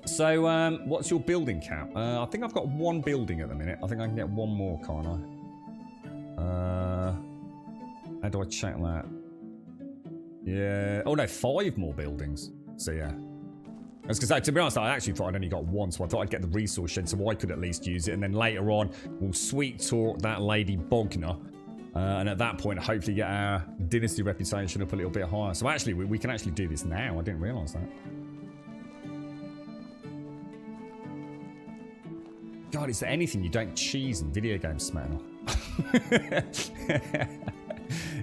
So, what's your building count? I think I've got 1 building at the minute. I think I can get 1 more, can't I? How do I check that? Yeah. Oh, no, 5 more buildings. So, yeah. I was going to say, to be honest, I actually thought I'd only got 1, so I thought I'd get the resource shed so I could at least use it. And then later on, we'll sweet talk that lady Bogner. And at that point, hopefully get our Dynasty reputation up a little bit higher. So actually, we can actually do this now. I didn't realise that. God, is there anything you don't cheese in video games, Smanel?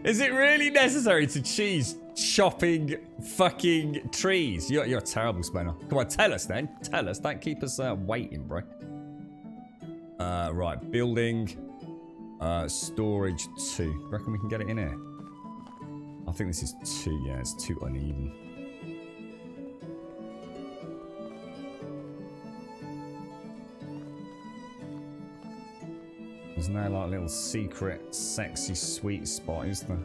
Is it really necessary to cheese chopping fucking trees? You're a terrible Spanner. Come on, tell us then. Tell us. Don't keep us waiting, bro. Right, building, storage 2. Reckon we can get it in here? I think this is 2. Yeah, it's too uneven. There's no like little secret, sexy, sweet spot, is there?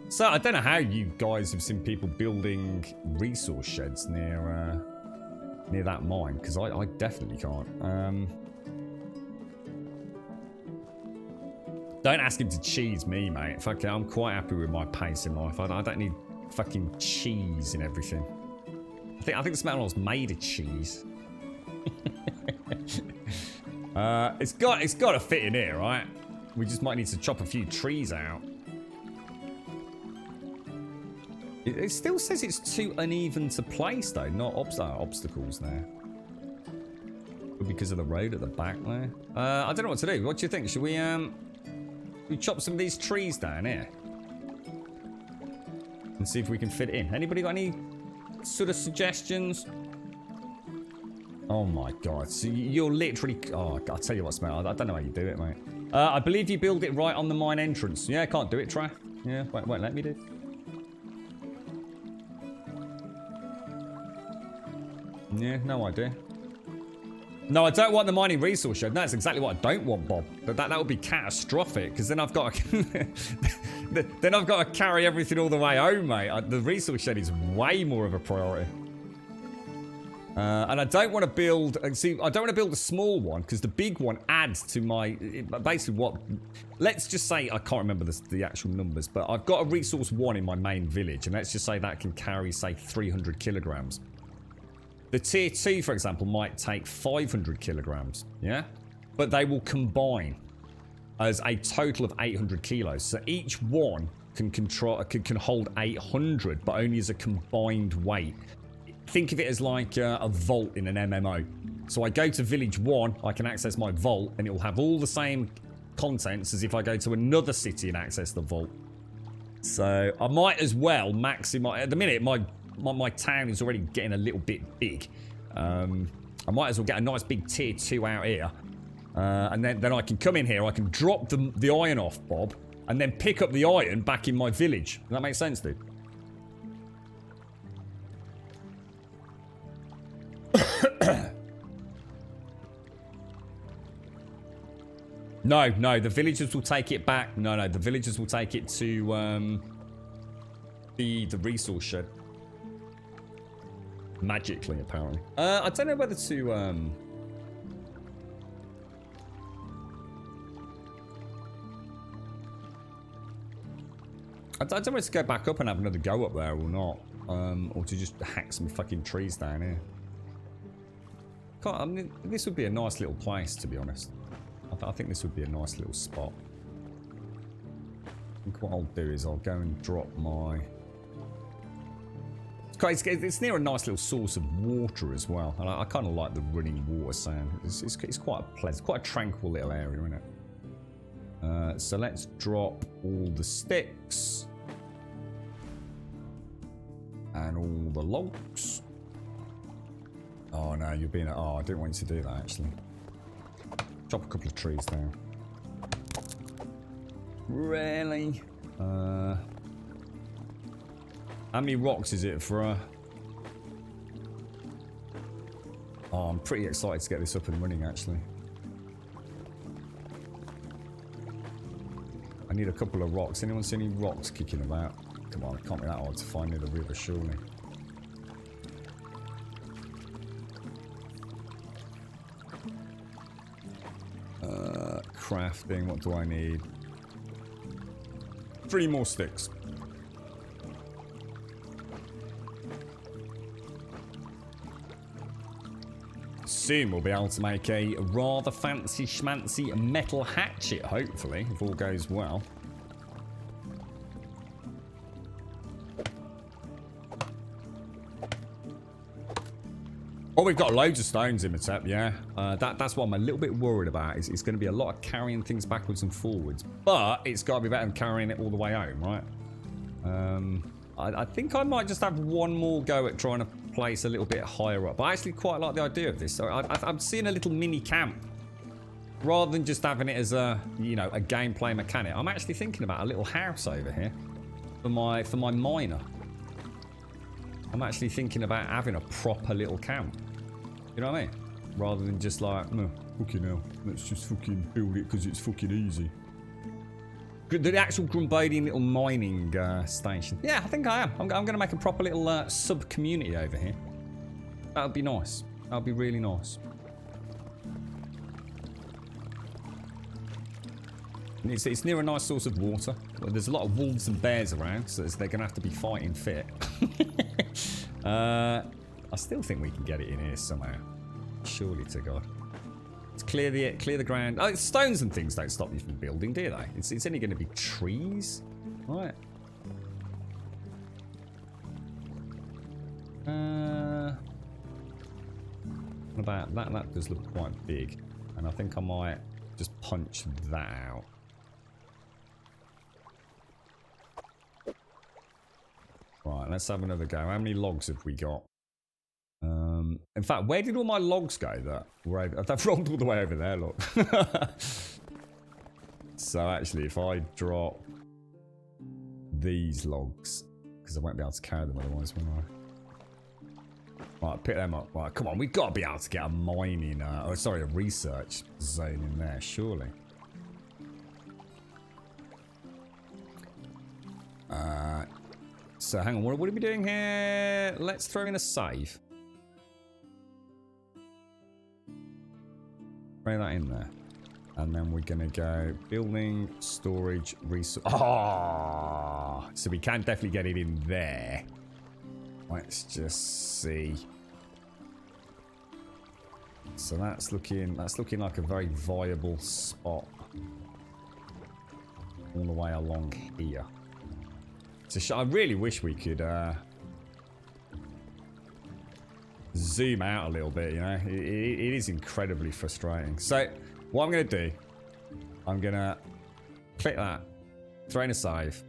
So I don't know how you guys have seen people building resource sheds near that mine, because I definitely can't. Don't ask him to cheese me, mate. Fuck it, I'm quite happy with my pace in life. I don't need fucking cheese in everything. I think Smeller's made of cheese. It's got to fit in here, right? We just might need to chop a few trees out. It still says it's too uneven to place, though. Not obstacles there. Because of the road at the back there. I don't know what to do. What do you think? Should we chop some of these trees down here? And see if we can fit it in. Anybody got any sort of suggestions? Oh my god. So you're literally... Oh, I'll tell you what, Smell. I don't know how you do it, mate. I believe you build it right on the mine entrance. Yeah, I can't do it, Tra. Yeah, won't let me do. Yeah, no idea. No, I don't want the mining resource shed. That's exactly what I don't want, Bob. That would be catastrophic, because then I've got to then I've got to carry everything all the way home, mate. The resource shed is way more of a priority. And I don't want to build... See, I don't want to build a small one, because the big one adds to my... Basically what... Let's just say... I can't remember the actual numbers, but I've got a resource 1 in my main village, and let's just say that can carry, say, 300 kilograms. The tier 2, for example, might take 500 kilograms, yeah? But they will combine as a total of 800 kilos. So each one can hold 800, but only as a combined weight. Think of it as like a vault in an MMO. So I go to village 1, I can access my vault, and it will have all the same contents as if I go to another city and access the vault. So I might as well maximize... At the minute, my town is already getting a little bit big. I might as well get a nice big tier 2 out here. And then I can come in here, I can drop the iron off, Bob, and then pick up the iron back in my village. Does that make sense, dude? No, the villagers will take it back. No, the villagers will take it to the resource shed. Magically, apparently. I don't know whether to... I don't know whether to go back up and have another go up there or not. Or to just hack some fucking trees down here. I mean, this would be a nice little place, to be honest. I think this would be a nice little spot. I think what I'll do is I'll go and drop my... It's near a nice little source of water as well. And I kind of like the running water sound. It's quite a pleasant, quite a tranquil little area, isn't it? So let's drop all the sticks. And all the logs. Oh no, you're being... Oh, I didn't want you to do that, actually. Chop a couple of trees down. Really? How many rocks is it for Oh, I'm pretty excited to get this up and running, actually. I need a couple of rocks. Anyone see any rocks kicking about? Come on, it can't be that hard to find near the river, surely. Crafting, what do I need? 3 more sticks. Soon we'll be able to make a rather fancy schmancy metal hatchet, hopefully, if all goes well. Oh, we've got loads of stones in the tap, yeah. That's what I'm a little bit worried about. It's going to be a lot of carrying things backwards and forwards. But it's got to be better than carrying it all the way home, right? I think I might just have one more go at trying to place a little bit higher up. I actually quite like the idea of this. So I'm seeing a little mini camp Rather than just having it as a, you know, a gameplay mechanic, I'm actually thinking about a little house over here for my miner. I'm actually thinking about having a proper little camp. You know what I mean? Rather than just like, no, fucking hell, let's just fucking build it because it's fucking easy. The actual Grumbodian little mining station. Yeah, I think I am. I'm going to make a proper little sub-community over here. That would be nice. That would be really nice. It's near a nice source of water. There's a lot of wolves and bears around, so they're going to have to be fighting fit. I still think we can get it in here somehow. Surely to God. Let's clear the ground. Oh, stones and things don't stop you from building, do they? It's only going to be trees. Right. What about that? That does look quite big. And I think I might just punch that out. Right, let's have another go. How many logs have we got? In fact, where did all my logs go that were over? They've rolled all the way over there, look. So actually, if I drop these logs, because I won't be able to carry them otherwise, won't I? Right, pick them up. Right, come on, we've got to be able to get a mining, a research zone in there, surely. So hang on, what are we doing here? Let's throw in a save. Throw that in there. And then we're going to go building, storage, resource. Oh! So we can definitely get it in there. Let's just see. So that's looking like a very viable spot. All the way along here. So I really wish we could zoom out a little bit, you know. It is incredibly frustrating. So what I'm going to do, I'm going to click that, throw in a save,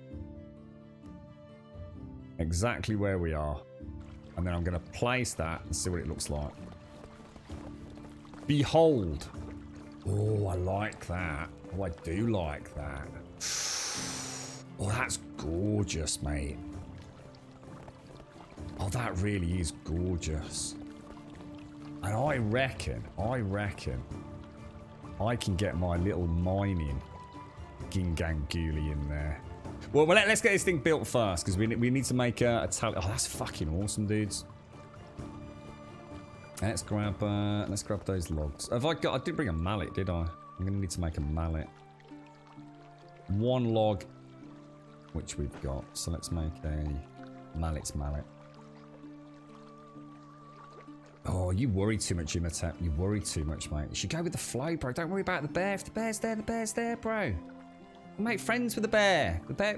exactly where we are, and then I'm going to place that and see what it looks like. Behold. Oh, I like that. Oh, I do like that. Oh, that's gorgeous, mate. Oh, that really is gorgeous. And I reckon I can get my little mining Ginganguli in there. Well, let's get this thing built first, because we need to make a tally. Oh, that's fucking awesome, dudes. Let's grab those logs. I did bring a mallet, did I? I'm gonna need to make a mallet. One log, which we've got. So let's make a mallet's mallet. Oh, you worry too much, Imhotep. You worry too much, mate. You should go with the flow, bro. Don't worry about the bear. If the bear's there, the bear's there, bro. We'll make friends with the bear. The bear,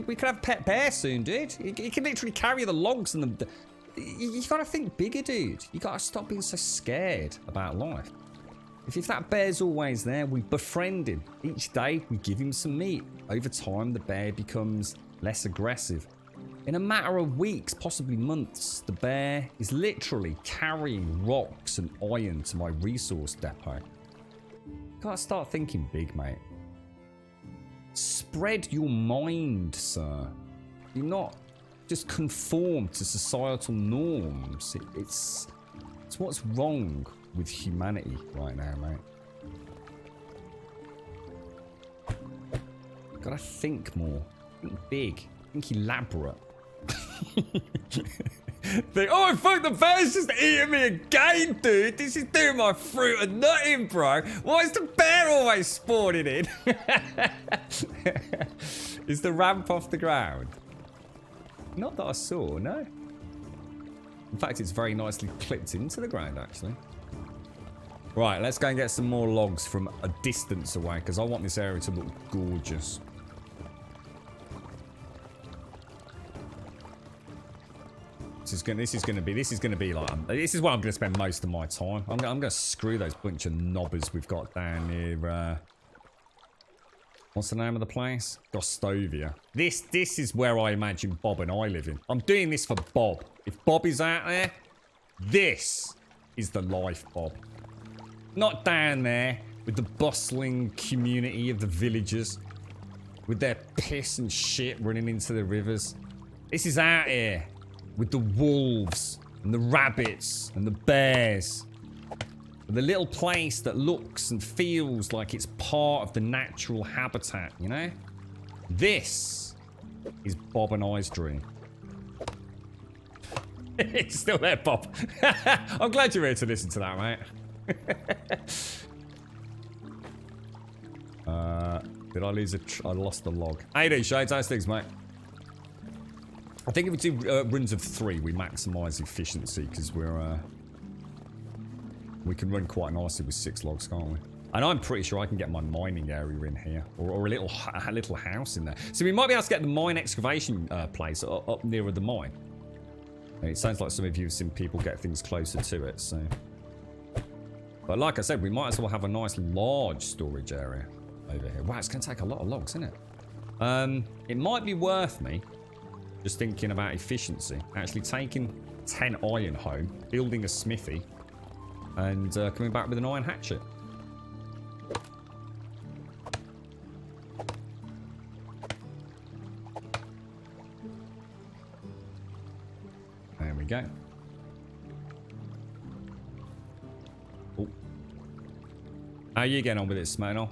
we could have a pet bear soon, dude. He can literally carry the logs and the... You gotta think bigger, dude. You gotta stop being so scared about life. If that bear's always there, we befriend him. Each day, we give him some meat. Over time, the bear becomes less aggressive. In a matter of weeks, possibly months, the bear is literally carrying rocks and iron to my resource depot. You gotta start thinking big, mate. Spread your mind, sir. Do not just conform to societal norms. It's what's wrong with humanity right now, mate. Gotta think more. Think big. Think elaborate. Think, oh fuck, the bear's just eating me again, dude. This is doing my fruit and nutting, bro. Why is the bear always spawning in? Is the ramp off the ground? Not that I saw, no. In fact, it's very nicely clipped into the ground, actually. Right, let's go and get some more logs from a distance away, because I want this area to look gorgeous. This is going to be like, this is where I'm going to spend most of my time. I'm going to screw those bunch of knobbers we've got down here. What's the name of the place? Gostovia. This is where I imagine Bob and I live in. I'm doing this for Bob. If Bob is out there, this is the life, Bob. Not down there, with the bustling community of the villagers, with their piss and shit running into the rivers. This is out here with the wolves and the rabbits and the bears. The little place that looks and feels like it's part of the natural habitat, you know? This is Bob and I's dream. It's still there, Bob. I'm glad you're here to listen to that, mate. Did I lose I lost the log. How you doing, Shades? How's things, mate? I think if we do runs of 3, we maximise efficiency because we can run quite nicely with 6 logs, can't we? And I'm pretty sure I can get my mining area in here, or a little house in there. So we might be able to get the mine excavation place up nearer the mine. And it sounds like some of you have seen people get things closer to it. So, but like I said, we might as well have a nice large storage area over here. Wow, it's going to take a lot of logs, isn't it? It might be worth me just thinking about efficiency, actually taking 10 iron home, building a smithy, and coming back with an iron hatchet. There we go. Oh. How are you getting on with it, Smono?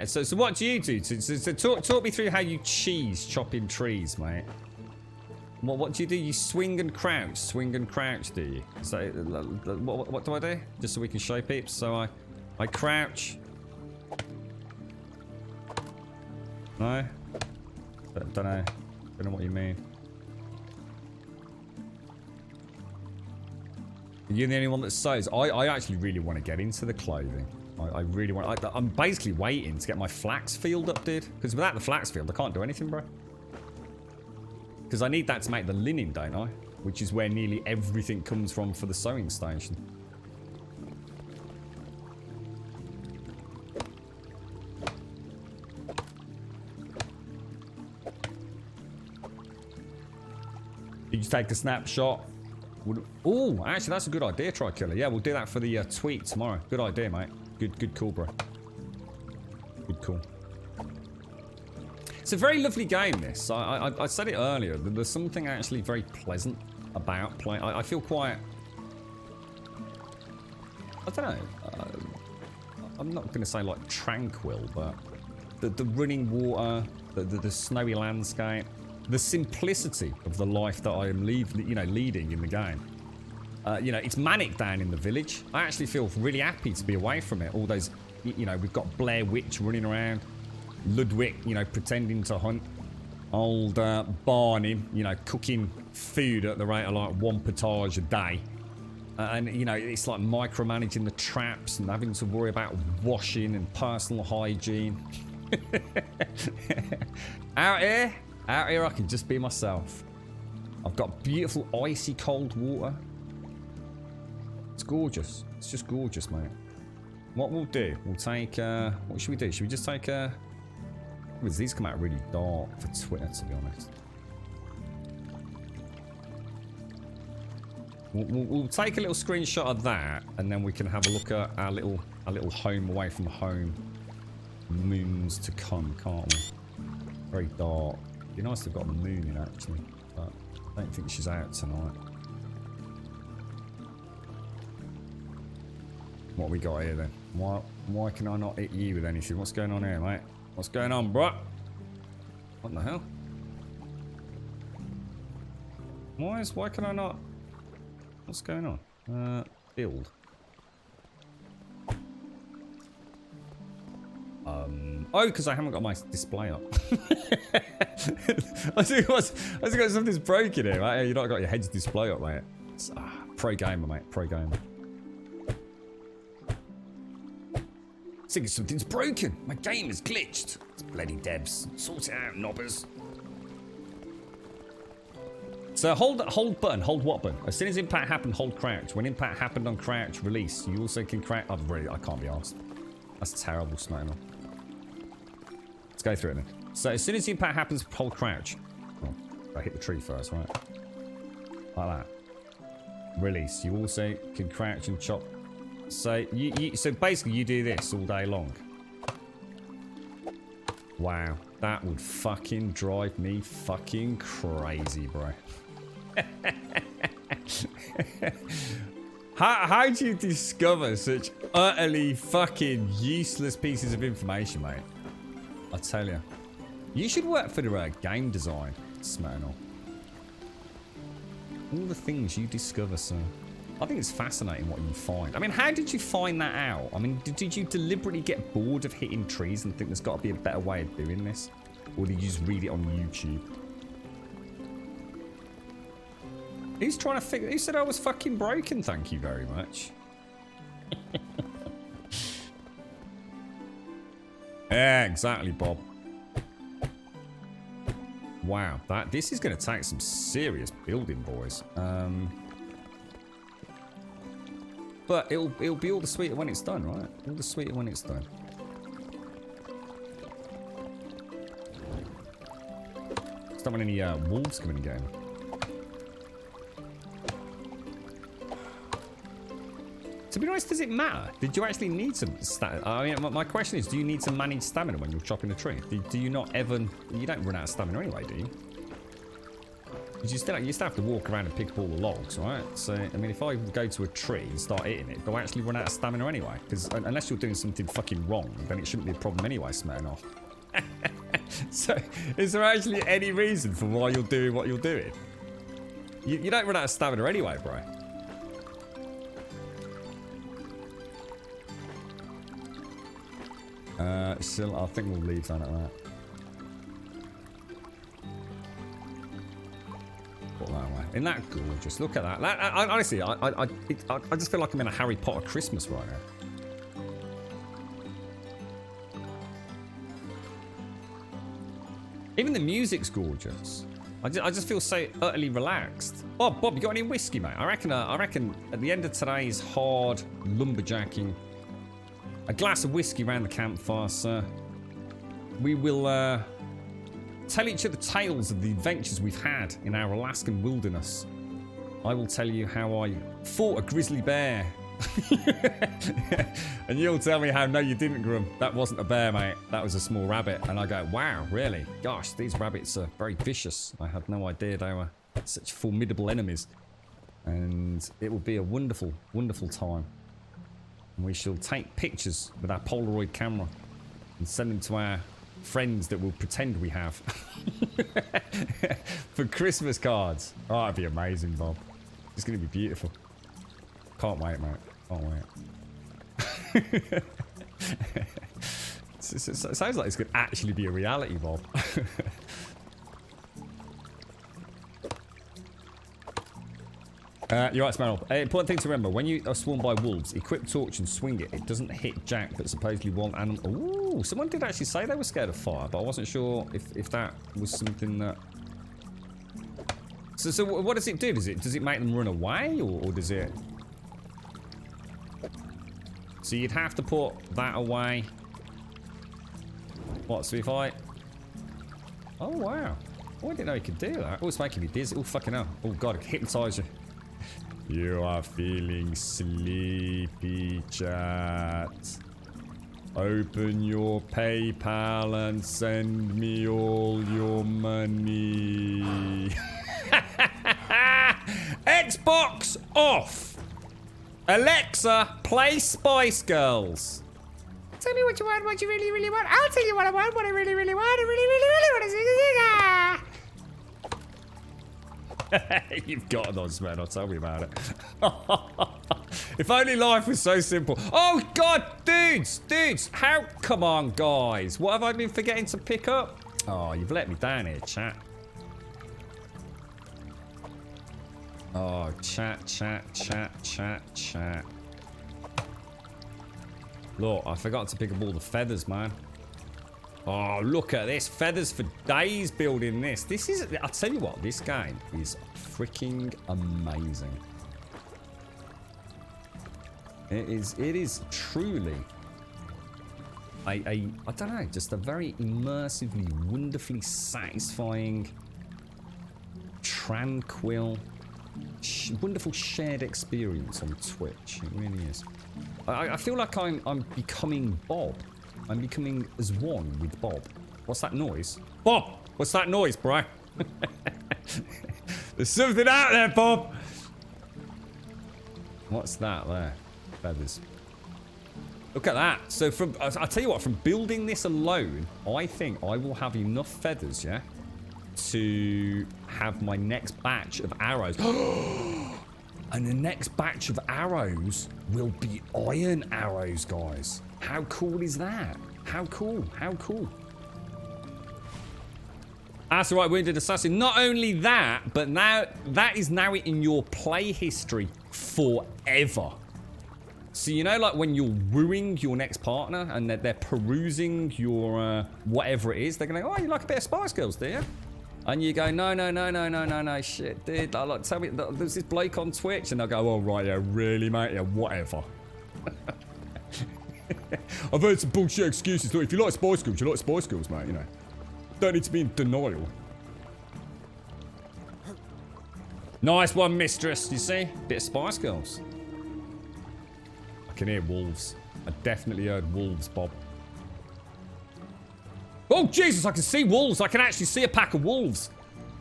So what do you do? So talk me through how you cheese chopping trees, mate. What do you do? You swing and crouch, do you? So what do I do? Just so we can show peeps. So I crouch. No? Don't know what you mean. You're the only one that sews. I actually really want to get into the clothing. I really want. I'm basically waiting to get my flax field up, dude. Because without the flax field, I can't do anything, bro. Because I need that to make the linen, don't I? Which is where nearly everything comes from for the sewing station. Did you take a snapshot? Oh, actually, that's a good idea, Trikiller. Yeah, we'll do that for the tweet tomorrow. Good idea, mate. Good call, bro. Good call. It's a very lovely game, this. I said it earlier. There's something actually very pleasant about playing. I feel quite... I don't know. I'm not going to say like tranquil, but the running water, the snowy landscape, the simplicity of the life that I am leading in the game. It's manic down in the village. I actually feel really happy to be away from it. All those, we've got Blair Witch running around. Ludwig, pretending to hunt. Old Barney, cooking food at the rate of like 1 potage a day. And, it's like micromanaging the traps and having to worry about washing and personal hygiene. Out here, I can just be myself. I've got beautiful icy cold water. It's gorgeous. It's just gorgeous, mate. What we'll do, we'll take, what should we do? Should we just take these come out really dark for Twitter, to be honest. We'll take a little screenshot of that, and then we can have a look at our little home away from home. Moons to come, can't we? Very dark. It'd be nice to have got the moon in, actually, but I don't think she's out tonight. What we got here then? Why can I not hit you with anything? What's going on here, mate? What's going on, bro? What the hell? Why can I not? What's going on? Build. Oh, because I haven't got my display up. I think something's broken here, mate. You've not got your head's display up, mate. It's, pro gamer, mate. Pro gamer. I think something's broken. My game is glitched. It's bloody Debs. Sort it out, knobbers. So hold button. Hold what button? As soon as impact happened, hold crouch. When impact happened on crouch, release. You also can crouch. Oh, really? I can't be asked. That's terrible, Snowman. Let's go through it then. So as soon as the impact happens, hold crouch. Oh, I hit the tree first, right? Like that. Release. You also can crouch and chop So so basically you do this all day long. Wow, that would fucking drive me fucking crazy, bro. How do you discover such utterly fucking useless pieces of information, mate? I tell you. You should work for the game design, Smirnoff. All the things you discover, sir. I think it's fascinating what you find. I mean, how did you find that out? I mean, did you deliberately get bored of hitting trees and think there's got to be a better way of doing this? Or did you just read it on YouTube? Who's trying to figure... Who said I was fucking broken? Thank you very much. Yeah, exactly, Bob. Wow, this is going to take some serious building, boys. But it'll be all the sweeter when it's done, right? All the sweeter when it's done. Just don't want any wolves coming and getting. To be honest, does it matter? Did you actually need some stamina? I mean, my question is, do you need to manage stamina when you're chopping a tree? Do you not ever... You don't run out of stamina anyway, do you? Because you still have to walk around and pick up all the logs, right? So, I mean, if I go to a tree and start hitting it, do I actually run out of stamina anyway? Because unless you're doing something fucking wrong, then it shouldn't be a problem anyway, Smirnoff. So, is there actually any reason for why you're doing what you're doing? You don't run out of stamina anyway, bro. Still, I think we'll leave that at that. Put that away. Isn't that gorgeous? Look at that. Honestly, I just feel like I'm in a Harry Potter Christmas right now. Even the music's gorgeous. I just feel so utterly relaxed. Oh, Bob, you got any whiskey, mate? I reckon at the end of today's hard lumberjacking, a glass of whiskey around the campfire, sir. We will tell each other tales of the adventures we've had in our Alaskan wilderness. I will tell you how I fought a grizzly bear. And you'll tell me how, no, you didn't, Grum. That wasn't a bear, mate. That was a small rabbit. And I go, wow, really? Gosh, these rabbits are very vicious. I had no idea they were such formidable enemies. And it will be a wonderful, wonderful time. And we shall take pictures with our Polaroid camera and send them to our friends that we'll pretend we have for Christmas cards. Oh, that'd be amazing, Bob. It's going to be beautiful. Can't wait, mate. Can't wait. It sounds like this could actually be a reality, Bob. You're right, Smarnoff. Important thing to remember, when you are swarmed by wolves, equip torch and swing it. It doesn't hit Jack, but supposedly one animal... Ooh, someone did actually say they were scared of fire, but I wasn't sure if that was something that... So what does it do? Does it make them run away, or does it... So you'd have to put that away. What, so if I... Oh, wow. Oh, I didn't know you could do that. Oh, it's making me dizzy. Oh, fucking hell. Oh, God, I can hypnotise you. You are feeling sleepy, chat. Open your PayPal and send me all your money. Xbox off. Alexa, play Spice Girls. Tell me what you want, what you really, really want. I'll tell you what I want, what I really, really want. I really, really, really want to see. You've got those, man. I'll tell me about it. If only life was so simple. Oh, God, dudes. How? Come on, guys. What have I been forgetting to pick up? Oh, you've let me down here, chat. Oh, chat. Look, I forgot to pick up all the feathers, man. Oh, look at this. Feathers for days building this. This is... I'll tell you what, this game is freaking amazing. It is truly I don't know, just a very immersively, wonderfully satisfying, tranquil, wonderful shared experience on Twitch. It really is. I feel like I'm becoming Bob. I'm becoming as one with Bob. What's that noise? Bob! What's that noise, bro? There's something out there, Bob! What's that there? Feathers. Look at that. So I'll tell you what, from building this alone, I think I will have enough feathers, yeah, to have my next batch of arrows. And the next batch of arrows will be iron arrows, guys. How cool is that? How cool? How cool? That's right, Wounded Assassin. Not only that, but now that is now in your play history forever. So you know, like when you're wooing your next partner and they're perusing your whatever it is, they're going, oh, you like a bit of Spice Girls, do you? And you go, no, shit, dude. Like, tell me, there's this bloke on Twitch, and they'll go, oh, right, yeah, really, mate, yeah, whatever. I've heard some bullshit excuses. Look, if you like Spice Girls, you like Spice Girls, mate, you know. Don't need to be in denial. Nice one, mistress, you see? Bit of Spice Girls. I can hear wolves. I definitely heard wolves, Bob. Oh, Jesus, I can see wolves. I can actually see a pack of wolves.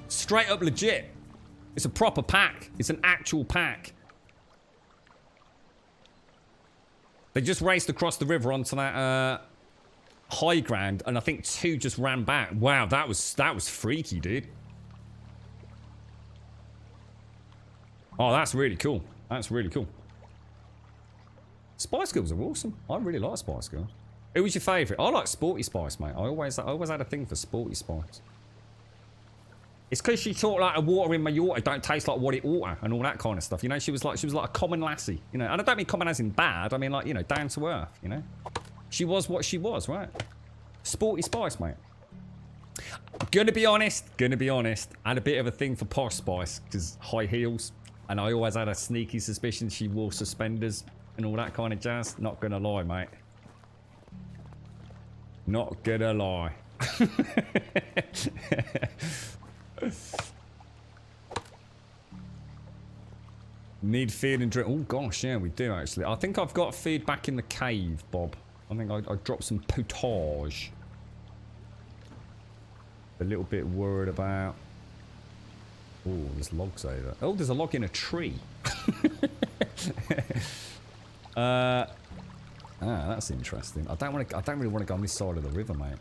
Straight up legit. It's a proper pack. It's an actual pack. They just raced across the river onto that high ground, and I think 2 just ran back. Wow, that was freaky, dude. Oh, that's really cool. That's really cool. Spice Girls are awesome. I really like Spice Girls. Who was your favourite? I like Sporty Spice, mate. I always had a thing for Sporty Spice. It's because she talked like a water in my yacht don't taste like what it oughta and all that kind of stuff. You know, she was like a common lassie. You know, and I don't mean common as in bad. I mean like, you know, down to earth. You know, she was what she was, right? Sporty Spice, mate. Gonna be honest. I had a bit of a thing for Posh Spice because high heels, and I always had a sneaky suspicion she wore suspenders and all that kind of jazz. Not gonna lie, mate. Not gonna lie. Need feed and drink. Oh gosh, yeah, we do actually. I think I've got feed back in the cave, Bob. I think I dropped some potage. A little bit worried about. Oh, there's logs over. Oh, there's a log in a tree. That's interesting. I don't really want to go on this side of the river, mate.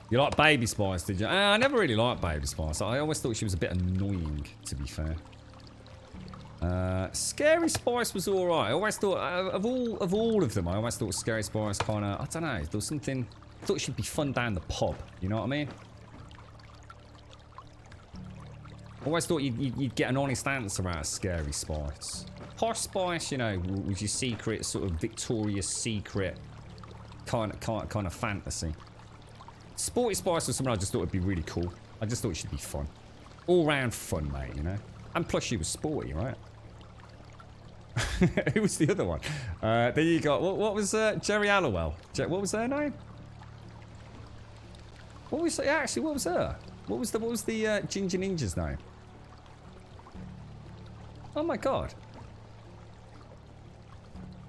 You like Baby Spice, did you? I never really liked Baby Spice. I always thought she was a bit annoying, to be fair. Scary Spice was alright. I always thought, of all of them, I always thought Scary Spice kind of, I don't know, there was something, I thought she'd be fun down the pub, you know what I mean? I always thought you'd get an honest answer out of Scary Spice. Posh Spice, you know, was your secret, sort of Victoria's Secret kind of fantasy. Sporty Spice was something I just thought would be really cool. I just thought she'd be fun. All round fun, mate, you know? And plus she was sporty, right? Who was the other one? There you go. What was Jerry Halliwell? What was her name? What was actually? What was her? What was the Ginger Ninja's name? Oh my god!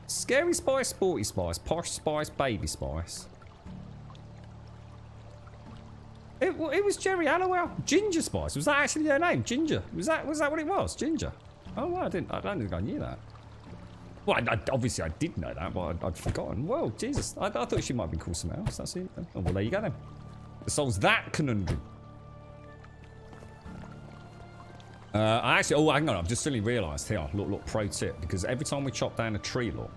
Scary Spice, Sporty Spice, Posh Spice, Baby Spice. It was Jerry Halliwell. Ginger Spice. Was that actually her name? Ginger. Was that what it was? Ginger. Oh, well, I don't think I knew that. Well, obviously I did know that, but I'd forgotten. Well, Jesus. I thought she might be called something else. That's it. Oh, well, there you go then. It solves that conundrum. I actually... Oh, hang on. I've just suddenly realised. Here, look, pro tip. Because every time we chop down a tree, look,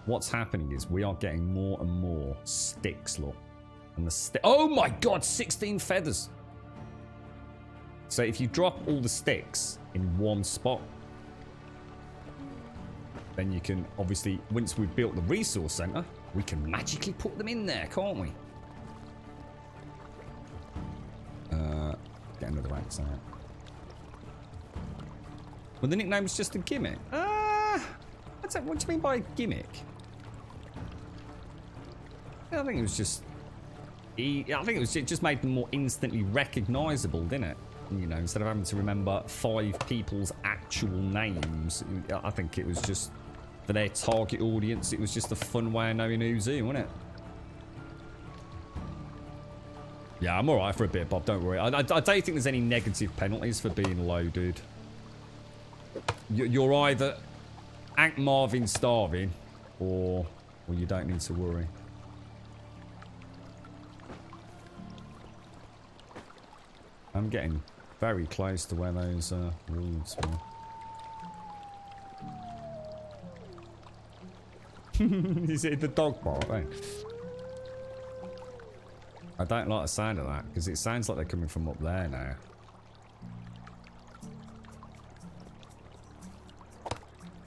what's happening is we are getting more and more sticks, look. And the oh my god, 16 feathers. So if you drop all the sticks in one spot, then you can obviously, once we've built the resource center, we can magically put them in there, can't we? Get another axe out. Well, the nickname was just a gimmick. What do you mean by gimmick? I think it was just I think it just made them more instantly recognizable, didn't it? You know, instead of having to remember 5 people's actual names, I think it was just, for their target audience, it was just a fun way of knowing who's who, wasn't it? Yeah, I'm alright for a bit, Bob, don't worry. I don't think there's any negative penalties for being low, dude. You're either Hank Marvin starving, or you don't need to worry. I'm getting very close to where those wolves were. You see the dog bark, right? I don't like the sound of that, because it sounds like they're coming from up there now.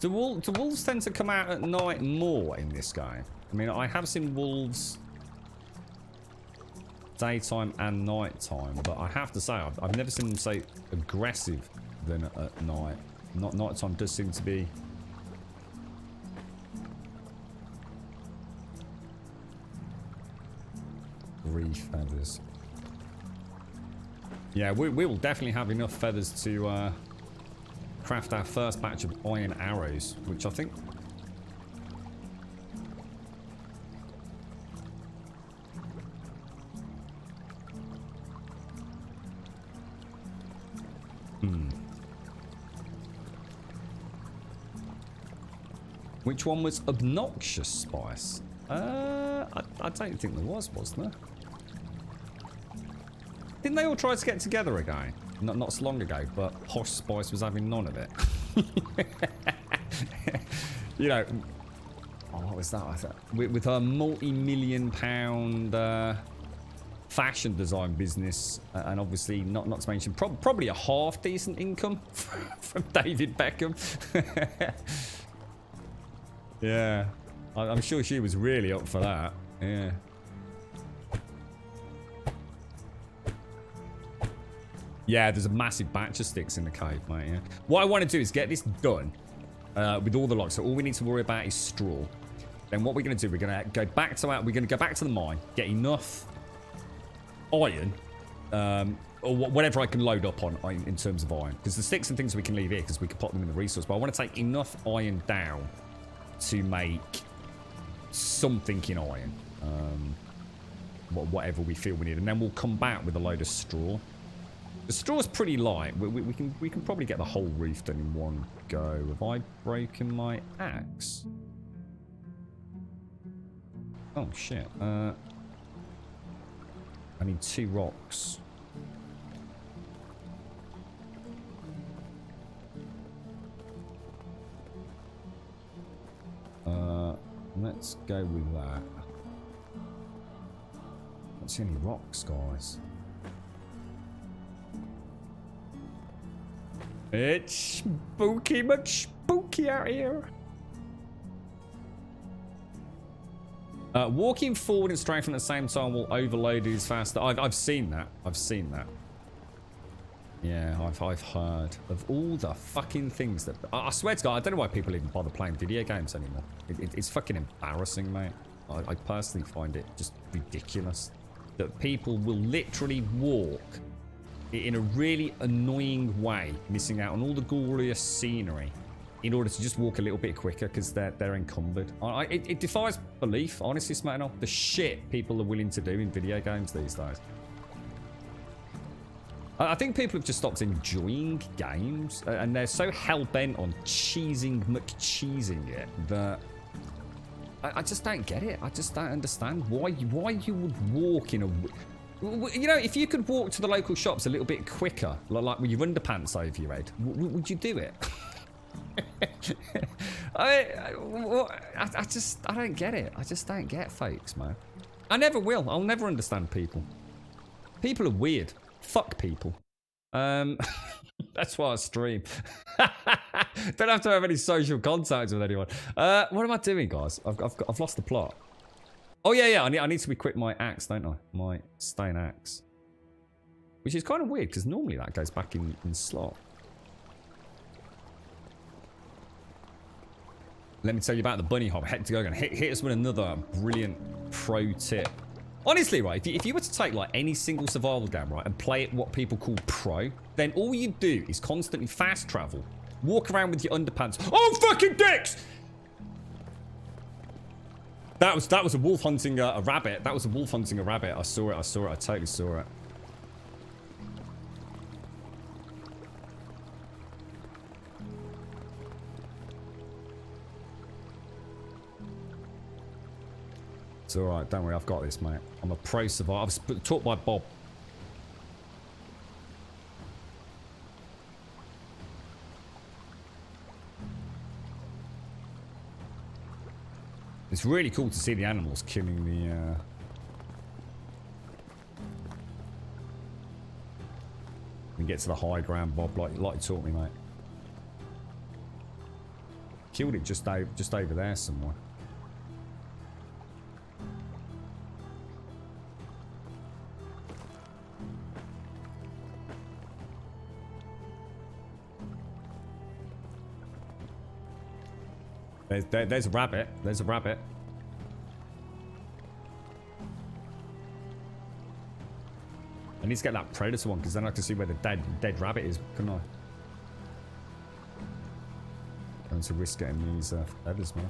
Do wolves tend to come out at night more in this game? I mean, I have seen wolves daytime and nighttime, but I have to say, I've never seen them so aggressive than at night. Nighttime does seem to be... feathers. Yeah, we will definitely have enough feathers to craft our first batch of iron arrows, which I think... Which one was obnoxious spice? I don't think there was there? Didn't they all try to get together again? Not so long ago, but Posh Spice was having none of it. You know, oh, what was that? I thought, with her multi-million-pound fashion design business, and obviously not to mention probably a half decent income from David Beckham. Yeah, I'm sure she was really up for that. Yeah. Yeah, there's a massive batch of sticks in the cave, mate. Yeah. What I want to do is get this done with all the logs. So all we need to worry about is straw. Then what we're going to do, we're going to go back to the mine, get enough iron, or whatever I can load up on in terms of iron. Because the sticks and things we can leave here because we can pop them in the resource. But I want to take enough iron down to make something in iron. Whatever we feel we need, and then we'll come back with a load of straw. The straw's pretty light. We can probably get the whole roof done in one go. Have I broken my axe? Oh shit. I need 2 rocks. Let's go with that. Don't see any rocks, guys. It's spooky, much spooky out here. Walking forward and strafing at the same time will overload these faster. I've seen that. I've seen that. Yeah, I've heard of all the fucking things that... I swear to God, I don't know why people even bother playing video games anymore. It's fucking embarrassing, mate. I personally find it just ridiculous that people will literally walk in a really annoying way, missing out on all the glorious scenery in order to just walk a little bit quicker because they're encumbered. It defies belief, honestly, Smackdown, the shit people are willing to do in video games these days. I think people have just stopped enjoying games, and they're so hell-bent on McCheesing it that I just don't get it. I just don't understand why you would walk in a... You know, if you could walk to the local shops a little bit quicker, like with your underpants over your head, would you do it? I don't get it. I just don't get folks, man. I never will. I'll never understand people. People are weird. Fuck people. That's why I stream. Don't have to have any social contact with anyone. What am I doing, guys? I've lost the plot. Oh yeah. I need to equip my axe, don't I? My stone axe, which is kind of weird because normally that goes back in slot. Let me tell you about the bunny hop. Heck to go again. Hit us with another brilliant pro tip Honestly, right, if you were to take like any single survival game, right, and play it what people call pro, then all you do is constantly fast travel, walk around with your underpants. Oh, fucking dicks! That was a wolf hunting a rabbit. That was a wolf hunting a rabbit. I saw it. I totally saw it. It's alright, don't worry, I've got this, mate. I'm a pro survivor. I was taught by Bob. It's really cool to see the animals killing the, We get to the high ground, Bob, like you taught me, mate. Killed it just over there somewhere. There's a rabbit. There's a rabbit. I need to get that predator one because then I can see where the dead rabbit is, couldn't I? Going to risk getting these feathers, man.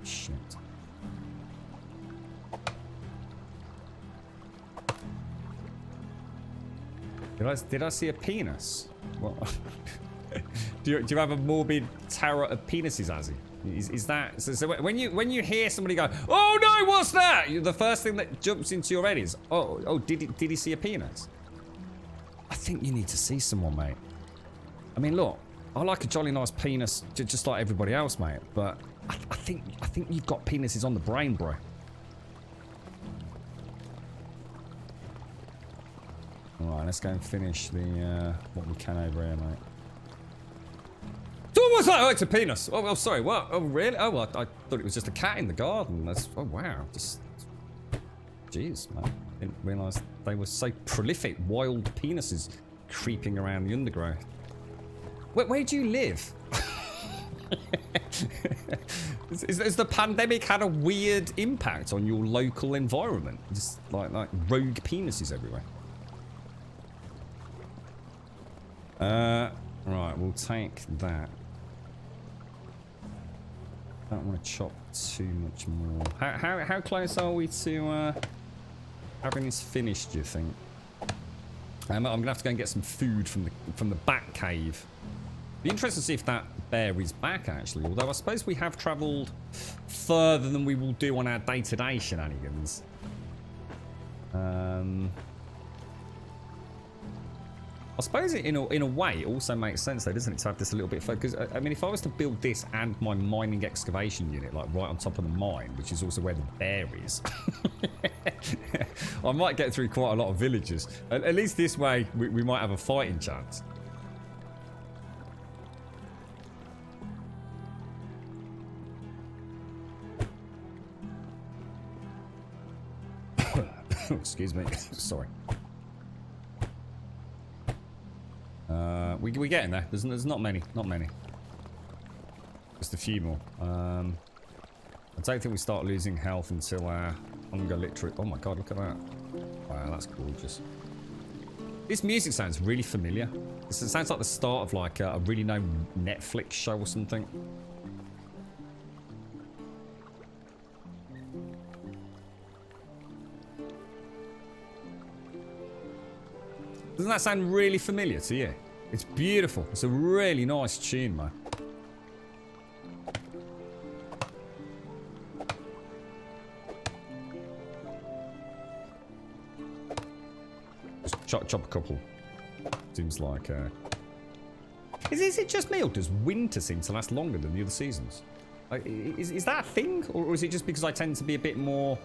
Shit. Did I see a penis? What? do you have a morbid terror of penises, Azzy? Is that so? When you hear somebody go, "Oh no, what's that?" The first thing that jumps into your head is, "Oh, did he see a penis?" I think you need to see someone, mate. I mean, look, I like a jolly nice penis, just like everybody else, mate. But I think you've got penises on the brain, bro. Alright, let's go and finish the what we can over here, mate. So what's that? Oh, it's a penis. Oh, sorry. What? Oh, really? Oh, well, I thought it was just a cat in the garden. That's. Oh, wow. Just. Jeez, man. Didn't realise they were so prolific. Wild penises creeping around the undergrowth. Where do you live? Has the pandemic had a weird impact on your local environment? Just like rogue penises everywhere. Right, we'll take that. Don't want to chop too much more. How close are we to having this finished, do you think? I'm gonna have to go and get some food from the back cave. Be interested to see if that bear is back, actually. Although I suppose we have travelled further than we will do on our day-to-day shenanigans. I suppose in a way it also makes sense though, doesn't it, to have this a little bit further? Because I mean, if I was to build this and my mining excavation unit like right on top of the mine, which is also where the bear is, I might get through quite a lot of villages. At least this way we might have a fighting chance. Excuse me. Sorry. We getting there. There's not many. Just a few more. I don't think we start losing health until our hunger literate. Oh my god, look at that. Wow, that's gorgeous. This music sounds really familiar. It sounds like the start of like a really known Netflix show or something. Doesn't that sound really familiar to you? It's beautiful. It's a really nice tune, man. Just chop a couple. Seems like... Is it just me, or does winter seem to last longer than the other seasons? Like, is that a thing? Or is it just because I tend to be a bit more...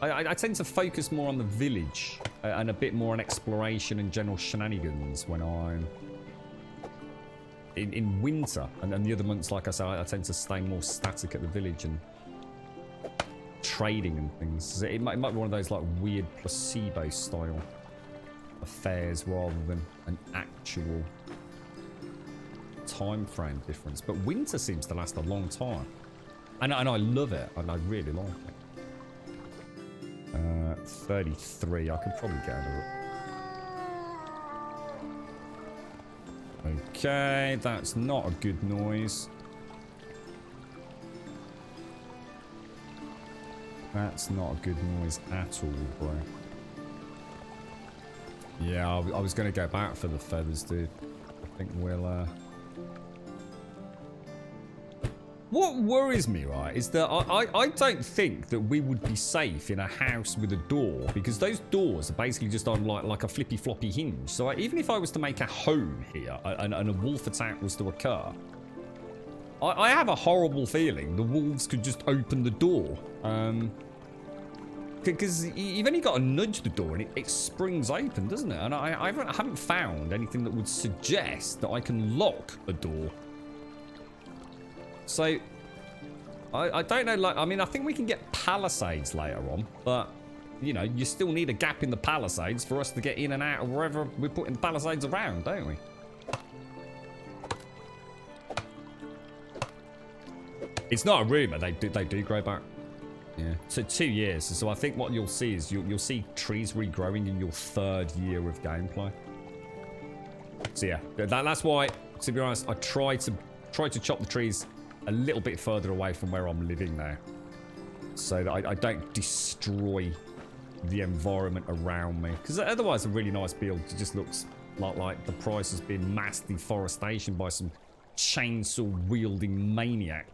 I tend to focus more on the village and a bit more on exploration and general shenanigans when I'm in winter, and the other months, like I said, I tend to stay more static at the village and trading and things. It might be one of those like weird placebo style affairs rather than an actual time frame difference. But winter seems to last a long time. And I love it. And I really like it. 33. I could probably get under it. Okay, that's not a good noise. That's not a good noise at all, bro. Yeah, I was going to go back for the feathers, dude. I think we'll, What worries me, right, is that I don't think that we would be safe in a house with a door, because those doors are basically just on like a flippy floppy hinge. So even if I was to make a home here and a wolf attack was to occur, I have a horrible feeling the wolves could just open the door. Because you've only got to nudge the door and it springs open, doesn't it? And I haven't found anything that would suggest that I can lock a door. So, I don't know, like, I mean, I think we can get palisades later on, but, you know, you still need a gap in the palisades for us to get in and out of wherever we're putting the palisades around, don't we? It's not a rumour, they do grow back. Yeah, so 2 years. So I think what you'll see is you'll see trees regrowing in your 3rd year of gameplay. So yeah, that's why, to be honest, I try to chop the trees a little bit further away from where I'm living now, so that I don't destroy the environment around me. Because otherwise, a really nice build just looks like the price has been mass deforestation by some chainsaw wielding maniac.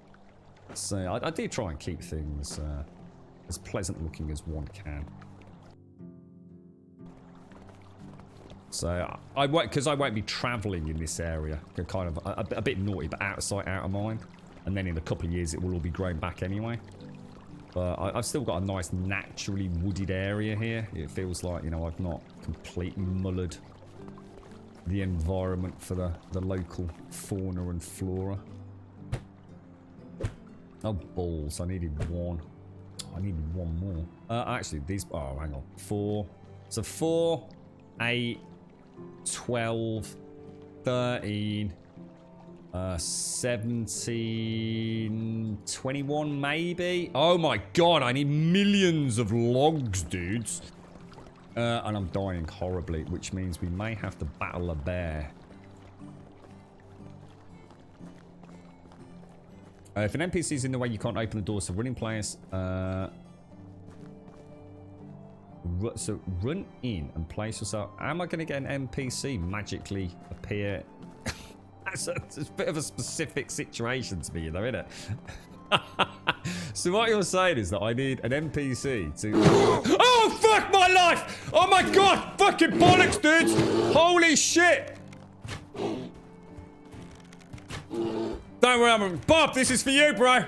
So I do try and keep things as pleasant looking as one can. So I won't be travelling in this area. Kind of a bit naughty, but out of sight, out of mind. And then in a couple of years, it will all be grown back anyway. But I've still got a nice naturally wooded area here. It feels like, you know, I've not completely mullered the environment for the local fauna and flora. Oh, balls. I needed one. I needed one more. Actually, these... Oh, hang on. 4. So 4, 8, 12, 13, 17, 21 maybe? Oh my god, I need millions of logs, dudes. And I'm dying horribly, which means we may have to battle a bear. If an NPC is in the way, you can't open the doors to running players. So run in and place yourself. Am I going to get an NPC magically appear? That's a bit of a specific situation to me, though, isn't it? So what you're saying is that I need an NPC to... Oh, fuck my life! Oh my god! Fucking bollocks, dudes! Holy shit! Don't worry, Bob, this is for you, bro.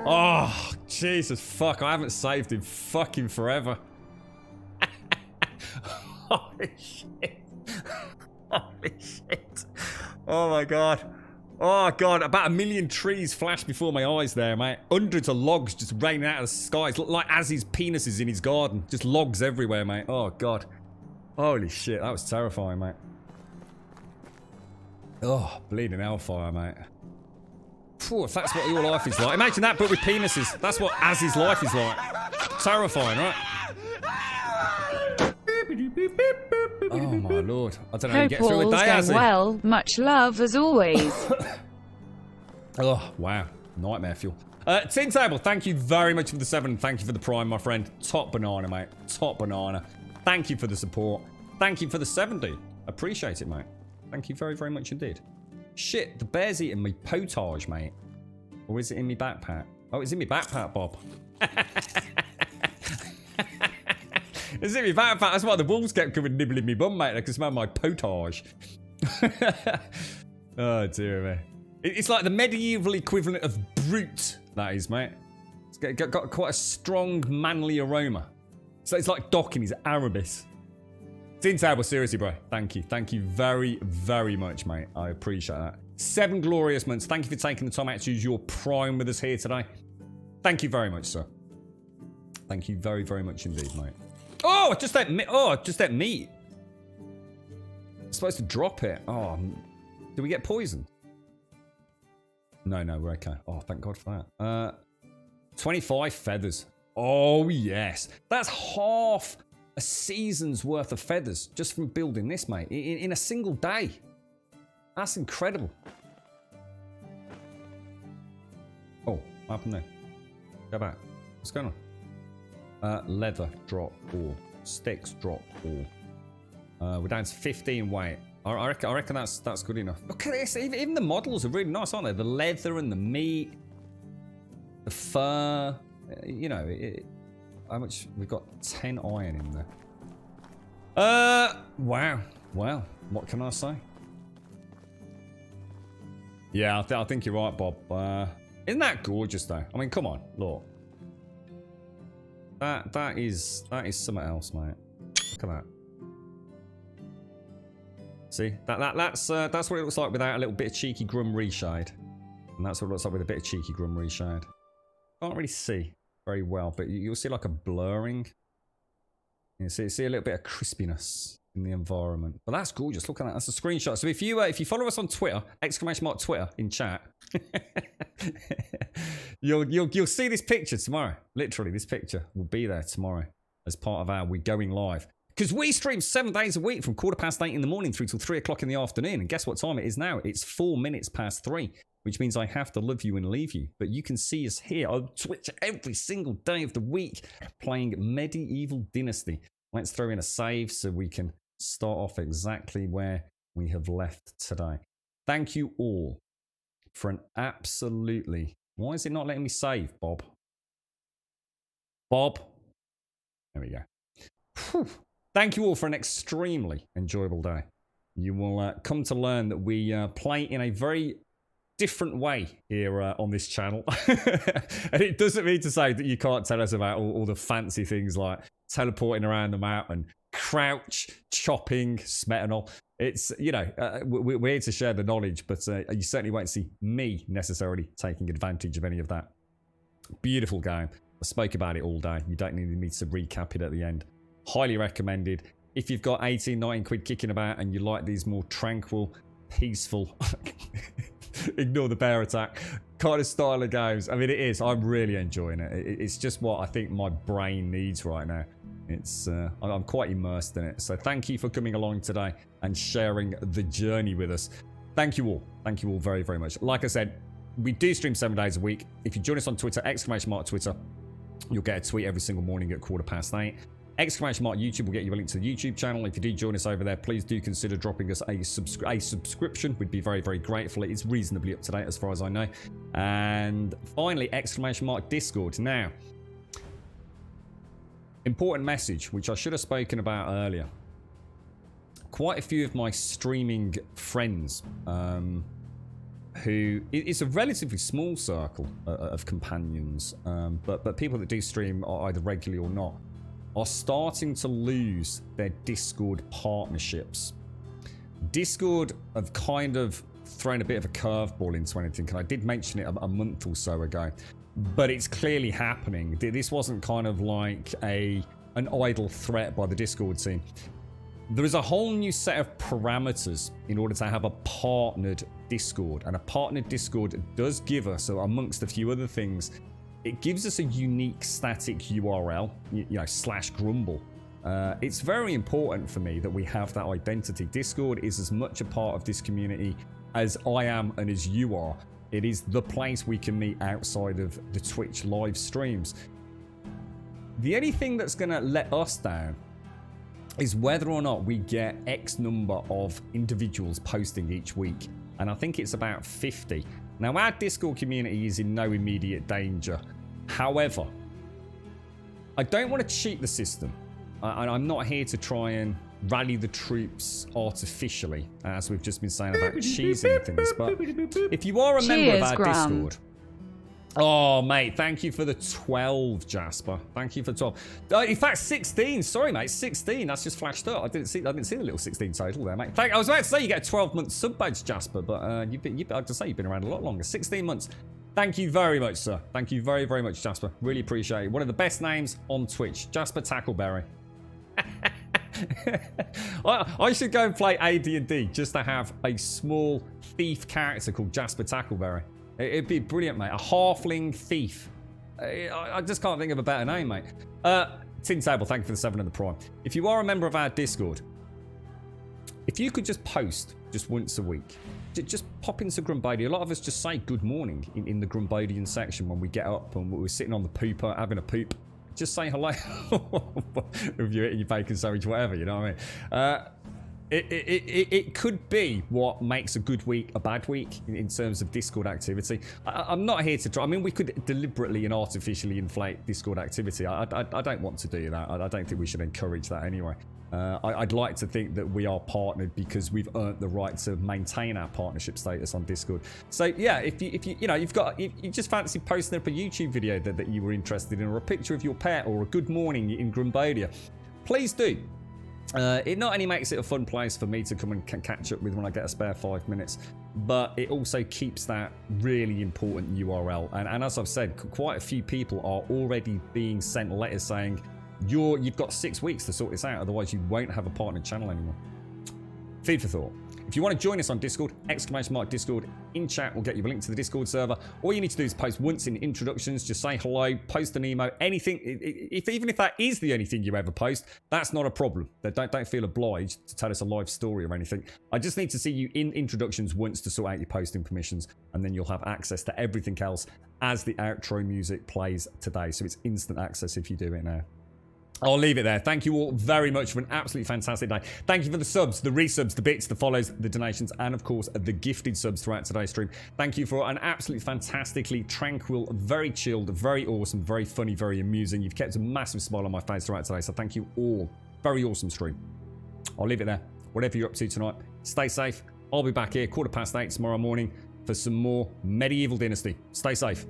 Oh, Jesus, fuck. I haven't saved in fucking forever. Holy shit. Holy shit. Oh, my God. Oh, God. About 1 million trees flashed before my eyes there, mate. Hundreds of logs just raining out of the skies. Look like Azzy's penises in his garden. Just logs everywhere, mate. Oh, God. Holy shit. That was terrifying, mate. Oh, bleeding hellfire, mate. Phew, if that's what your life is like. Imagine that, but with penises. That's what Azzy's life is like. Terrifying, right? Oh, my lord. I don't know how you get through a day, Azzy. Well, much love as always. Oh, wow. Nightmare fuel. Tin Table, thank you very much for the 7. Thank you for the Prime, my friend. Top banana, mate. Top banana. Thank you for the support. Thank you for the 70. Appreciate it, mate. Thank you very, very much indeed. Shit, the bear's eating me potage, mate. Or is it in me backpack? Oh, it's in me backpack, Bob. It's in me backpack. That's why the wolves kept coming nibbling me bum, mate. They can smell my potage. Oh, dear me. It's like the medieval equivalent of brute, that is, mate. It's got quite a strong, manly aroma. So it's like Doc in his Arabis. Tin Table, seriously, bro. Thank you. Thank you very, very much, mate. I appreciate that. 7 glorious months. Thank you for taking the time out to use your Prime with us here today. Thank you very much, sir. Thank you very, very much indeed, mate. Oh, just that meat. Oh, just that meat. supposed to drop it. Oh, do we get poisoned? No, we're okay. Oh, thank God for that. 25 feathers. Oh, yes. That's half a season's worth of feathers just from building this, mate. In a single day. That's incredible. Oh, what happened there? Go back. What's going on? Leather drop all. Sticks drop all. We're down to 15 weight. I reckon that's good enough. Look at this. Even the models are really nice, aren't they? The leather and the meat. The fur. You know, how much? We've got 10 iron in there. Wow. Well, what can I say? Yeah, I think you're right, Bob. Isn't that gorgeous, though? I mean, come on, look. That is something else, mate. Look at that. See, that's what it looks like without a little bit of cheeky grum reshade, and that's what it looks like with a bit of cheeky grum reshade. Can't really see very well, but you'll see like a blurring. You see a little bit of crispiness in the environment, but that's gorgeous. Look at that. That's a screenshot. So if you follow us on Twitter, !Twitter in chat, you'll see this picture tomorrow. Literally, this picture will be there tomorrow as part of our We're Going Live. Because we stream 7 days a week from 8:15 in the morning through till 3 o'clock in the afternoon. And guess what time it is now? It's 4 minutes past 3, which means I have to love you and leave you. But you can see us here on Twitch every single day of the week playing Medieval Dynasty. Let's throw in a save so we can start off exactly where we have left today. Thank you all for an absolutely... Why is it not letting me save, Bob? Bob? There we go. Whew. Thank you all for an extremely enjoyable day. You will come to learn that we play in a very different way here on this channel. And it doesn't mean to say that you can't tell us about all the fancy things like teleporting around the map and crouch, chopping, smetanol. It's, you know, we're here to share the knowledge, but you certainly won't see me necessarily taking advantage of any of that. Beautiful game. I spoke about it all day. You don't need me to recap it at the end. Highly recommended. If you've got 18, 19 quid kicking about and you like these more tranquil, peaceful, ignore the bear attack, kind of style of games. I mean, it is. I'm really enjoying it. It's just what I think my brain needs right now. It's I'm quite immersed in it. So thank you for coming along today and sharing the journey with us. Thank you all. Thank you all very, very much. Like I said, we do stream 7 days a week. If you join us on Twitter, !Twitter, you'll get a tweet every single morning at 8:15. !YouTube will get you a link to the YouTube channel. If you do join us over there, please do consider dropping us a subscription. We'd be very, very grateful. It is reasonably up to date as far as I know. And finally, !Discord. Now, important message, which I should have spoken about earlier. Quite a few of my streaming friends, who it's a relatively small circle of companions, but people that do stream either regularly or not, are starting to lose their Discord partnerships. Discord have kind of thrown a bit of a curveball into anything, and I did mention it a month or so ago, but it's clearly happening. This wasn't kind of like an idle threat by the Discord team. There is a whole new set of parameters in order to have a partnered Discord, and a partnered Discord does give us, amongst a few other things, it gives us a unique static URL, you know, /grumble. It's very important for me that we have that identity. Discord is as much a part of this community as I am and as you are. It is the place we can meet outside of the Twitch live streams. The only thing that's going to let us down is whether or not we get X number of individuals posting each week. And I think it's about 50. Now, our Discord community is in no immediate danger. However, I don't want to cheat the system. And I'm not here to try and rally the troops artificially, as we've just been saying about cheesing things. But if you are a member of our Discord... Oh, mate, thank you for the 12, Jasper. Thank you for 12. In fact, 16. Sorry, mate, 16. That's just flashed up. I didn't see the little 16 total there, mate. I was about to say you get a 12-month sub badge, Jasper, but I have to say you've been around a lot longer. 16 months. Thank you very much, sir. Thank you very, very much, Jasper. Really appreciate it. One of the best names on Twitch, Jasper Tackleberry. I should go and play AD&D just to have a small thief character called Jasper Tackleberry. It'd be brilliant, mate. A halfling thief. I just can't think of a better name, mate. Tin Table, thank you for the 7 and the Prime. If you are a member of our Discord, if you could just post just once a week, just pop into Grumbadia. A lot of us just say good morning in the Grumbadian section when we get up and we're sitting on the pooper having a poop. Just say hello. If you're eating your bacon sandwich, whatever, you know what I mean? It could be what makes a good week a bad week in terms of Discord activity. I'm not here to try. I mean, we could deliberately and artificially inflate Discord activity. I don't want to do that. I don't think we should encourage that anyway. I'd like to think that we are partnered because we've earned the right to maintain our partnership status on Discord. So yeah, if you just fancy posting up a YouTube video that you were interested in, or a picture of your pet, or a good morning in Grumbadia, please do. It not only makes it a fun place for me to come and catch up with when I get a spare 5 minutes, but it also keeps that really important URL. And as I've said, quite a few people are already being sent letters saying, you've got 6 weeks to sort this out, otherwise you won't have a partnered channel anymore. Feed for thought. If you want to join us on Discord, !Discord in chat will get you a link to the Discord server. All you need to do is post once in introductions, just say hello, post an emo, anything. Even if that is the only thing you ever post, that's not a problem. Don't feel obliged to tell us a live story or anything. I just need to see you in introductions once to sort out your posting permissions, and then you'll have access to everything else as the outro music plays today. So it's instant access if you do it now. I'll leave it there. Thank you all very much for an absolutely fantastic day. Thank you for the subs, the resubs, the bits, the follows, the donations, and of course, the gifted subs throughout today's stream. Thank you for an absolutely fantastically tranquil, very chilled, very awesome, very funny, very amusing. You've kept a massive smile on my face throughout today, so thank you all. Very awesome stream. I'll leave it there. Whatever you're up to tonight, stay safe. I'll be back here 8:15 tomorrow morning for some more Medieval Dynasty. Stay safe.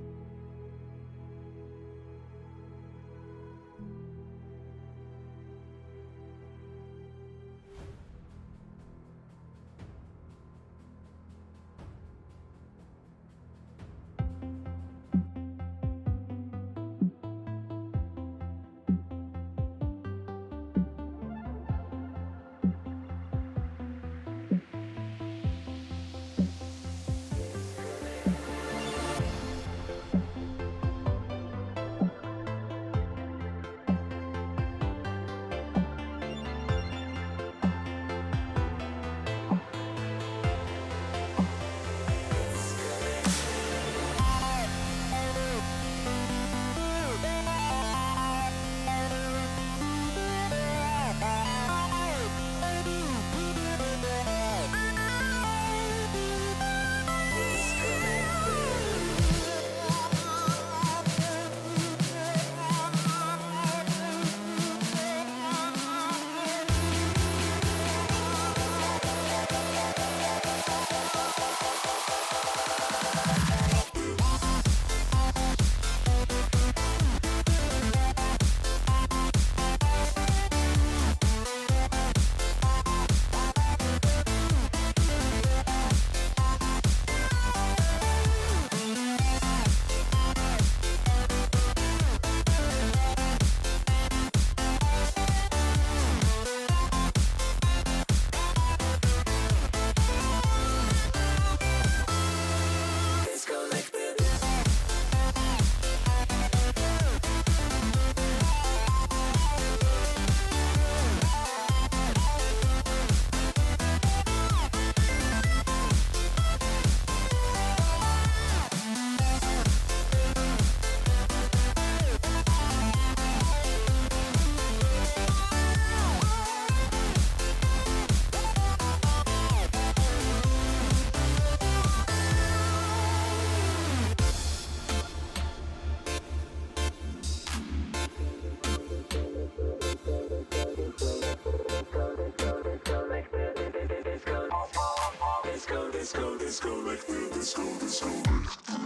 Let's go, let's go, let's go, let's go, let's go, let's go.